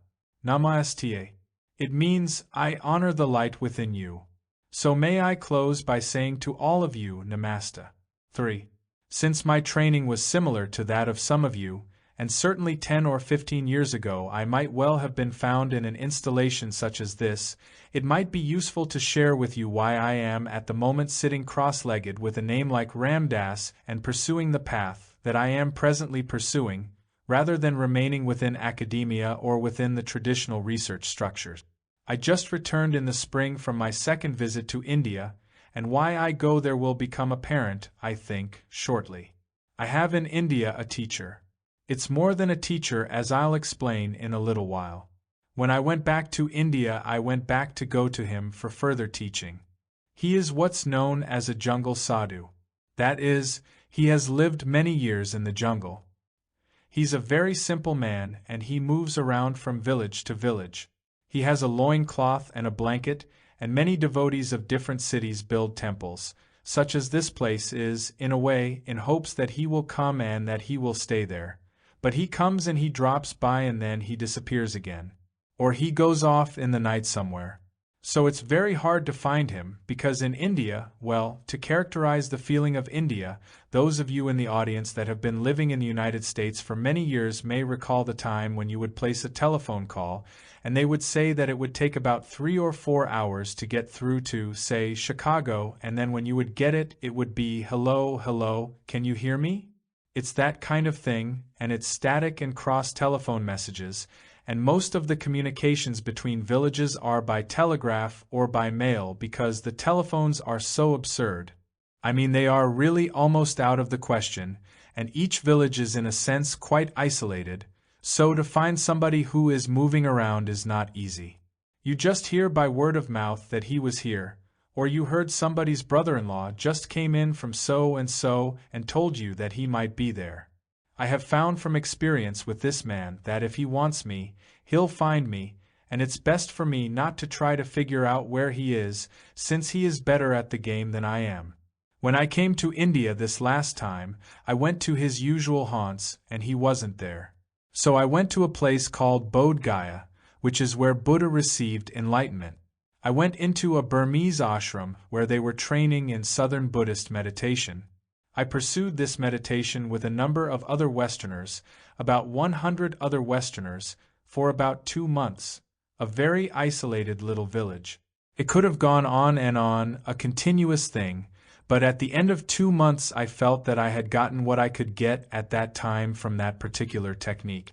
Namaste. It means, I honor the light within you. So may I close by saying to all of you, Namaste. 3. Since my training was similar to that of some of you, and certainly 10 or 15 years ago I might well have been found in an installation such as this, it might be useful to share with you why I am at the moment sitting cross-legged with a name like Ram Dass and pursuing the path that I am presently pursuing, rather than remaining within academia or within the traditional research structures. I just returned in the spring from my second visit to India, and why I go there will become apparent, I think, shortly. I have in India a teacher. It's more than a teacher, as I'll explain in a little while. When I went back to India, I went back to go to him for further teaching. He is what's known as a jungle sadhu. That is, he has lived many years in the jungle. He's a very simple man, and he moves around from village to village. He has a loincloth and a blanket, and many devotees of different cities build temples, such as this place is, in a way, in hopes that he will come and that he will stay there. But he comes and he drops by and then he disappears again. Or he goes off in the night somewhere. So it's very hard to find him, because in India, well, to characterize the feeling of India, those of you in the audience that have been living in the United States for many years may recall the time when you would place a telephone call, and they would say that it would take about 3 or 4 hours to get through to, say, Chicago, and then when you would get it, it would be, hello, hello, can you hear me? It's that kind of thing, and it's static and cross-telephone messages, and most of the communications between villages are by telegraph or by mail because the telephones are so absurd. I mean, they are really almost out of the question, and each village is in a sense quite isolated, so to find somebody who is moving around is not easy. You just hear by word of mouth that he was here, or you heard somebody's brother-in-law just came in from so and told you that he might be there. I have found from experience with this man that if he wants me, he'll find me, and it's best for me not to try to figure out where he is, since he is better at the game than I am. When I came to India this last time, I went to his usual haunts, and he wasn't there. So I went to a place called Bodh Gaya, which is where Buddha received enlightenment. I went into a Burmese ashram where they were training in Southern Buddhist meditation. I pursued this meditation with a number of other Westerners, about 100 other Westerners, for about 2 months, a very isolated little village. It could have gone on, a continuous thing, but at the end of 2 months I felt that I had gotten what I could get at that time from that particular technique.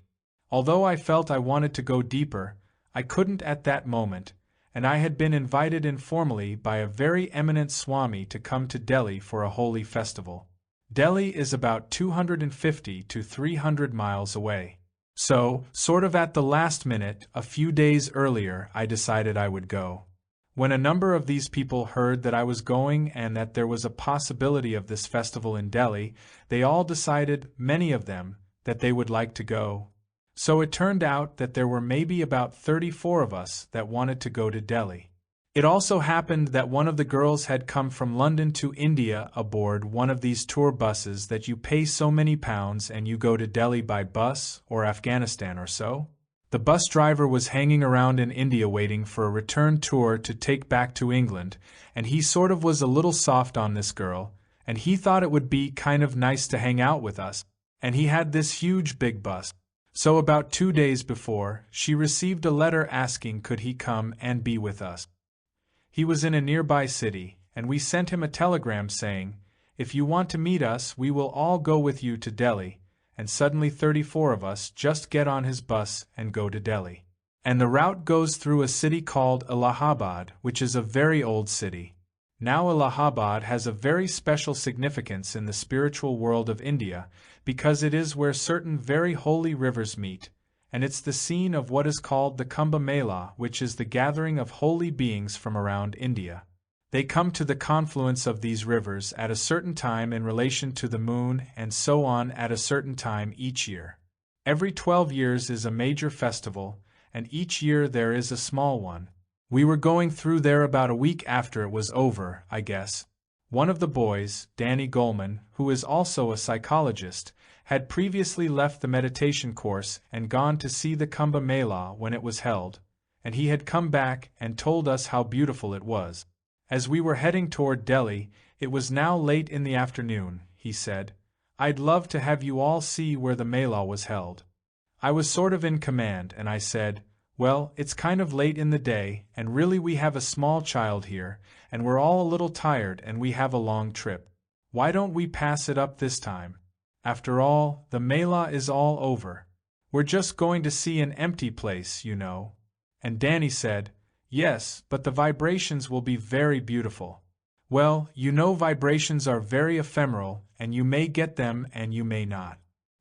Although I felt I wanted to go deeper, I couldn't at that moment, and I had been invited informally by a very eminent Swami to come to Delhi for a holy festival. Delhi is about 250 to 300 miles away. So, sort of at the last minute, a few days earlier, I decided I would go. When a number of these people heard that I was going and that there was a possibility of this festival in Delhi, they all decided, many of them, that they would like to go. So it turned out that there were maybe about 34 of us that wanted to go to Delhi. It also happened that one of the girls had come from London to India aboard one of these tour buses that you pay so many pounds and you go to Delhi by bus or Afghanistan or so. The bus driver was hanging around in India waiting for a return tour to take back to England, and he sort of was a little soft on this girl, and he thought it would be kind of nice to hang out with us, and he had this huge big bus. So about 2 days before, she received a letter asking could he come and be with us. He was in a nearby city, and we sent him a telegram saying, "If you want to meet us, we will all go with you to Delhi," and suddenly 34 of us just get on his bus and go to Delhi. And the route goes through a city called Allahabad, which is a very old city. Now Allahabad has a very special significance in the spiritual world of India because it is where certain very holy rivers meet, and it's the scene of what is called the Kumbh Mela, which is the gathering of holy beings from around India. They come to the confluence of these rivers at a certain time in relation to the moon and so on at a certain time each year. Every 12 years is a major festival, and each year there is a small one. We were going through there about a week after it was over, I guess. One of the boys, Danny Goleman, who is also a psychologist, had previously left the meditation course and gone to see the Kumbh Mela when it was held, and he had come back and told us how beautiful it was. As we were heading toward Delhi, it was now late in the afternoon, he said, "I'd love to have you all see where the Mela was held." I was sort of in command, and I said, "Well, it's kind of late in the day, and really we have a small child here, and we're all a little tired and we have a long trip. Why don't we pass it up this time? After all, the Mela is all over. We're just going to see an empty place, you know." And Danny said, "Yes, but the vibrations will be very beautiful." Well, you know vibrations are very ephemeral, and you may get them and you may not.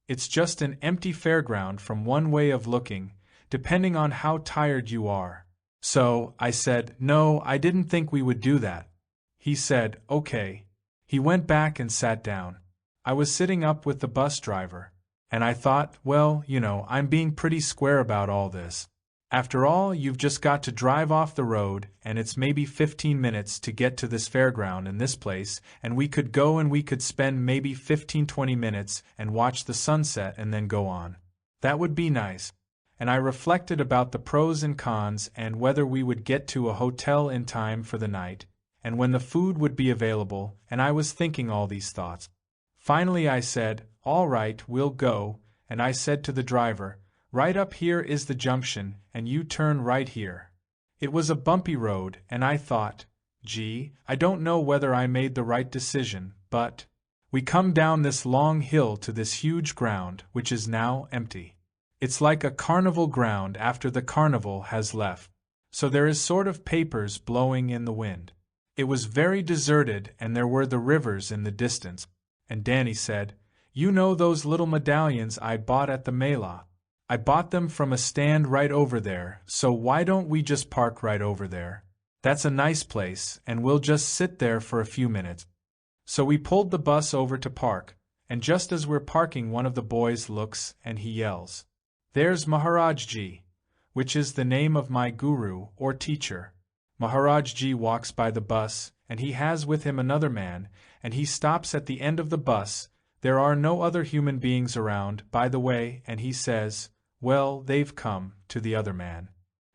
It's just an empty fairground from one way of looking, depending on how tired you are. So, I said, "No, I didn't think we would do that." He said, "Okay." He went back and sat down. I was sitting up with the bus driver, and I thought, well, you know, I'm being pretty square about all this. After all, you've just got to drive off the road, and it's maybe 15 minutes to get to this fairground in this place, and we could go and we could spend maybe 15-20 minutes and watch the sunset and then go on. That would be nice. And I reflected about the pros and cons and whether we would get to a hotel in time for the night, and when the food would be available, and I was thinking all these thoughts. Finally I said, "All right, we'll go," and I said to the driver, "Right up here is the junction, and you turn right here." It was a bumpy road, and I thought, gee, I don't know whether I made the right decision, but we come down this long hill to this huge ground, which is now empty. It's like a carnival ground after the carnival has left. So there is sort of papers blowing in the wind. It was very deserted, and there were the rivers in the distance. And Danny said, "You know those little medallions I bought at the Mela? I bought them from a stand right over there, so why don't we just park right over there? That's a nice place, and we'll just sit there for a few minutes." So we pulled the bus over to park, and just as we're parking, one of the boys looks and he yells, "There's Maharajji," which is the name of my guru or teacher. Maharajji walks by the bus, and he has with him another man, and he stops at the end of the bus. There are no other human beings around, by the way, and he says, "Well, they've come," to the other man.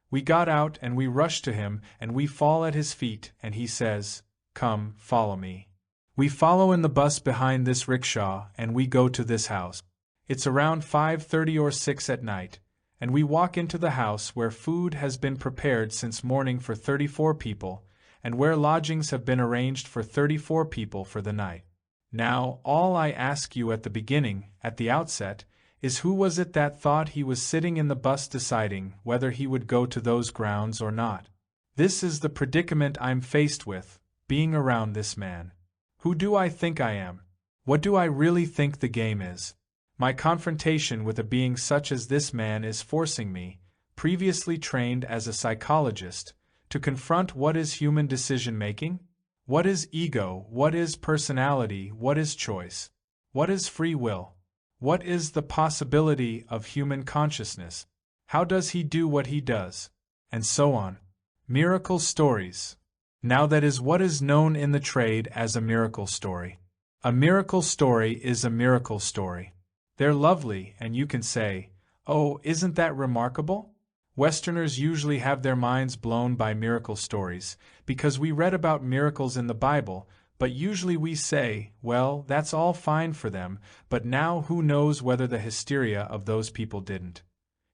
We got out and we rush to him and we fall at his feet, and he says, "Come, follow me." We follow in the bus behind this rickshaw and we go to this house. It's around 5:30 or 6 at night, and we walk into the house where food has been prepared since morning for 34 people, and where lodgings have been arranged for 34 people for the night. Now, all I ask you at the beginning, at the outset, is who was it that thought he was sitting in the bus deciding whether he would go to those grounds or not? This is the predicament I'm faced with, being around this man. Who do I think I am? What do I really think the game is? My confrontation with a being such as this man is forcing me, previously trained as a psychologist, to confront what is human decision-making? What is ego? What is personality? What is choice? What is free will? What is the possibility of human consciousness? How does he do what he does? And so on. Miracle stories. Now that is what is known in the trade as a miracle story. A miracle story is a miracle story. They're lovely, and you can say, "Oh, isn't that remarkable?" Westerners usually have their minds blown by miracle stories, because we read about miracles in the Bible, but usually we say, well, that's all fine for them, but now who knows whether the hysteria of those people didn't.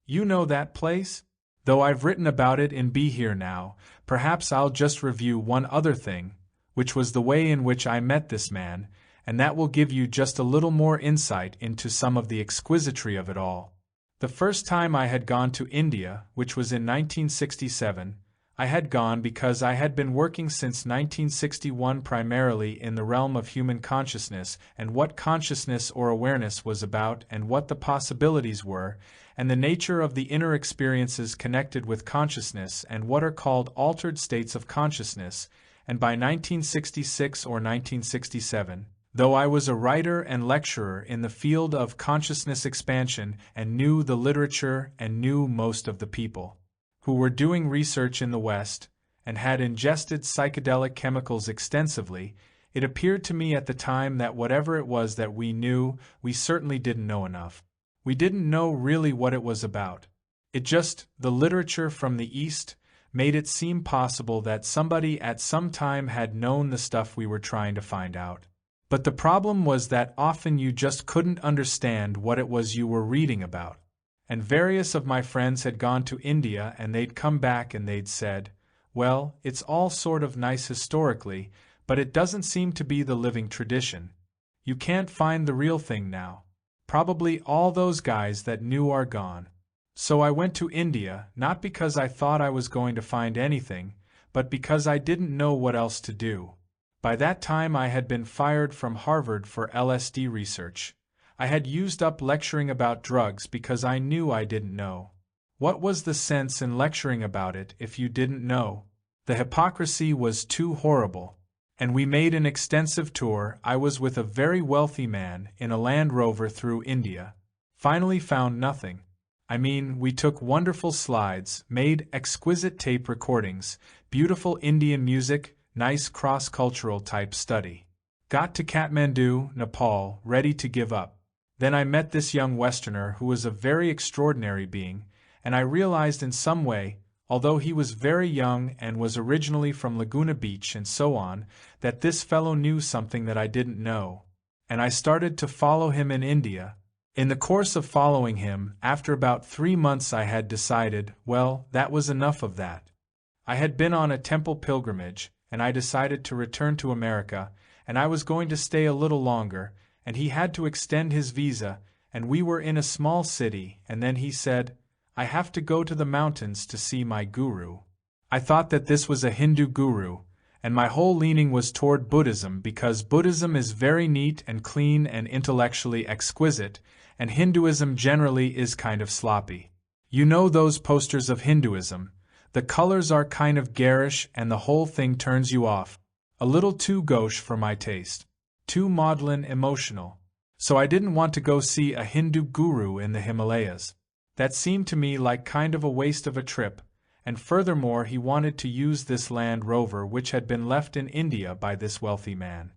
You know that place? Though I've written about it in Be Here Now, perhaps I'll just review one other thing. which was the way in which I met this man, and that will give you just a little more insight into some of the exquisitry of it all. The first time I had gone to India, which was in 1967, I had gone because I had been working since 1961 primarily in the realm of human consciousness and what consciousness or awareness was about and what the possibilities were, and the nature of the inner experiences connected with consciousness and what are called altered states of consciousness, and by 1966 or 1967, though I was a writer and lecturer in the field of consciousness expansion and knew the literature and knew most of the people who were doing research in the West and had ingested psychedelic chemicals extensively, it appeared to me at the time that whatever it was that we knew, we certainly didn't know enough. We didn't know really what it was about. The literature from the East made it seem possible that somebody at some time had known the stuff we were trying to find out. But the problem was that often you just couldn't understand what it was you were reading about. And various of my friends had gone to India and they'd come back and they'd said, well, it's all sort of nice historically, but it doesn't seem to be the living tradition. You can't find the real thing now. Probably all those guys that knew are gone. So I went to India, not because I thought I was going to find anything, but because I didn't know what else to do. By that time I had been fired from Harvard for LSD research. I had used up lecturing about drugs because I knew I didn't know. What was the sense in lecturing about it if you didn't know? The hypocrisy was too horrible. And we made an extensive tour. I was with a very wealthy man in a Land Rover through India. Finally found nothing. I mean, we took wonderful slides, made exquisite tape recordings, beautiful Indian music, nice cross-cultural type study. Got to Kathmandu, Nepal, ready to give up. Then I met this young Westerner who was a very extraordinary being, and I realized in some way, although he was very young and was originally from Laguna Beach and so on, that this fellow knew something that I didn't know. And I started to follow him in India. In the course of following him, after about 3 months I had decided, well, that was enough of that. I had been on a temple pilgrimage, and I decided to return to America, and I was going to stay a little longer, and he had to extend his visa, and we were in a small city, and then he said, I have to go to the mountains to see my guru. I thought that this was a Hindu guru, and my whole leaning was toward Buddhism because Buddhism is very neat and clean and intellectually exquisite, and Hinduism generally is kind of sloppy. You know those posters of Hinduism. The colors are kind of garish and the whole thing turns you off. A little too gauche for my taste. Too maudlin emotional. So I didn't want to go see a Hindu guru in the Himalayas. That seemed to me like kind of a waste of a trip, and furthermore he wanted to use this Land Rover which had been left in India by this wealthy man.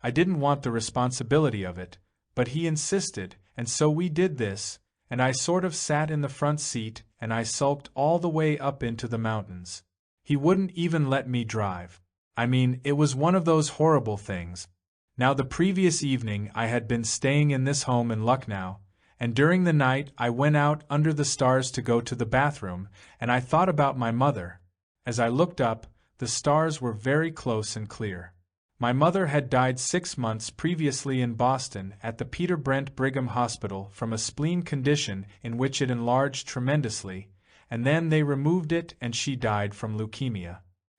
I didn't want the responsibility of it, but he insisted, and so we did this, and I sort of sat in the front seat and I sulked all the way up into the mountains. He wouldn't even let me drive. I mean, it was one of those horrible things. Now the previous evening I had been staying in this home in Lucknow, and during the night I went out under the stars to go to the bathroom, and I thought about my mother. As I looked up, the stars were very close and clear. My mother had died 6 months previously in Boston at the Peter Brent Brigham Hospital from a spleen condition in which it enlarged tremendously, and then they removed it and she died from leukemia.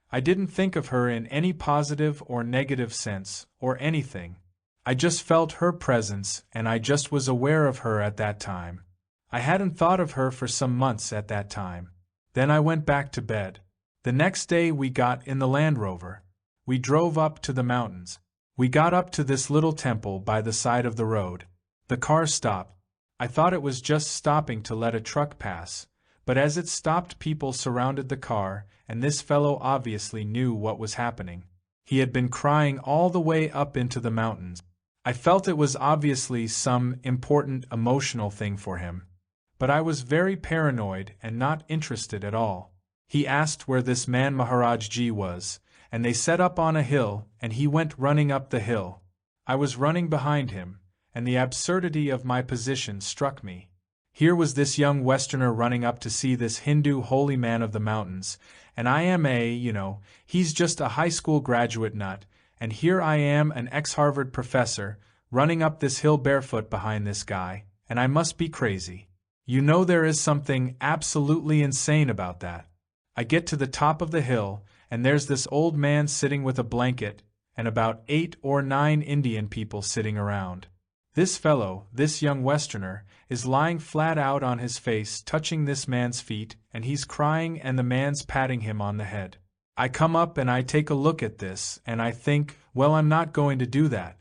I didn't think of her in any positive or negative sense, or anything. I just felt her presence, and I just was aware of her at that time. I hadn't thought of her for some months at that time. Then I went back to bed. The next day we got in the Land Rover. We drove up to the mountains. We got up to this little temple by the side of the road. The car stopped. I thought it was just stopping to let a truck pass, but as it stopped people surrounded the car, and this fellow obviously knew what was happening. He had been crying all the way up into the mountains. I felt it was obviously some important emotional thing for him. But I was very paranoid and not interested at all. He asked where this man Maharaj Ji was, and they set up on a hill, and he went running up the hill. I was running behind him, and the absurdity of my position struck me. Here was this young Westerner running up to see this Hindu holy man of the mountains, and I am he's just a high school graduate nut, and here I am, an ex-Harvard professor, running up this hill barefoot behind this guy, and I must be crazy. You know there is something absolutely insane about that. I get to the top of the hill, and there's this old man sitting with a blanket, and about 8 or 9 Indian people sitting around. This fellow, this young Westerner, is lying flat out on his face touching this man's feet, and he's crying and the man's patting him on the head. I come up and I take a look at this, and I think, well, I'm not going to do that.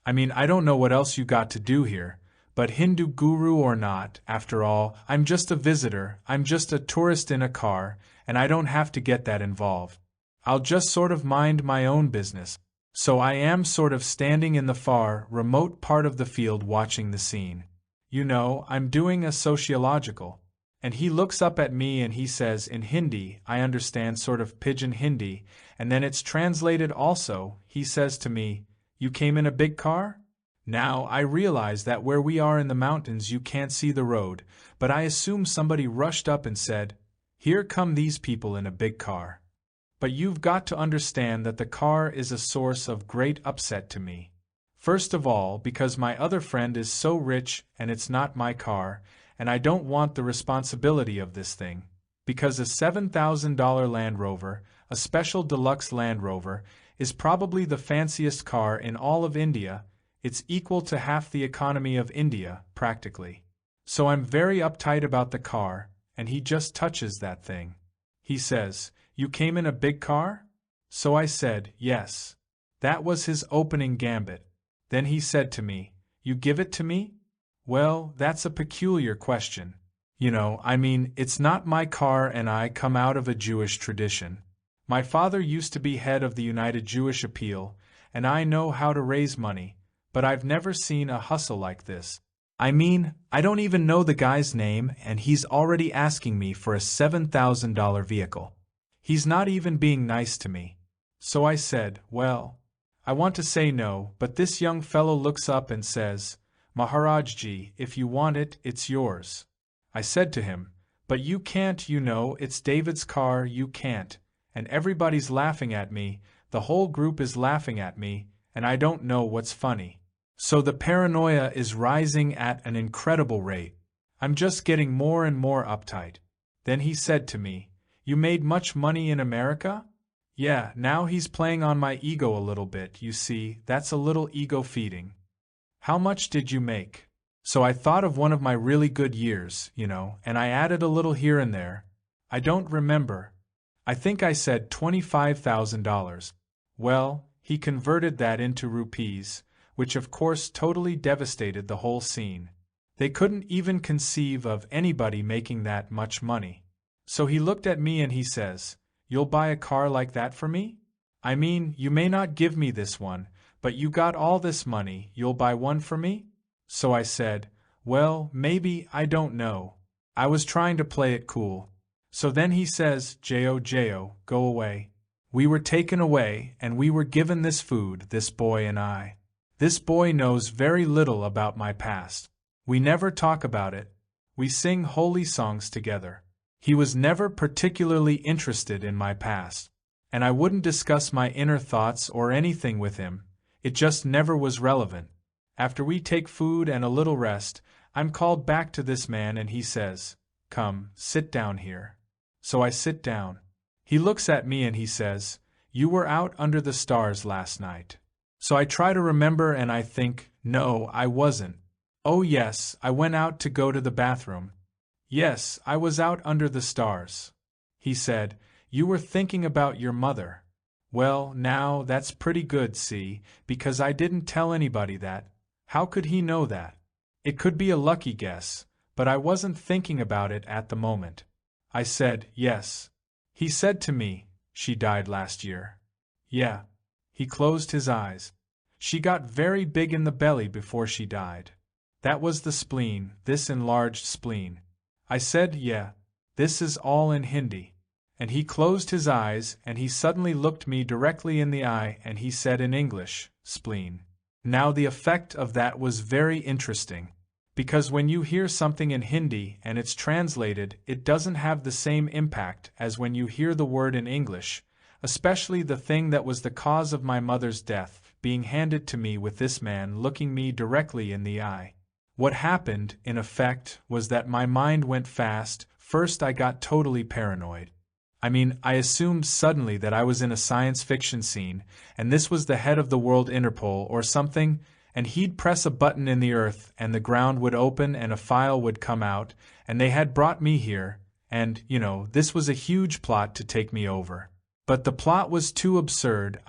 I mean, I don't know what else you got to do here, but Hindu guru or not, after all, I'm just a visitor, I'm just a tourist in a car, and I don't have to get that involved. I'll just sort of mind my own business. So I am sort of standing in the far, remote part of the field watching the scene. You know, I'm doing a sociological. And he looks up at me and he says in Hindi, I understand sort of pidgin Hindi, and then it's translated also, he says to me, "You came in a big car?" Now, I realize that where we are in the mountains you can't see the road, but I assume somebody rushed up and said, "Here come these people in a big car." But you've got to understand that the car is a source of great upset to me. First of all, because my other friend is so rich and it's not my car, and I don't want the responsibility of this thing. Because a $7,000 Land Rover, a special deluxe Land Rover, is probably the fanciest car in all of India. It's equal to half the economy of India, practically. So I'm very uptight about the car, and he just touches that thing. He says, "You came in a big car?" So I said, "Yes." That was his opening gambit. Then he said to me, "You give it to me?" Well, that's a peculiar question. You know, I mean, it's not my car and I come out of a Jewish tradition. My father used to be head of the United Jewish Appeal, and I know how to raise money, but I've never seen a hustle like this. I mean, I don't even know the guy's name and he's already asking me for a $7,000 vehicle. He's not even being nice to me. So I said, well, I want to say no, but this young fellow looks up and says, "Maharajji, if you want it, it's yours." I said to him, "But you can't, you know, it's David's car, you can't." And everybody's laughing at me, the whole group is laughing at me, and I don't know what's funny. So the paranoia is rising at an incredible rate. I'm just getting more and more uptight. Then he said to me, "You made much money in America?" Yeah, now he's playing on my ego a little bit, you see, that's a little ego feeding. "How much did you make?" So I thought of one of my really good years, you know, and I added a little here and there. I don't remember. I think I said $25,000. Well, he converted that into rupees, which of course totally devastated the whole scene. They couldn't even conceive of anybody making that much money. So he looked at me and he says, "You'll buy a car like that for me? I mean, you may not give me this one, but you got all this money, you'll buy one for me?" So I said, "Well, maybe, I don't know." I was trying to play it cool. So then he says, "J.O., go away." We were taken away, and we were given this food, this boy and I. This boy knows very little about my past. We never talk about it. We sing holy songs together. He was never particularly interested in my past. And I wouldn't discuss my inner thoughts or anything with him. It just never was relevant. After we take food and a little rest, I'm called back to this man and he says, "Come, sit down here." So I sit down. He looks at me and he says, "You were out under the stars last night." So I try to remember and I think, no, I wasn't. Oh yes, I went out to go to the bathroom. Yes, I was out under the stars. He said, "You were thinking about your mother." Well, now, that's pretty good, see, because I didn't tell anybody that. How could he know that? It could be a lucky guess, but I wasn't thinking about it at the moment. I said, "Yes." He said to me, "She died last year." Yeah. He closed his eyes. She got very big in the belly before she died. That was the spleen, this enlarged spleen. I said, "Yeah. This is all in Hindi." And he closed his eyes and he suddenly looked me directly in the eye and he said in English, "Spleen." Now the effect of that was very interesting. Because when you hear something in Hindi and it's translated, it doesn't have the same impact as when you hear the word in English, especially the thing that was the cause of my mother's death, being handed to me with this man looking me directly in the eye. What happened, in effect, was that my mind went fast. First I got totally paranoid. I assumed suddenly that I was in a science fiction scene, and this was the head of the World Interpol or something, and he'd press a button in the earth and the ground would open and a file would come out, and they had brought me here, and, this was a huge plot to take me over. But the plot was too absurd.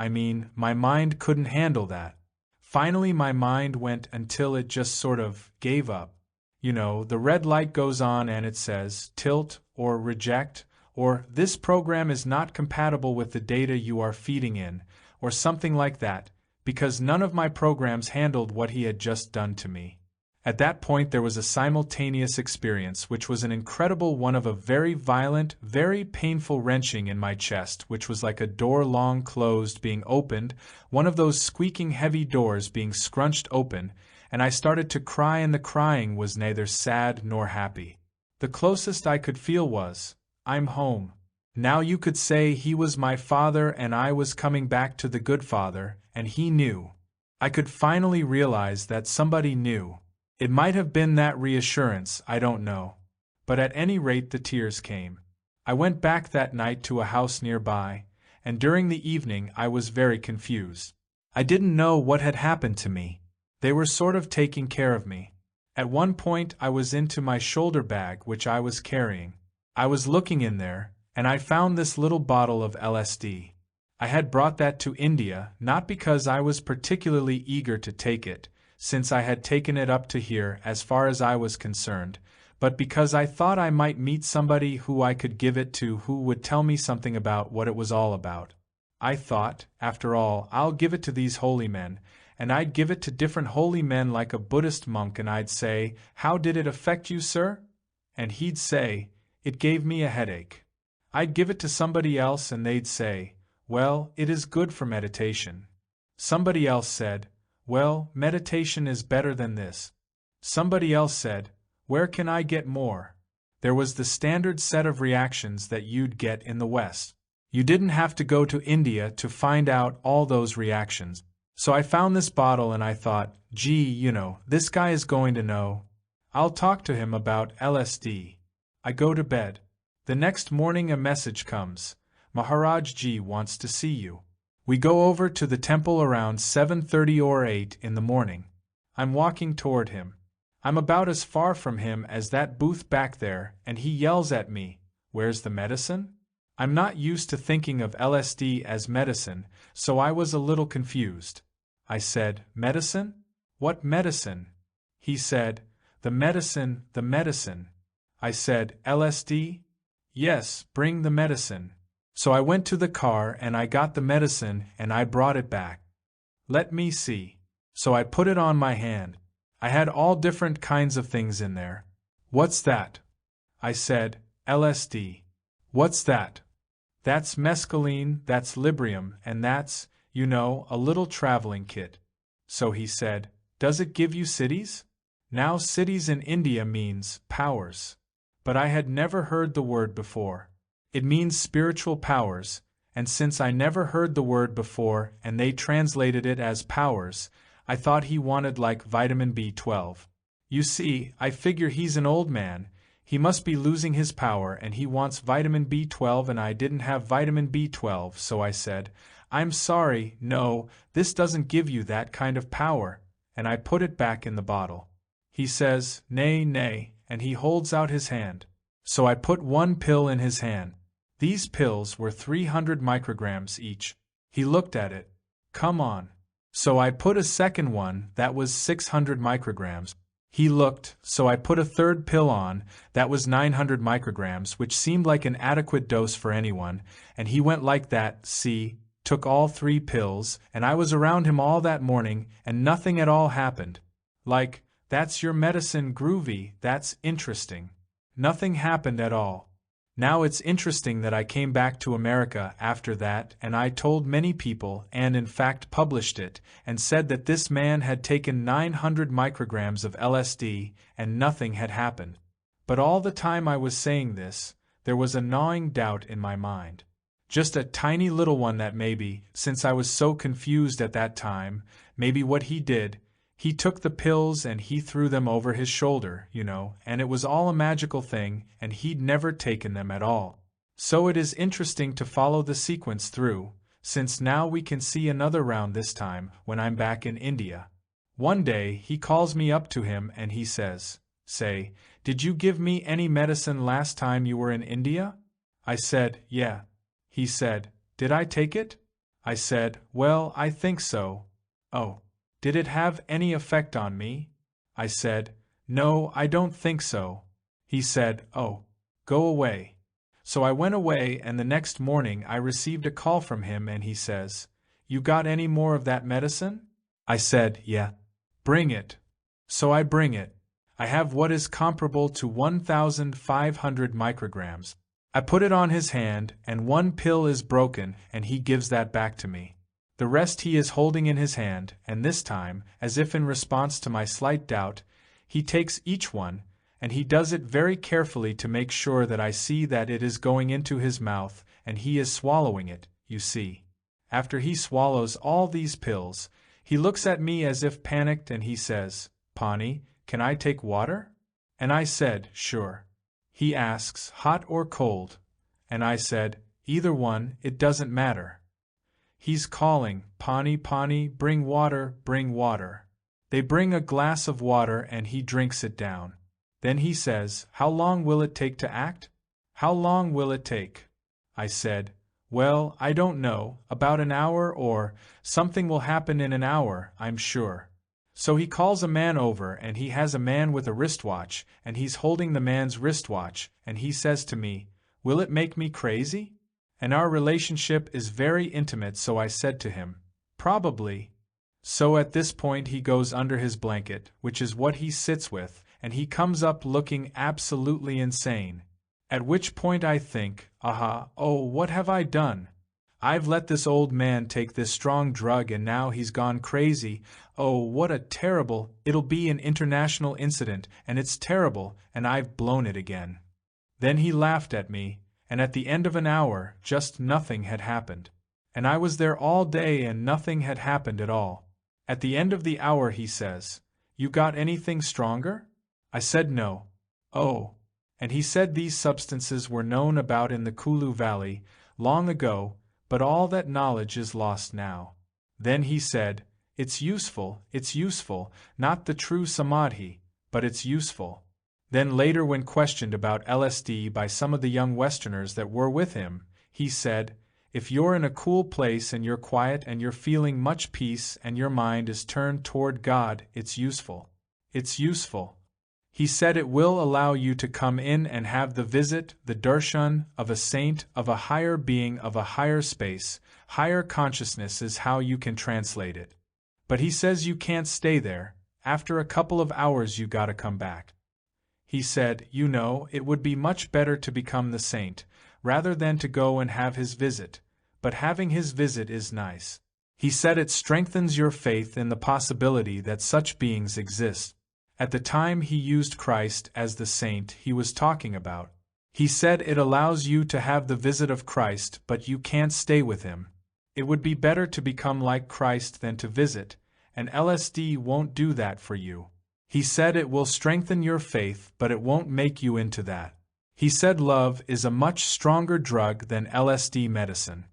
My mind couldn't handle that. Finally my mind went until it just sort of gave up. The red light goes on and it says, tilt, or reject, or this program is not compatible with the data you are feeding in, or something like that, because none of my programs handled what he had just done to me. At that point there was a simultaneous experience which was an incredible one of a very violent, very painful wrenching in my chest, which was like a door long closed being opened, one of those squeaking heavy doors being scrunched open, and I started to cry, and the crying was neither sad nor happy. The closest I could feel was, I'm home. Now you could say he was my father and I was coming back to the good father, and he knew. I could finally realize that somebody knew. It might have been that reassurance, I don't know. But at any rate the tears came. I went back that night to a house nearby, and during the evening I was very confused. I didn't know what had happened to me. They were sort of taking care of me. At one point I was into my shoulder bag which I was carrying. I was looking in there, and I found this little bottle of LSD. I had brought that to India, not because I was particularly eager to take it, since I had taken it up to here as far as I was concerned, but because I thought I might meet somebody who I could give it to who would tell me something about what it was all about. I thought, after all, I'll give it to these holy men, and I'd give it to different holy men like a Buddhist monk, and I'd say, "How did it affect you, sir?" And he'd say, "It gave me a headache." I'd give it to somebody else and they'd say, "Well, it is good for meditation." Somebody else said, "Well, meditation is better than this." Somebody else said, "Where can I get more?" There was the standard set of reactions that you'd get in the West. You didn't have to go to India to find out all those reactions. So I found this bottle and I thought, gee, this guy is going to know. I'll talk to him about LSD. I go to bed. The next morning a message comes. Maharaj Ji wants to see you. We go over to the temple around 7:30 or 8 in the morning. I'm walking toward him. I'm about as far from him as that booth back there, and he yells at me, "Where's the medicine?" I'm not used to thinking of LSD as medicine, so I was a little confused. I said, "Medicine? What medicine?" He said, the medicine." I said, "LSD? Yes, bring the medicine." So I went to the car and I got the medicine and I brought it back. Let me see. So I put it on my hand. I had all different kinds of things in there. "What's that?" I said, "LSD." "What's that?" "That's mescaline, that's Librium, and that's, a little traveling kit." So he said, "Does it give you cities?" Now cities in India means powers. But I had never heard the word before. It means spiritual powers, and since I never heard the word before and they translated it as powers, I thought he wanted like vitamin B12. You see, I figure he's an old man, he must be losing his power and he wants vitamin B12 and I didn't have vitamin B12, so I said, "I'm sorry, no, this doesn't give you that kind of power," and I put it back in the bottle. He says, "Nay, nay," and he holds out his hand. So I put one pill in his hand. These pills were 300 micrograms each. He looked at it. "Come on." So I put a second one that was 600 micrograms. He looked, so I put a third pill on that was 900 micrograms, which seemed like an adequate dose for anyone, and he went like that, see, took all 3 pills, and I was around him all that morning, and nothing at all happened. Like, "That's your medicine, groovy, that's interesting." Nothing happened at all. Now it's interesting that I came back to America after that and I told many people and in fact published it and said that this man had taken 900 micrograms of LSD and nothing had happened. But all the time I was saying this, there was a gnawing doubt in my mind. Just a tiny little one that maybe, since I was so confused at that time, maybe what he did, he took the pills and he threw them over his shoulder, and it was all a magical thing and he'd never taken them at all. So it is interesting to follow the sequence through, since now we can see another round this time when I'm back in India. One day he calls me up to him and he says, "Say, did you give me any medicine last time you were in India?" I said, "Yeah." He said, "Did I take it?" I said, "Well, I think so." "Oh. Did it have any effect on me?" I said, "No, I don't think so." He said, "Oh. Go away." So I went away and the next morning I received a call from him and he says, "You got any more of that medicine?" I said, "Yeah." "Bring it." So I bring it. I have what is comparable to 1,500 micrograms. I put it on his hand, and one pill is broken, and he gives that back to me. The rest he is holding in his hand, and this time, as if in response to my slight doubt, he takes each one, and he does it very carefully to make sure that I see that it is going into his mouth, and he is swallowing it, you see. After he swallows all these pills, he looks at me as if panicked and he says, "Pani, can I take water?" And I said, "Sure." He asks, "Hot or cold?" And I said, "Either one, it doesn't matter." He's calling, "Pani, Pani, bring water, bring water." They bring a glass of water and he drinks it down. Then he says, "How long will it take to act?" "How long will it take?" I said, "Well, I don't know, about an hour or something will happen in an hour, I'm sure." So he calls a man over and he has a man with a wristwatch and he's holding the man's wristwatch and he says to me, "Will it make me crazy?" And our relationship is very intimate, so I said to him, "Probably." So at this point he goes under his blanket, which is what he sits with, and he comes up looking absolutely insane. At which point I think, oh, what have I done? I've let this old man take this strong drug and now he's gone crazy. Oh, what a terrible, it'll be an international incident, and it's terrible, and I've blown it again. Then he laughed at me, and at the end of an hour, just nothing had happened. And I was there all day and nothing had happened at all. At the end of the hour he says, "You got anything stronger?" I said no. "Oh." And he said these substances were known about in the Kulu Valley, long ago, but all that knowledge is lost now. Then he said, it's useful, not the true samadhi, but it's useful." Then later when questioned about LSD by some of the young Westerners that were with him, he said, "If you're in a cool place and you're quiet and you're feeling much peace and your mind is turned toward God, it's useful. It's useful." He said it will allow you to come in and have the visit, the darshan, of a saint, of a higher being, of a higher space, higher consciousness is how you can translate it. But he says you can't stay there, after a couple of hours you gotta come back. He said, it would be much better to become the saint, rather than to go and have his visit, but having his visit is nice. He said it strengthens your faith in the possibility that such beings exist. At the time he used Christ as the saint he was talking about. He said it allows you to have the visit of Christ, but you can't stay with him. It would be better to become like Christ than to visit, and LSD won't do that for you. He said it will strengthen your faith, but it won't make you into that. He said love is a much stronger drug than LSD medicine.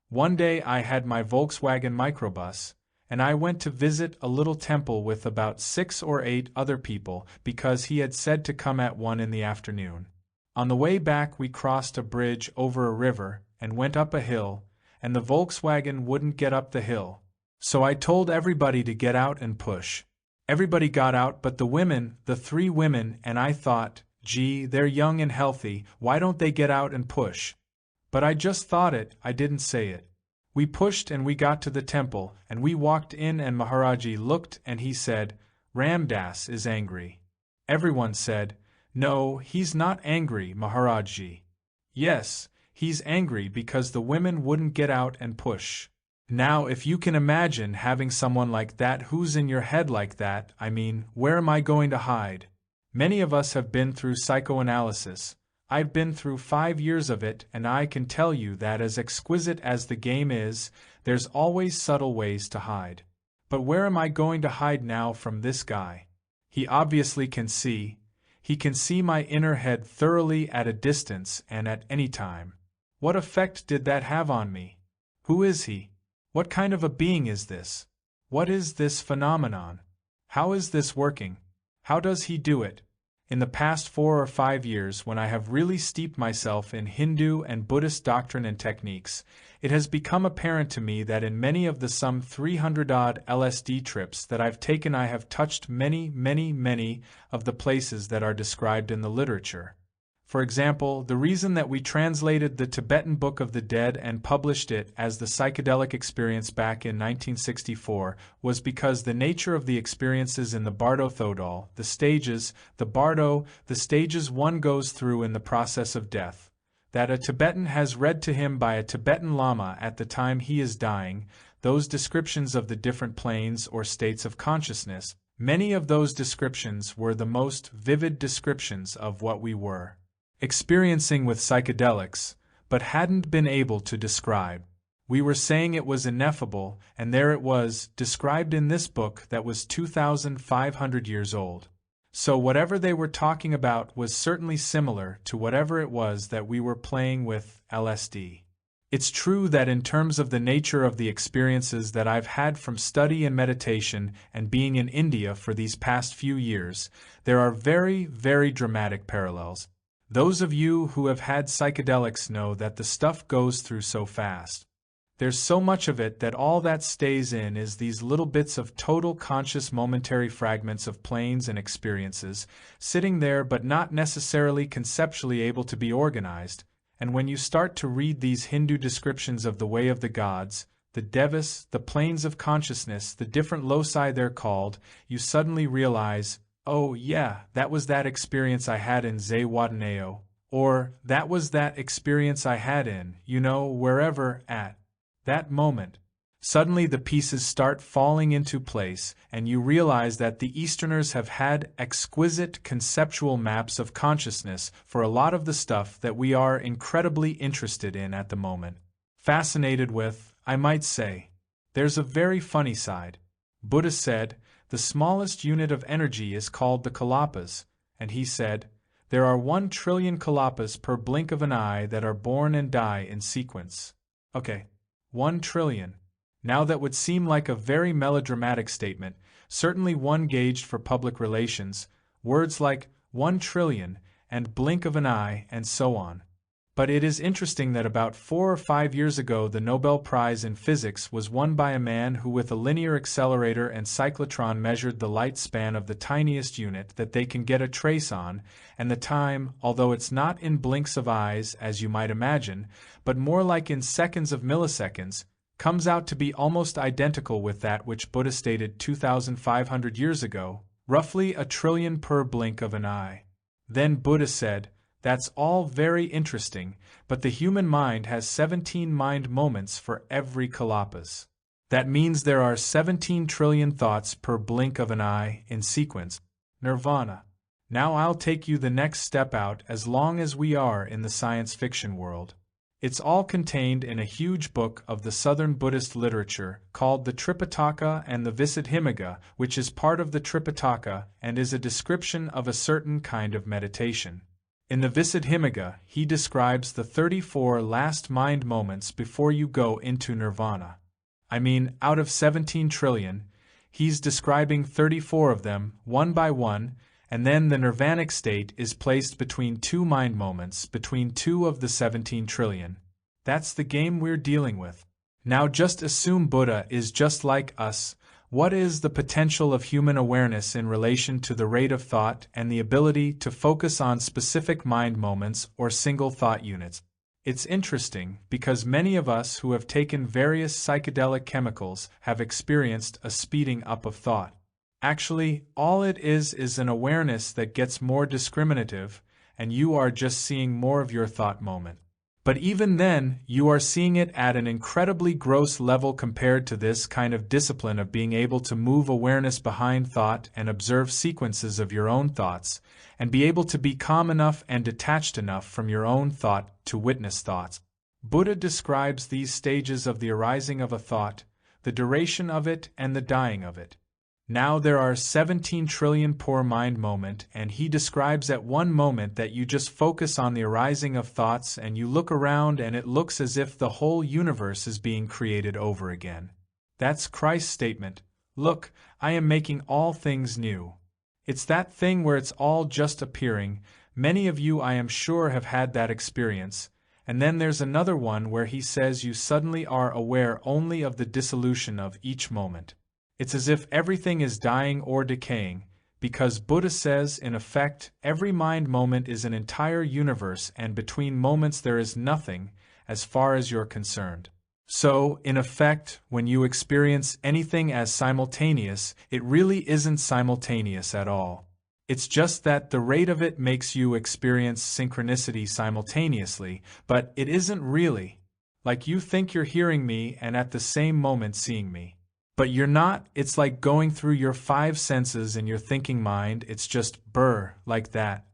One day I had my Volkswagen microbus, and I went to visit a little temple with about 6 or 8 other people because he had said to come at 1 in the afternoon. On the way back we crossed a bridge over a river and went up a hill, and the Volkswagen wouldn't get up the hill. So I told everybody to get out and push. Everybody got out but the women, the 3 women, and I thought, gee, they're young and healthy, why don't they get out and push? But I just thought it, I didn't say it. We pushed and we got to the temple, and we walked in and Maharaji looked and he said, Ram Das is angry. Everyone said, no, he's not angry, Maharaji. Yes, he's angry because the women wouldn't get out and push. Now if you can imagine having someone like that who's in your head like that, I mean, where am I going to hide? Many of us have been through psychoanalysis. I've been through 5 years of it, and I can tell you that as exquisite as the game is, there's always subtle ways to hide. But where am I going to hide now from this guy? He obviously can see. He can see my inner head thoroughly at a distance and at any time. What effect did that have on me? Who is he? What kind of a being is this? What is this phenomenon? How is this working? How does he do it? In the past 4 or 5 years, when I have really steeped myself in Hindu and Buddhist doctrine and techniques, it has become apparent to me that in many of the some 300-odd LSD trips that I've taken, I have touched many of the places that are described in the literature. For example, the reason that we translated the Tibetan Book of the Dead and published it as the psychedelic experience back in 1964 was because the nature of the experiences in the Bardo Thodol, the stages one goes through in the process of death, that a Tibetan has read to him by a Tibetan Lama at the time he is dying, those descriptions of the different planes or states of consciousness, many of those descriptions were the most vivid descriptions of what we were experiencing with psychedelics, but hadn't been able to describe. We were saying it was ineffable, and there it was, described in this book that was 2,500 years old. So whatever they were talking about was certainly similar to whatever it was that we were playing with LSD. It's true that in terms of the nature of the experiences that I've had from study and meditation and being in India for these past few years, there are very dramatic parallels. Those of you who have had psychedelics know that the stuff goes through so fast. There's so much of it that all that stays in is these little bits of total conscious momentary fragments of planes and experiences, sitting there but not necessarily conceptually able to be organized, and when you start to read these Hindu descriptions of the way of the gods, the devas, the planes of consciousness, the different loci they're called, you suddenly realize, oh yeah, that was that experience I had in Zewataneo, or that was that experience I had in, wherever, at that moment. Suddenly the pieces start falling into place, and you realize that the Easterners have had exquisite conceptual maps of consciousness for a lot of the stuff that we are incredibly interested in at the moment. Fascinated with, I might say. There's a very funny side. Buddha said, the smallest unit of energy is called the kalapas, and he said, there are 1 trillion kalapas per blink of an eye that are born and die in sequence. Okay, 1 trillion. Now that would seem like a very melodramatic statement, certainly one gauged for public relations, words like 1 trillion and blink of an eye and so on. But it is interesting that about 4 or 5 years ago the Nobel Prize in Physics was won by a man who with a linear accelerator and cyclotron measured the light span of the tiniest unit that they can get a trace on, and the time, although it's not in blinks of eyes as you might imagine, but more like in seconds of milliseconds, comes out to be almost identical with that which Buddha stated 2,500 years ago, roughly 1 trillion per blink of an eye. Then Buddha said, that's all very interesting, but the human mind has 17 mind moments for every kalapas. That means there are 17 trillion thoughts per blink of an eye in sequence. Nirvana. Now I'll take you the next step out as long as we are in the science fiction world. It's all contained in a huge book of the Southern Buddhist literature called the Tripitaka and the Visuddhimagga, which is part of the Tripitaka and is a description of a certain kind of meditation. In the Visuddhimagga, he describes the 34 last mind moments before you go into nirvana. I mean, out of 17 trillion, he's describing 34 of them, one by one, and then the nirvanic state is placed between 2 mind moments, between 2 of the 17 trillion. That's the game we're dealing with. Now just assume Buddha is just like us. What is the potential of human awareness in relation to the rate of thought and the ability to focus on specific mind moments or single thought units? It's interesting because many of us who have taken various psychedelic chemicals have experienced a speeding up of thought. Actually, all it is an awareness that gets more discriminative, and you are just seeing more of your thought moment. But even then, you are seeing it at an incredibly gross level compared to this kind of discipline of being able to move awareness behind thought and observe sequences of your own thoughts, and be able to be calm enough and detached enough from your own thought to witness thoughts. Buddha describes these stages of the arising of a thought, the duration of it and the dying of it. Now there are 17 trillion poor mind moment, and he describes at one moment that you just focus on the arising of thoughts and you look around and it looks as if the whole universe is being created over again. That's Christ's statement, "Look, I am making all things new." It's that thing where it's all just appearing. Many of you, I am sure, have had that experience. And then there's another one where he says you suddenly are aware only of the dissolution of each moment. It's as if everything is dying or decaying, because Buddha says, in effect, every mind moment is an entire universe and between moments there is nothing, as far as you're concerned. So, in effect, when you experience anything as simultaneous, it really isn't simultaneous at all. It's just that the rate of it makes you experience synchronicity simultaneously, but it isn't really. Like you think you're hearing me and at the same moment seeing me. But you're not. It's like going through your 5 senses in your thinking mind. It's just like that.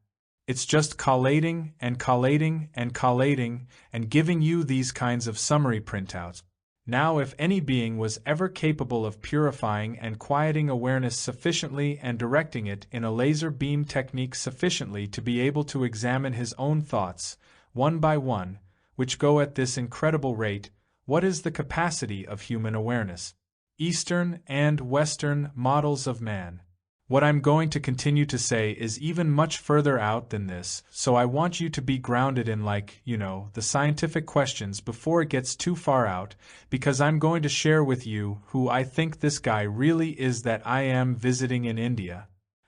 It's just collating and collating and collating and giving you these kinds of summary printouts. Now, if any being was ever capable of purifying and quieting awareness sufficiently and directing it in a laser beam technique sufficiently to be able to examine his own thoughts, one by one, which go at this incredible rate, what is the capacity of human awareness? Eastern and Western models of man. What I'm going to continue to say is even much further out than this, so I want you to be grounded in the scientific questions before it gets too far out, because I'm going to share with you who I think this guy really is that I am visiting in India.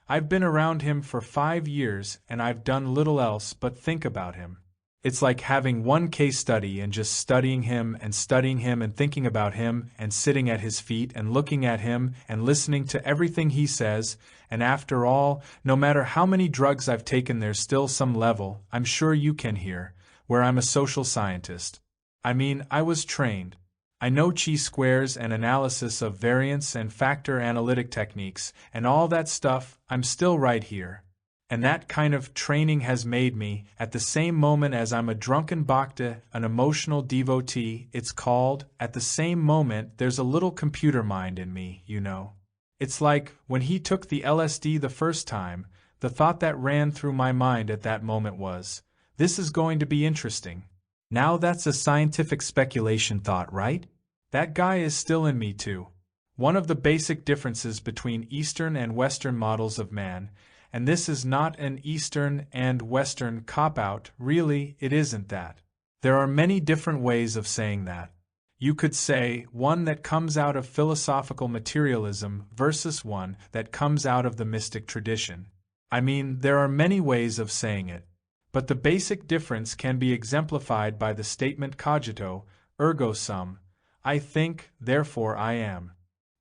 I've been around him for 5 years and I've done little else but think about him. It's like having one case study and just studying him and thinking about him and sitting at his feet and looking at him and listening to everything he says, and after all, no matter how many drugs I've taken, there's still some level, I'm sure you can hear, where I'm a social scientist. I mean, I was trained. I know chi-squares and analysis of variance and factor analytic techniques and all that stuff. I'm still right here. And that kind of training has made me, at the same moment as I'm a drunken bhakta, an emotional devotee, it's called, at the same moment there's a little computer mind in me, you know. It's like, when he took the LSD the first time, the thought that ran through my mind at that moment was, this is going to be interesting. Now that's a scientific speculation thought, right? That guy is still in me too. One of the basic differences between Eastern and Western models of man, and this is not an Eastern and Western cop-out, really, it isn't that. There are many different ways of saying that. You could say one that comes out of philosophical materialism versus one that comes out of the mystic tradition. I mean, there are many ways of saying it. But the basic difference can be exemplified by the statement cogito, ergo sum, I think, therefore I am.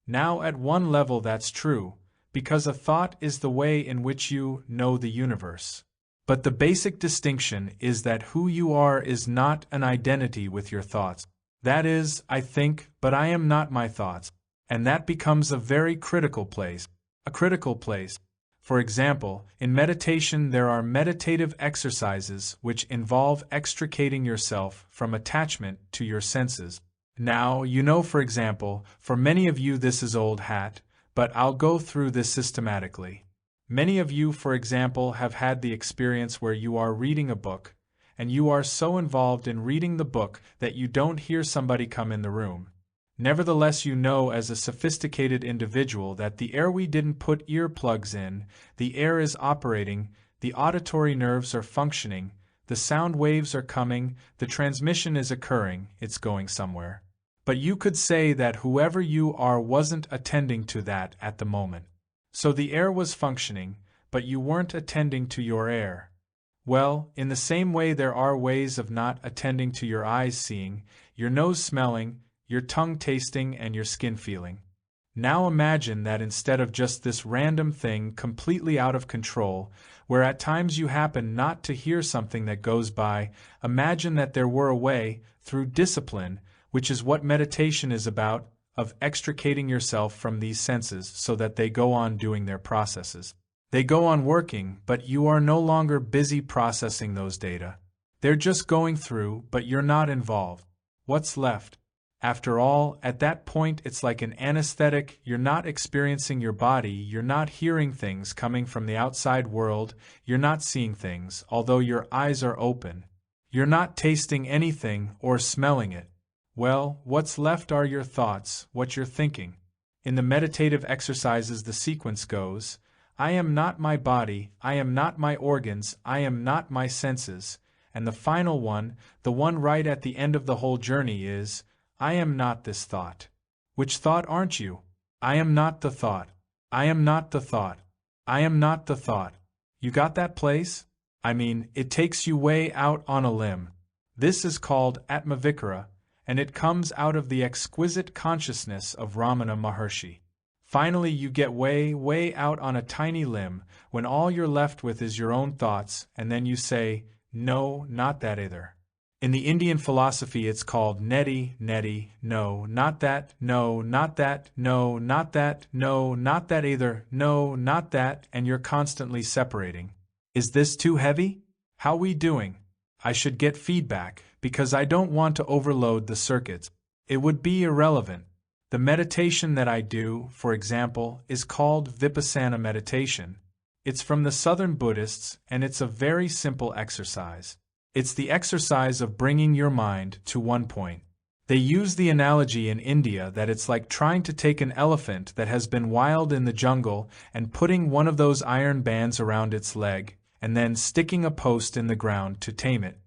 Now at one level that's true, because a thought is the way in which you know the universe. But the basic distinction is that who you are is not an identity with your thoughts. That is, I think, but I am not my thoughts. And that becomes a very critical place. A critical place. For example, in meditation there are meditative exercises which involve extricating yourself from attachment to your senses. Now, you know, for example, for many of you this is old hat, but I'll go through this systematically. Many of you, for example, have had the experience where you are reading a book, and you are so involved in reading the book that you don't hear somebody come in the room. Nevertheless, you know as a sophisticated individual that the air we didn't put earplugs in, the air is operating, the auditory nerves are functioning, the sound waves are coming, the transmission is occurring, it's going somewhere. But you could say that whoever you are wasn't attending to that at the moment. So the air was functioning, but you weren't attending to your air. Well, in the same way there are ways of not attending to your eyes seeing, your nose smelling, your tongue tasting and your skin feeling. Now imagine that instead of just this random thing completely out of control, where at times you happen not to hear something that goes by, imagine that there were a way, through discipline, which is what meditation is about, of extricating yourself from these senses so that they go on doing their processes. They go on working, but you are no longer busy processing those data. They're just going through, but you're not involved. What's left? After all, at that point it's like an anesthetic. You're not experiencing your body, you're not hearing things coming from the outside world, you're not seeing things, although your eyes are open. You're not tasting anything or smelling it. Well, what's left are your thoughts, what you're thinking. In the meditative exercises the sequence goes, I am not my body, I am not my organs, I am not my senses, and the final one, the one right at the end of the whole journey is, I am not this thought. Which thought aren't you? I am not the thought. I am not the thought. I am not the thought. You got that place? I mean, it takes you way out on a limb. This is called Atmavikara, and it comes out of the exquisite consciousness of Ramana Maharshi. Finally, you get way out on a tiny limb, when all you're left with is your own thoughts, and then you say, no, not that either. In the Indian philosophy it's called neti, no, not that, no, not that, no, not that, no, not that either, no, not that, and you're constantly separating. Is this too heavy? How we doing? I should get feedback, because I don't want to overload the circuits. It would be irrelevant. The meditation that I do, for example, is called Vipassana meditation. It's from the Southern Buddhists, and it's a very simple exercise. It's the exercise of bringing your mind to one point. They use the analogy in India that it's like trying to take an elephant that has been wild in the jungle and putting one of those iron bands around its leg, and then sticking a post in the ground to tame it.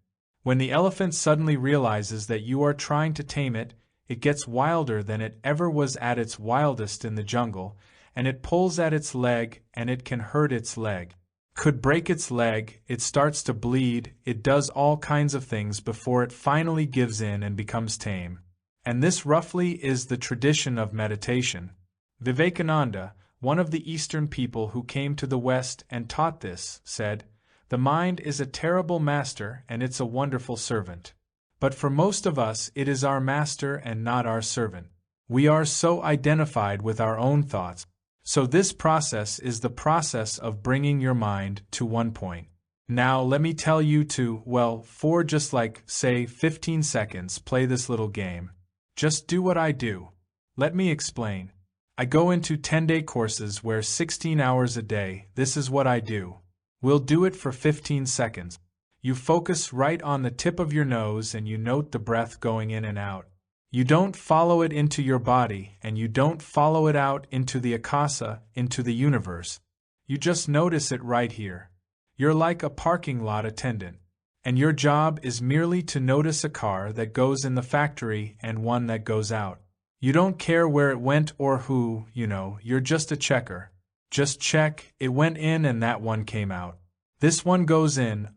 When the elephant suddenly realizes that you are trying to tame it, it gets wilder than it ever was at its wildest in the jungle, and it pulls at its leg, and it can hurt its leg. Could break its leg, it starts to bleed, it does all kinds of things before it finally gives in and becomes tame. And this roughly is the tradition of meditation. Vivekananda, one of the Eastern people who came to the West and taught this, said, "The mind is a terrible master and it's a wonderful servant. But for most of us it is our master and not our servant. We are so identified with our own thoughts. So this process is the process of bringing your mind to one point. Now let me tell you to, for just like, say, 15 seconds, play this little game. Just do what I do. Let me explain. I go into 10-day courses where 16 hours a day, this is what I do. We'll do it for 15 seconds. You focus right on the tip of your nose and you note the breath going in and out. You don't follow it into your body, and you don't follow it out into the akasa, into the universe. You just notice it right here. You're like a parking lot attendant, and your job is merely to notice a car that goes in the factory and one that goes out. You don't care where it went or who, you're just a checker. Just check, it went in and that one came out. This one goes in,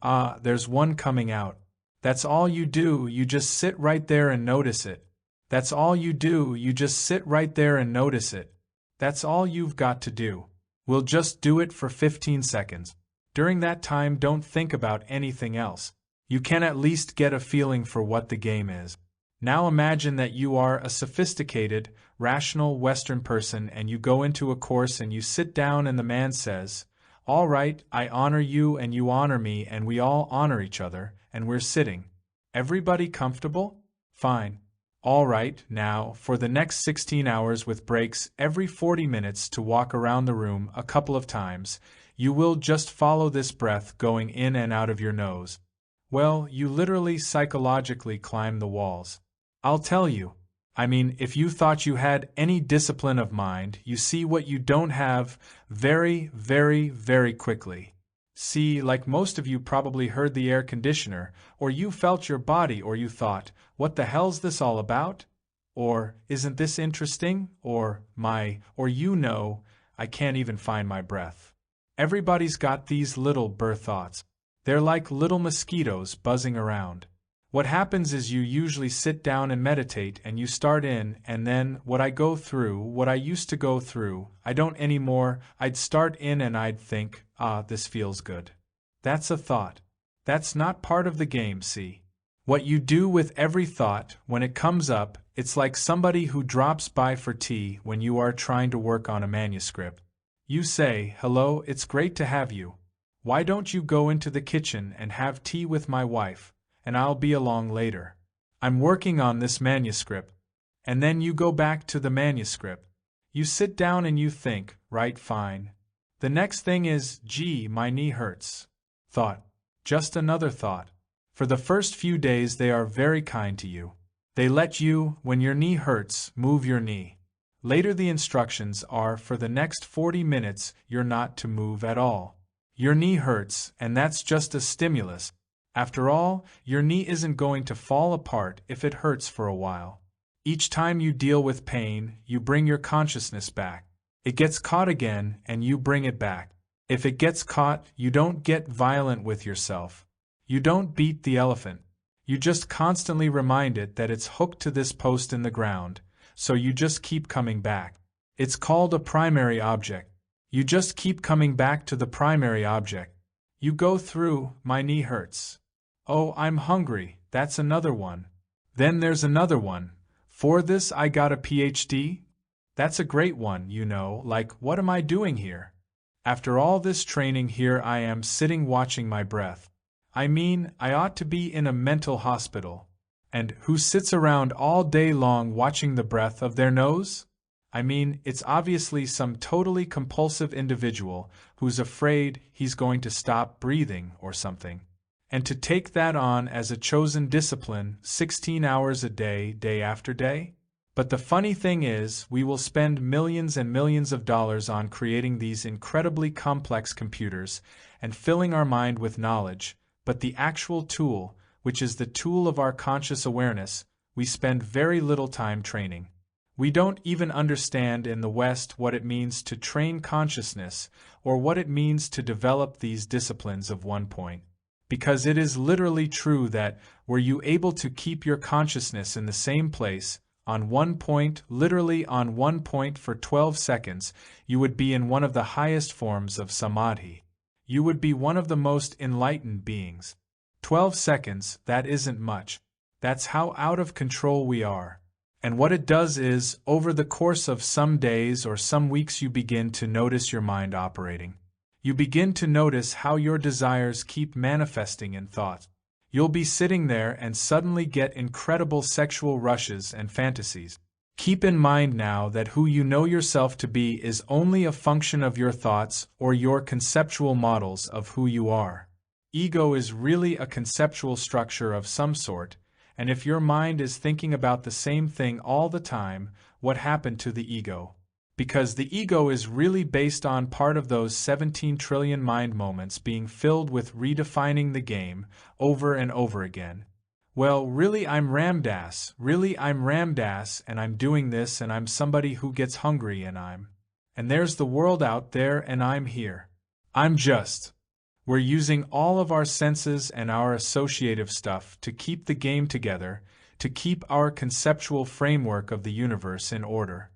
there's one coming out. That's all you do, you just sit right there and notice it. That's all you do, you just sit right there and notice it. That's all you've got to do. We'll just do it for 15 seconds. During that time, don't think about anything else. You can at least get a feeling for what the game is. Now imagine that you are a sophisticated, rational Western person and you go into a course and you sit down and the man says, "All right, I honor you and you honor me and we all honor each other, and we're sitting. Everybody comfortable? Fine. All right, now, for the next 16 hours with breaks every 40 minutes to walk around the room a couple of times, you will just follow this breath going in and out of your nose. Well, you literally psychologically climb the walls. I'll tell you. I mean, if you thought you had any discipline of mind, you see what you don't have very, very, very quickly. See, like most of you probably heard the air conditioner, or you felt your body, or you thought, what the hell's this all about? Or, isn't this interesting? Or, I can't even find my breath. Everybody's got these little thoughts. They're like little mosquitoes buzzing around. What happens is you usually sit down and meditate and you start in, and then what I used to go through, I don't anymore. I'd start in and I'd think, this feels good. That's a thought. That's not part of the game, see? What you do with every thought, when it comes up, it's like somebody who drops by for tea when you are trying to work on a manuscript. You say, "Hello, it's great to have you. Why don't you go into the kitchen and have tea with my wife, and I'll be along later. I'm working on this manuscript." And then you go back to the manuscript. You sit down and you think, right, fine. The next thing is, gee, my knee hurts. Thought. Just another thought. For the first few days they are very kind to you. They let you, when your knee hurts, move your knee. Later the instructions are for the next 40 minutes you're not to move at all. Your knee hurts, and that's just a stimulus. After all, your knee isn't going to fall apart if it hurts for a while. Each time you deal with pain, you bring your consciousness back. It gets caught again, and you bring it back. If it gets caught, you don't get violent with yourself. You don't beat the elephant. You just constantly remind it that it's hooked to this post in the ground, so you just keep coming back. It's called a primary object. You just keep coming back to the primary object. You go through, my knee hurts. Oh, I'm hungry, that's another one. Then there's another one. For this I got a PhD? That's a great one, you know, like, what am I doing here? After all this training, here I am sitting watching my breath. I mean, I ought to be in a mental hospital. And who sits around all day long watching the breath of their nose? I mean, it's obviously some totally compulsive individual who's afraid he's going to stop breathing or something. And to take that on as a chosen discipline 16 hours a day, day after day? But the funny thing is, we will spend millions and millions of dollars on creating these incredibly complex computers and filling our mind with knowledge, but the actual tool, which is the tool of our conscious awareness, we spend very little time training. We don't even understand in the West what it means to train consciousness or what it means to develop these disciplines of one point. Because it is literally true that, were you able to keep your consciousness in the same place, on one point, literally on one point for 12 seconds, you would be in one of the highest forms of samadhi. You would be one of the most enlightened beings. 12 seconds, that isn't much. That's how out of control we are. And what it does is, over the course of some days or some weeks, you begin to notice your mind operating. You begin to notice how your desires keep manifesting in thought. You'll be sitting there and suddenly get incredible sexual rushes and fantasies. Keep in mind now that who you know yourself to be is only a function of your thoughts or your conceptual models of who you are. Ego is really a conceptual structure of some sort, and if your mind is thinking about the same thing all the time, what happened to the ego? Because the ego is really based on part of those 17 trillion mind moments being filled with redefining the game over and over again. Well, really I'm Ramdas, and I'm doing this, and I'm somebody who gets hungry, and there's the world out there, and I'm here. I'm just. We're using all of our senses and our associative stuff to keep the game together, to keep our conceptual framework of the universe in order.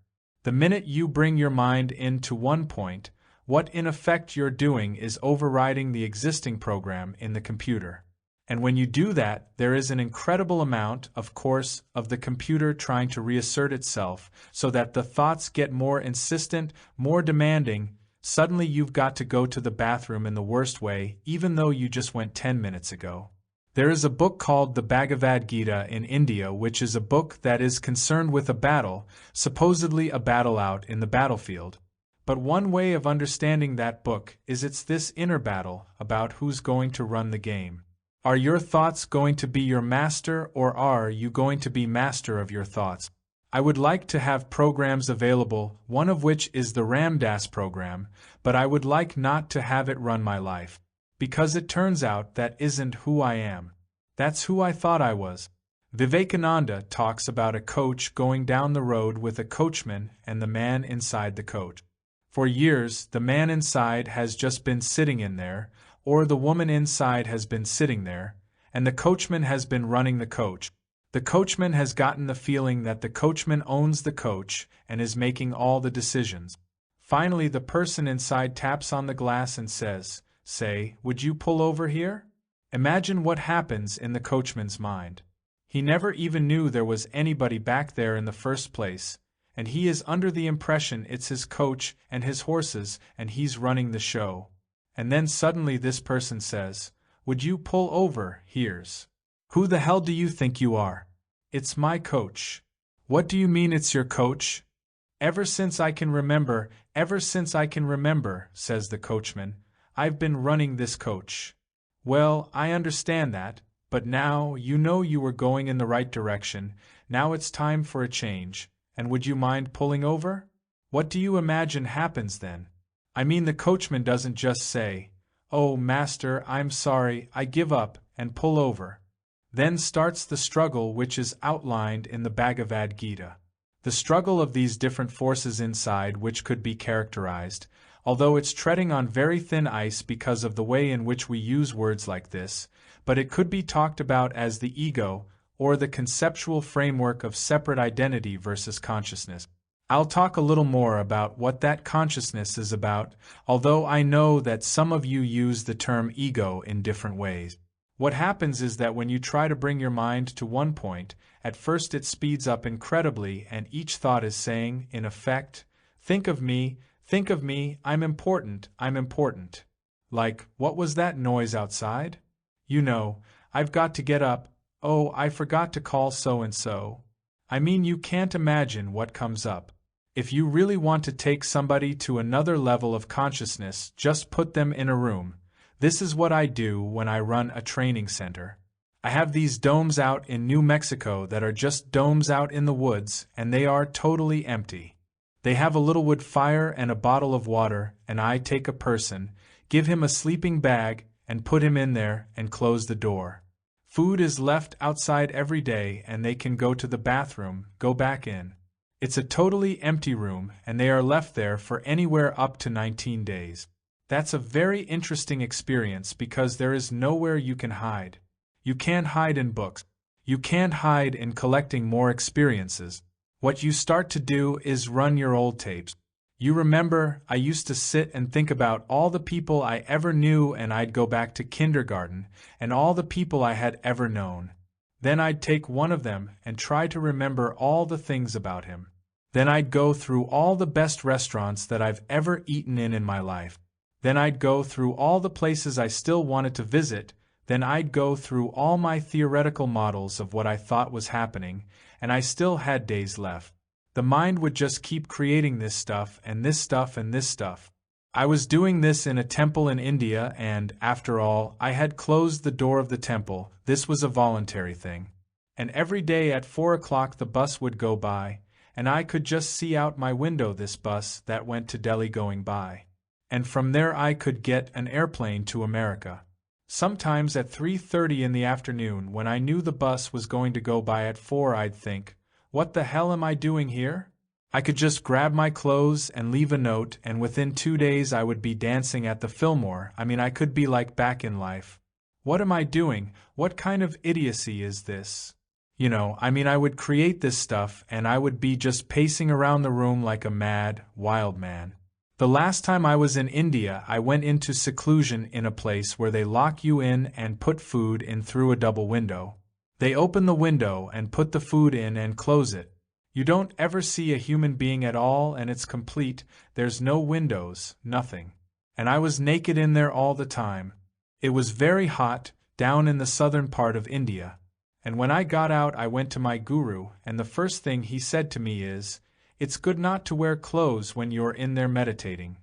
The minute you bring your mind into one point, what in effect you're doing is overriding the existing program in the computer. And when you do that, there is an incredible amount, of course, of the computer trying to reassert itself so that the thoughts get more insistent, more demanding. Suddenly you've got to go to the bathroom in the worst way, even though you just went 10 minutes ago. There is a book called the Bhagavad Gita in India, which is a book that is concerned with a battle, supposedly a battle out in the battlefield. But one way of understanding that book is it's this inner battle about who's going to run the game. Are your thoughts going to be your master, or are you going to be master of your thoughts? I would like to have programs available, one of which is the Ramdas program, but I would like not to have it run my life. Because it turns out that isn't who I am. That's who I thought I was. Vivekananda talks about a coach going down the road with a coachman and the man inside the coach. For years, the man inside has just been sitting in there, or the woman inside has been sitting there, and the coachman has been running the coach. The coachman has gotten the feeling that the coachman owns the coach and is making all the decisions. Finally, the person inside taps on the glass and says, "Say, would you pull over here?" Imagine what happens in the coachman's mind. He never even knew there was anybody back there in the first place, and he is under the impression it's his coach and his horses and he's running the show. And then suddenly this person says, "Would you pull over, here's. Who the hell do you think you are? It's my coach." "What do you mean it's your coach?" Ever since I can remember, says the coachman, "I've been running this coach." "Well, I understand that, but now you know you were going in the right direction, now it's time for a change, and would you mind pulling over?" What do you imagine happens then? I mean, the coachman doesn't just say, "Oh, master, I'm sorry, I give up," and pull over. Then starts the struggle which is outlined in the Bhagavad Gita. The struggle of these different forces inside, which could be characterized, although it's treading on very thin ice because of the way in which we use words like this, but it could be talked about as the ego, or the conceptual framework of separate identity versus consciousness. I'll talk a little more about what that consciousness is about, although I know that some of you use the term ego in different ways. What happens is that when you try to bring your mind to one point, at first it speeds up incredibly and each thought is saying, in effect, think of me, I'm important, I'm important." Like, what was that noise outside? You know, I've got to get up, oh, I forgot to call so-and-so. I mean, you can't imagine what comes up. If you really want to take somebody to another level of consciousness, just put them in a room. This is what I do when I run a training center. I have these domes out in New Mexico that are just domes out in the woods, and they are totally empty. They have a little wood fire and a bottle of water, and I take a person, give him a sleeping bag, and put him in there and close the door. Food is left outside every day, and they can go to the bathroom, go back in. It's a totally empty room, and they are left there for anywhere up to 19 days. That's a very interesting experience because there is nowhere you can hide. You can't hide in books. You can't hide in collecting more experiences. What you start to do is run your old tapes. You remember, I used to sit and think about all the people I ever knew, and I'd go back to kindergarten, and all the people I had ever known. Then I'd take one of them and try to remember all the things about him. Then I'd go through all the best restaurants that I've ever eaten in my life. Then I'd go through all the places I still wanted to visit. Then I'd go through all my theoretical models of what I thought was happening, and I still had days left. The mind would just keep creating this stuff and this stuff and this stuff. I was doing this in a temple in India, and, after all, I had closed the door of the temple. This was a voluntary thing. And every day at 4 o'clock the bus would go by, and I could just see out my window this bus that went to Delhi going by. And from there I could get an airplane to America. Sometimes at 3:30 in the afternoon, when I knew the bus was going to go by at 4, I'd think, what the hell am I doing here? I could just grab my clothes and leave a note, and within 2 days I would be dancing at the Fillmore. I could be like back in life. What am I doing? What kind of idiocy is this? I would create this stuff and I would be just pacing around the room like a mad, wild man. The last time I was in India, I went into seclusion in a place where they lock you in and put food in through a double window. They open the window and put the food in and close it. You don't ever see a human being at all, and it's complete. There's no windows, nothing. And I was naked in there all the time. It was very hot, down in the southern part of India. And when I got out, I went to my guru, and the first thing he said to me is, "It's good not to wear clothes when you're in there meditating.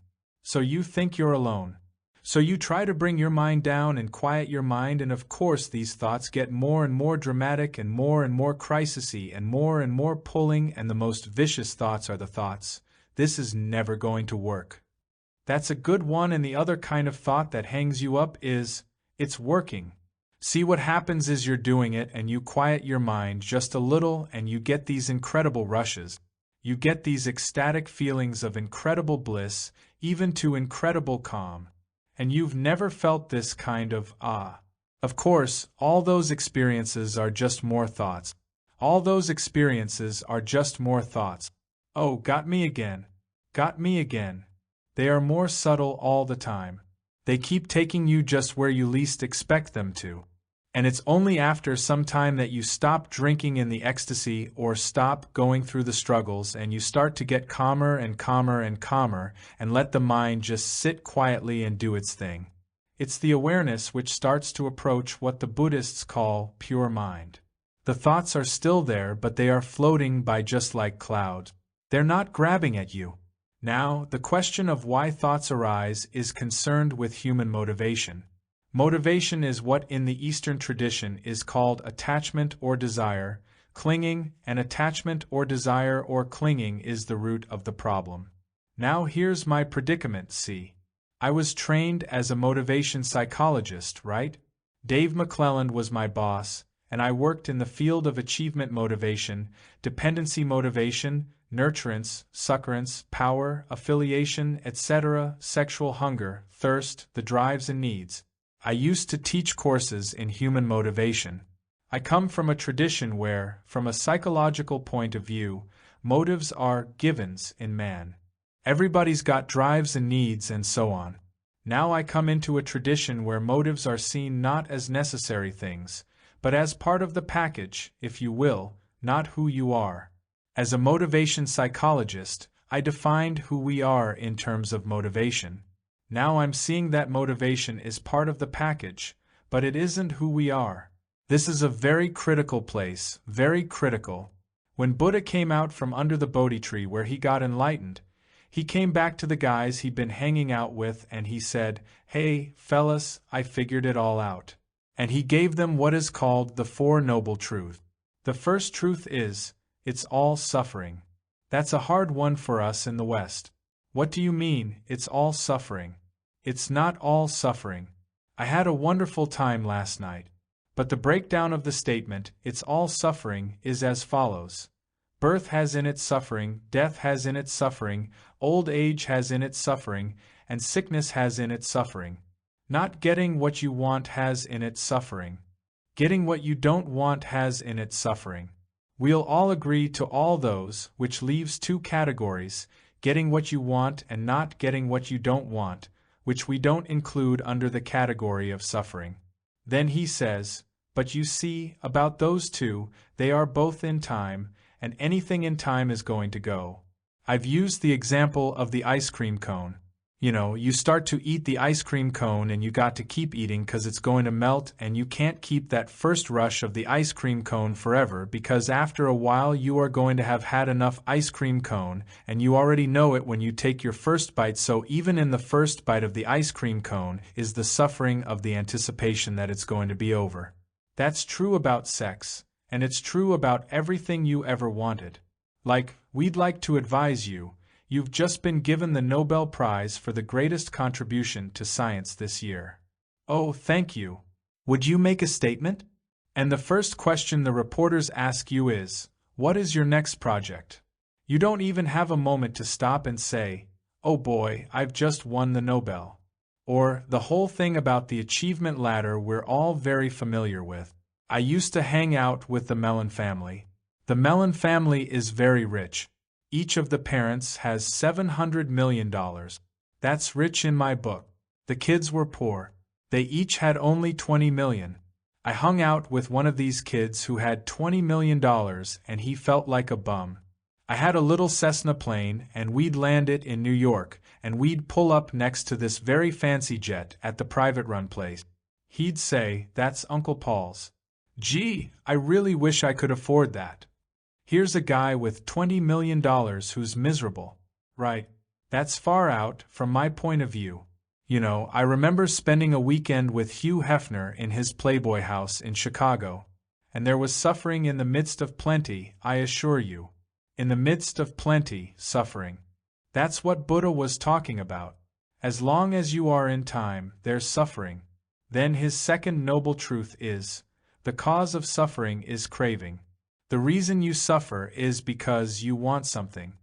So you think you're alone. So you try to bring your mind down and quiet your mind, and of course these thoughts get more and more dramatic and more crisisy and more pulling, and the most vicious thoughts are the thoughts, 'This is never going to work.' That's a good one, and the other kind of thought that hangs you up is, 'It's working.' See, what happens is you're doing it and you quiet your mind just a little and you get these incredible rushes. You get these ecstatic feelings of incredible bliss, even to incredible calm. And you've never felt this kind of Of course, all those experiences are just more thoughts. All those experiences are just more thoughts. Oh, got me again. Got me again. They are more subtle all the time. They keep taking you just where you least expect them to. And it's only after some time that you stop drinking in the ecstasy or stop going through the struggles and you start to get calmer and calmer and calmer and let the mind just sit quietly and do its thing. It's the awareness which starts to approach what the Buddhists call pure mind. The thoughts are still there, but they are floating by just like clouds. They're not grabbing at you. Now, the question of why thoughts arise is concerned with human motivation. Motivation is what in the Eastern tradition is called attachment or desire, clinging, and attachment or desire or clinging is the root of the problem. Now here's my predicament, see. I was trained as a motivation psychologist, right? Dave McClelland was my boss, and I worked in the field of achievement motivation, dependency motivation, nurturance, succorance, power, affiliation, etc., sexual hunger, thirst, the drives and needs. I used to teach courses in human motivation. I come from a tradition where, from a psychological point of view, motives are givens in man. Everybody's got drives and needs and so on. Now I come into a tradition where motives are seen not as necessary things, but as part of the package, if you will, not who you are. As a motivation psychologist, I defined who we are in terms of motivation. Now I'm seeing that motivation is part of the package, but it isn't who we are. This is a very critical place, very critical. When Buddha came out from under the Bodhi tree where he got enlightened, he came back to the guys he'd been hanging out with and he said, "Hey, fellas, I figured it all out." And he gave them what is called the Four Noble Truths. The first truth is, it's all suffering. That's a hard one for us in the West. What do you mean, it's all suffering? It's not all suffering. I had a wonderful time last night. But the breakdown of the statement, it's all suffering, is as follows. Birth has in it suffering, death has in it suffering, old age has in it suffering, and sickness has in it suffering. Not getting what you want has in it suffering. Getting what you don't want has in it suffering. We'll all agree to all those, which leaves two categories, getting what you want and not getting what you don't want, which we don't include under the category of suffering. Then he says, but you see, about those two, they are both in time, and anything in time is going to go. I've used the example of the ice cream cone. You know, you start to eat the ice cream cone and you got to keep eating because it's going to melt and you can't keep that first rush of the ice cream cone forever because after a while you are going to have had enough ice cream cone and you already know it when you take your first bite, so even in the first bite of the ice cream cone is the suffering of the anticipation that it's going to be over. That's true about sex, and it's true about everything you ever wanted. Like, we'd like to advise you, you've just been given the Nobel Prize for the greatest contribution to science this year. Oh, thank you. Would you make a statement? And the first question the reporters ask you is, what is your next project? You don't even have a moment to stop and say, oh boy, I've just won the Nobel. Or the whole thing about the achievement ladder we're all very familiar with. I used to hang out with the Mellon family. The Mellon family is very rich. Each of the parents has $700 million. That's rich in my book. The kids were poor. They each had only $20 million. I hung out with one of these kids who had $20 million and he felt like a bum. I had a little Cessna plane and we'd land it in New York and we'd pull up next to this very fancy jet at the private run place. He'd say, that's Uncle Paul's. Gee, I really wish I could afford that. Here's a guy with $20 million who's miserable. Right. That's far out, from my point of view. You know, I remember spending a weekend with Hugh Hefner in his Playboy house in Chicago. And there was suffering in the midst of plenty, I assure you. In the midst of plenty, suffering. That's what Buddha was talking about. As long as you are in time, there's suffering. Then his second noble truth is, the cause of suffering is craving. The reason you suffer is because you want something.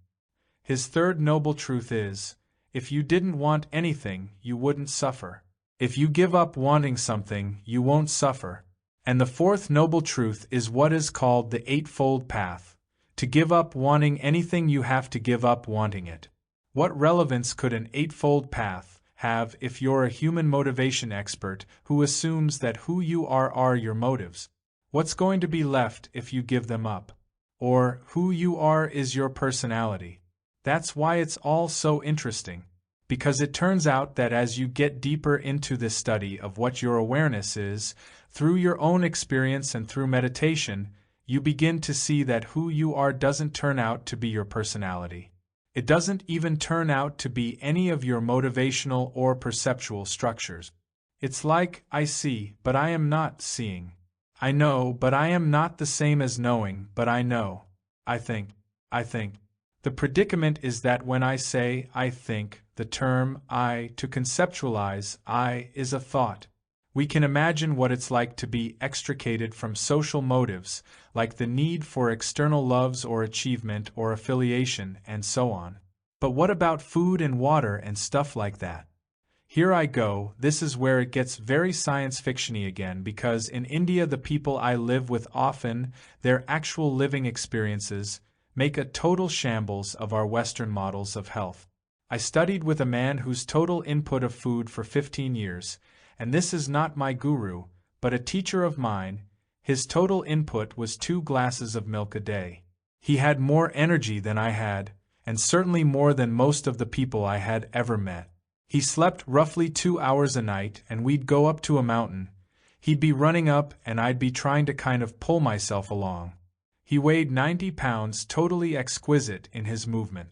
His third noble truth is, if you didn't want anything, you wouldn't suffer. If you give up wanting something, you won't suffer. And the fourth noble truth is what is called the Eightfold Path. To give up wanting anything, you have to give up wanting it. What relevance could an Eightfold Path have if you're a human motivation expert who assumes that who you are your motives? What's going to be left if you give them up? Or who you are is your personality. That's why it's all so interesting. Because it turns out that as you get deeper into this study of what your awareness is, through your own experience and through meditation, you begin to see that who you are doesn't turn out to be your personality. It doesn't even turn out to be any of your motivational or perceptual structures. It's like, I see, but I am not seeing. I know, but I am not the same as knowing, but I know. I think. The predicament is that when I say I think, the term I, to conceptualize I, is a thought. We can imagine what it's like to be extricated from social motives, like the need for external loves or achievement or affiliation, and so on. But what about food and water and stuff like that? Here I go, this is where it gets very science fiction-y again, because in India the people I live with often, their actual living experiences, make a total shambles of our Western models of health. I studied with a man whose total input of food for 15 years, and this is not my guru, but a teacher of mine, his total input was 2 glasses of milk a day. He had more energy than I had, and certainly more than most of the people I had ever met. He slept roughly 2 hours a night, and we'd go up to a mountain. He'd be running up, and I'd be trying to kind of pull myself along. He weighed 90 pounds, totally exquisite in his movement.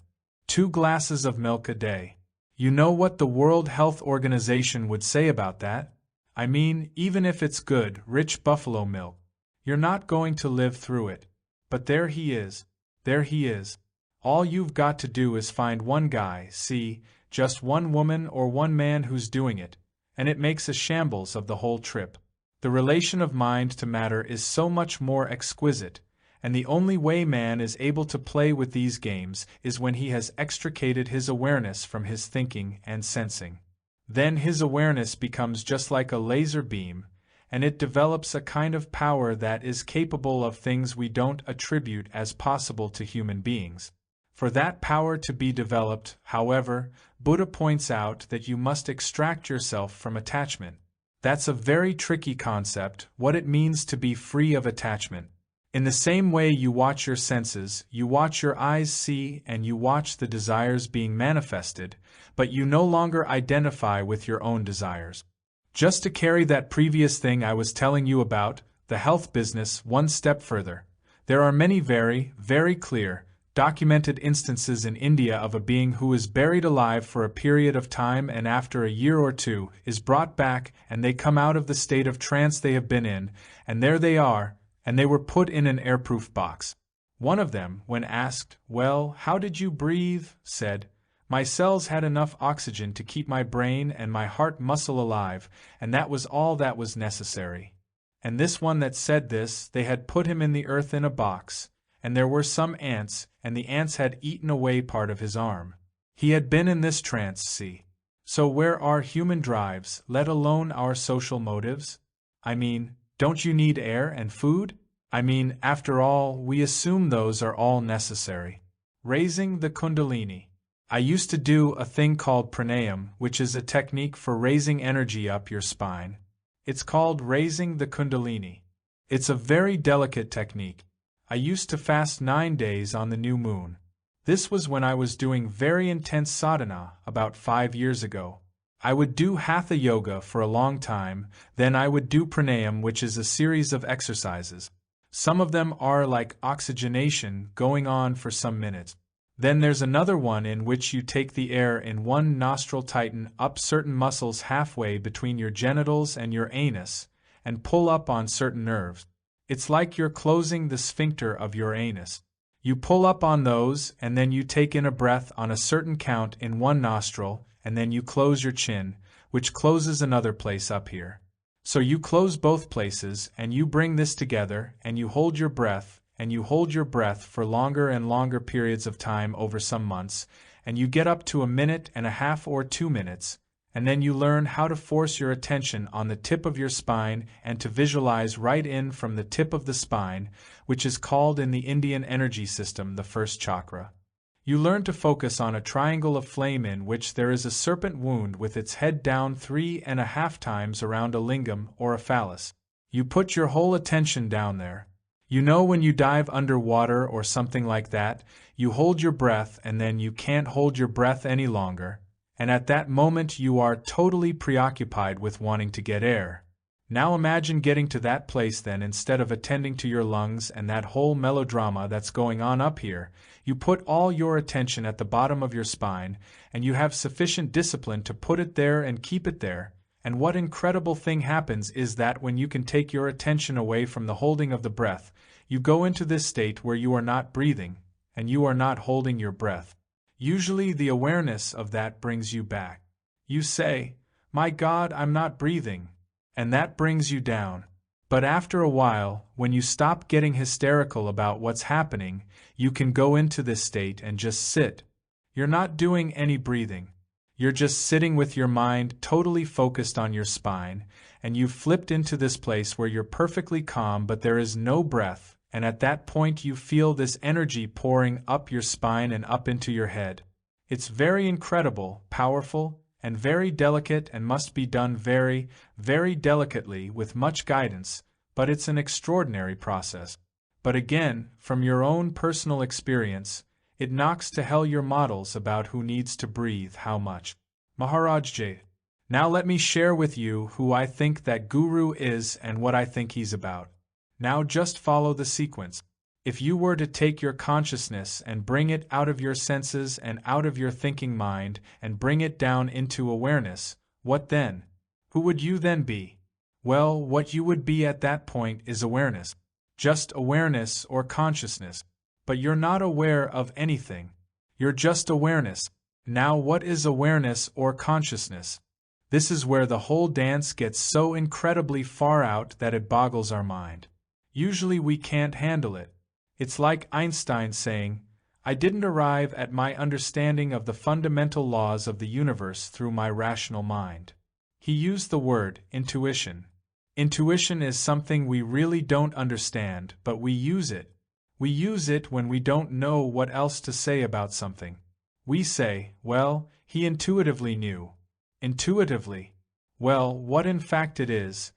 2 glasses of milk a day. You know what the World Health Organization would say about that? I mean, even if it's good, rich buffalo milk, you're not going to live through it. But there he is. There he is. All you've got to do is find one guy, see, just one woman or one man who's doing it, and it makes a shambles of the whole trip. The relation of mind to matter is so much more exquisite, and the only way man is able to play with these games is when he has extricated his awareness from his thinking and sensing. Then his awareness becomes just like a laser beam, and it develops a kind of power that is capable of things we don't attribute as possible to human beings. For that power to be developed, however, Buddha points out that you must extract yourself from attachment. That's a very tricky concept, what it means to be free of attachment. In the same way you watch your senses, you watch your eyes see and you watch the desires being manifested, but you no longer identify with your own desires. Just to carry that previous thing I was telling you about, the health business, one step further, there are many very, very clear, documented instances in India of a being who is buried alive for a period of time and after a year or two is brought back and they come out of the state of trance they have been in, and there they are, and they were put in an airproof box. One of them, when asked, "Well, how did you breathe?" said, "My cells had enough oxygen to keep my brain and my heart muscle alive, and that was all that was necessary." And this one that said this, they had put him in the earth in a box, and there were some ants, and the ants had eaten away part of his arm. He had been in this trance, see. So where are human drives, let alone our social motives? I mean, don't you need air and food? I mean, after all, we assume those are all necessary. Raising the Kundalini. I used to do a thing called pranayam, which is a technique for raising energy up your spine. It's called raising the Kundalini. It's a very delicate technique. I used to fast 9 days on the new moon. This was when I was doing very intense sadhana about 5 years ago. I would do hatha yoga for a long time, then I would do pranayam, which is a series of exercises. Some of them are like oxygenation going on for some minutes. Then there's another one in which you take the air in one nostril, tighten up certain muscles halfway between your genitals and your anus, and pull up on certain nerves. It's like you're closing the sphincter of your anus. You pull up on those, and then you take in a breath on a certain count in one nostril, and then you close your chin, which closes another place up here. So you close both places, and you bring this together, and you hold your breath, and you hold your breath for longer and longer periods of time over some months, and you get up to 1.5 minutes or 2 minutes, and then you learn how to force your attention on the tip of your spine and to visualize right in from the tip of the spine, which is called in the Indian energy system the first chakra. You learn to focus on a triangle of flame in which there is a serpent wound with its head down 3.5 times around a lingam or a phallus. You put your whole attention down there. You know when you dive underwater or something like that, you hold your breath and then you can't hold your breath any longer, and at that moment you are totally preoccupied with wanting to get air. Now imagine getting to that place then instead of attending to your lungs and that whole melodrama that's going on up here. You put all your attention at the bottom of your spine, and you have sufficient discipline to put it there and keep it there. And what incredible thing happens is that when you can take your attention away from the holding of the breath, you go into this state where you are not breathing, and you are not holding your breath. Usually the awareness of that brings you back. You say, "My God, I'm not breathing," and that brings you down. But after a while, when you stop getting hysterical about what's happening, you can go into this state and just sit. You're not doing any breathing. You're just sitting with your mind totally focused on your spine, and you've flipped into this place where you're perfectly calm but there is no breath, and at that point you feel this energy pouring up your spine and up into your head. It's very incredible, powerful, and very delicate and must be done very, very delicately with much guidance, but it's an extraordinary process. But again, from your own personal experience, it knocks to hell your models about who needs to breathe how much. Maharaj J. Now let me share with you who I think that guru is and what I think he's about. Now just follow the sequence. If you were to take your consciousness and bring it out of your senses and out of your thinking mind and bring it down into awareness, what then? Who would you then be? Well, what you would be at that point is awareness. Just awareness or consciousness. But you're not aware of anything. You're just awareness. Now what is awareness or consciousness? This is where the whole dance gets so incredibly far out that it boggles our mind. Usually we can't handle it. It's like Einstein saying, "I didn't arrive at my understanding of the fundamental laws of the universe through my rational mind." He used the word intuition. Intuition is something we really don't understand, but we use it. We use it when we don't know what else to say about something. We say, "Well, he intuitively knew." Intuitively. Well, what in fact it is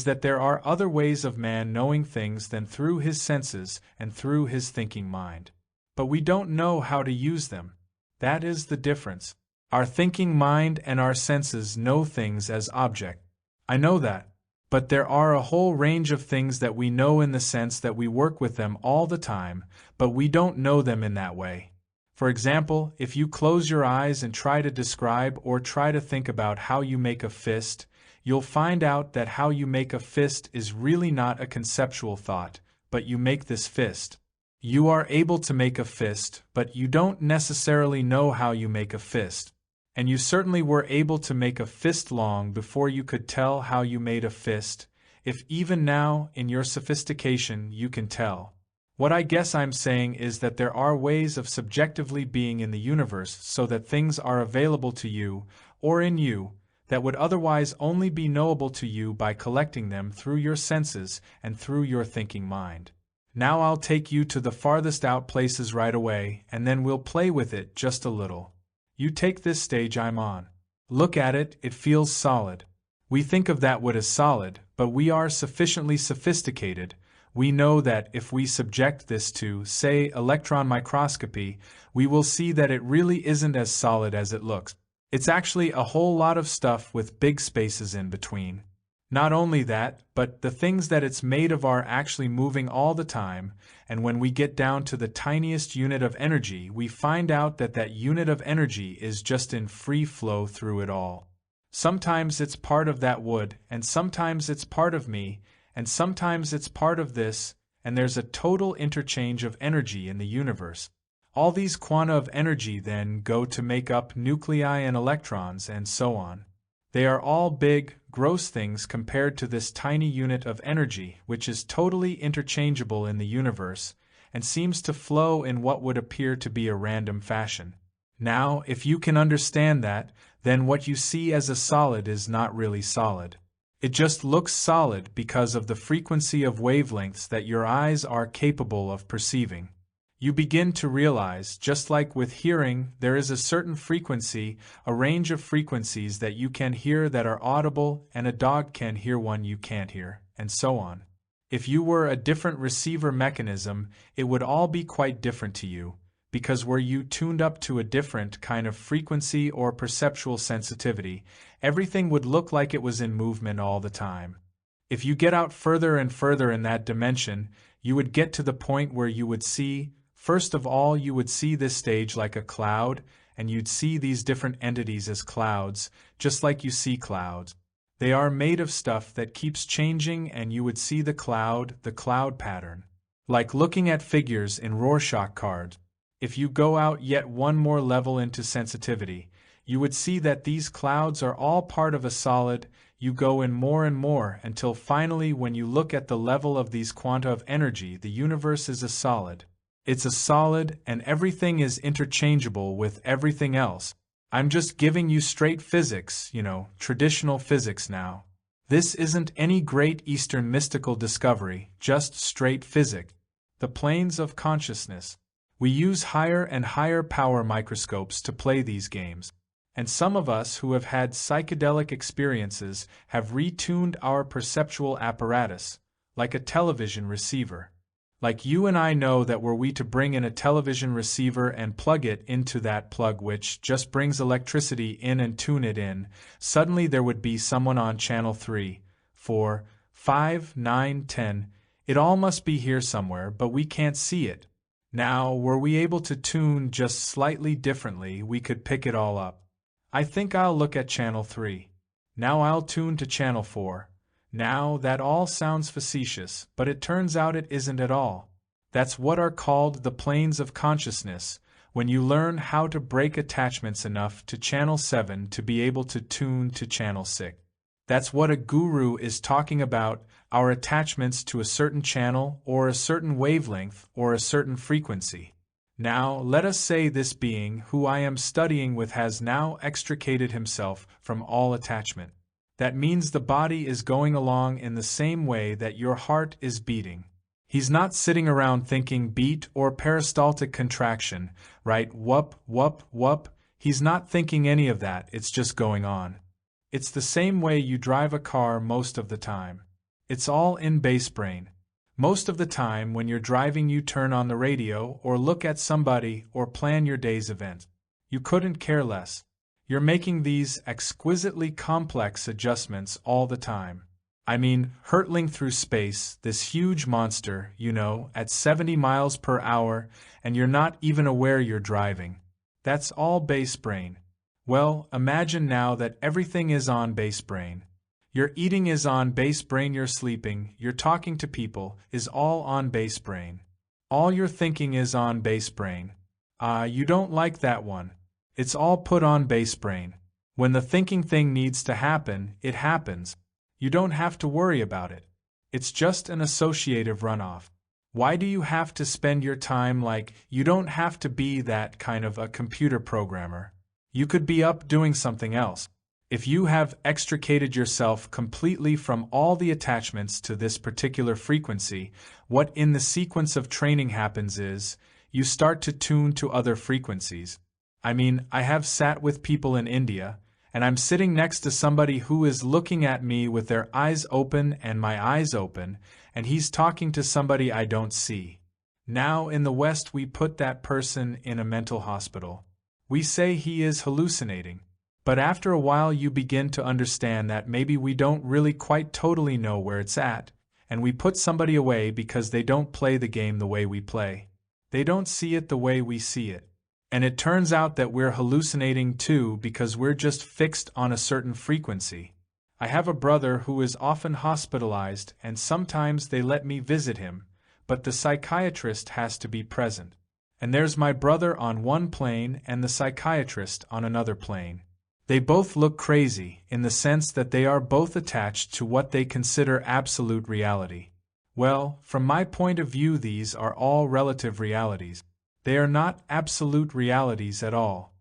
that there are other ways of man knowing things than through his senses and through his thinking mind. But we don't know how to use them. That is the difference. Our thinking mind and our senses know things as object. I know that. But there are a whole range of things that we know in the sense that we work with them all the time, but we don't know them in that way. For example, if you close your eyes and try to describe or try to think about how you make a fist, you'll find out that how you make a fist is really not a conceptual thought, but you make this fist. You are able to make a fist, but you don't necessarily know how you make a fist. And you certainly were able to make a fist long before you could tell how you made a fist, if even now, in your sophistication, you can tell. What I guess I'm saying is that there are ways of subjectively being in the universe so that things are available to you, or in you, that would otherwise only be knowable to you by collecting them through your senses and through your thinking mind. Now I'll take you to the farthest out places right away, and then we'll play with it just a little. You take this stage I'm on. Look at it, it feels solid. We think of that wood as solid, but we are sufficiently sophisticated. We know that if we subject this to, say, electron microscopy, we will see that it really isn't as solid as it looks. It's actually a whole lot of stuff with big spaces in between. Not only that, but the things that it's made of are actually moving all the time, and when we get down to the tiniest unit of energy, we find out that that unit of energy is just in free flow through it all. Sometimes it's part of that wood, and sometimes it's part of me, and sometimes it's part of this, and there's a total interchange of energy in the universe. All these quanta of energy then go to make up nuclei and electrons and so on. They are all big, gross things compared to this tiny unit of energy, which is totally interchangeable in the universe, and seems to flow in what would appear to be a random fashion. Now, if you can understand that, then what you see as a solid is not really solid. It just looks solid because of the frequency of wavelengths that your eyes are capable of perceiving. You begin to realize, just like with hearing, there is a certain frequency, a range of frequencies that you can hear that are audible, and a dog can hear one you can't hear, and so on. If you were a different receiver mechanism, it would all be quite different to you, because were you tuned up to a different kind of frequency or perceptual sensitivity, everything would look like it was in movement all the time. If you get out further and further in that dimension, you would get to the point where you would see, first of all, you would see this stage like a cloud, and you'd see these different entities as clouds, just like you see clouds. They are made of stuff that keeps changing, and you would see the cloud pattern. Like looking at figures in Rorschach cards. If you go out yet one more level into sensitivity, you would see that these clouds are all part of a solid. You go in more and more until finally when you look at the level of these quanta of energy, the universe is a solid. It's a solid, and everything is interchangeable with everything else. I'm just giving you straight physics, traditional physics now. This isn't any great Eastern mystical discovery, just straight physics. The planes of consciousness. We use higher and higher power microscopes to play these games, and some of us who have had psychedelic experiences have retuned our perceptual apparatus, like a television receiver. Like you and I know that were we to bring in a television receiver and plug it into that plug which just brings electricity in and tune it in, suddenly there would be someone on channel 3, 4, 5, 9, 10, it all must be here somewhere, but we can't see it. Now, were we able to tune just slightly differently, we could pick it all up. I think I'll look at channel 3. Now I'll tune to channel 4. Now, that all sounds facetious, but it turns out it isn't at all. That's what are called the planes of consciousness, when you learn how to break attachments enough to channel 7 to be able to tune to channel 6. That's what a guru is talking about, our attachments to a certain channel or a certain wavelength or a certain frequency. Now, let us say this being who I am studying with has now extricated himself from all attachment. That means the body is going along in the same way that your heart is beating. He's not sitting around thinking beat or peristaltic contraction, right? Whoop, whoop, whoop. He's not thinking any of that, it's just going on. It's the same way you drive a car most of the time. It's all in base brain. Most of the time when you're driving you turn on the radio or look at somebody or plan your day's event. You couldn't care less. You're making these exquisitely complex adjustments all the time. I mean, hurtling through space, this huge monster, at 70 miles per hour, and you're not even aware you're driving. That's all base brain. Well, imagine now that everything is on base brain. Your eating is on base brain, your sleeping, your talking to people is all on base brain. All your thinking is on base brain. You don't like that one. It's all put on base brain. When the thinking thing needs to happen, it happens. You don't have to worry about it. It's just an associative runoff. Why do you have to spend your time like you don't have to be that kind of a computer programmer? You could be up doing something else. If you have extricated yourself completely from all the attachments to this particular frequency, what in the sequence of training happens is, you start to tune to other frequencies. I mean, I have sat with people in India, and I'm sitting next to somebody who is looking at me with their eyes open and my eyes open, and he's talking to somebody I don't see. Now in the West we put that person in a mental hospital. We say he is hallucinating. But after a while you begin to understand that maybe we don't really quite totally know where it's at, and we put somebody away because they don't play the game the way we play. They don't see it the way we see it. And it turns out that we're hallucinating too because we're just fixed on a certain frequency. I have a brother who is often hospitalized and sometimes they let me visit him, but the psychiatrist has to be present. And there's my brother on one plane and the psychiatrist on another plane. They both look crazy in the sense that they are both attached to what they consider absolute reality. Well, from my point of view, these are all relative realities. They are not absolute realities at all.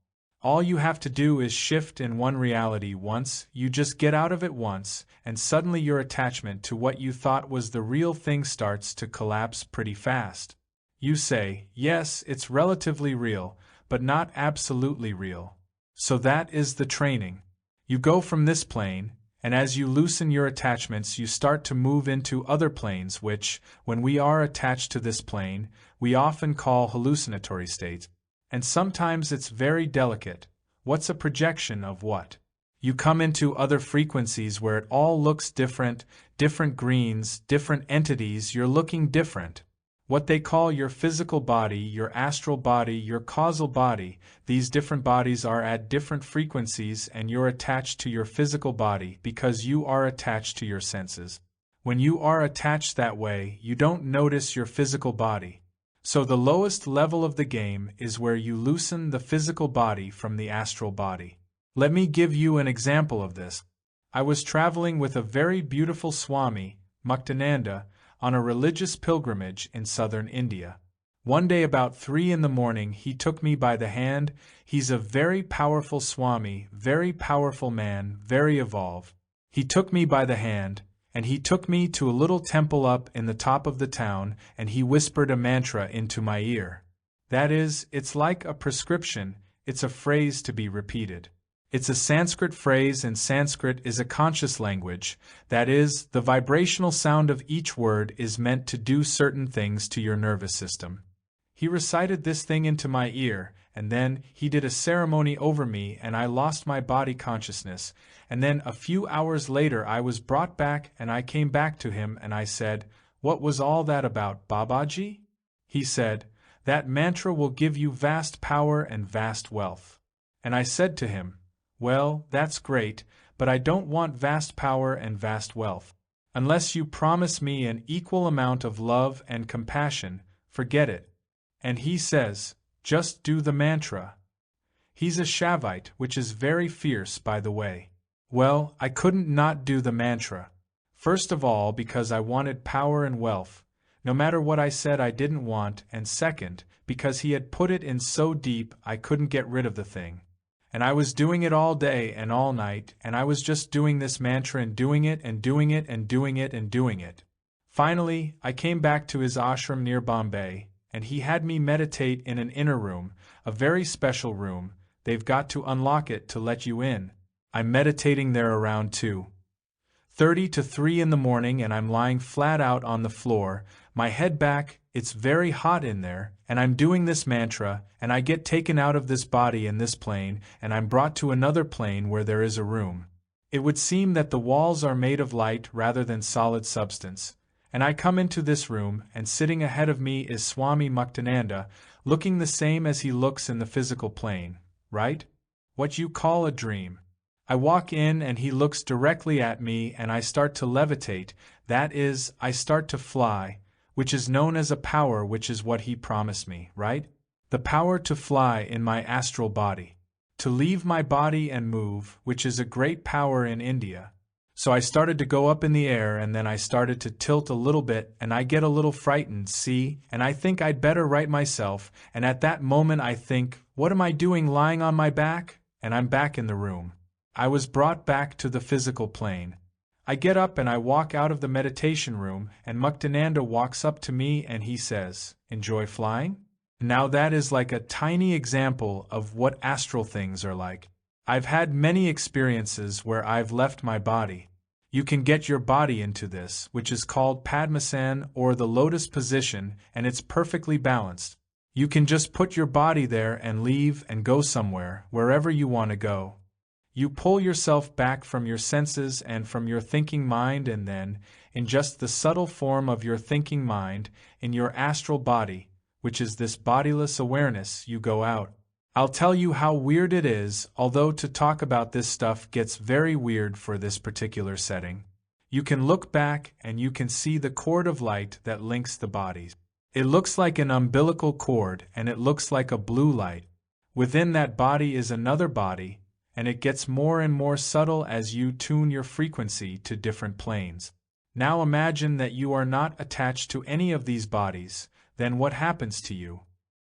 All you have to do is shift in one reality once, you just get out of it once, and suddenly your attachment to what you thought was the real thing starts to collapse pretty fast. You say, yes, it's relatively real, but not absolutely real. So that is the training. You go from this plane, and as you loosen your attachments, you start to move into other planes which, when we are attached to this plane, we often call hallucinatory states. And sometimes it's very delicate. What's a projection of what? You come into other frequencies where it all looks different, different greens, different entities, you're looking different. What they call your physical body, your astral body, your causal body, these different bodies are at different frequencies and you're attached to your physical body because you are attached to your senses. When you are attached that way, you don't notice your physical body. So the lowest level of the game is where you loosen the physical body from the astral body. Let me give you an example of this. I was traveling with a very beautiful Swami, Muktananda, on a religious pilgrimage in southern India. One day about 3 in the morning he took me by the hand. He's a very powerful Swami, very powerful man, very evolved. He took me by the hand, and he took me to a little temple up in the top of the town, and he whispered a mantra into my ear. That is, it's like a prescription, it's a phrase to be repeated. It's a Sanskrit phrase, and Sanskrit is a conscious language. That is, the vibrational sound of each word is meant to do certain things to your nervous system. He recited this thing into my ear, and then he did a ceremony over me and I lost my body consciousness, and then a few hours later I was brought back and I came back to him and I said, "What was all that about, Babaji?" He said, "That mantra will give you vast power and vast wealth." And I said to him, "Well, that's great, but I don't want vast power and vast wealth. Unless you promise me an equal amount of love and compassion, forget it." And he says, "Just do the mantra." He's a Shaivite, which is very fierce, by the way. Well, I couldn't not do the mantra. First of all, because I wanted power and wealth, no matter what I said I didn't want, and second, because he had put it in so deep I couldn't get rid of the thing. And I was doing it all day and all night, and I was just doing this mantra and doing it and doing it and doing it and doing it. Finally, I came back to his ashram near Bombay, and he had me meditate in an inner room, a very special room. They've got to unlock it to let you in. I'm meditating there around 2:30 to 3 in the morning, and I'm lying flat out on the floor, my head back. It's very hot in there, and I'm doing this mantra, and I get taken out of this body in this plane, and I'm brought to another plane where there is a room. It would seem that the walls are made of light rather than solid substance. And I come into this room, and sitting ahead of me is Swami Muktananda, looking the same as he looks in the physical plane, right? What you call a dream. I walk in and he looks directly at me and I start to levitate, that is, I start to fly, which is known as a power, which is what he promised me, right? The power to fly in my astral body. To leave my body and move, which is a great power in India. So I started to go up in the air and then I started to tilt a little bit and I get a little frightened, see, and I think I'd better right myself, and at that moment I think, what am I doing lying on my back? And I'm back in the room. I was brought back to the physical plane. I get up and I walk out of the meditation room and Muktananda walks up to me and he says, "Enjoy flying?" Now that is like a tiny example of what astral things are like. I've had many experiences where I've left my body. You can get your body into this, which is called Padmasana or the lotus position, and it's perfectly balanced. You can just put your body there and leave and go somewhere, wherever you want to go. You pull yourself back from your senses and from your thinking mind, and then, in just the subtle form of your thinking mind, in your astral body, which is this bodiless awareness, you go out. I'll tell you how weird it is, although to talk about this stuff gets very weird for this particular setting. You can look back and you can see the cord of light that links the bodies. It looks like an umbilical cord and it looks like a blue light. Within that body is another body, and it gets more and more subtle as you tune your frequency to different planes. Now imagine that you are not attached to any of these bodies, then what happens to you?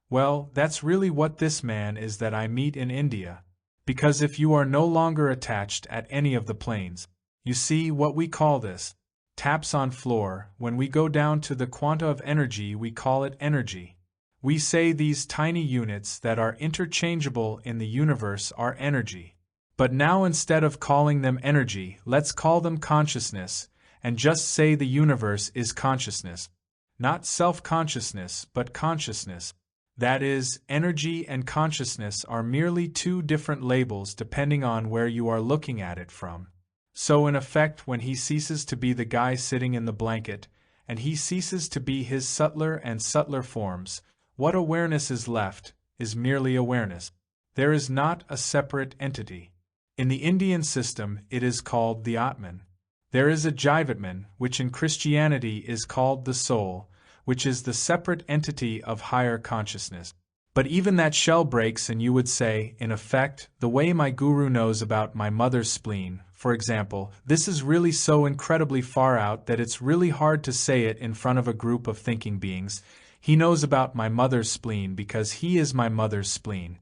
Well, that's really what this man is that I meet in India. Because if you are no longer attached at any of the planes, you see what we call this taps on floor. When we go down to the quanta of energy, we call it energy. We say these tiny units that are interchangeable in the universe are energy. But now instead of calling them energy, let's call them consciousness, and just say the universe is consciousness. Not self-consciousness, but consciousness. That is, energy and consciousness are merely two different labels depending on where you are looking at it from. So in effect, when he ceases to be the guy sitting in the blanket, and he ceases to be his subtler and subtler forms, what awareness is left is merely awareness. There is not a separate entity. In the Indian system, it is called the Atman. There is a Jivatman, which in Christianity is called the soul, which is the separate entity of higher consciousness. But even that shell breaks and you would say, in effect, the way my guru knows about my mother's spleen, for example, this is really so incredibly far out that it's really hard to say it in front of a group of thinking beings. He knows about my mother's spleen because he is my mother's spleen.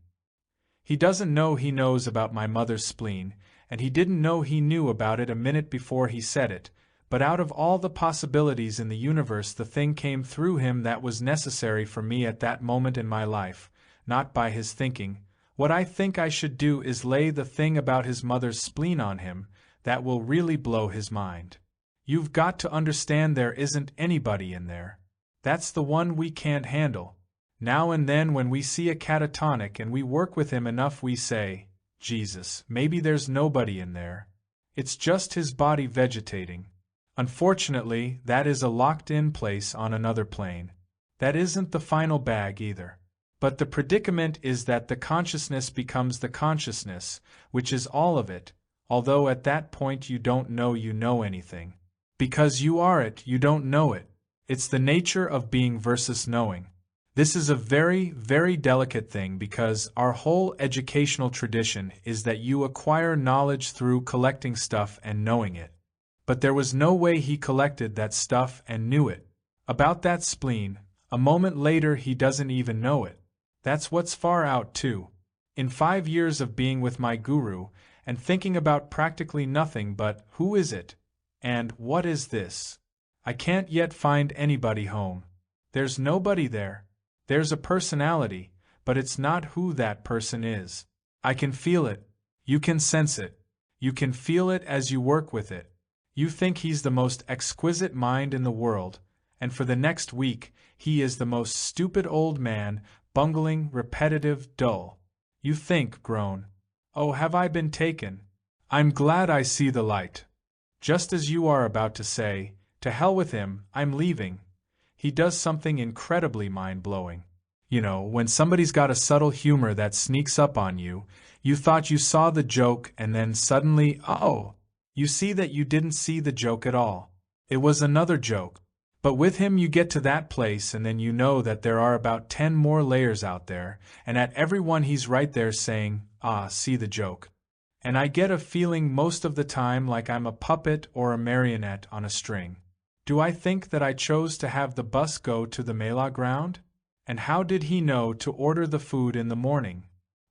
He doesn't know he knows about my mother's spleen, and he didn't know he knew about it a minute before he said it, but out of all the possibilities in the universe the thing came through him that was necessary for me at that moment in my life, not by his thinking. What I think I should do is lay the thing about his mother's spleen on him, that will really blow his mind. You've got to understand there isn't anybody in there. That's the one we can't handle. Now and then when we see a catatonic and we work with him enough we say, Jesus, maybe there's nobody in there. It's just his body vegetating. Unfortunately, that is a locked-in place on another plane. That isn't the final bag either. But the predicament is that the consciousness becomes the consciousness, which is all of it, although at that point you don't know you know anything. Because you are it, you don't know it. It's the nature of being versus knowing. This is a very, very delicate thing because our whole educational tradition is that you acquire knowledge through collecting stuff and knowing it. But there was no way he collected that stuff and knew it. About that spleen, a moment later he doesn't even know it. That's what's far out too. In 5 years of being with my guru, and thinking about practically nothing but who is it? And what is this? I can't yet find anybody home. There's nobody there. There's a personality, but it's not who that person is. I can feel it. You can sense it. You can feel it as you work with it. You think he's the most exquisite mind in the world, and for the next week, he is the most stupid old man, bungling, repetitive, dull. You think, groan, oh, have I been taken? I'm glad I see the light. Just as you are about to say, to hell with him, I'm leaving. He does something incredibly mind-blowing. You know, when somebody's got a subtle humor that sneaks up on you, you thought you saw the joke and then suddenly, oh, you see that you didn't see the joke at all. It was another joke. But with him you get to that place and then you know that there are about 10 more layers out there, and at every one he's right there saying, ah, see the joke. And I get a feeling most of the time like I'm a puppet or a marionette on a string. Do I think that I chose to have the bus go to the Mela ground? And how did he know to order the food in the morning?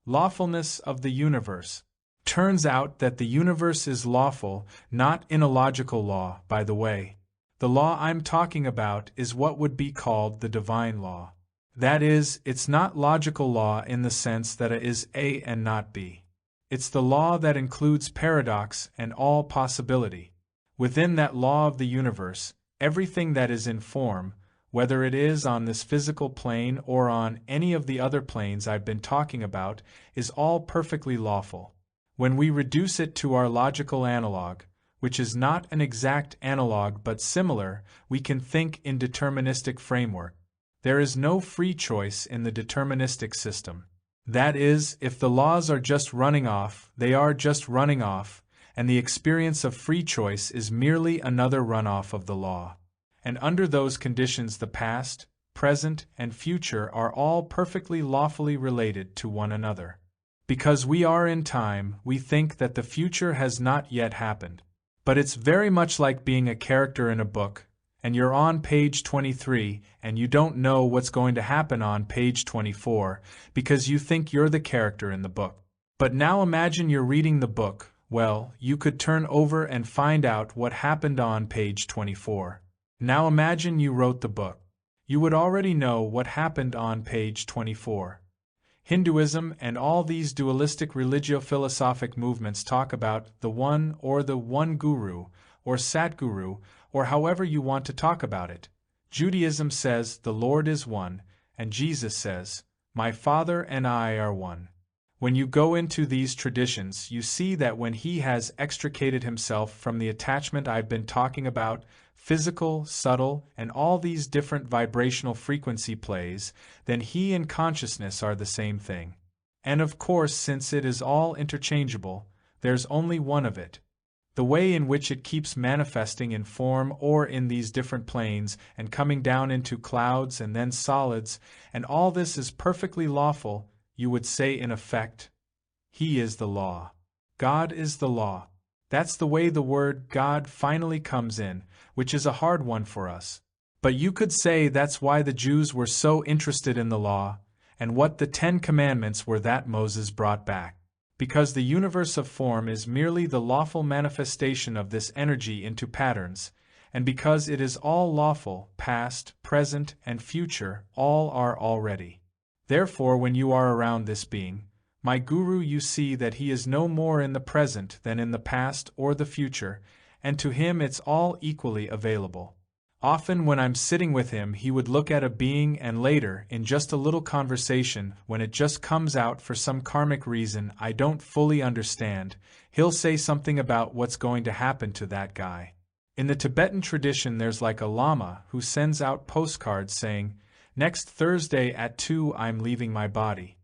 Lawfulness of the universe. Turns out that the universe is lawful, not in a logical law, by the way. The law I'm talking about is what would be called the divine law. That is, it's not logical law in the sense that it is A and not B. It's the law that includes paradox and all possibility. Within that law of the universe, everything that is in form, whether it is on this physical plane or on any of the other planes I've been talking about, is all perfectly lawful. When we reduce it to our logical analog, which is not an exact analog but similar, we can think in deterministic framework. There is no free choice in the deterministic system. That is, if the laws are just running off, they are just running off, and the experience of free choice is merely another runoff of the law. And under those conditions the past, present, and future are all perfectly lawfully related to one another. Because we are in time, we think that the future has not yet happened. But it's very much like being a character in a book, and you're on page 23, and you don't know what's going to happen on page 24, because you think you're the character in the book. But now imagine you're reading the book. Well, you could turn over and find out what happened on page 24. Now imagine you wrote the book. You would already know what happened on page 24. Hinduism and all these dualistic religio-philosophic movements talk about the one guru, or Satguru, or however you want to talk about it. Judaism says the Lord is one, and Jesus says, "My Father and I are one." When you go into these traditions, you see that when he has extricated himself from the attachment I've been talking about, physical, subtle, and all these different vibrational frequency plays, then he and consciousness are the same thing. And of course, since it is all interchangeable, there's only one of it. The way in which it keeps manifesting in form or in these different planes and coming down into clouds and then solids, and all this is perfectly lawful, you would say in effect, he is the law. God is the law. That's the way the word God finally comes in, which is a hard one for us. But you could say that's why the Jews were so interested in the law, and what the 10 Commandments were that Moses brought back. Because the universe of form is merely the lawful manifestation of this energy into patterns, and because it is all lawful, past, present, and future, all are already. Therefore, when you are around this being, my guru, you see that he is no more in the present than in the past or the future, and to him it's all equally available. Often when I'm sitting with him, he would look at a being, and later, in just a little conversation, when it just comes out for some karmic reason I don't fully understand, he'll say something about what's going to happen to that guy. In the Tibetan tradition, there's like a lama who sends out postcards saying, "Next Thursday at 2 I'm leaving my body.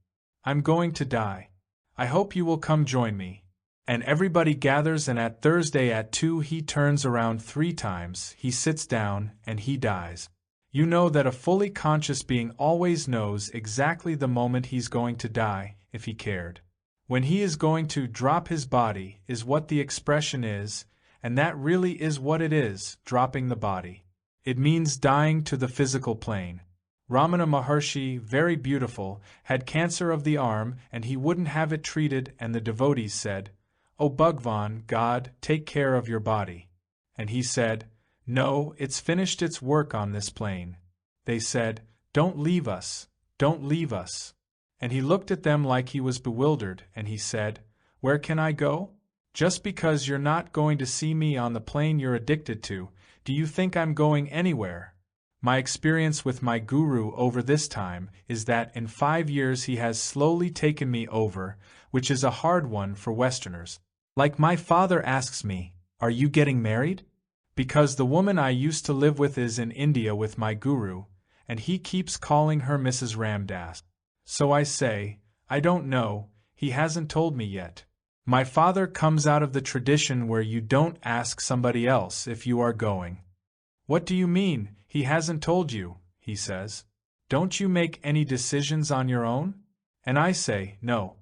I'm going to die. I hope you will come join me." And everybody gathers, and at Thursday at 2 he turns around 3 times, he sits down, and he dies. You know that a fully conscious being always knows exactly the moment he's going to die, if he cared. When he is going to drop his body is what the expression is, and that really is what it is, dropping the body. It means dying to the physical plane. Ramana Maharshi, very beautiful, had cancer of the arm, and he wouldn't have it treated, and the devotees said, "O Bhagwan, God, take care of your body." And he said, "No, it's finished its work on this plane." They said, "Don't leave us, don't leave us." And he looked at them like he was bewildered, and he said, "Where can I go? Just because you're not going to see me on the plane you're addicted to, do you think I'm going anywhere?" My experience with my guru over this time is that in 5 years he has slowly taken me over, which is a hard one for Westerners. Like my father asks me, "Are you getting married?" Because the woman I used to live with is in India with my guru, and he keeps calling her Mrs. Ramdas. So I say, "I don't know, he hasn't told me yet." My father comes out of the tradition where you don't ask somebody else if you are going. "What do you mean, he hasn't told you?" he says. "Don't you make any decisions on your own?" And I say, no.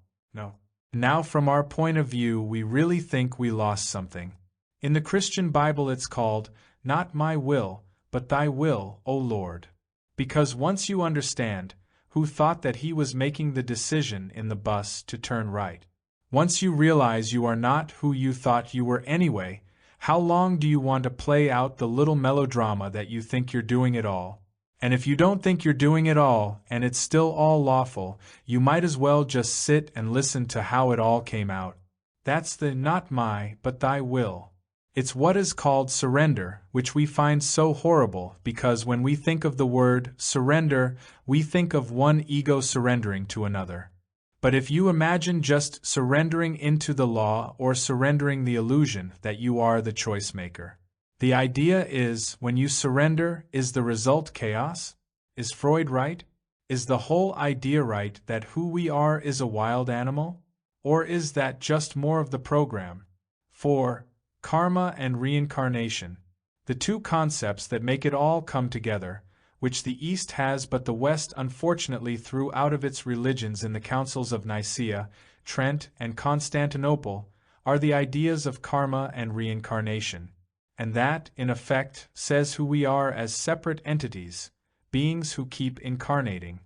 Now from our point of view we really think we lost something. In the Christian Bible it's called, "Not my will, but thy will, O Lord." Because once you understand, who thought that he was making the decision in the bus to turn right? Once you realize you are not who you thought you were anyway, how long do you want to play out the little melodrama that you think you're doing it all? And if you don't think you're doing it all, and it's still all lawful, you might as well just sit and listen to how it all came out. That's the "not my, but thy will." It's what is called surrender, which we find so horrible because when we think of the word surrender, we think of one ego surrendering to another. But if you imagine just surrendering into the law or surrendering the illusion that you are the choice maker. The idea is, when you surrender, is the result chaos? Is Freud right? Is the whole idea right that who we are is a wild animal? Or is that just more of the program? 4. Karma and reincarnation. The two concepts that make it all come together, which the East has but the West unfortunately threw out of its religions in the councils of Nicaea, Trent, and Constantinople, are the ideas of karma and reincarnation. And that, in effect, says who we are as separate entities, beings who keep incarnating.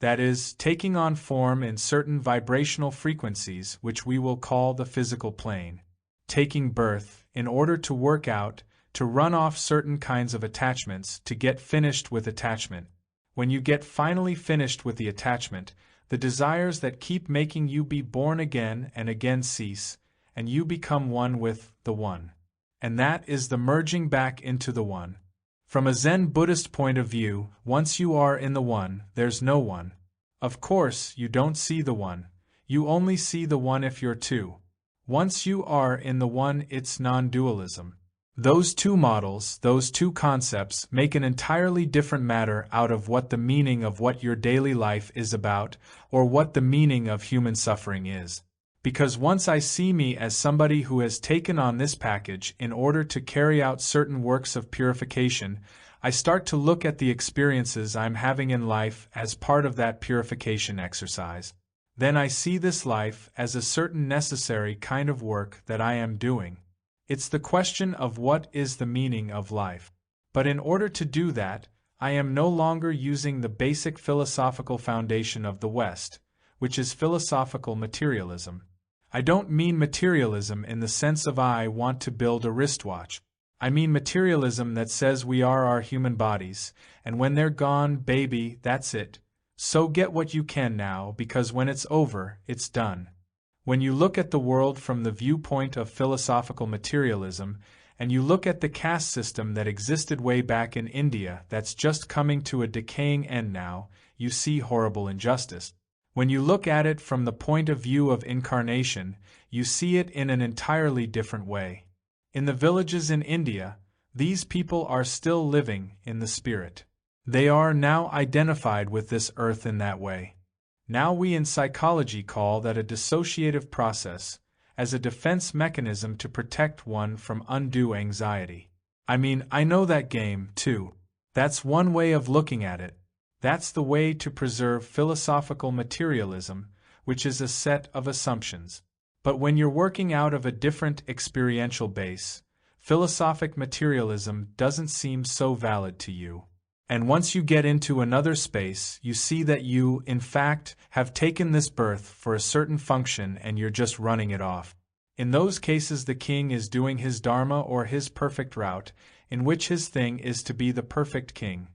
that is, taking on form in certain vibrational frequencies which we will call the physical plane. Taking birth, in order to work out, to run off certain kinds of attachments, to get finished with attachment. When you get finally finished with the attachment, the desires that keep making you be born again and again cease, and you become one with the One. And that is the merging back into the One. From a Zen Buddhist point of view, once you are in the One, there's no one. Of course, you don't see the One. You only see the One if you're two. Once you are in the One, it's non-dualism. Those two models, those two concepts, make an entirely different matter out of what the meaning of what your daily life is about, or what the meaning of human suffering is. Because once I see me as somebody who has taken on this package in order to carry out certain works of purification, I start to look at the experiences I'm having in life as part of that purification exercise. Then I see this life as a certain necessary kind of work that I am doing. It's the question of what is the meaning of life. But in order to do that, I am no longer using the basic philosophical foundation of the West, which is philosophical materialism. I don't mean materialism in the sense of I want to build a wristwatch. I mean materialism that says we are our human bodies, and when they're gone, baby, that's it. So get what you can now, because when it's over, it's done. When you look at the world from the viewpoint of philosophical materialism, and you look at the caste system that existed way back in India that's just coming to a decaying end now, you see horrible injustice. When you look at it from the point of view of incarnation, you see it in an entirely different way. In the villages in India, these people are still living in the spirit. They are now identified with this earth in that way. Now we in psychology call that a dissociative process, as a defense mechanism to protect one from undue anxiety. I mean, I know that game, too. That's one way of looking at it. That's the way to preserve philosophical materialism, which is a set of assumptions. But when you're working out of a different experiential base, philosophic materialism doesn't seem so valid to you. And once you get into another space, you see that you, in fact, have taken this birth for a certain function and you're just running it off. In those cases, the king is doing his dharma or his perfect route, in which his thing is to be the perfect king,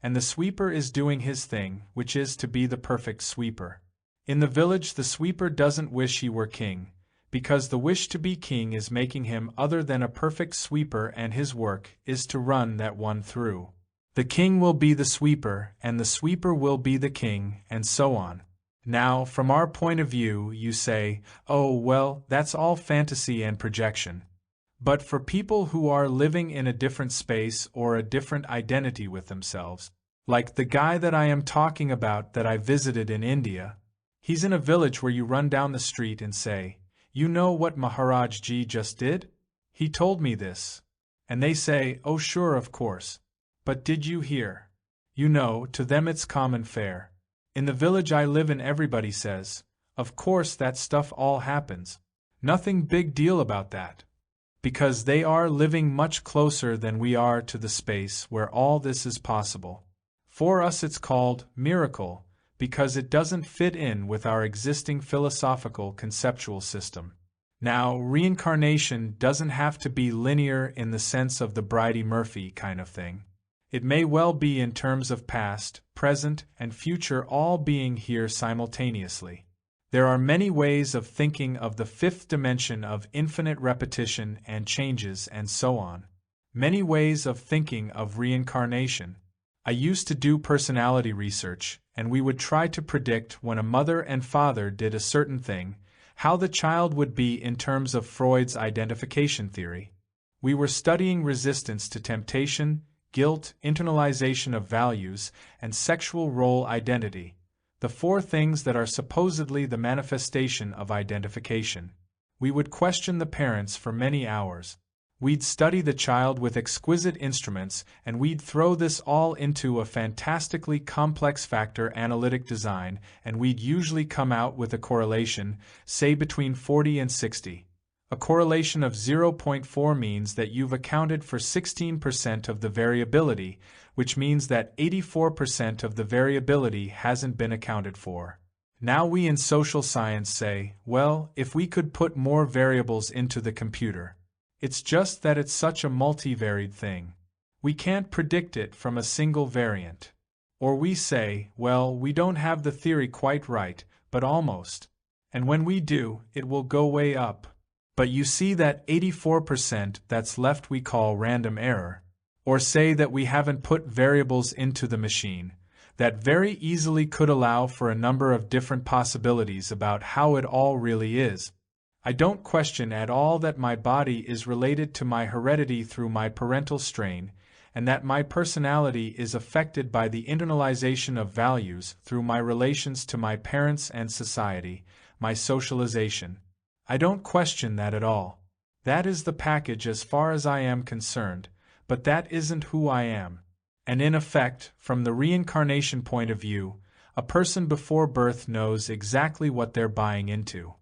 and the sweeper is doing his thing, which is to be the perfect sweeper. In the village, the sweeper doesn't wish he were king, because the wish to be king is making him other than a perfect sweeper, and his work is to run that one through. The king will be the sweeper, and the sweeper will be the king, and so on. Now, from our point of view, you say, oh, well, that's all fantasy and projection. But for people who are living in a different space or a different identity with themselves, like the guy that I am talking about that I visited in India, he's in a village where you run down the street and say, you know what Maharaj Ji just did? He told me this. And they say, oh sure, of course. But did you hear? You know, to them it's common fare. In the village I live in, everybody says, of course that stuff all happens. Nothing big deal about that. Because they are living much closer than we are to the space where all this is possible. For us it's called miracle, because it doesn't fit in with our existing philosophical conceptual system. Now, reincarnation doesn't have to be linear in the sense of the Bridey Murphy kind of thing. It may well be in terms of past, present, and future all being here simultaneously. There are many ways of thinking of the fifth dimension of infinite repetition and changes and so on. Many ways of thinking of reincarnation. I used to do personality research, and we would try to predict when a mother and father did a certain thing, how the child would be in terms of Freud's identification theory. We were studying resistance to temptation, guilt, internalization of values, and sexual role identity, the four things that are supposedly the manifestation of identification. We would question the parents for many hours. We'd study the child with exquisite instruments, and we'd throw this all into a fantastically complex factor analytic design, and we'd usually come out with a correlation, say between 40 and 60. A correlation of 0.4 means that you've accounted for 16% of the variability, which means that 84% of the variability hasn't been accounted for. Now we in social science say, well, if we could put more variables into the computer. It's just that it's such a multivariate thing. We can't predict it from a single variant. Or we say, well, we don't have the theory quite right, but almost. And when we do, it will go way up. But you see that 84% that's left we call random error. Or say that we haven't put variables into the machine. That very easily could allow for a number of different possibilities about how it all really is. I don't question at all that my body is related to my heredity through my parental strain, and that my personality is affected by the internalization of values through my relations to my parents and society, my socialization. I don't question that at all. That is the package as far as I am concerned, but that isn't who I am. And in effect, from the reincarnation point of view, a person before birth knows exactly what they're buying into.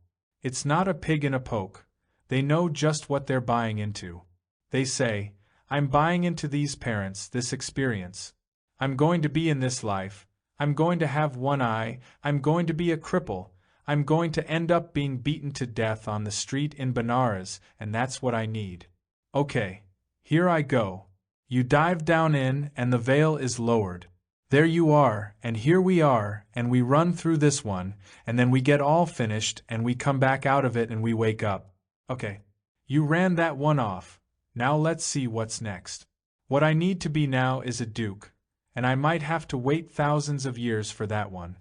It's not a pig in a poke. They know just what they're buying into. They say, I'm buying into these parents, this experience. I'm going to be in this life. I'm going to have one eye. I'm going to be a cripple. I'm going to end up being beaten to death on the street in Benares, and that's what I need. Okay, here I go. You dive down in, and the veil is lowered. There you are, and here we are, and we run through this one, and then we get all finished, and we come back out of it and we wake up. Okay, you ran that one off. Now let's see what's next. What I need to be now is a duke, and I might have to wait thousands of years for that one.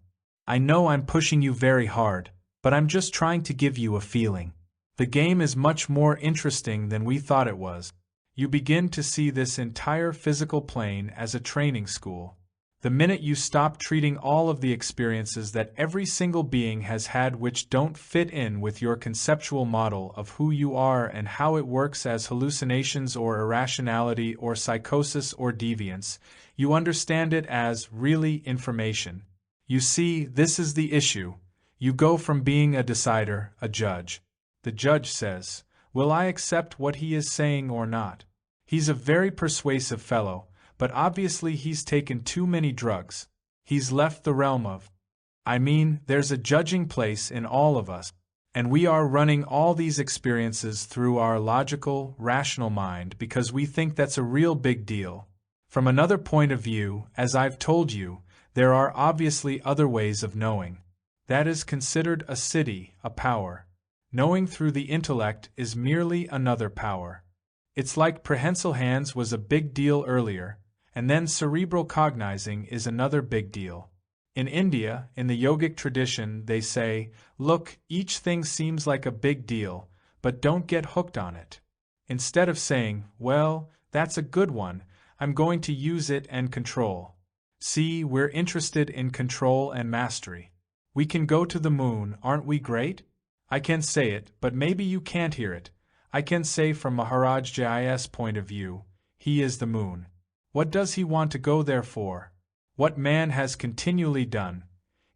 I know I'm pushing you very hard, but I'm just trying to give you a feeling. The game is much more interesting than we thought it was. You begin to see this entire physical plane as a training school. The minute you stop treating all of the experiences that every single being has had which don't fit in with your conceptual model of who you are and how it works as hallucinations or irrationality or psychosis or deviance, you understand it as really information. You see, this is the issue. You go from being a decider, a judge. The judge says, will I accept what he is saying or not? He's a very persuasive fellow, but obviously he's taken too many drugs. He's left the realm of. I mean, there's a judging place in all of us, and we are running all these experiences through our logical, rational mind because we think that's a real big deal. From another point of view, as I've told you, there are obviously other ways of knowing. That is considered a siddhi, a power. Knowing through the intellect is merely another power. It's like prehensile hands was a big deal earlier, and then cerebral cognizing is another big deal. In India, in the yogic tradition, they say, look, each thing seems like a big deal, but don't get hooked on it. Instead of saying, well, that's a good one, I'm going to use it and control. See, we're interested in control and mastery. We can go to the moon, aren't we great? I can say it, but maybe you can't hear it. I can say from Maharaj Jai's point of view, he is the moon. What does he want to go there for? What man has continually done?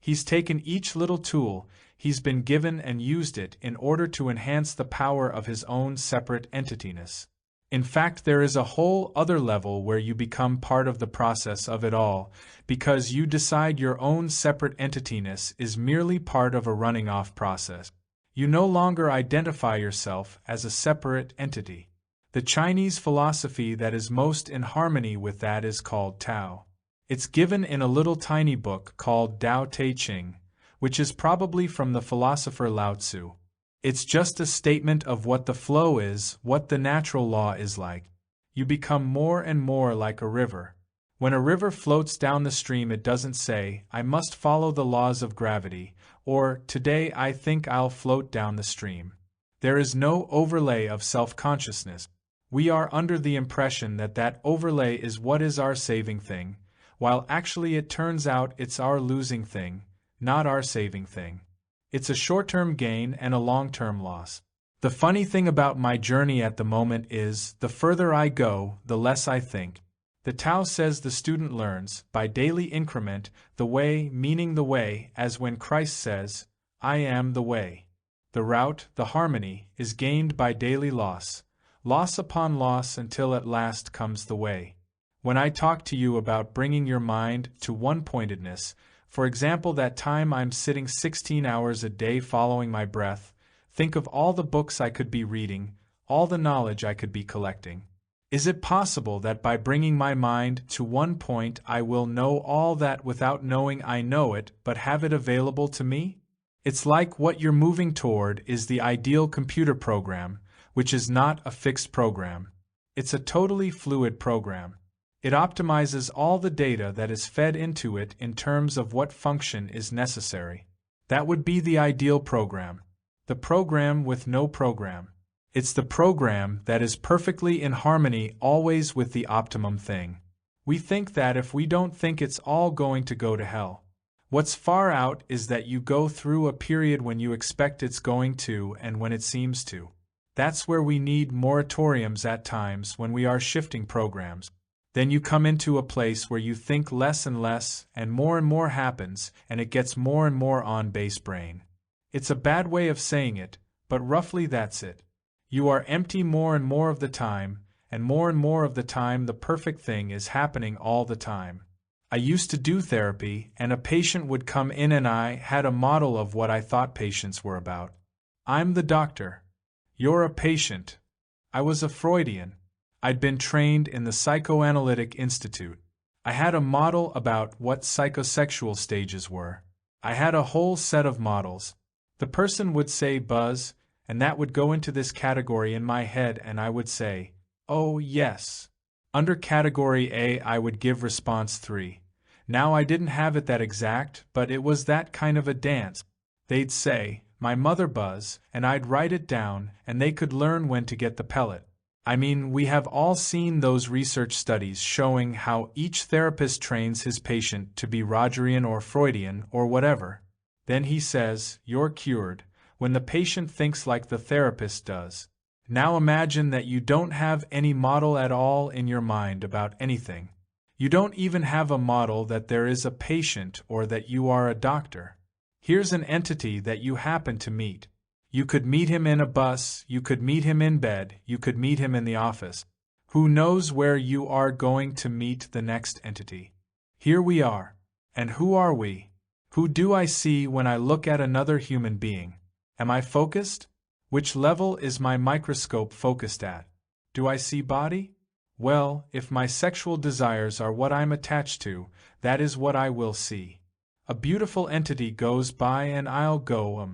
He's taken each little tool he's been given and used it in order to enhance the power of his own separate entityness. In fact, there is a whole other level where you become part of the process of it all, because you decide your own separate entityness is merely part of a running-off process. You no longer identify yourself as a separate entity. The Chinese philosophy that is most in harmony with that is called Tao. It's given in a little tiny book called Tao Te Ching, which is probably from the philosopher Lao Tzu. It's just a statement of what the flow is, what the natural law is like. You become more and more like a river. When a river floats down the stream, it doesn't say, I must follow the laws of gravity, or, today I think I'll float down the stream. There is no overlay of self-consciousness. We are under the impression that that overlay is what is our saving thing, while actually it turns out it's our losing thing, not our saving thing. It's a short-term gain and a long-term loss. The funny thing about my journey at the moment is, the further I go, the less I think. The Tao says the student learns, by daily increment, the way, meaning the way, as when Christ says, I am the way. The route, the harmony, is gained by daily loss, loss upon loss until at last comes the way. When I talk to you about bringing your mind to one-pointedness, for example that time I'm sitting 16 hours a day following my breath, think of all the books I could be reading, all the knowledge I could be collecting. Is it possible that by bringing my mind to one point I will know all that without knowing I know it but have it available to me? It's like what you're moving toward is the ideal computer program, which is not a fixed program. It's a totally fluid program. It optimizes all the data that is fed into it in terms of what function is necessary. That would be the ideal program. The program with no program. It's the program that is perfectly in harmony always with the optimum thing. We think that if we don't think it's all going to go to hell. What's far out is that you go through a period when you expect it's going to and when it seems to. That's where we need moratoriums at times when we are shifting programs. Then you come into a place where you think less and more happens, and it gets more and more on base brain. It's a bad way of saying it, but roughly that's it. You are empty more and more of the time of the time the perfect thing is happening all the time. I used to do therapy, and a patient would come in and I had a model of what I thought patients were about. I'm the doctor. You're a patient. I was a Freudian. I'd been trained in the Psychoanalytic Institute. I had a model about what psychosexual stages were. I had a whole set of models. The person would say buzz, and that would go into this category in my head and I would say, oh yes. Under category A I would give response 3. Now I didn't have it that exact, but it was that kind of a dance. They'd say, my mother buzz, and I'd write it down and they could learn when to get the pellet. I mean, we have all seen those research studies showing how each therapist trains his patient to be Rogerian or Freudian or whatever. Then he says, you're cured, when the patient thinks like the therapist does. Now imagine that you don't have any model at all in your mind about anything. You don't even have a model that there is a patient or that you are a doctor. Here's an entity that you happen to meet. You could meet him in a bus, you could meet him in bed, you could meet him in the office. Who knows where you are going to meet the next entity? Here we are. And who are we? Who do I see when I look at another human being? Am I focused? Which level is my microscope focused at? Do I see body? Well, if my sexual desires are what I'm attached to, that is what I will see. A beautiful entity goes by and I'll go,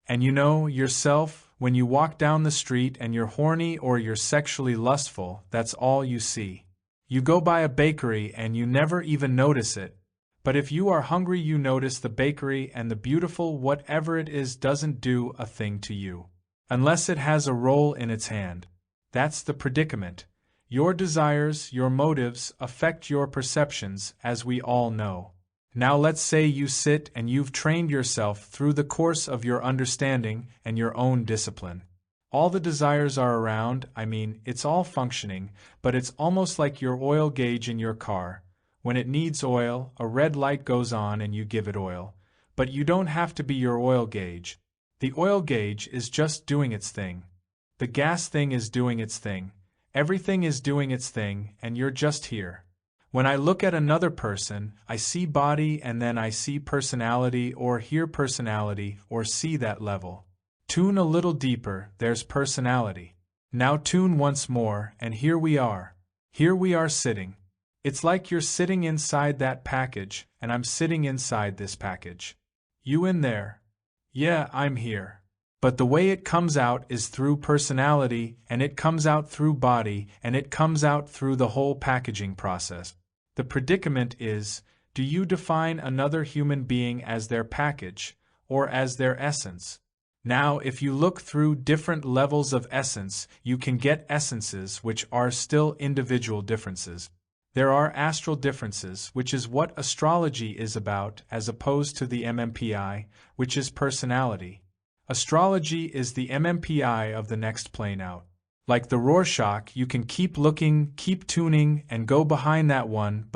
And you know, yourself, when you walk down the street and you're horny or you're sexually lustful, that's all you see. You go by a bakery and you never even notice it. But if you are hungry you notice the bakery and the beautiful whatever it is doesn't do a thing to you. Unless it has a roll in its hand. That's the predicament. Your desires, your motives, affect your perceptions, as we all know. Now let's say you sit and you've trained yourself through the course of your understanding and your own discipline. All the desires are around, it's all functioning, but it's almost like your oil gauge in your car. When it needs oil, a red light goes on and you give it oil. But you don't have to be your oil gauge. The oil gauge is just doing its thing. The gas thing is doing its thing. Everything is doing its thing, and you're just here. When I look at another person, I see body and then I see personality or hear personality or see that level. Tune a little deeper, there's personality. Now tune once more, and here we are. Here we are sitting. It's like you're sitting inside that package, and I'm sitting inside this package. You in there? Yeah, I'm here. But the way it comes out is through personality, and it comes out through body, and it comes out through the whole packaging process. The predicament is, do you define another human being as their package, or as their essence? Now, if you look through different levels of essence, you can get essences which are still individual differences. There are astral differences, which is what astrology is about, as opposed to the MMPI, which is personality. Astrology is the MMPI of the next plane out. Like the Rorschach, you can keep looking, keep tuning, and go behind that one,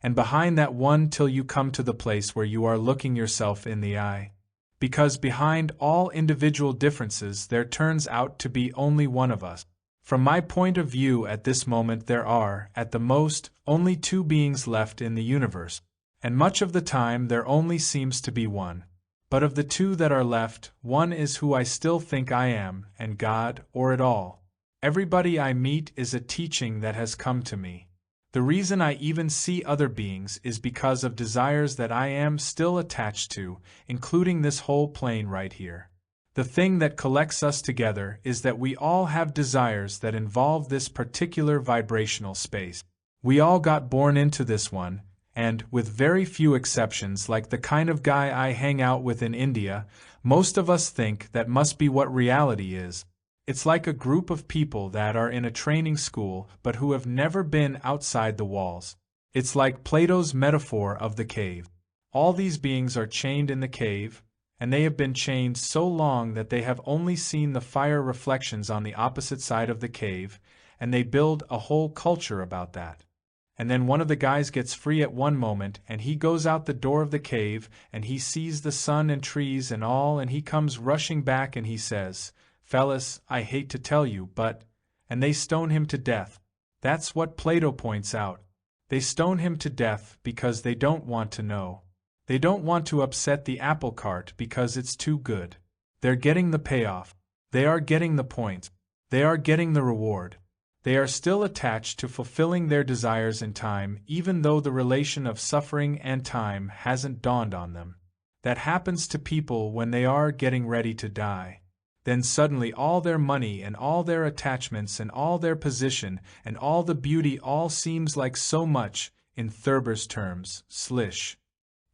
and behind that one till you come to the place where you are looking yourself in the eye. Because behind all individual differences there turns out to be only one of us. From my point of view at this moment there are, at the most, only two beings left in the universe, and much of the time there only seems to be one. But of the two that are left, one is who I still think I am, and God, or it all. Everybody I meet is a teaching that has come to me. The reason I even see other beings is because of desires that I am still attached to, including this whole plane right here. The thing that collects us together is that we all have desires that involve this particular vibrational space. We all got born into this one, and, with very few exceptions, like the kind of guy I hang out with in India, most of us think that must be what reality is. It's like a group of people that are in a training school but who have never been outside the walls. It's like Plato's metaphor of the cave. All these beings are chained in the cave, and they have been chained so long that they have only seen the fire reflections on the opposite side of the cave, and they build a whole culture about that. And then one of the guys gets free at one moment, and he goes out the door of the cave, and he sees the sun and trees and all, and he comes rushing back and he says, "Fellas, I hate to tell you, but..." And they stone him to death. That's what Plato points out. They stone him to death because they don't want to know. They don't want to upset the apple cart because it's too good. They're getting the payoff. They are getting the point. They are getting the reward. They are still attached to fulfilling their desires in time, even though the relation of suffering and time hasn't dawned on them. That happens to people when they are getting ready to die. Then suddenly all their money and all their attachments and all their position and all the beauty all seems like so much, in Thurber's terms, slish.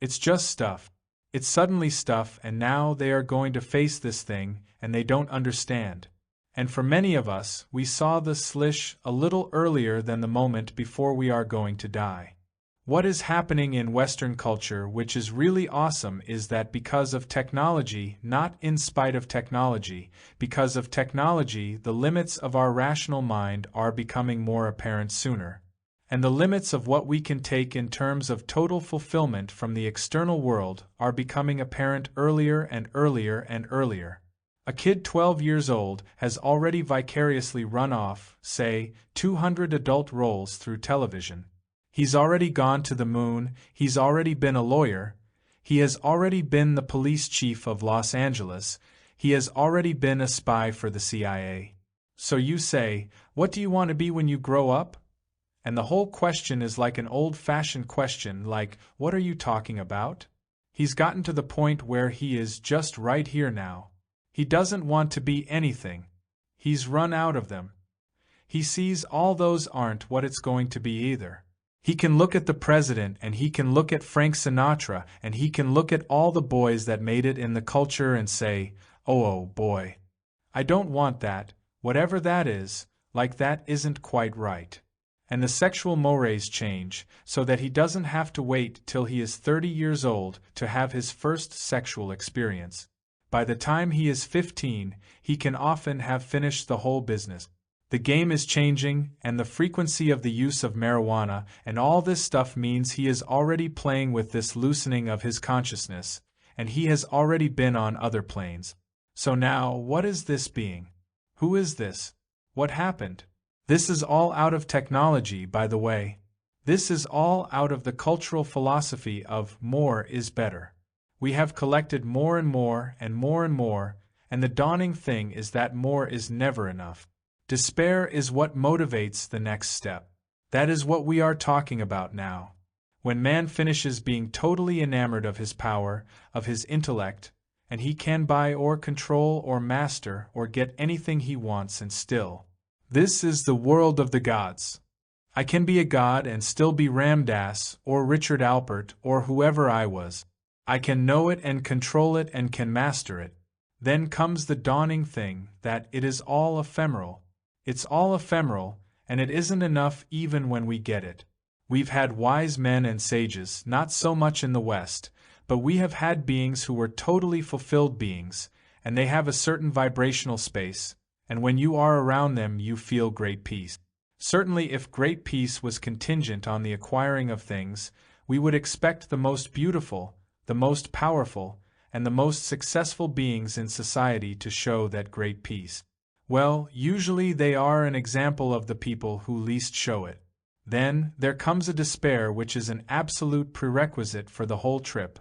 It's just stuff. It's suddenly stuff, and now they are going to face this thing, and they don't understand. And for many of us, we saw the slish a little earlier than the moment before we are going to die. What is happening in Western culture, which is really awesome, is that because of technology, not in spite of technology, because of technology, the limits of our rational mind are becoming more apparent sooner. And the limits of what we can take in terms of total fulfillment from the external world are becoming apparent earlier and earlier and earlier. A kid 12 years old has already vicariously run off, say, 200 adult roles through television. He's already gone to the moon, he's already been a lawyer, he has already been the police chief of Los Angeles, he has already been a spy for the CIA. So you say, what do you want to be when you grow up? And the whole question is like an old-fashioned question, like, what are you talking about? He's gotten to the point where he is just right here now. He doesn't want to be anything. He's run out of them. He sees all those aren't what it's going to be either. He can look at the president, and he can look at Frank Sinatra, and he can look at all the boys that made it in the culture and say, oh boy. I don't want that, whatever that is, like that isn't quite right. And the sexual mores change, so that he doesn't have to wait till he is 30 years old to have his first sexual experience. By the time he is 15, he can often have finished the whole business. The game is changing, and the frequency of the use of marijuana and all this stuff means he is already playing with this loosening of his consciousness, and he has already been on other planes. So now, what is this being? Who is this? What happened? This is all out of technology, by the way. This is all out of the cultural philosophy of more is better. We have collected more and more and more and more, and the dawning thing is that more is never enough. Despair is what motivates the next step. That is what we are talking about now. When man finishes being totally enamored of his power, of his intellect, and he can buy or control or master or get anything he wants and still. This is the world of the gods. I can be a god and still be Ram Dass or Richard Alpert or whoever I was. I can know it and control it and can master it. Then comes the dawning thing that it is all ephemeral. It's all ephemeral, and it isn't enough even when we get it. We've had wise men and sages, not so much in the West, but we have had beings who were totally fulfilled beings, and they have a certain vibrational space, and when you are around them you feel great peace. Certainly if great peace was contingent on the acquiring of things, we would expect the most beautiful, the most powerful, and the most successful beings in society to show that great peace? Well, usually they are an example of the people who least show it. Then, there comes a despair which is an absolute prerequisite for the whole trip.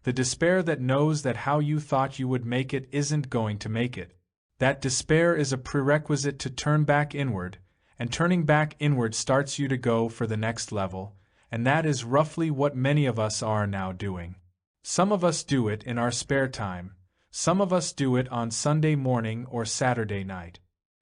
The despair that knows that how you thought you would make it isn't going to make it. That despair is a prerequisite to turn back inward, and turning back inward starts you to go for the next level, and that is roughly what many of us are now doing. Some of us do it in our spare time. Some of us do it on Sunday morning or Saturday night.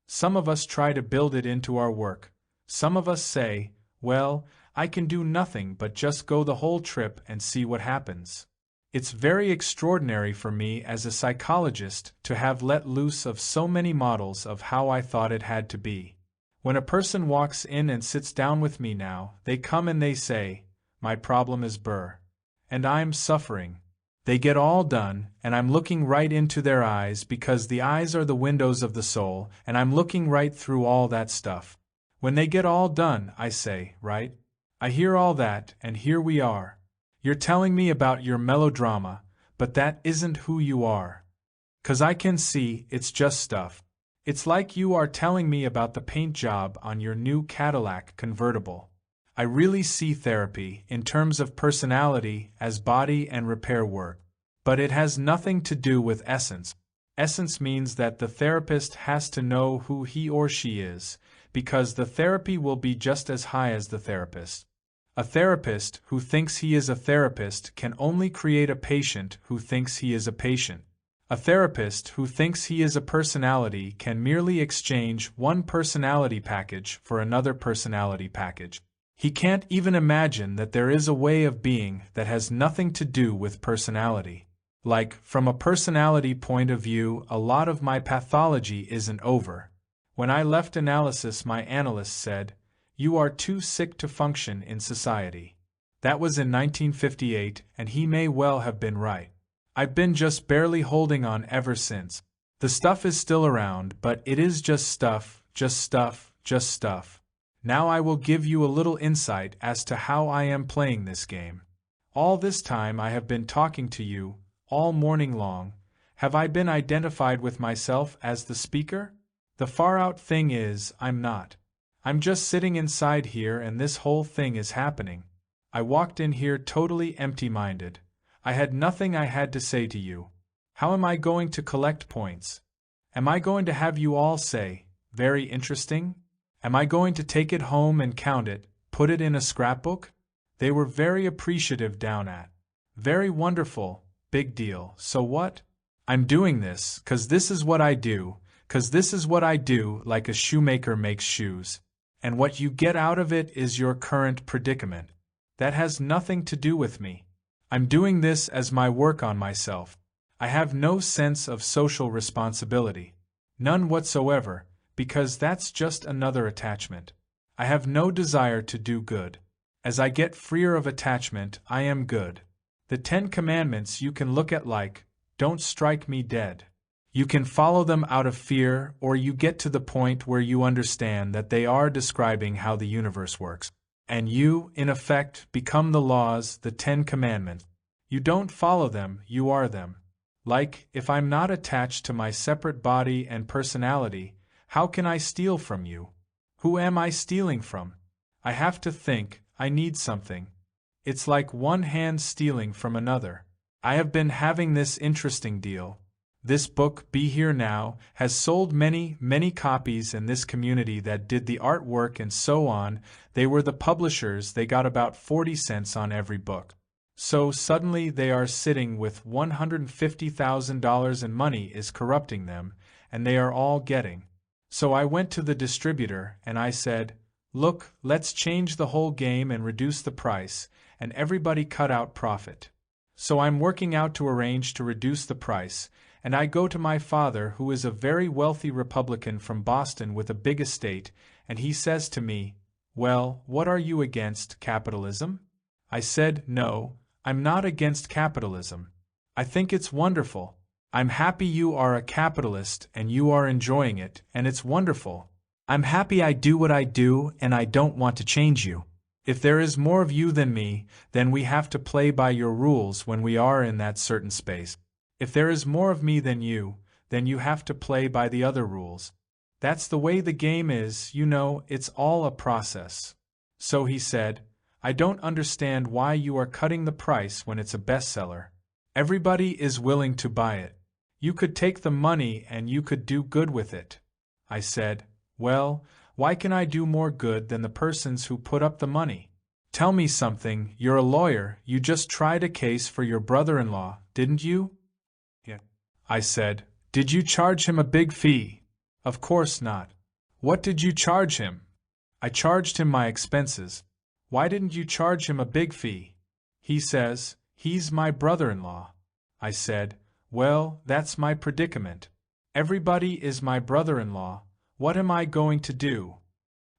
Some of us try to build it into our work. Some of us say, well, I can do nothing but just go the whole trip and see what happens. It's very extraordinary for me as a psychologist to have let loose of so many models of how I thought it had to be. When a person walks in and sits down with me now, they come and they say, my problem is burr. And I'm suffering. They get all done, and I'm looking right into their eyes because the eyes are the windows of the soul, and I'm looking right through all that stuff. When they get all done, I say, right? I hear all that, and here we are. You're telling me about your melodrama, but that isn't who you are. 'Cause I can see, it's just stuff. It's like you are telling me about the paint job on your new Cadillac convertible. I really see therapy, in terms of personality, as body and repair work. But it has nothing to do with essence. Essence means that the therapist has to know who he or she is, because the therapy will be just as high as the therapist. A therapist who thinks he is a therapist can only create a patient who thinks he is a patient. A therapist who thinks he is a personality can merely exchange one personality package for another personality package. He can't even imagine that there is a way of being that has nothing to do with personality. Like, from a personality point of view, a lot of my pathology isn't over. When I left analysis, my analyst said, "You are too sick to function in society." That was in 1958, and he may well have been right. I've been just barely holding on ever since. The stuff is still around, but it is just stuff, just stuff, just stuff. Now I will give you a little insight as to how I am playing this game. All this time I have been talking to you, all morning long. Have I been identified with myself as the speaker? The far-out thing is, I'm not. I'm just sitting inside here and this whole thing is happening. I walked in here totally empty-minded. I had nothing I had to say to you. How am I going to collect points? Am I going to have you all say, "Very interesting"? Am I going to take it home and count it, put it in a scrapbook? They were very appreciative down at. Very wonderful, big deal. So what? I'm doing this, 'cause this is what I do, 'cause this is what I do, like a shoemaker makes shoes. And what you get out of it is your current predicament. That has nothing to do with me. I'm doing this as my work on myself. I have no sense of social responsibility. None whatsoever, because that's just another attachment. I have no desire to do good. As I get freer of attachment, I am good. The 10 Commandments you can look at like, "Don't strike me dead." You can follow them out of fear, or you get to the point where you understand that they are describing how the universe works. And you, in effect, become the laws, the 10 Commandments. You don't follow them, you are them. Like, if I'm not attached to my separate body and personality, how can I steal from you? Who am I stealing from? I have to think, I need something. It's like one hand stealing from another. I have been having this interesting deal. This book, Be Here Now, has sold many, many copies in this community that did the artwork and so on. They were the publishers, they got about 40 cents on every book. So suddenly they are sitting with $150,000 and money is corrupting them, and they are all getting. So I went to the distributor and I said, "Look, let's change the whole game and reduce the price, and everybody cut out profit." So I'm working out to arrange to reduce the price, and I go to my father, who is a very wealthy Republican from Boston with a big estate, and he says to me, "Well, what are you against, capitalism?" I said, "No, I'm not against capitalism. I think it's wonderful. I'm happy you are a capitalist and you are enjoying it, and it's wonderful. I'm happy I do what I do and I don't want to change you. If there is more of you than me, then we have to play by your rules when we are in that certain space. If there is more of me than you, then you have to play by the other rules. That's the way the game is, you know, it's all a process. So he said, I don't understand why you are cutting the price when it's a bestseller. Everybody is willing to buy it. You could take the money and you could do good with it. I said, well, why can I do more good than the persons who put up the money? Tell me something, you're a lawyer, you just tried a case for your brother-in-law, didn't you? Yeah. I said, did you charge him a big fee? Of course not. What did you charge him? I charged him my expenses. Why didn't you charge him a big fee? He says, he's my brother-in-law. I said, well, that's my predicament. Everybody is my brother-in-law. What am I going to do?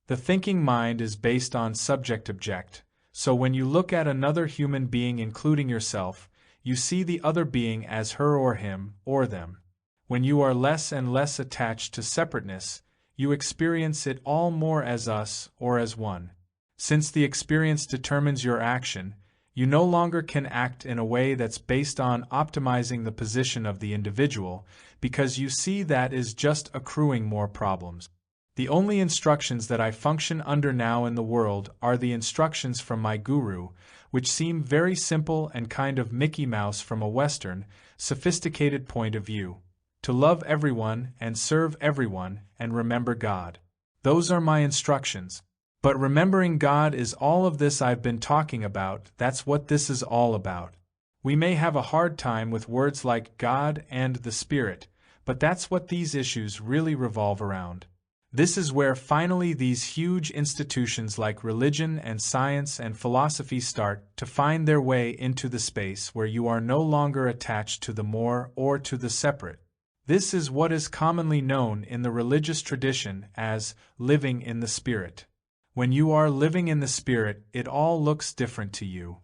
The thinking mind is based on subject-object, so when you look at another human being including yourself, you see the other being as her or him, or them. When you are less and less attached to separateness, you experience it all more as us or as one. Since the experience determines your action, you no longer can act in a way that's based on optimizing the position of the individual, because you see that is just accruing more problems. The only instructions that I function under now in the world are the instructions from my guru, which seem very simple and kind of Mickey Mouse from a Western, sophisticated point of view. To love everyone and serve everyone and remember God. Those are my instructions. But remembering God is all of this I've been talking about, that's what this is all about. We may have a hard time with words like God and the Spirit, but that's what these issues really revolve around. This is where finally these huge institutions like religion and science and philosophy start to find their way into the space where you are no longer attached to the more or to the separate. This is what is commonly known in the religious tradition as living in the Spirit. When you are living in the Spirit, it all looks different to you.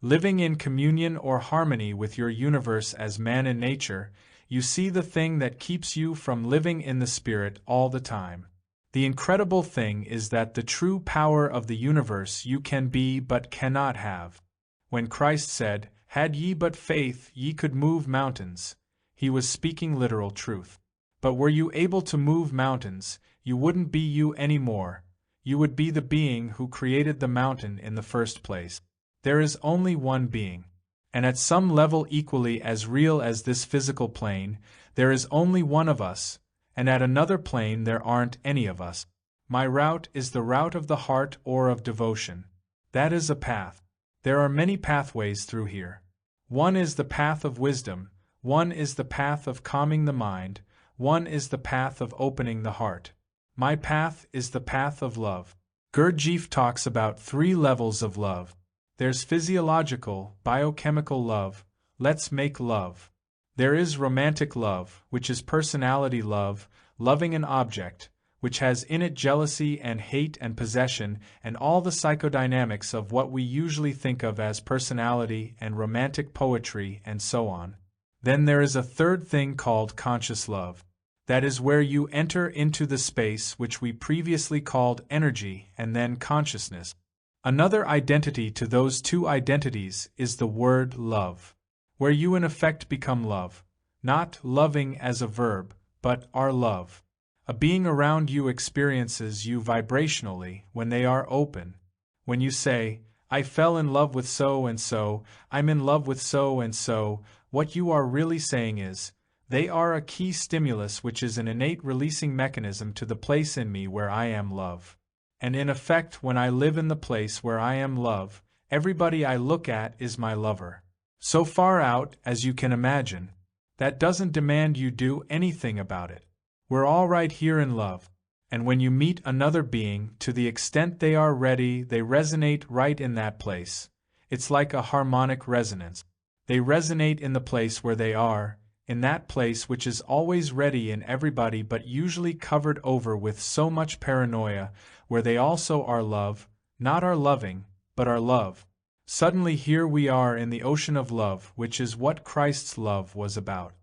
Living in communion or harmony with your universe as man and nature, you see the thing that keeps you from living in the Spirit all the time. The incredible thing is that the true power of the universe you can be but cannot have. When Christ said, "Had ye but faith, ye could move mountains," he was speaking literal truth. But were you able to move mountains, you wouldn't be you anymore. You would be the being who created the mountain in the first place. There is only one being. And at some level equally as real as this physical plane, there is only one of us, and at another plane there aren't any of us. My route is the route of the heart or of devotion. That is a path. There are many pathways through here. One is the path of wisdom, one is the path of calming the mind, one is the path of opening the heart. My path is the path of love. Gurdjieff talks about 3 levels of love. There's physiological, biochemical love, let's make love. There is romantic love, which is personality love, loving an object, which has in it jealousy and hate and possession and all the psychodynamics of what we usually think of as personality and romantic poetry and so on. Then there is a third thing called conscious love. That is where you enter into the space which we previously called energy and then consciousness. Another identity to those 2 identities is the word love, where you in effect become love, not loving as a verb, but are love. A being around you experiences you vibrationally when they are open. When you say, "I fell in love with so-and-so, I'm in love with so-and-so," what you are really saying is, they are a key stimulus which is an innate releasing mechanism to the place in me where I am love. And in effect, when I live in the place where I am love, everybody I look at is my lover. So far out, as you can imagine. That doesn't demand you do anything about it. We're all right here in love. And when you meet another being, to the extent they are ready, they resonate right in that place. It's like a harmonic resonance. They resonate in the place where they are, in that place which is always ready in everybody but usually covered over with so much paranoia, where they also are love, not are loving, but are love. Suddenly here we are in the ocean of love, which is what Christ's love was about.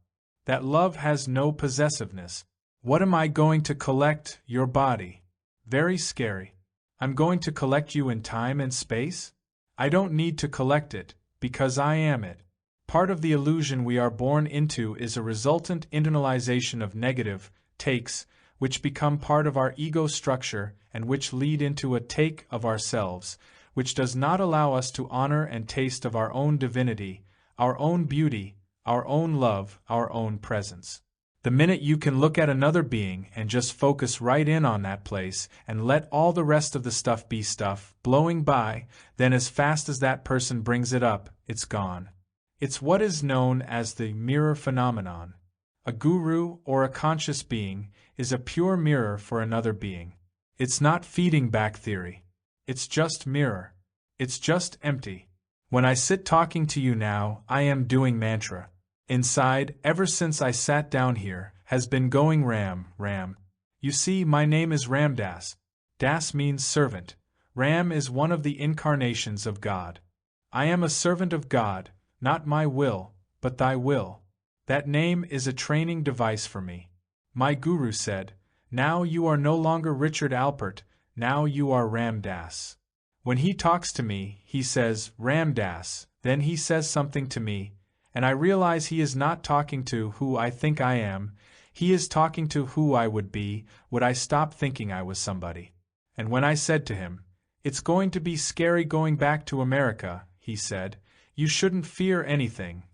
That love has no possessiveness. What am I going to collect? Your body. Very scary. I'm going to collect you in time and space? I don't need to collect it, because I am it. Part of the illusion we are born into is a resultant internalization of negative takes, which become part of our ego structure and which lead into a take of ourselves, which does not allow us to honor and taste of our own divinity, our own beauty, our own love, our own presence. The minute you can look at another being and just focus right in on that place and let all the rest of the stuff be stuff, blowing by, then as fast as that person brings it up, it's gone. It's what is known as the mirror phenomenon. A guru or a conscious being is a pure mirror for another being. It's not feeding back theory. It's just mirror. It's just empty. When I sit talking to you now, I am doing mantra. Inside, ever since I sat down here, has been going Ram, Ram. You see, my name is Ram Das. Das means servant. Ram is one of the incarnations of God. I am a servant of God, not my will, but thy will. That name is a training device for me. My guru said, now you are no longer Richard Alpert, now you are Ram Das. When he talks to me, he says, Ram Das, then he says something to me, and I realize he is not talking to who I think I am, he is talking to who I would be, would I stop thinking I was somebody. And when I said to him, it's going to be scary going back to America, he said, you shouldn't fear anything.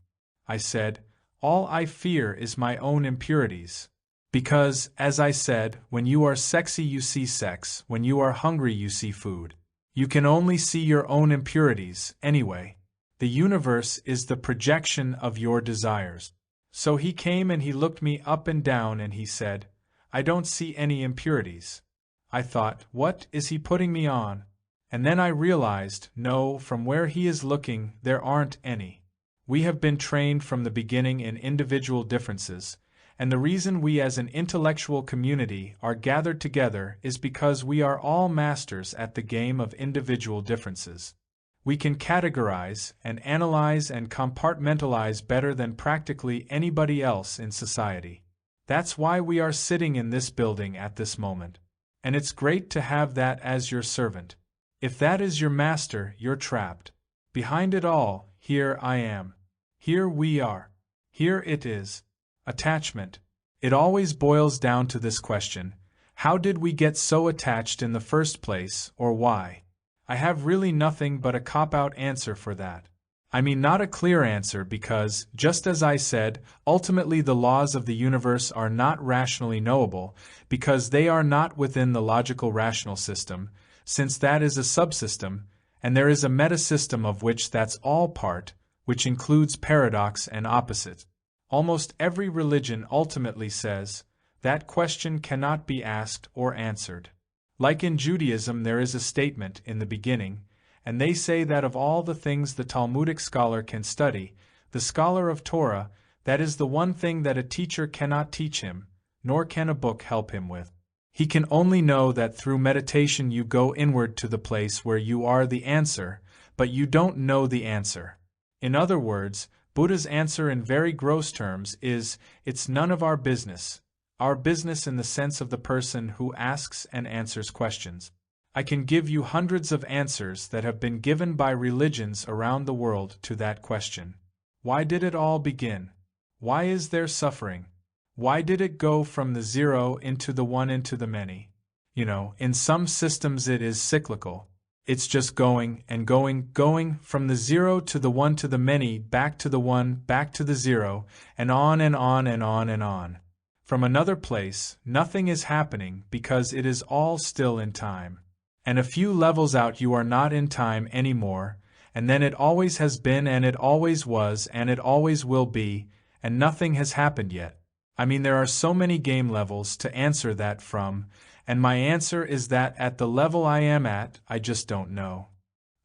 I said, all I fear is my own impurities. Because, as I said, when you are sexy you see sex, when you are hungry you see food. You can only see your own impurities, anyway. The universe is the projection of your desires. So he came and he looked me up and down and he said, I don't see any impurities. I thought, what is he putting me on? And then I realized, no, from where he is looking, there aren't any. We have been trained from the beginning in individual differences, and the reason we as an intellectual community are gathered together is because we are all masters at the game of individual differences. We can categorize and analyze and compartmentalize better than practically anybody else in society. That's why we are sitting in this building at this moment. And it's great to have that as your servant. If that is your master, you're trapped. Behind it all, here I am. Here we are. Here it is. Attachment. It always boils down to this question: how did we get so attached in the first place, or why? I have really nothing but a cop-out answer for that. I mean, not a clear answer because, just as I said, ultimately the laws of the universe are not rationally knowable because they are not within the logical rational system, since that is a subsystem, and there is a metasystem of which that's all part, which includes paradox and opposite. Almost every religion ultimately says, that question cannot be asked or answered. Like in Judaism, there is a statement in the beginning, and they say that of all the things the Talmudic scholar can study, the scholar of Torah, that is the one thing that a teacher cannot teach him, nor can a book help him with. He can only know that through meditation you go inward to the place where you are the answer, but you don't know the answer. In other words, Buddha's answer in very gross terms is, it's none of our business. Our business in the sense of the person who asks and answers questions. I can give you hundreds of answers that have been given by religions around the world to that question. Why did it all begin? Why is there suffering? Why did it go from the zero into the one into the many? In some systems it is cyclical. It's just going and going from the zero to the one to the many, back to the one, back to the zero, and on and on and on and on. From another place, nothing is happening because it is all still in time. And a few levels out you are not in time anymore, and then it always has been and it always was and it always will be, and nothing has happened yet. I mean, there are so many game levels to answer that from, and my answer is that at the level I am at, I just don't know.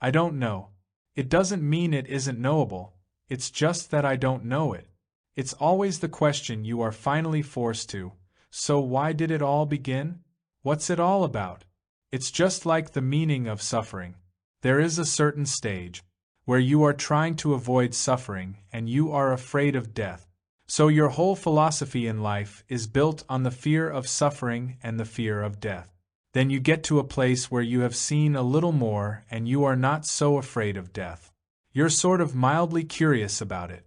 I don't know. It doesn't mean it isn't knowable, it's just that I don't know it. It's always the question you are finally forced to. So why did it all begin? What's it all about? It's just like the meaning of suffering. There is a certain stage where you are trying to avoid suffering and you are afraid of death. So your whole philosophy in life is built on the fear of suffering and the fear of death. Then you get to a place where you have seen a little more and you are not so afraid of death. You're sort of mildly curious about it.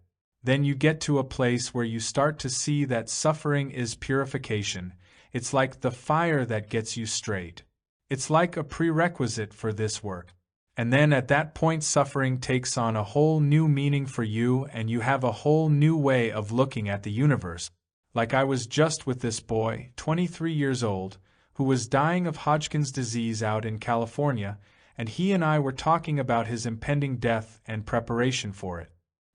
then you get to a place where you start to see that suffering is purification. It's like the fire that gets you straight. It's like a prerequisite for this work. And then at that point suffering takes on a whole new meaning for you and you have a whole new way of looking at the universe. Like I was just with this boy, 23 years old, who was dying of Hodgkin's disease out in California, and he and I were talking about his impending death and preparation for it.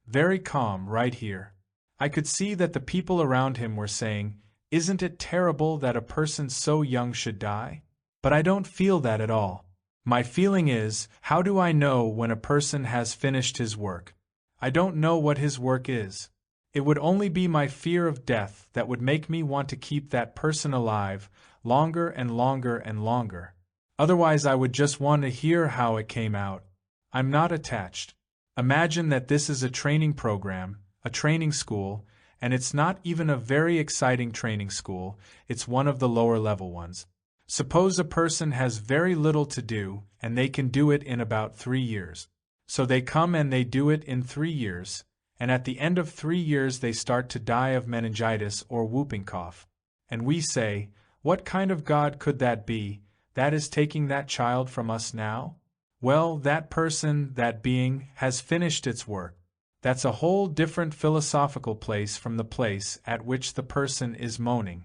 Very calm right here. I could see that the people around him were saying, "Isn't it terrible that a person so young should die?" But I don't feel that at all. My feeling is, how do I know when a person has finished his work? I don't know what his work is. It would only be my fear of death that would make me want to keep that person alive longer and longer and longer. Otherwise I would just want to hear how it came out. I'm not attached. Imagine that this is a training program, a training school, and it's not even a very exciting training school, it's one of the lower level ones. Suppose a person has very little to do, and they can do it in about 3 years. So they come and they do it in 3 years, and at the end of 3 years they start to die of meningitis or whooping cough. And we say, what kind of God could that be, that is taking that child from us now? Well, that person, that being, has finished its work. That's a whole different philosophical place from the place at which the person is moaning.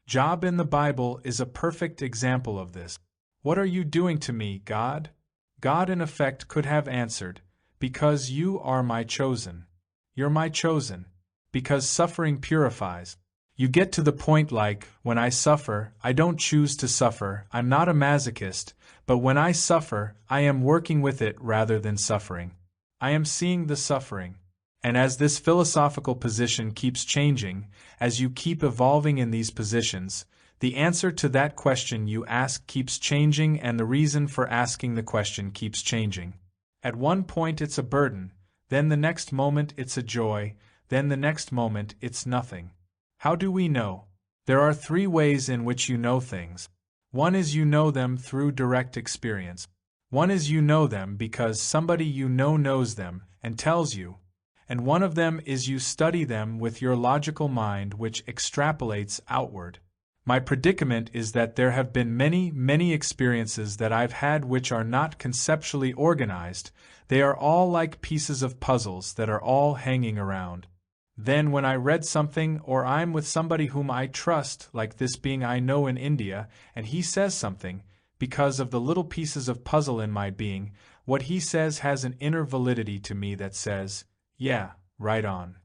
Job in the Bible is a perfect example of this. What are you doing to me, God? God in effect could have answered, because you are my chosen. You're my chosen. Because suffering purifies. You get to the point like, when I suffer, I don't choose to suffer, I'm not a masochist, but when I suffer, I am working with it rather than suffering. I am seeing the suffering. And as this philosophical position keeps changing, as you keep evolving in these positions, the answer to that question you ask keeps changing and the reason for asking the question keeps changing. At one point it's a burden, then the next moment it's a joy, then the next moment it's nothing. How do we know? There are 3 ways in which you know things. One is you know them through direct experience. One is you know them because somebody you know knows them and tells you. And one of them is you study them with your logical mind which extrapolates outward. My predicament is that there have been many experiences that I've had which are not conceptually organized, they are all like pieces of puzzles that are all hanging around. Then when I read something or I'm with somebody whom I trust, like this being I know in India, and he says something, because of the little pieces of puzzle in my being, what he says has an inner validity to me that says, yeah, right on.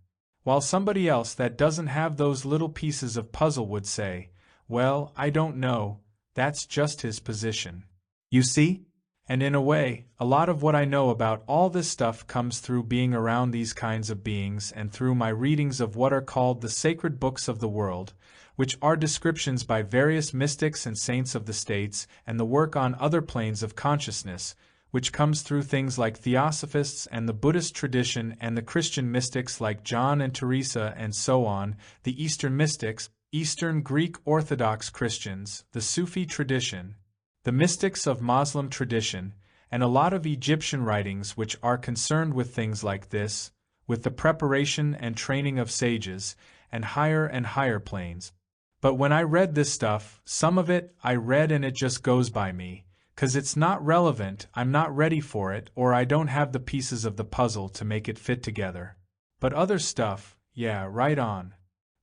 While somebody else that doesn't have those little pieces of puzzle would say, well, I don't know, that's just his position. You see? And in a way, a lot of what I know about all this stuff comes through being around these kinds of beings and through my readings of what are called the sacred books of the world, which are descriptions by various mystics and saints of the states, and the work on other planes of consciousness, which comes through things like Theosophists and the Buddhist tradition and the Christian mystics like John and Teresa and so on, the Eastern mystics, Eastern Greek Orthodox Christians, the Sufi tradition, the mystics of Muslim tradition, and a lot of Egyptian writings which are concerned with things like this, with the preparation and training of sages, and higher planes. But when I read this stuff, some of it I read and it just goes by me, 'cause it's not relevant, I'm not ready for it, or I don't have the pieces of the puzzle to make it fit together. But other stuff, yeah, right on.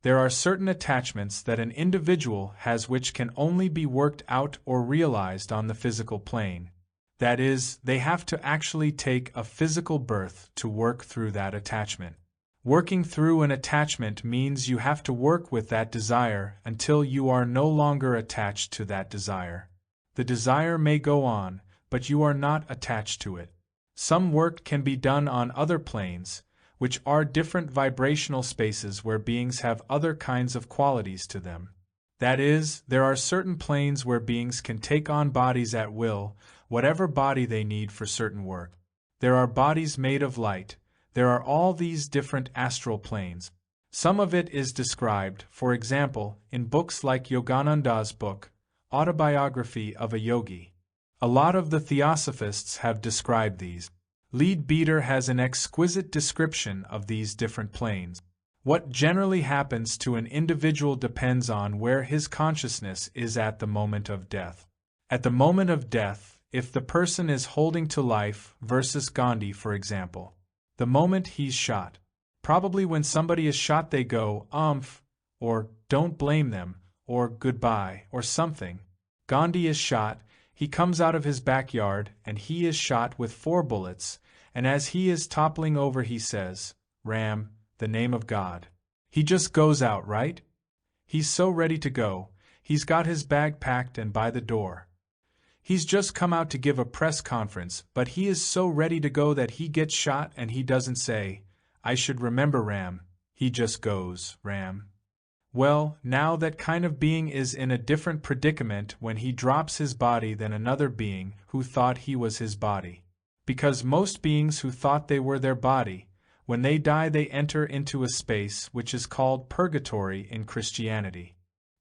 There are certain attachments that an individual has which can only be worked out or realized on the physical plane. That is, they have to actually take a physical birth to work through that attachment. Working through an attachment means you have to work with that desire until you are no longer attached to that desire. The desire may go on, but you are not attached to it. Some work can be done on other planes, which are different vibrational spaces where beings have other kinds of qualities to them. That is, there are certain planes where beings can take on bodies at will, whatever body they need for certain work. There are bodies made of light. There are all these different astral planes. Some of it is described, for example, in books like Yogananda's book, Autobiography of a Yogi. A lot of the Theosophists have described these. Leadbeater has an exquisite description of these different planes. What generally happens to an individual depends on where his consciousness is at the moment of death. At the moment of death, if the person is holding to life versus Gandhi, for example, the moment he's shot. Probably when somebody is shot they go, or don't blame them, or goodbye, or something. Gandhi is shot, he comes out of his backyard, and he is shot with 4 bullets, and as he is toppling over he says, Ram, the name of God. He just goes out, right? He's so ready to go, he's got his bag packed and by the door. He's just come out to give a press conference, but he is so ready to go that he gets shot and he doesn't say, I should remember Ram, he just goes, Ram. Well, now that kind of being is in a different predicament when he drops his body than another being who thought he was his body. Because most beings who thought they were their body, when they die they enter into a space which is called purgatory in Christianity.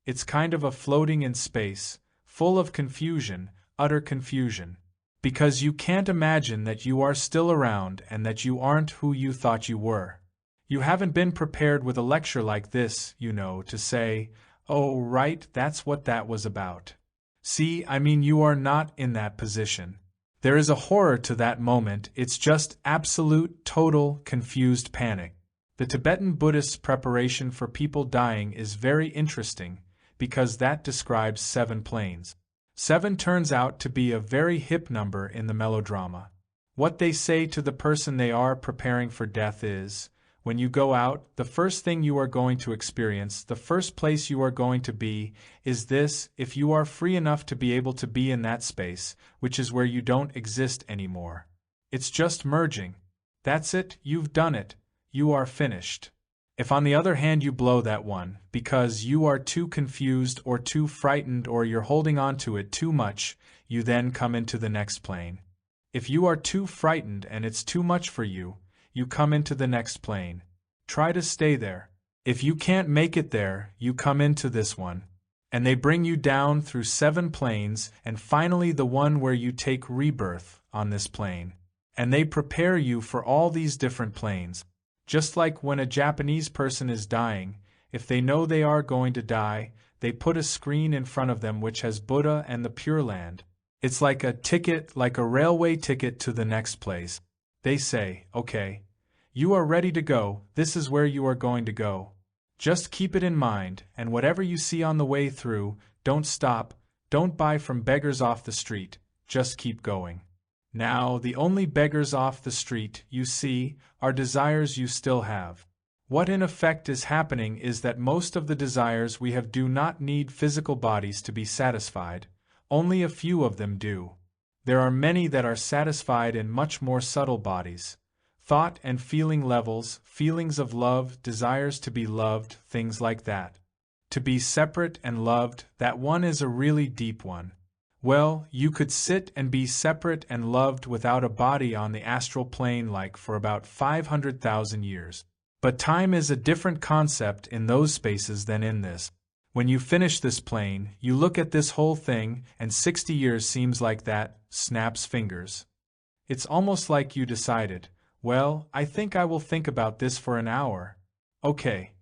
It's kind of a floating in space, full of confusion, utter confusion. Because you can't imagine that you are still around and that you aren't who you thought you were. You haven't been prepared with a lecture like this, you know, to say, oh, right, that's what that was about. See, I mean, you are not in that position. There is a horror to that moment, it's just absolute, total, confused panic. The Tibetan Buddhist preparation for people dying is very interesting, because that describes 7 planes. 7 turns out to be a very hip number in the melodrama. What they say to the person they are preparing for death is, when you go out, the first thing you are going to experience, the first place you are going to be, is this, if you are free enough to be able to be in that space, which is where you don't exist anymore. It's just merging. That's it, you've done it, you are finished. If on the other hand you blow that one, because you are too confused or too frightened or you're holding on to it too much, you then come into the next plane. If you are too frightened and it's too much for you, you come into the next plane. Try to stay there. If you can't make it there, you come into this one. And they bring you down through 7 planes and finally the one where you take rebirth on this plane. And they prepare you for all these different planes. Just like when a Japanese person is dying, if they know they are going to die, they put a screen in front of them which has Buddha and the Pure Land. It's like a ticket, like a railway ticket to the next place. They say, okay, you are ready to go, this is where you are going to go. Just keep it in mind, and whatever you see on the way through, don't stop, don't buy from beggars off the street, just keep going. Now, the only beggars off the street, you see, are desires you still have. What in effect is happening is that most of the desires we have do not need physical bodies to be satisfied, only a few of them do. There are many that are satisfied in much more subtle bodies. Thought and feeling levels, feelings of love, desires to be loved, things like that. To be separate and loved, that one is a really deep one. Well, you could sit and be separate and loved without a body on the astral plane like for about 500,000 years. But time is a different concept in those spaces than in this. When you finish this plane, you look at this whole thing, and 60 years seems like that, snaps fingers. It's almost like you decided, well, I think I will think about this for an hour. Okay.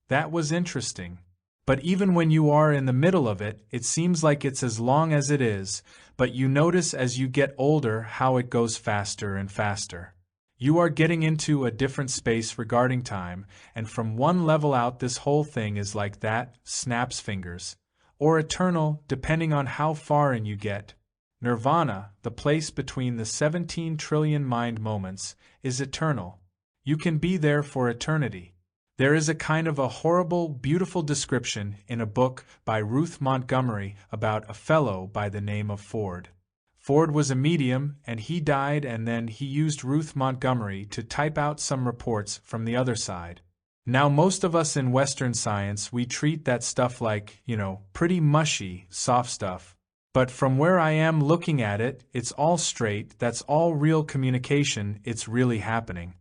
That was interesting. But even when you are in the middle of it, it seems like it's as long as it is, but you notice as you get older how it goes faster and faster. You are getting into a different space regarding time, and from one level out this whole thing is like that, snaps fingers. Or eternal, depending on how far in you get. Nirvana, the place between the 17 trillion mind moments, is eternal. You can be there for eternity. There is a kind of a horrible, beautiful description in a book by Ruth Montgomery about a fellow by the name of Ford. Ford was a medium, and he died, and then he used Ruth Montgomery to type out some reports from the other side. Now most of us in Western science, we treat that stuff like, pretty mushy, soft stuff. But from where I am looking at it, it's all straight, that's all real communication, it's really happening.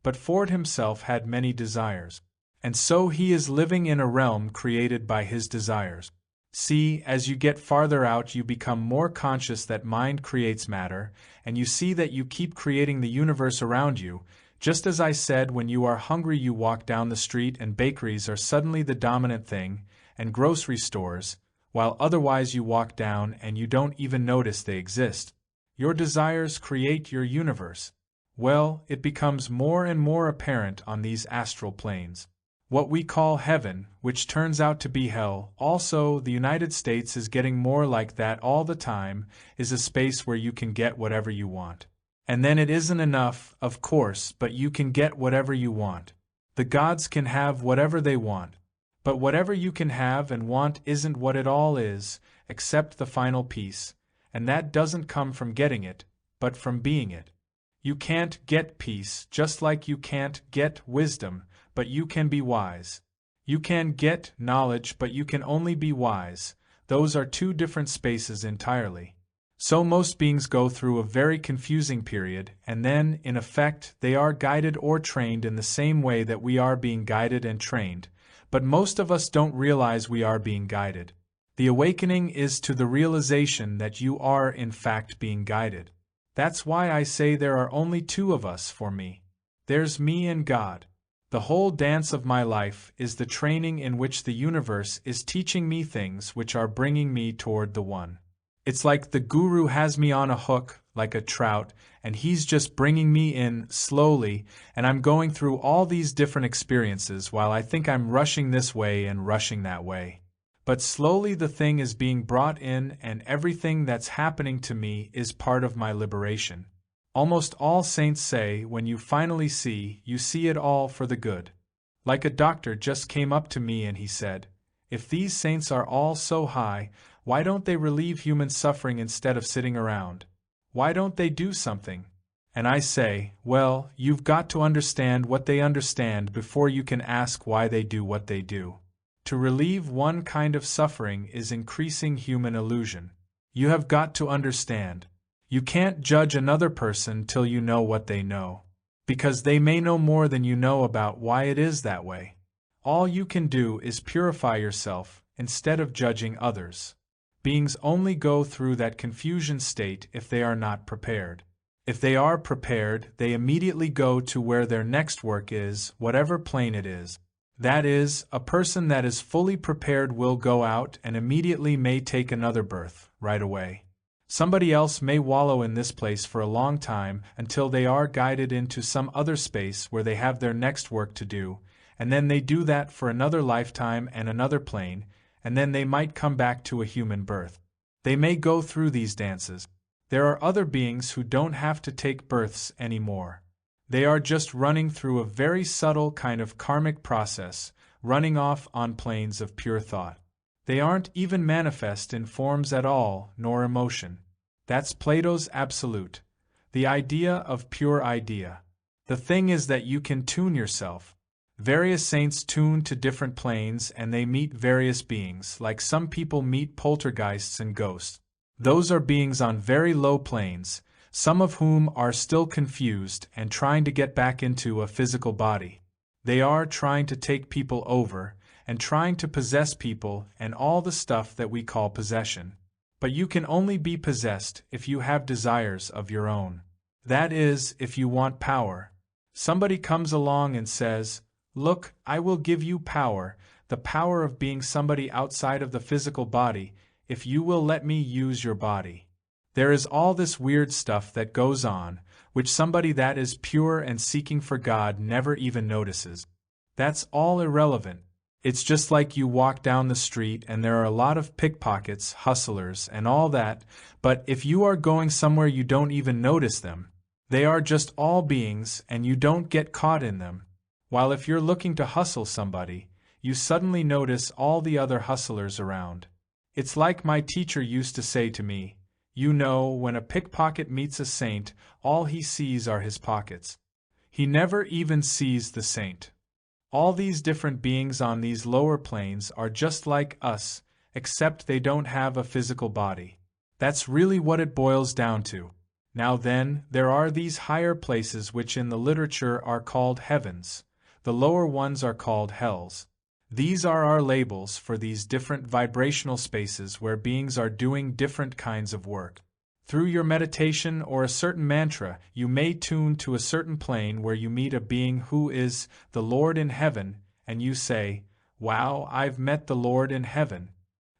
But Ford himself had many desires. And so he is living in a realm created by his desires. See, as you get farther out, you become more conscious that mind creates matter, and you see that you keep creating the universe around you. Just as I said, when you are hungry, you walk down the street and bakeries are suddenly the dominant thing, and grocery stores, while otherwise you walk down and you don't even notice they exist. Your desires create your universe. Well, it becomes more and more apparent on these astral planes. What we call heaven, which turns out to be hell, also the United States is getting more like that all the time, is a space where you can get whatever you want. And then it isn't enough, of course, but you can get whatever you want. The gods can have whatever they want. But whatever you can have and want isn't what it all is, except the final piece, and that doesn't come from getting it, but from being it. You can't get peace, just like you can't get wisdom, but you can be wise. You can get knowledge, but you can only be wise. Those are two different spaces entirely. So most beings go through a very confusing period, and then, in effect, they are guided or trained in the same way that we are being guided and trained, but most of us don't realize we are being guided. The awakening is to the realization that you are in fact being guided. That's why I say there are only two of us for me. There's me and God. The whole dance of my life is the training in which the universe is teaching me things which are bringing me toward the One. It's like the guru has me on a hook, like a trout, and he's just bringing me in slowly, and I'm going through all these different experiences while I think I'm rushing this way and rushing that way. But slowly the thing is being brought in, and everything that's happening to me is part of my liberation. Almost all saints say when you finally see, you see it all for the good. Like a doctor just came up to me and he said, "If these saints are all so high, why don't they relieve human suffering instead of sitting around? Why don't they do something?" And I say, well, you've got to understand what they understand before you can ask why they do what they do. To relieve one kind of suffering is increasing human illusion. You have got to understand. You can't judge another person till you know what they know, because they may know more than you know about why it is that way. All you can do is purify yourself instead of judging others. Beings only go through that confusion state if they are not prepared. If they are prepared, they immediately go to where their next work is, whatever plane it is. That is, a person that is fully prepared will go out and immediately may take another birth, right away. Somebody else may wallow in this place for a long time until they are guided into some other space where they have their next work to do, and then they do that for another lifetime and another plane, and then they might come back to a human birth. They may go through these dances. There are other beings who don't have to take births anymore. They are just running through a very subtle kind of karmic process, running off on planes of pure thought. They aren't even manifest in forms at all, nor emotion. That's Plato's absolute, the idea of pure idea. The thing is that you can tune yourself. Various saints tune to different planes and they meet various beings, like some people meet poltergeists and ghosts. Those are beings on very low planes, some of whom are still confused and trying to get back into a physical body. They are trying to take people over, and trying to possess people and all the stuff that we call possession. But you can only be possessed if you have desires of your own. That is, if you want power. Somebody comes along and says, "Look, I will give you power, the power of being somebody outside of the physical body, if you will let me use your body." There is all this weird stuff that goes on, which somebody that is pure and seeking for God never even notices. That's all irrelevant. It's just like you walk down the street and there are a lot of pickpockets, hustlers, and all that, but if you are going somewhere you don't even notice them. They are just all beings and you don't get caught in them. While if you're looking to hustle somebody, you suddenly notice all the other hustlers around. It's like my teacher used to say to me, "You know, when a pickpocket meets a saint, all he sees are his pockets. He never even sees the saint." All these different beings on these lower planes are just like us, except they don't have a physical body. That's really what it boils down to. Now then, there are these higher places which in the literature are called heavens. The lower ones are called hells. These are our labels for these different vibrational spaces where beings are doing different kinds of work. Through your meditation or a certain mantra, you may tune to a certain plane where you meet a being who is the Lord in heaven, and you say, "Wow, I've met the Lord in heaven."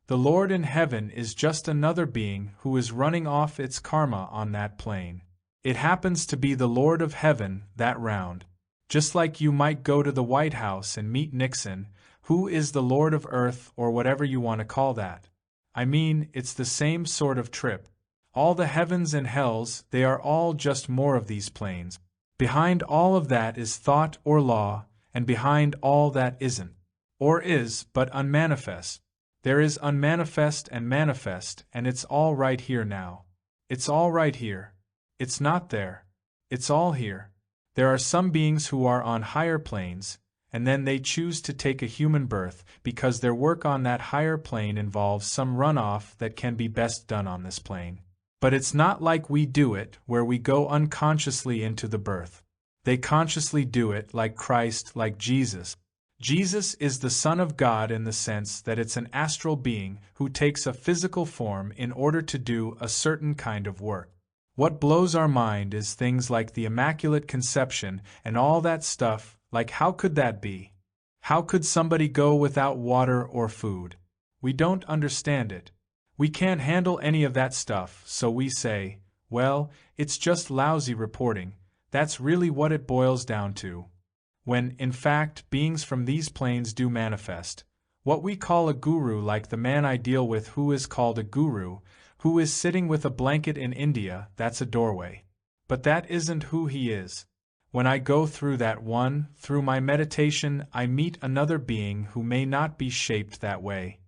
The Lord in heaven is just another being who is running off its karma on that plane. It happens to be the Lord of heaven that round. Just like you might go to the White House and meet Nixon, who is the Lord of Earth or whatever you want to call that. I mean, it's the same sort of trip. All the heavens and hells, they are all just more of these planes. Behind all of that is thought or law, and behind all that isn't. Or is, but unmanifest. There is unmanifest and manifest, and it's all right here now. It's all right here. It's not there. It's all here. There are some beings who are on higher planes, and then they choose to take a human birth because their work on that higher plane involves some runoff that can be best done on this plane. But it's not like we do it, where we go unconsciously into the birth. They consciously do it, like Christ, like Jesus. Jesus is the Son of God in the sense that it's an astral being who takes a physical form in order to do a certain kind of work. What blows our mind is things like the Immaculate Conception and all that stuff, like how could that be? How could somebody go without water or food? We don't understand it. We can't handle any of that stuff, so we say, well, it's just lousy reporting. That's really what it boils down to. When, in fact, beings from these planes do manifest. What we call a guru, like the man I deal with who is called a guru, who is sitting with a blanket in India, that's a doorway. But that isn't who he is. When I go through that one, through my meditation, I meet another being who may not be shaped that way.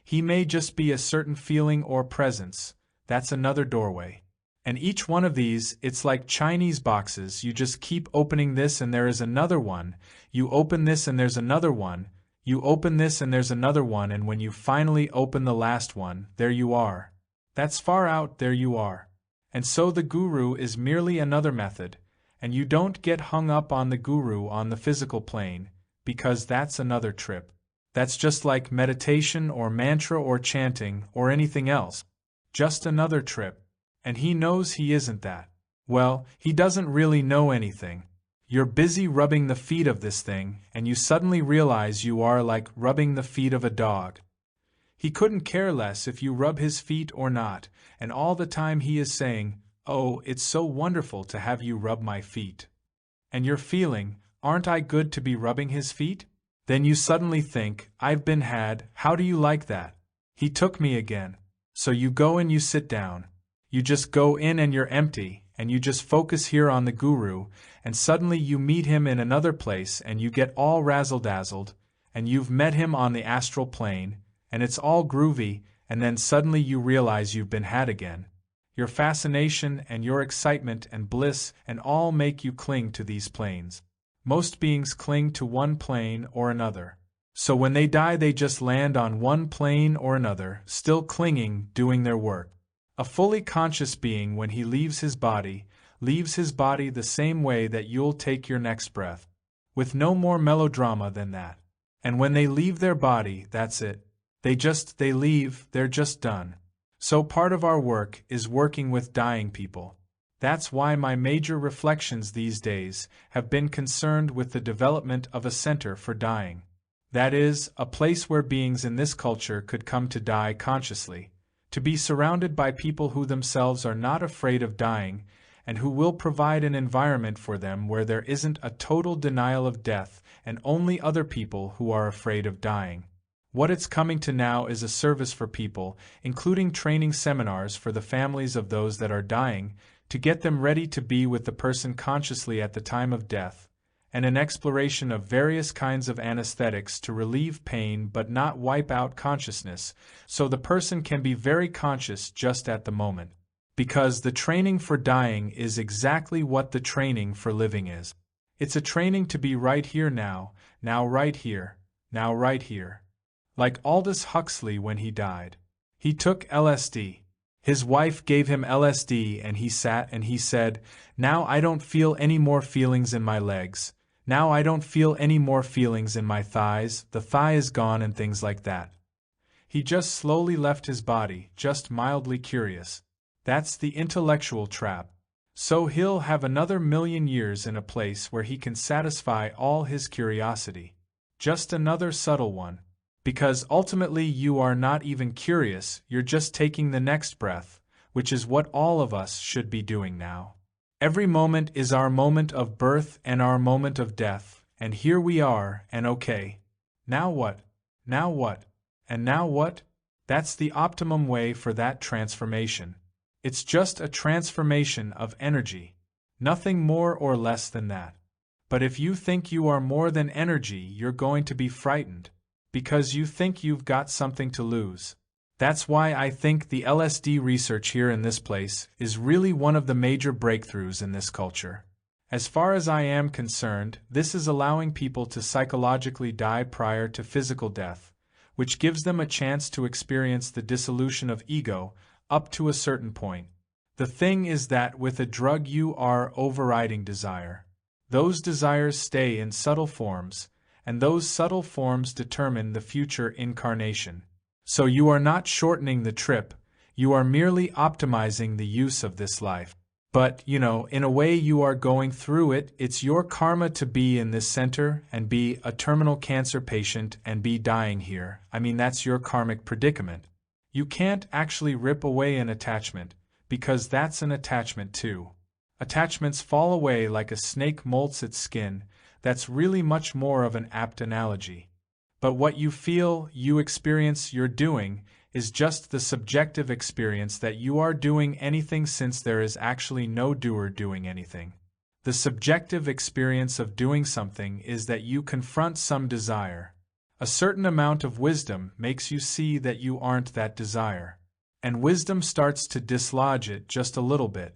He may just be a certain feeling or presence. That's another doorway. And each one of these, it's like Chinese boxes. You just keep opening this and there is another one. You open this and there's another one. You open this and there's another one, and when you finally open the last one, there you are. That's far out, there you are. And so the guru is merely another method, and you don't get hung up on the guru on the physical plane, because that's another trip. That's just like meditation or mantra or chanting or anything else. Just another trip. And he knows he isn't that. Well, he doesn't really know anything. You're busy rubbing the feet of this thing, and you suddenly realize you are like rubbing the feet of a dog. He couldn't care less if you rub his feet or not, and all the time he is saying, "Oh, it's so wonderful to have you rub my feet." And you're feeling, "Aren't I good to be rubbing his feet?" Then you suddenly think, "I've been had, how do you like that? He took me again." So you go and you sit down. You just go in and you're empty, and you just focus here on the guru, and suddenly you meet him in another place and you get all razzle-dazzled, and you've met him on the astral plane, and it's all groovy, and then suddenly you realize you've been had again. Your fascination and your excitement and bliss and all make you cling to these planes. Most beings cling to one plane or another. So when they die they just land on one plane or another, still clinging, doing their work. A fully conscious being, when he leaves his body the same way that you'll take your next breath. With no more melodrama than that. And when they leave their body, that's it. They leave, they're just done. So part of our work is working with dying people. That's why my major reflections these days have been concerned with the development of a center for dying. That is, a place where beings in this culture could come to die consciously, to be surrounded by people who themselves are not afraid of dying, and who will provide an environment for them where there isn't a total denial of death and only other people who are afraid of dying. What it's coming to now is a service for people, including training seminars for the families of those that are dying, to get them ready to be with the person consciously at the time of death, and an exploration of various kinds of anesthetics to relieve pain but not wipe out consciousness, so the person can be very conscious just at the moment. Because the training for dying is exactly what the training for living is. It's a training to be right here now right here, now right here. Like Aldous Huxley when he died. He took LSD. His wife gave him LSD and he sat and he said, "Now I don't feel any more feelings in my legs. Now I don't feel any more feelings in my thighs, the thigh is gone and things like that. He just slowly left his body, just mildly curious. That's the intellectual trap. So he'll have another 1,000,000 years in a place where he can satisfy all his curiosity. Just another subtle one. Because ultimately you are not even curious, you're just taking the next breath, which is what all of us should be doing now. Every moment is our moment of birth and our moment of death, and here we are, and okay. Now what? Now what? And now what? That's the optimum way for that transformation. It's just a transformation of energy. Nothing more or less than that. But if you think you are more than energy, you're going to be frightened. Because you think you've got something to lose. That's why I think the LSD research here in this place is really one of the major breakthroughs in this culture. As far as I am concerned, this is allowing people to psychologically die prior to physical death, which gives them a chance to experience the dissolution of ego up to a certain point. The thing is that with a drug you are overriding desire. Those desires stay in subtle forms, and those subtle forms determine the future incarnation. So you are not shortening the trip, you are merely optimizing the use of this life. But, in a way you are going through it. It's your karma to be in this center and be a terminal cancer patient and be dying here. That's your karmic predicament. You can't actually rip away an attachment, because that's an attachment too. Attachments fall away like a snake molts its skin. That's really much more of an apt analogy. But what you feel, you experience, you're doing, is just the subjective experience that you are doing anything, since there is actually no doer doing anything. The subjective experience of doing something is that you confront some desire. A certain amount of wisdom makes you see that you aren't that desire. And wisdom starts to dislodge it just a little bit.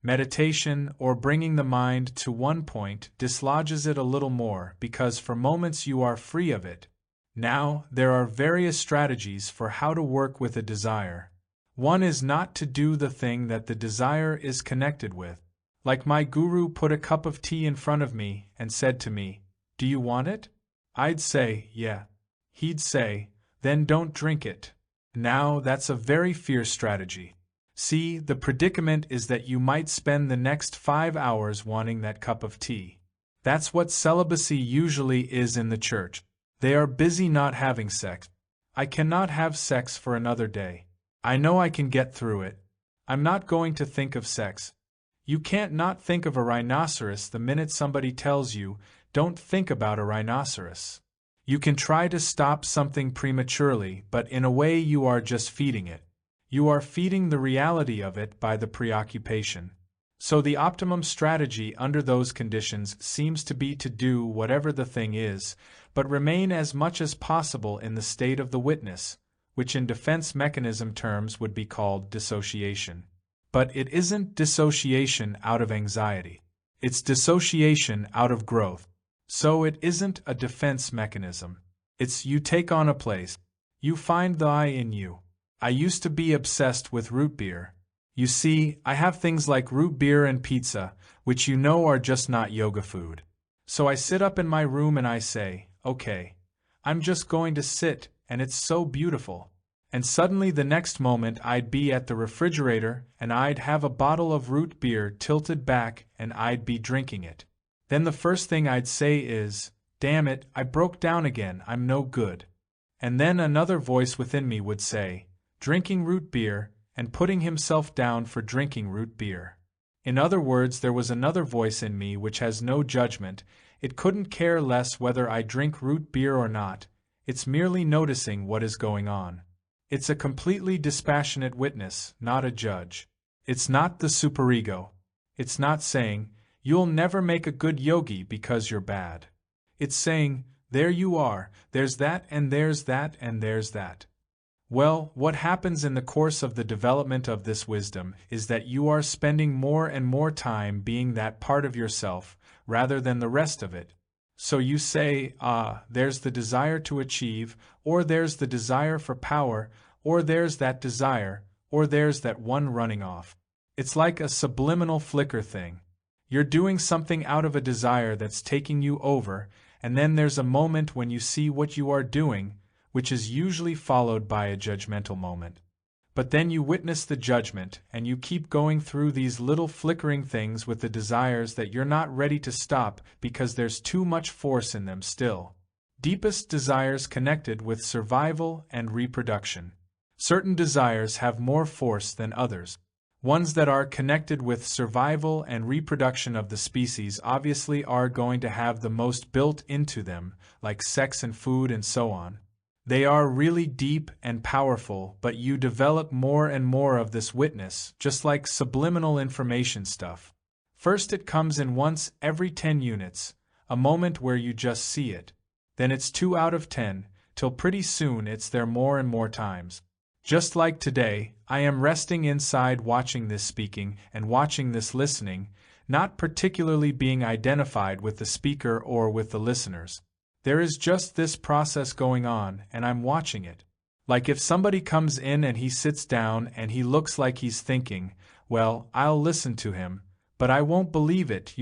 Meditation, or bringing the mind to one point, dislodges it a little more, because for moments you are free of it. Now, there are various strategies for how to work with a desire. One is not to do the thing that the desire is connected with. Like my guru put a cup of tea in front of me and said to me, "Do you want it?" I'd say, "Yeah." He'd say, "Then don't drink it." Now, that's a very fierce strategy. See, the predicament is that you might spend the next 5 hours wanting that cup of tea. That's what celibacy usually is in the church. They are busy not having sex. I cannot have sex for another day. I know I can get through it. I'm not going to think of sex. You can't not think of a rhinoceros the minute somebody tells you, don't think about a rhinoceros. You can try to stop something prematurely, but in a way you are just feeding it. You are feeding the reality of it by the preoccupation. So the optimum strategy under those conditions seems to be to do whatever the thing is, but remain as much as possible in the state of the witness, which in defense mechanism terms would be called dissociation. But it isn't dissociation out of anxiety. It's dissociation out of growth. So it isn't a defense mechanism. It's you take on a place. You find the I in you. I used to be obsessed with root beer. You see, I have things like root beer and pizza, which are just not yoga food. So I sit up in my room and I say, okay, I'm just going to sit, and it's so beautiful. And suddenly the next moment I'd be at the refrigerator and I'd have a bottle of root beer tilted back and I'd be drinking it. Then the first thing I'd say is, damn it, I broke down again, I'm no good. And then another voice within me would say, drinking root beer, and putting himself down for drinking root beer. In other words, there was another voice in me which has no judgment. It couldn't care less whether I drink root beer or not. It's merely noticing what is going on. It's a completely dispassionate witness, not a judge. It's not the superego. It's not saying, you'll never make a good yogi because you're bad. It's saying, there you are, there's that and there's that and there's that. Well, what happens in the course of the development of this wisdom is that you are spending more and more time being that part of yourself, rather than the rest of it. So you say, there's the desire to achieve, or there's the desire for power, or there's that desire, or there's that one running off. It's like a subliminal flicker thing. You're doing something out of a desire that's taking you over, and then there's a moment when you see what you are doing, which is usually followed by a judgmental moment. But then you witness the judgment, and you keep going through these little flickering things with the desires that you're not ready to stop because there's too much force in them still. Deepest desires connected with survival and reproduction. Certain desires have more force than others. Ones that are connected with survival and reproduction of the species obviously are going to have the most built into them, like sex and food and so on. They are really deep and powerful, but you develop more and more of this witness, just like subliminal information stuff. First it comes in once every 10 units, a moment where you just see it. Then it's 2 out of 10, till pretty soon it's there more and more times. Just like today, I am resting inside watching this speaking and watching this listening, not particularly being identified with the speaker or with the listeners. There is just this process going on, and I'm watching it. Like if somebody comes in and he sits down and he looks like he's thinking, well, I'll listen to him, but I won't believe it,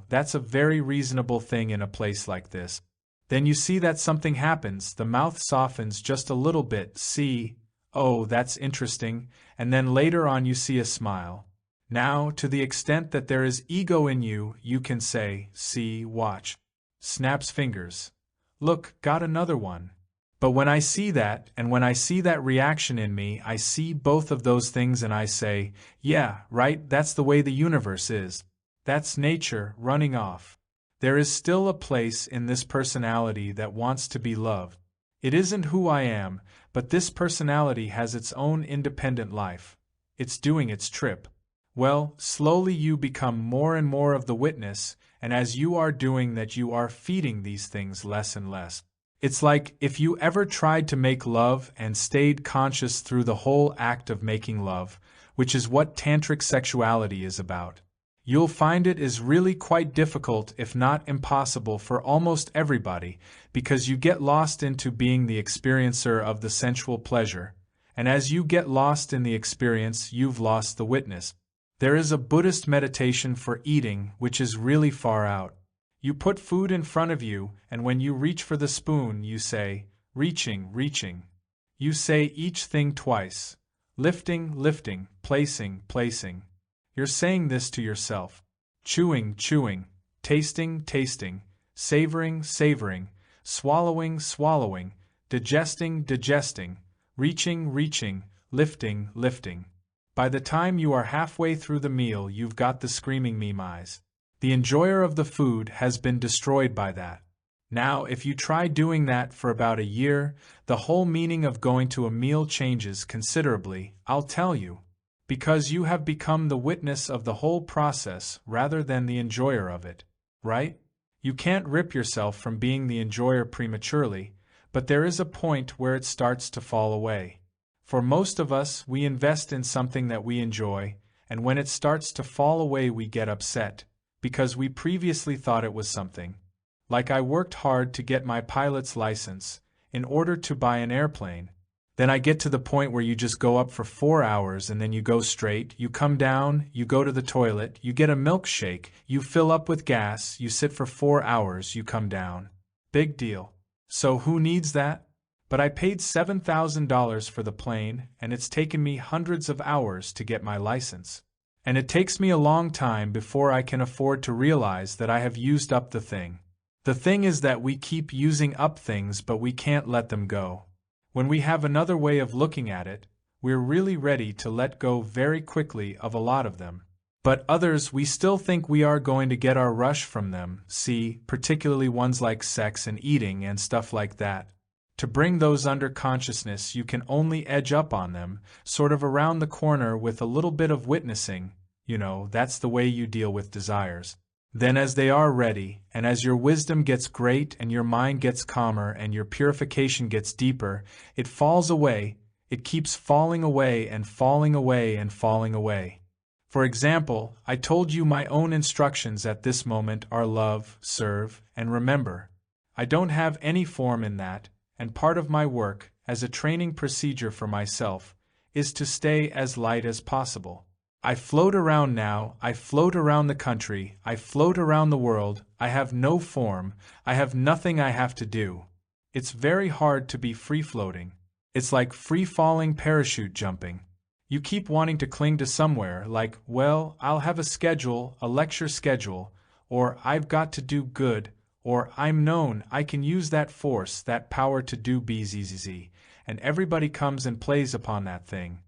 that's a very reasonable thing in a place like this. Then you see that something happens, the mouth softens just a little bit, see, oh, that's interesting, and then later on you see a smile. Now, to the extent that there is ego in you, you can say, see, watch. Snaps fingers. Look, got another one. But when I see that, and when I see that reaction in me, I see both of those things and I say, yeah, right, that's the way the universe is. That's nature running off. There is still a place in this personality that wants to be loved. It isn't who I am, but this personality has its own independent life. It's doing its trip. Well, slowly you become more and more of the witness, and as you are doing that you are feeding these things less and less. It's like if you ever tried to make love and stayed conscious through the whole act of making love, which is what tantric sexuality is about. You'll find it is really quite difficult, if not impossible, for almost everybody, because you get lost into being the experiencer of the sensual pleasure, and as you get lost in the experience, you've lost the witness. There is a Buddhist meditation for eating which is really far out. You put food in front of you, and when you reach for the spoon, you say, reaching, reaching. You say each thing twice, lifting, lifting, placing, placing. You're saying this to yourself. Chewing, chewing, tasting, tasting, savoring, savoring, swallowing, swallowing, digesting, digesting, reaching, reaching, lifting, lifting. By the time you are halfway through the meal, you've got the screaming memise. The enjoyer of the food has been destroyed by that. Now, if you try doing that for about a year, the whole meaning of going to a meal changes considerably, I'll tell you. Because you have become the witness of the whole process rather than the enjoyer of it, right? You can't rip yourself from being the enjoyer prematurely, but there is a point where it starts to fall away. For most of us, we invest in something that we enjoy, and when it starts to fall away we get upset, because we previously thought it was something. Like I worked hard to get my pilot's license, in order to buy an airplane. Then I get to the point where you just go up for 4 hours and then you go straight, you come down, you go to the toilet, you get a milkshake, you fill up with gas, you sit for 4 hours, you come down. Big deal. So who needs that? But I paid $7,000 for the plane, and it's taken me hundreds of hours to get my license. And it takes me a long time before I can afford to realize that I have used up the thing. The thing is that we keep using up things, but we can't let them go. When we have another way of looking at it, we're really ready to let go very quickly of a lot of them. But others, we still think we are going to get our rush from them, see, particularly ones like sex and eating and stuff like that. To bring those under consciousness, you can only edge up on them, sort of around the corner with a little bit of witnessing, that's the way you deal with desires. Then as they are ready, and as your wisdom gets great and your mind gets calmer and your purification gets deeper, it falls away, it keeps falling away and falling away and falling away. For example, I told you my own instructions at this moment are love, serve, and remember. I don't have any form in that, and part of my work, as a training procedure for myself, is to stay as light as possible. I float around now, I float around the country, I float around the world, I have no form, I have nothing I have to do. It's very hard to be free-floating. It's like free-falling parachute jumping. You keep wanting to cling to somewhere, like, well, I'll have a schedule, a lecture schedule, or I've got to do good, or I'm known, I can use that force, that power to do BZZZ, and everybody comes and plays upon that thing.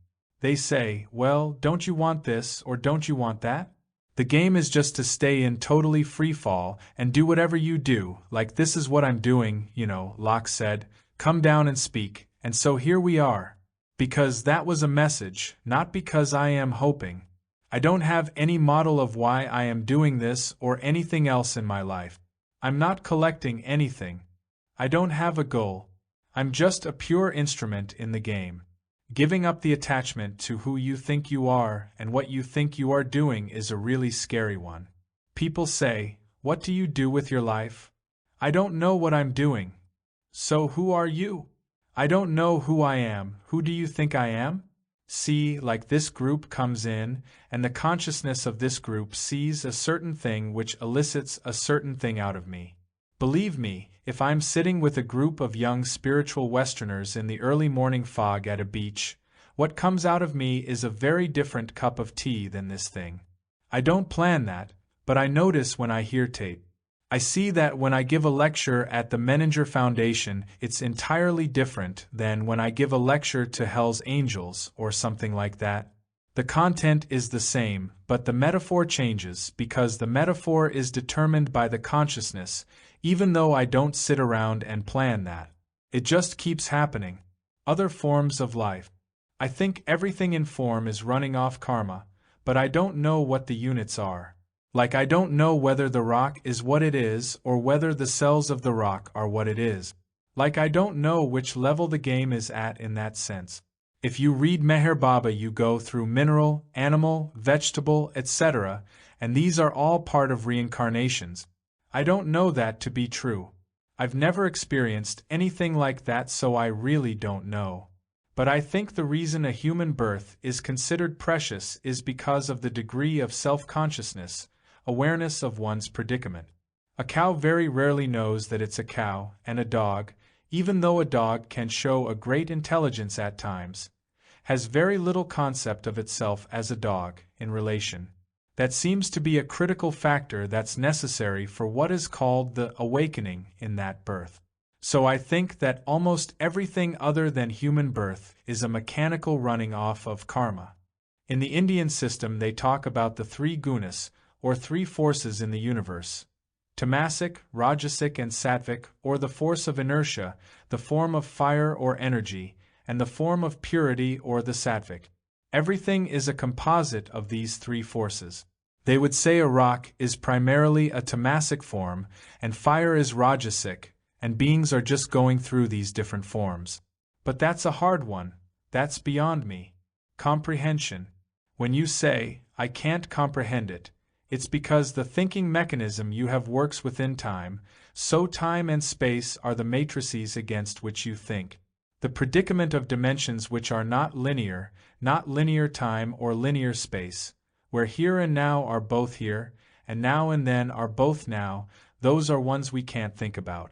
They say, well, don't you want this, or don't you want that? The game is just to stay in totally free fall and do whatever you do, like this is what I'm doing, Locke said, come down and speak, and so here we are. Because that was a message, not because I am hoping. I don't have any model of why I am doing this or anything else in my life. I'm not collecting anything. I don't have a goal. I'm just a pure instrument in the game. Giving up the attachment to who you think you are and what you think you are doing is a really scary one. People say, what do you do with your life? I don't know what I'm doing. So who are you? I don't know who I am. Who do you think I am? See, like this group comes in, and the consciousness of this group sees a certain thing which elicits a certain thing out of me. Believe me, if I'm sitting with a group of young spiritual Westerners in the early morning fog at a beach, what comes out of me is a very different cup of tea than this thing. I don't plan that, but I notice when I hear tape. I see that when I give a lecture at the Menninger Foundation, it's entirely different than when I give a lecture to Hell's Angels or something like that. The content is the same, but the metaphor changes because the metaphor is determined by the consciousness, even though I don't sit around and plan that. It just keeps happening. Other forms of life. I think everything in form is running off karma, but I don't know what the units are. Like I don't know whether the rock is what it is or whether the cells of the rock are what it is. Like I don't know which level the game is at in that sense. If you read Meher Baba, you go through mineral, animal, vegetable, etc., and these are all part of reincarnations. I don't know that to be true. I've never experienced anything like that, so I really don't know. But I think the reason a human birth is considered precious is because of the degree of self-consciousness, awareness of one's predicament. A cow very rarely knows that it's a cow, and a dog, even though a dog can show a great intelligence at times, has very little concept of itself as a dog, in relation. That seems to be a critical factor that's necessary for what is called the awakening in that birth. So I think that almost everything other than human birth is a mechanical running off of karma. In the Indian system they talk about the three gunas, or three forces in the universe. Tamasic, Rajasic and Sattvic, or the force of inertia, the form of fire or energy, and the form of purity or the Sattvic. Everything is a composite of these three forces. They would say a rock is primarily a tamasic form, and fire is Rajasic, and beings are just going through these different forms. But that's a hard one. That's beyond me. Comprehension. When you say, I can't comprehend it, it's because the thinking mechanism you have works within time, so time and space are the matrices against which you think. The predicament of dimensions which are not linear time or linear space, where here and now are both here, and now and then are both now, those are ones we can't think about.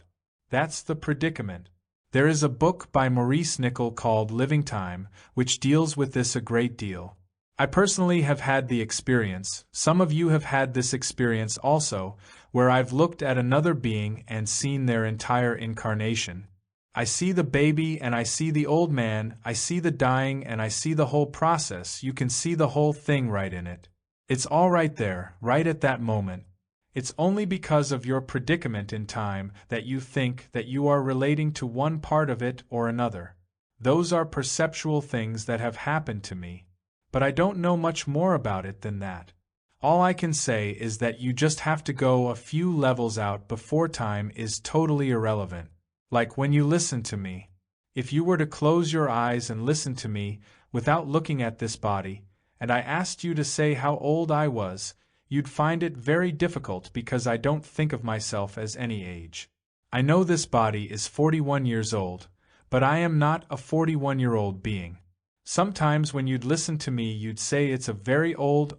That's the predicament. There is a book by Maurice Nicoll called Living Time, which deals with this a great deal. I personally have had the experience, some of you have had this experience also, where I've looked at another being and seen their entire incarnation. I see the baby and I see the old man, I see the dying and I see the whole process. You can see the whole thing right in it. It's all right there, right at that moment. It's only because of your predicament in time that you think that you are relating to one part of it or another. Those are perceptual things that have happened to me. But I don't know much more about it than that. All I can say is that you just have to go a few levels out before time is totally irrelevant. Like when you listen to me. If you were to close your eyes and listen to me without looking at this body, and I asked you to say how old I was, you'd find it very difficult because I don't think of myself as any age. I know this body is 41 years old, but I am not a 41-year-old being. Sometimes when you'd listen to me, you'd say it's a very old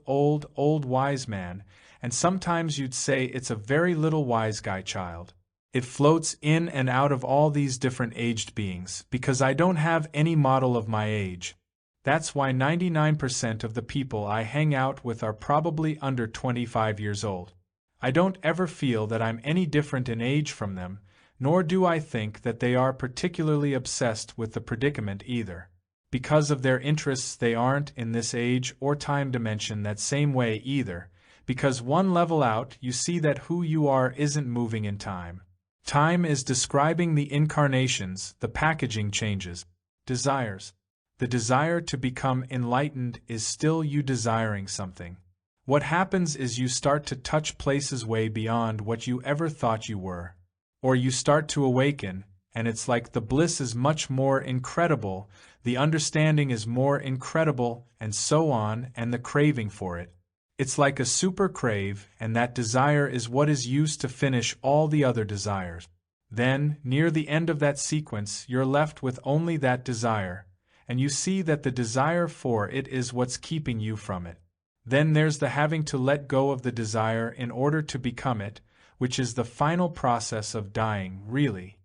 wise man, and sometimes you'd say it's a very little wise guy child. It floats in and out of all these different aged beings, because I don't have any model of my age. That's why 99% of the people I hang out with are probably under 25 years old. I don't ever feel that I'm any different in age from them, nor do I think that they are particularly obsessed with the predicament either. Because of their interests, they aren't in this age or time dimension that same way either, because one level out you see that who you are isn't moving in time. Time is describing the incarnations, the packaging changes, desires. The desire to become enlightened is still you desiring something. What happens is you start to touch places way beyond what you ever thought you were. Or you start to awaken, and it's like the bliss is much more incredible, the understanding is more incredible, and so on, and the craving for it. It's like a super crave, and that desire is what is used to finish all the other desires. Then, near the end of that sequence, you're left with only that desire, and you see that the desire for it is what's keeping you from it. Then there's the having to let go of the desire in order to become it, which is the final process of dying, really.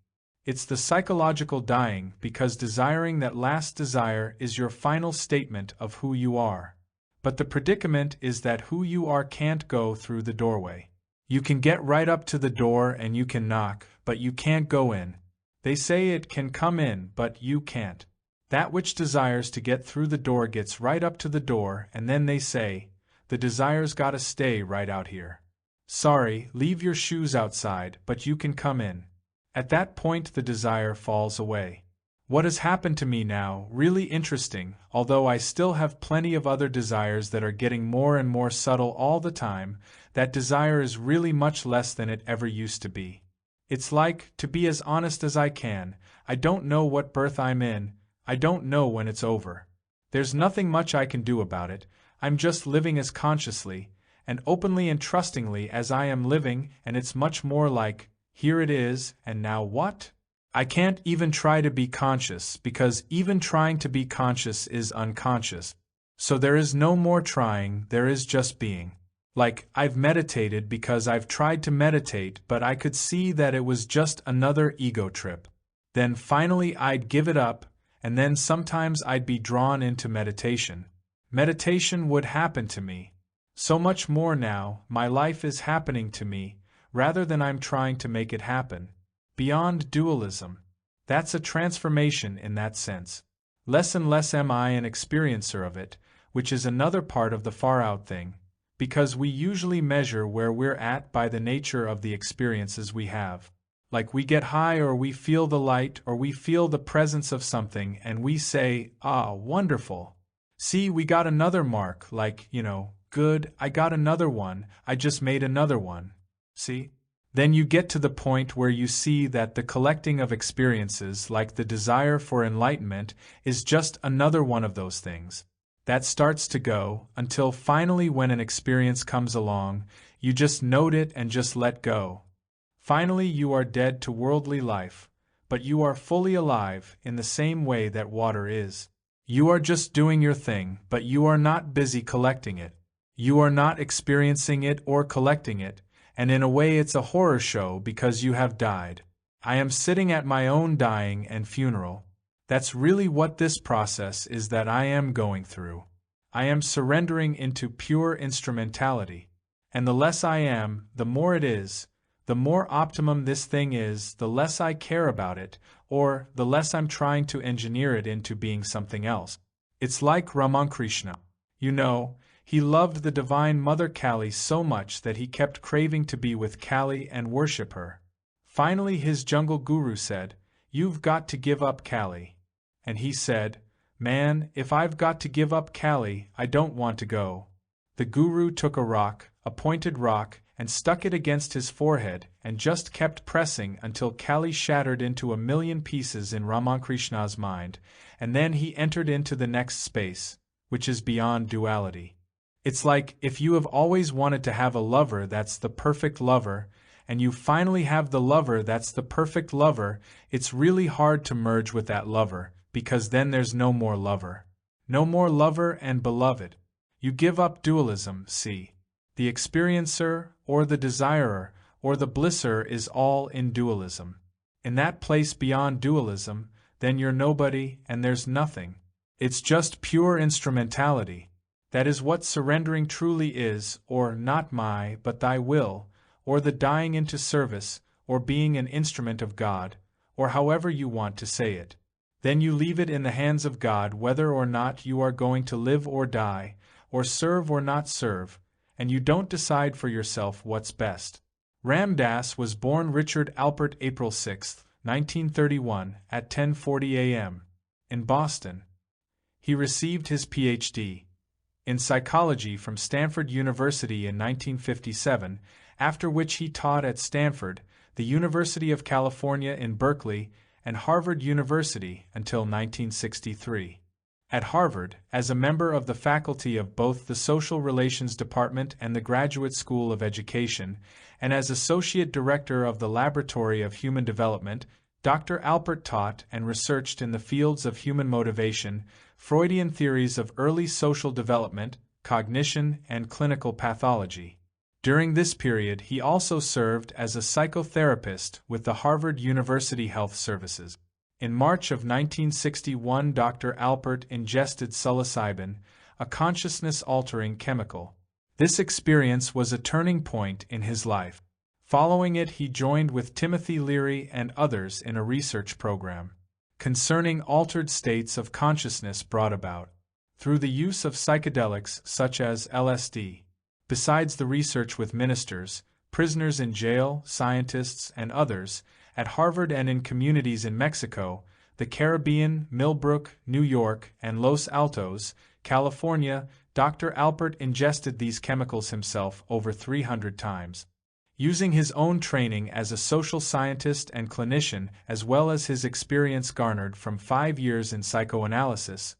It's the psychological dying, because desiring that last desire is your final statement of who you are. But the predicament is that who you are can't go through the doorway. You can get right up to the door and you can knock, but you can't go in. They say it can come in, but you can't. That which desires to get through the door gets right up to the door, and then they say, the desire's gotta stay right out here. Sorry, leave your shoes outside, but you can come in. At that point the desire falls away. What has happened to me now, really interesting, although I still have plenty of other desires that are getting more and more subtle all the time, that desire is really much less than it ever used to be. It's like, to be as honest as I can, I don't know what birth I'm in, I don't know when it's over. There's nothing much I can do about it, I'm just living as consciously, and openly and trustingly as I am living, and it's much more like, here it is, and now what? I can't even try to be conscious, because even trying to be conscious is unconscious. So there is no more trying, there is just being. Like, I've meditated because I've tried to meditate, but I could see that it was just another ego trip. Then finally I'd give it up, and then sometimes I'd be drawn into meditation. Meditation would happen to me. So much more now, my life is happening to me, rather than I'm trying to make it happen. Beyond dualism. That's a transformation in that sense. Less and less am I an experiencer of it, which is another part of the far-out thing, because we usually measure where we're at by the nature of the experiences we have. Like we get high or we feel the light or we feel the presence of something and we say, ah, wonderful. See, we got another mark, like, good, I got another one, I just made another one. See? Then you get to the point where you see that the collecting of experiences, like the desire for enlightenment, is just another one of those things. That starts to go, until finally when an experience comes along, you just note it and just let go. Finally you are dead to worldly life, but you are fully alive in the same way that water is. You are just doing your thing, but you are not busy collecting it. You are not experiencing it or collecting it, and in a way it's a horror show because you have died. I am sitting at my own dying and funeral. That's really what this process is that I am going through. I am surrendering into pure instrumentality. And the less I am, the more it is. The more optimum this thing is, the less I care about it, or the less I'm trying to engineer it into being something else. It's like Ramakrishna. He loved the Divine Mother Kali so much that he kept craving to be with Kali and worship her. Finally his jungle guru said, "You've got to give up Kali." And he said, "Man, if I've got to give up Kali, I don't want to go." The guru took a pointed rock, and stuck it against his forehead and just kept pressing until Kali shattered into a million pieces in Ramakrishna's mind, and then he entered into the next space, which is beyond duality. It's like if you have always wanted to have a lover that's the perfect lover, and you finally have the lover that's the perfect lover, it's really hard to merge with that lover, because then there's no more lover. No more lover and beloved. You give up dualism, see. The experiencer, or the desirer, or the blisser is all in dualism. In that place beyond dualism, then you're nobody and there's nothing. It's just pure instrumentality. That is what surrendering truly is, or not my, but thy will, or the dying into service, or being an instrument of God, or however you want to say it. Then you leave it in the hands of God whether or not you are going to live or die, or serve or not serve, and you don't decide for yourself what's best. Ram Dass was born Richard Alpert April 6, 1931, at 10:40 a.m. in Boston. He received his Ph.D. in psychology from Stanford University in 1957, after which he taught at Stanford, the University of California in Berkeley, and Harvard University until 1963. At Harvard, as a member of the faculty of both the Social Relations Department and the Graduate School of Education, and as Associate Director of the Laboratory of Human Development, Dr. Alpert taught and researched in the fields of human motivation, Freudian theories of early social development, cognition, and clinical pathology. During this period, he also served as a psychotherapist with the Harvard University Health Services. In March of 1961, Dr. Alpert ingested psilocybin, a consciousness-altering chemical. This experience was a turning point in his life. Following it, he joined with Timothy Leary and others in a research program concerning altered states of consciousness brought about through the use of psychedelics such as LSD. Besides the research with ministers, prisoners in jail, scientists, and others, at Harvard and in communities in Mexico, the Caribbean, Millbrook, New York, and Los Altos, California, Dr. Alpert ingested these chemicals himself over 300 times. Using his own training as a social scientist and clinician as well as his experience garnered from 5 years in psychoanalysis,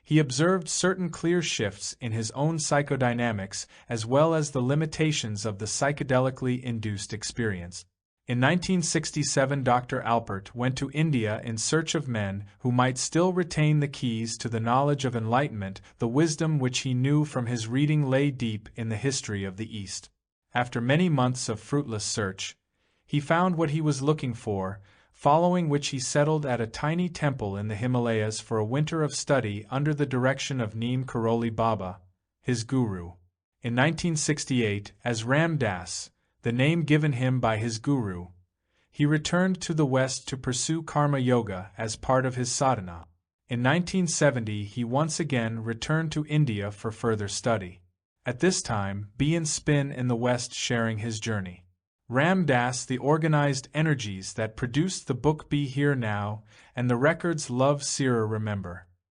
he observed certain clear shifts in his own psychodynamics as well as the limitations of the psychedelically induced experience. In 1967, Dr. Alpert went to India in search of men who might still retain the keys to the knowledge of enlightenment, the wisdom which he knew from his reading lay deep in the history of the East. After many months of fruitless search, he found what he was looking for, following which he settled at a tiny temple in the Himalayas for a winter of study under the direction of Neem Karoli Baba, his guru. In 1968, as Ram Dass, the name given him by his guru, he returned to the West to pursue karma yoga as part of his sadhana. In 1970, he once again returned to India for further study. At this time, Be and Spin in the West sharing his journey. Ram Dass, the organized energies that produced the book Be Here Now and the records Love Seer Remember.